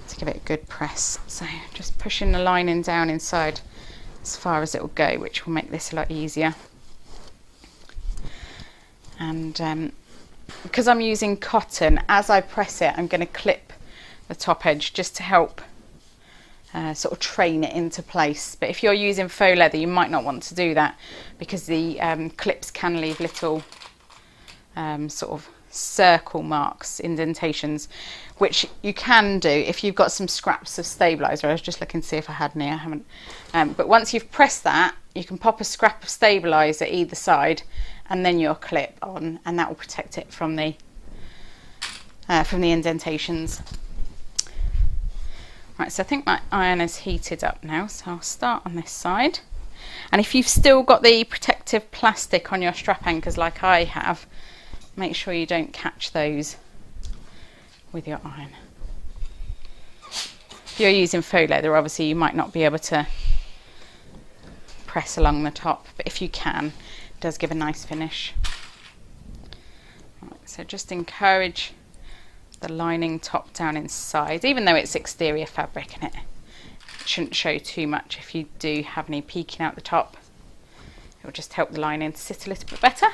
to give it a good press. So just pushing the lining down inside as far as it will go, which will make this a lot easier. And because I'm using cotton, as I press it, I'm going to clip the top edge just to help sort of train it into place. But if you're using faux leather, you might not want to do that, because the clips can leave little sort of circle marks, indentations, which you can do if you've got some scraps of stabilizer. I was just looking to see if I had any. I haven't. But once you've pressed that, you can pop a scrap of stabilizer either side, and then your clip on, and that will protect it from the indentations. Right, so I think my iron is heated up now, so I'll start on this side. And if you've still got the protective plastic on your strap anchors like I have, make sure you don't catch those with your iron. If you're using faux leather, obviously you might not be able to press along the top, but if you can, it does give a nice finish. Right, so just encourage the lining top down inside, even though it's exterior fabric, and it shouldn't show too much. If you do have any peeking out the top, it will just help the lining to sit a little bit better.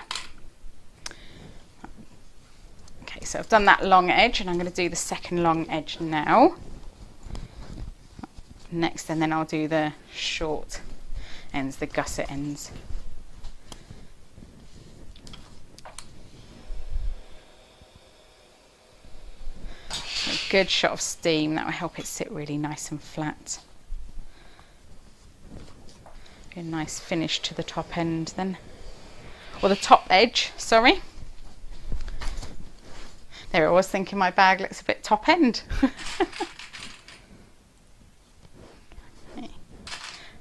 Okay, so I've done that long edge, and I'm going to do the second long edge now. Next, and then I'll do the short ends, the gusset ends. A good shot of steam, that will help it sit really nice and flat. A nice finish to the top end then, or the top edge, sorry. There, I was thinking my bag looks a bit top end. I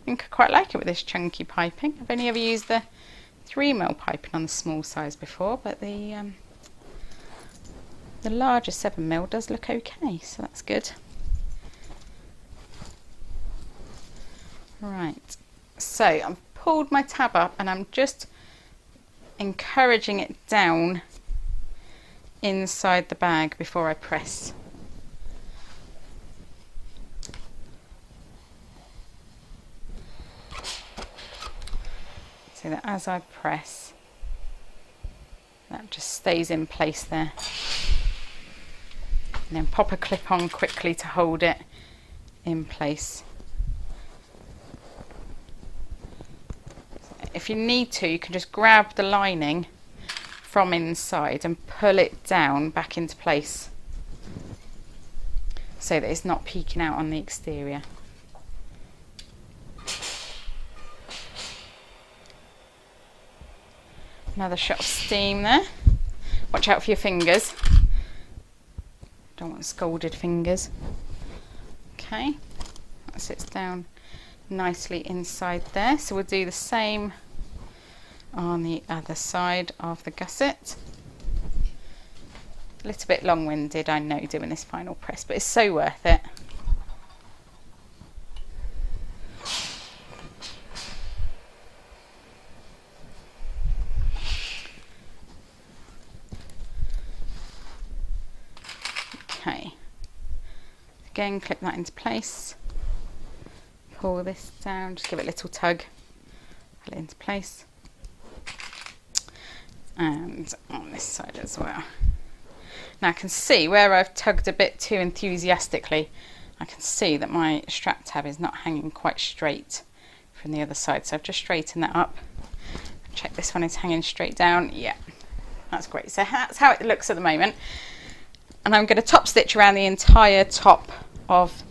think I quite like it with this chunky piping. I've only ever used the 3mm piping on the small size before, but the larger 7mm does look okay, so that's good. Right, so I've pulled my tab up, and I'm just encouraging it down inside the bag before I press. So that as I press, that just stays in place there. And then pop a clip on quickly to hold it in place. If you need to, you can just grab the lining from inside and pull it down back into place so that it's not peeking out on the exterior. Another shot of steam there. Watch out for your fingers. Don't want scalded fingers. Okay, that sits down nicely inside there. So we'll do the same on the other side of the gusset. A little bit long-winded, I know, doing this final press, but it's so worth it. Okay, again clip that into place, pull this down, just give it a little tug, pull it into place, and on this side as well. Now I can see where I've tugged a bit too enthusiastically, I can see that my strap tab is not hanging quite straight from the other side, so I've just straightened that up. Check this one is hanging straight down. Yeah, that's great. So that's how it looks at the moment. And I'm going to top stitch around the entire top of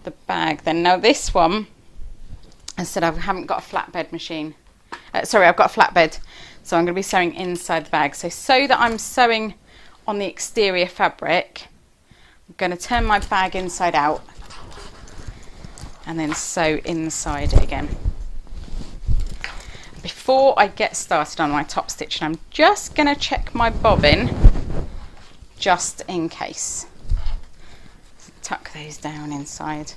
the bag then. Now this one, I said I haven't got a flatbed machine. Sorry, I've got a flatbed. So I'm going to be sewing inside the bag. So that I'm sewing on the exterior fabric, I'm going to turn my bag inside out and then sew inside it again. Before I get started on my top stitching, I'm just going to check my bobbin just in case. So tuck those down inside.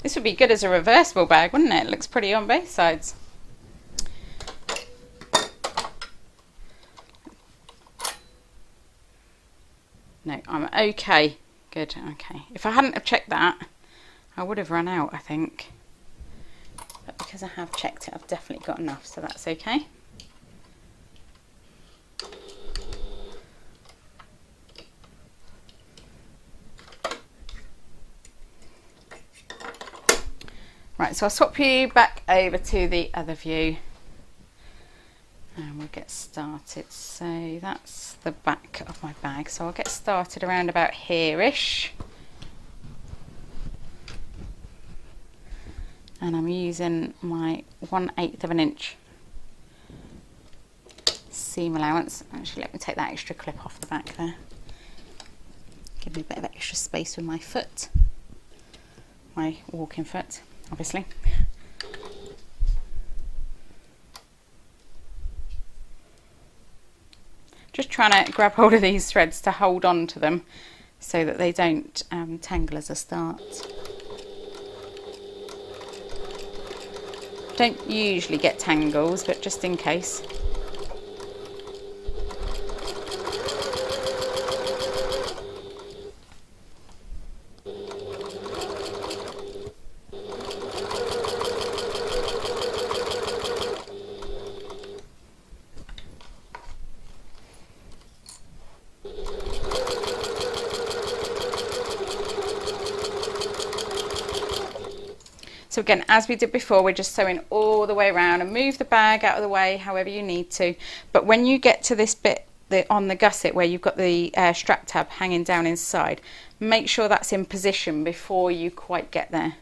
This would be good as a reversible bag, wouldn't it? It looks pretty on both sides. No, I'm okay. Good, okay. If I hadn't have checked that, I would have run out, I think. But because I have checked it, I've definitely got enough, so that's okay. Right, so I'll swap you back over to the other view and we'll get started. So that's the back of my bag. So I'll get started around about here-ish. And I'm using my 1/8 of an inch seam allowance. Actually, let me take that extra clip off the back there. Give me a bit of extra space with my foot, my walking foot, obviously. Just trying to grab hold of these threads to hold on to them so that they don't tangle as I start. Don't usually get tangles, but just in case. So again, as we did before, we're just sewing all the way around and move the bag out of the way however you need to. But when you get to this bit on the gusset where you've got the strap tab hanging down inside, make sure that's in position before you quite get there.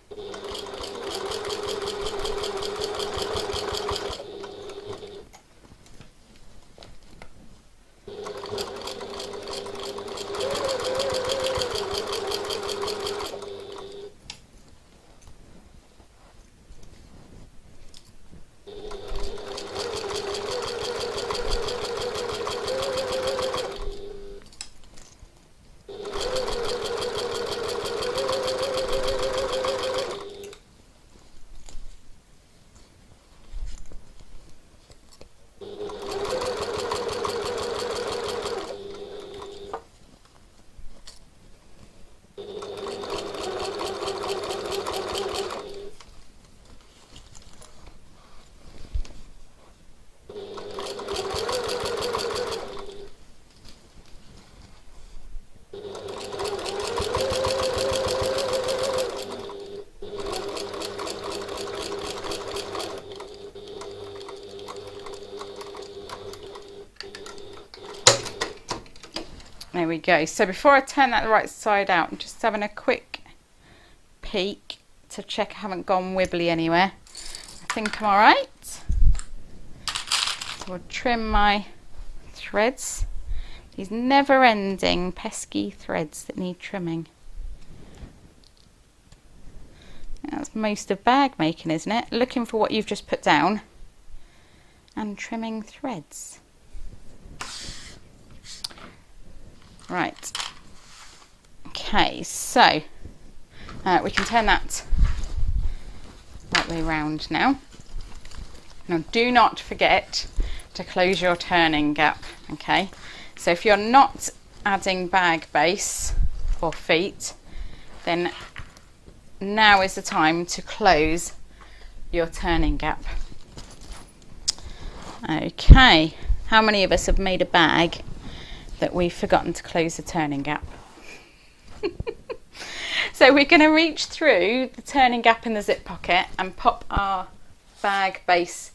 There we go. So before I turn that the right side out, I'm just having a quick peek to check I haven't gone wibbly anywhere. I think I'm all right. So we'll trim my threads. These never-ending pesky threads that need trimming. That's most of bag making, isn't it? Looking for what you've just put down and trimming threads. Right, okay, so we can turn that right way round now. Now do not forget to close your turning gap, okay? So if you're not adding bag base or feet, then now is the time to close your turning gap. Okay, how many of us have made a bag that we've forgotten to close the turning gap? So we're going to reach through the turning gap in the zip pocket and pop our bag base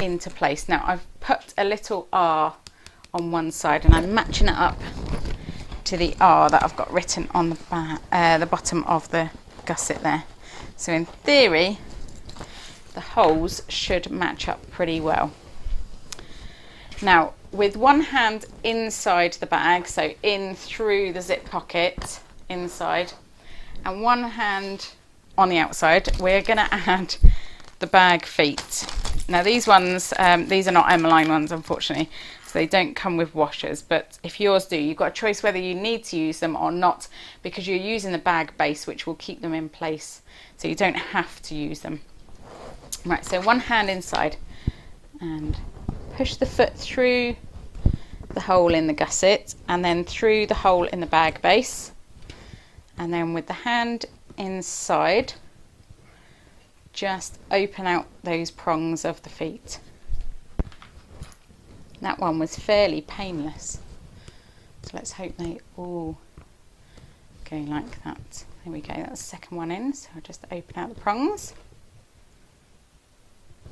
into place. Now I've put a little R on one side and I'm matching it up to the R that I've got written on the bottom of the gusset there. So in theory the holes should match up pretty well. Now with one hand inside the bag, so in through the zip pocket inside, and one hand on the outside, we're going to add the bag feet. Now these ones, these are not Emmeline ones unfortunately, So they don't come with washers, but if yours do, you've got a choice whether you need to use them or not, because you're using the bag base, which will keep them in place, so you don't have to use them. Right, so one hand inside and push the foot through the hole in the gusset and then through the hole in the bag base, and then with the hand inside just open out those prongs of the feet. That one was fairly painless, so let's hope they all go like that. There we go, that's the second one in, so I'll just open out the prongs.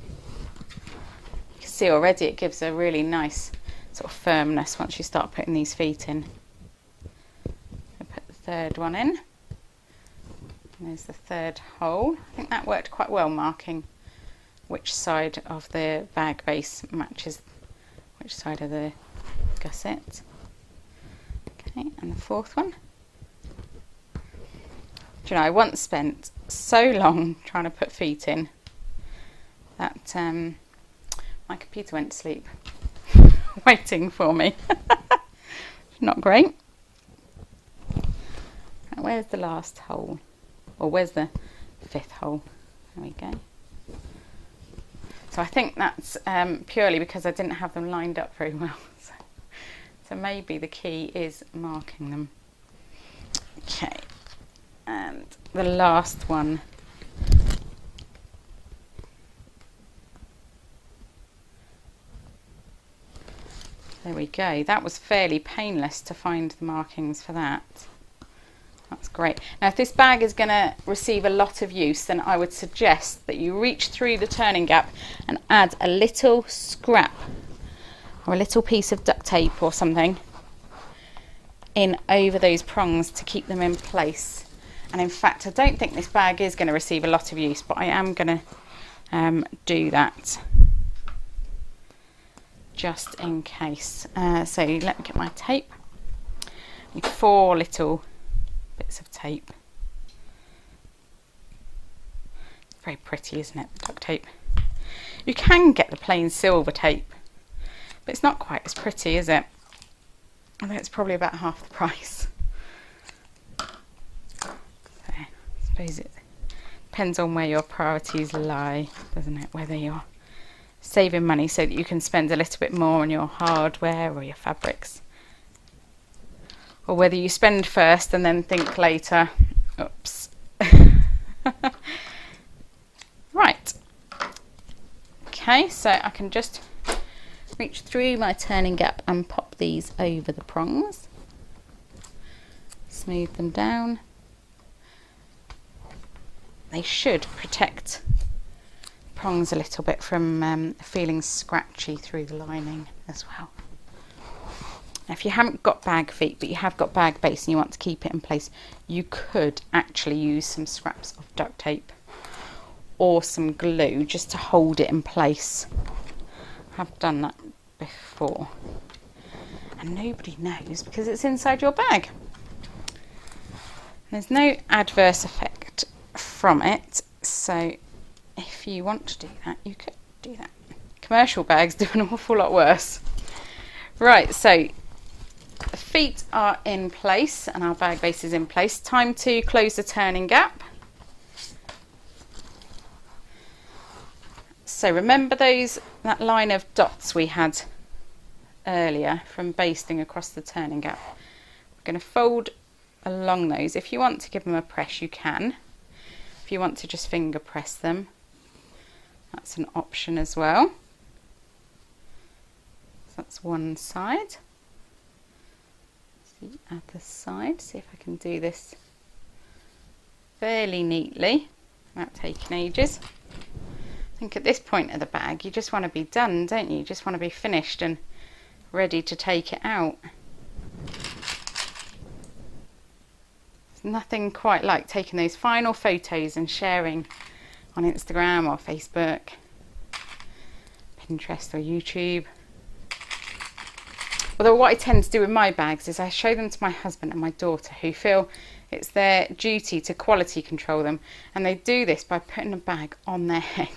You can see already it gives a really nice sort of firmness once you start putting these feet in. I'll put the third one in. And there's the third hole. I think that worked quite well, marking which side of the bag base matches which side of the gusset. Okay, and the fourth one. Do you know, I once spent so long trying to put feet in that my computer went to sleep waiting for me. Not great. Right, where's the last hole? Or where's the fifth hole? There we go. So I think that's purely because I didn't have them lined up very well. So maybe the key is marking them. Okay, and the last one. There we go. That was fairly painless to find the markings for that. That's great. Now if this bag is going to receive a lot of use, then I would suggest that you reach through the turning gap and add a little scrap or a little piece of duct tape or something in over those prongs to keep them in place. And in fact, I don't think this bag is going to receive a lot of use, but I am going to do that just in case. So let me get my tape. I need 4 little bits of tape. Very pretty, isn't it, duct tape? You can get the plain silver tape, but it's not quite as pretty, is it? I think it's probably about half the price. So, I suppose it depends on where your priorities lie, doesn't it? Whether you're saving money so that you can spend a little bit more on your hardware or your fabrics, or whether you spend first and then think later. Oops. Right. Okay, so I can just reach through my turning gap and pop these over the prongs. Smooth them down. They should protect prongs a little bit from feeling scratchy through the lining as well. Now, if you haven't got bag feet but you have got bag base and you want to keep it in place, you could actually use some scraps of duct tape or some glue just to hold it in place. I've done that before and nobody knows because it's inside your bag. There's no adverse effect from it, so if you want to do that, you could do that. Commercial bags do an awful lot worse. Right, so the feet are in place and our bag base is in place. Time to close the turning gap. So remember that line of dots we had earlier from basting across the turning gap. We're going to fold along those. If you want to give them a press, you can. If you want to just finger press them, that's an option as well. So that's one side. The other side. See if I can do this fairly neatly without taking ages. I think at this point of the bag you just want to be done, don't you? You just want to be finished and ready to take it out. There's nothing quite like taking those final photos and sharing on Instagram or Facebook, Pinterest or YouTube. Although what I tend to do with my bags is I show them to my husband and my daughter, who feel it's their duty to quality control them, and they do this by putting a bag on their head.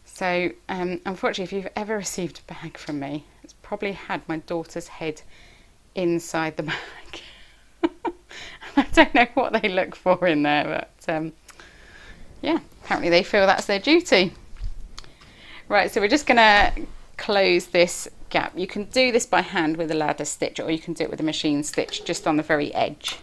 So unfortunately, if you've ever received a bag from me, it's probably had my daughter's head inside the bag. I don't know what they look for in there, but yeah, apparently they feel that's their duty. Right, so we're just going to close this gap. You can do this by hand with a ladder stitch, or you can do it with a machine stitch just on the very edge.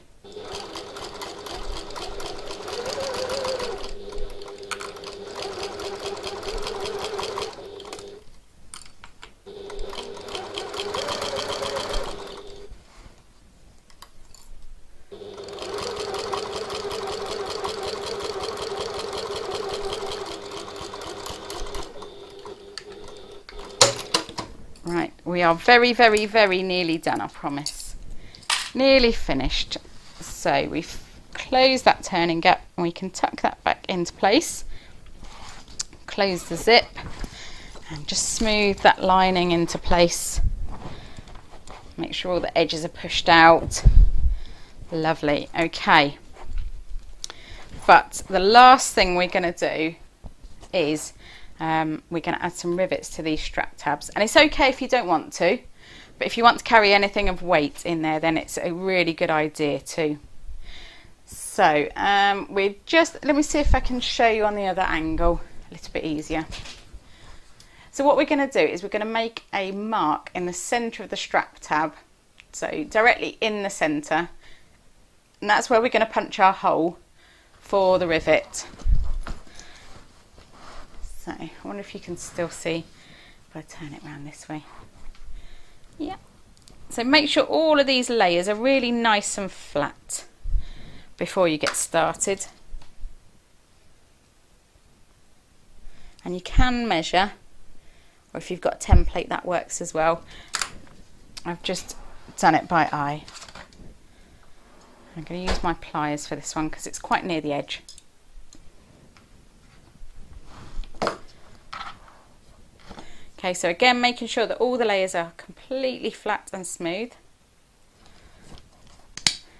Right, we are very, very, very nearly done, I promise. Nearly finished. So we've closed that turning gap and we can tuck that back into place. Close the zip and just smooth that lining into place. Make sure all the edges are pushed out. Lovely, okay. But the last thing we're going to do is we're going to add some rivets to these strap tabs, and it's okay if you don't want to, but if you want to carry anything of weight in there, then it's a really good idea too. So let me see if I can show you on the other angle a little bit easier. So what we're going to do is we're going to make a mark in the center of the strap tab, so directly in the center, and that's where we're going to punch our hole for the rivet. So I wonder if you can still see if I turn it around this way. Yeah. So make sure all of these layers are really nice and flat before you get started. And you can measure, or if you've got a template that works as well. I've just done it by eye. I'm going to use my pliers for this one because it's quite near the edge. Okay, so again, making sure that all the layers are completely flat and smooth.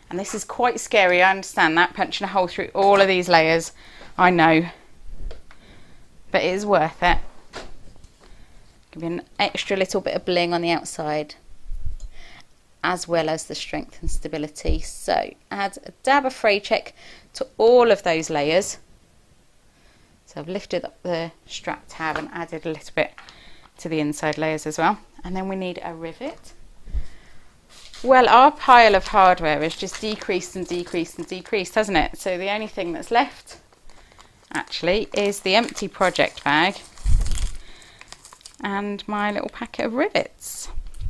And this is quite scary, I understand that, punching a hole through all of these layers, I know. But it is worth it. Give you an extra little bit of bling on the outside, as well as the strength and stability. So add a dab of fray check to all of those layers. So I've lifted up the strap tab and added a little bit to the inside layers as well. And then we need a rivet. Well, our pile of hardware has just decreased and decreased and decreased, hasn't it? So the only thing that's left actually is the empty project bag and my little packet of rivets.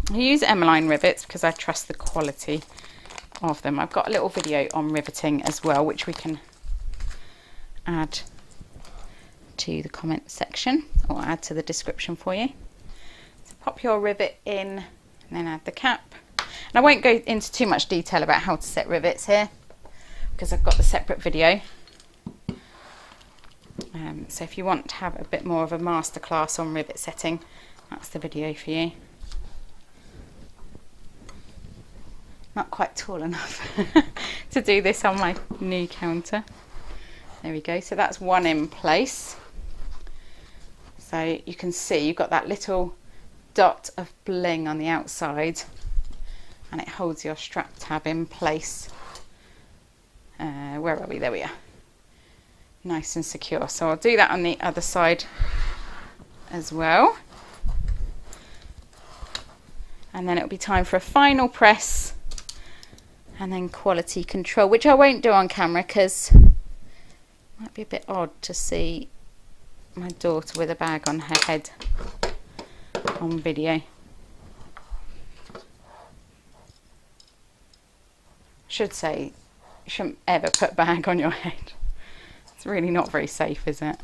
I use Emmeline rivets because I trust the quality of them. I've got a little video on riveting as well, which we can add to the comment section or add to the description for you. So pop your rivet in and then add the cap. And I won't go into too much detail about how to set rivets here because I've got the separate video. So if you want to have a bit more of a masterclass on rivet setting, that's the video for you. Not quite tall enough to do this on my new counter. There we go, so that's one in place. So you can see you've got that little dot of bling on the outside and it holds your strap tab in place. Where are we? There we are. Nice and secure. So I'll do that on the other side as well. And then it'll be time for a final press and then quality control, which I won't do on camera because it might be a bit odd to see my daughter with a bag on her head on video. I should say you shouldn't ever put a bag on your head. It's really not very safe, is it?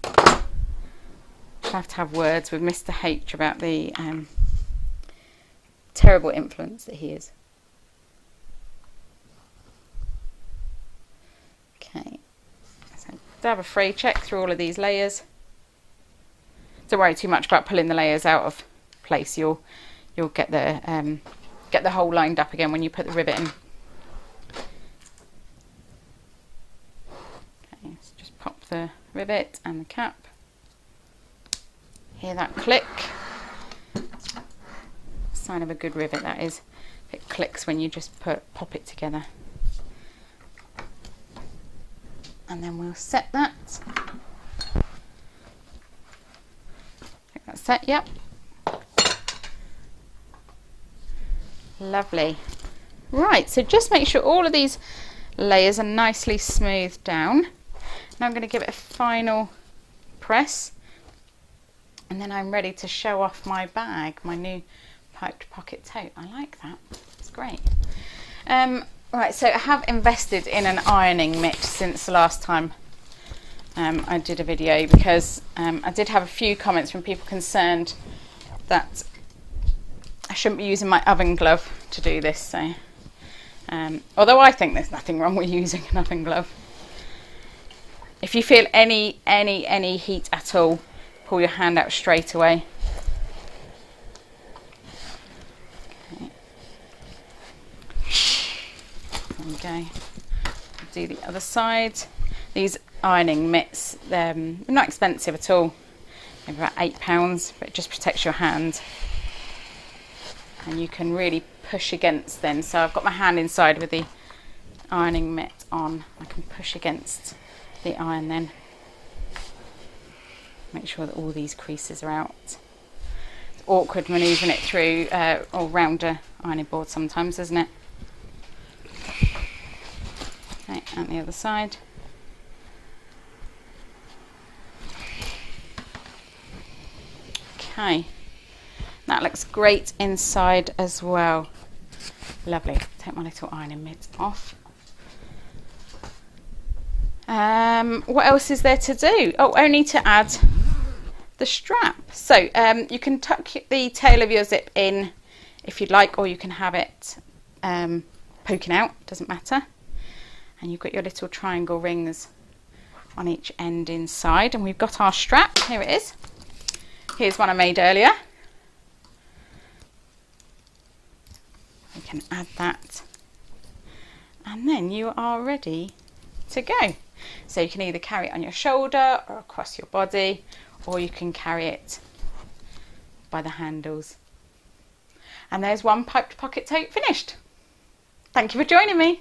I have to have words with Mr. H about the terrible influence that he is. Okay, so dab a fray check through all of these layers. Don't worry too much about pulling the layers out of place. You'll get the hole lined up again when you put the rivet in. Okay, so just pop the rivet and the cap. Hear that click? sign of a good rivet, that is. It clicks when you just pop it together. And then we'll set that. I think that's set, yep. Lovely. Right, so just make sure all of these layers are nicely smoothed down. Now I'm going to give it a final press, and then I'm ready to show off my bag, my new piped pocket tote. I like that, it's great. Right, so I have invested in an ironing mitt since the last time I did a video, because I did have a few comments from people concerned that I shouldn't be using my oven glove to do this. So, although I think there's nothing wrong with using an oven glove. If you feel any heat at all, pull your hand out straight away. Okay. There we go. Do the other side. These ironing mitts, they're not expensive at all. Maybe about £8, but it just protects your hand. And you can really push against them. So I've got my hand inside with the ironing mitt on. I can push against the iron then. Make sure that all these creases are out. It's awkward manoeuvring it through or round a ironing board sometimes, isn't it? Okay, and the other side. Okay, that looks great inside as well. Lovely. Take my little ironing mitt off. What else is there to do? Oh, only to add the strap. So you can tuck the tail of your zip in if you'd like, or you can have it poking out, doesn't matter. And you've got your little triangle rings on each end inside, and we've got our strap. Here it is. Here's one I made earlier. We can add that, and then you are ready to go. So you can either carry it on your shoulder or across your body, or you can carry it by the handles. And there's one piped pocket tote finished. Thank you for joining me.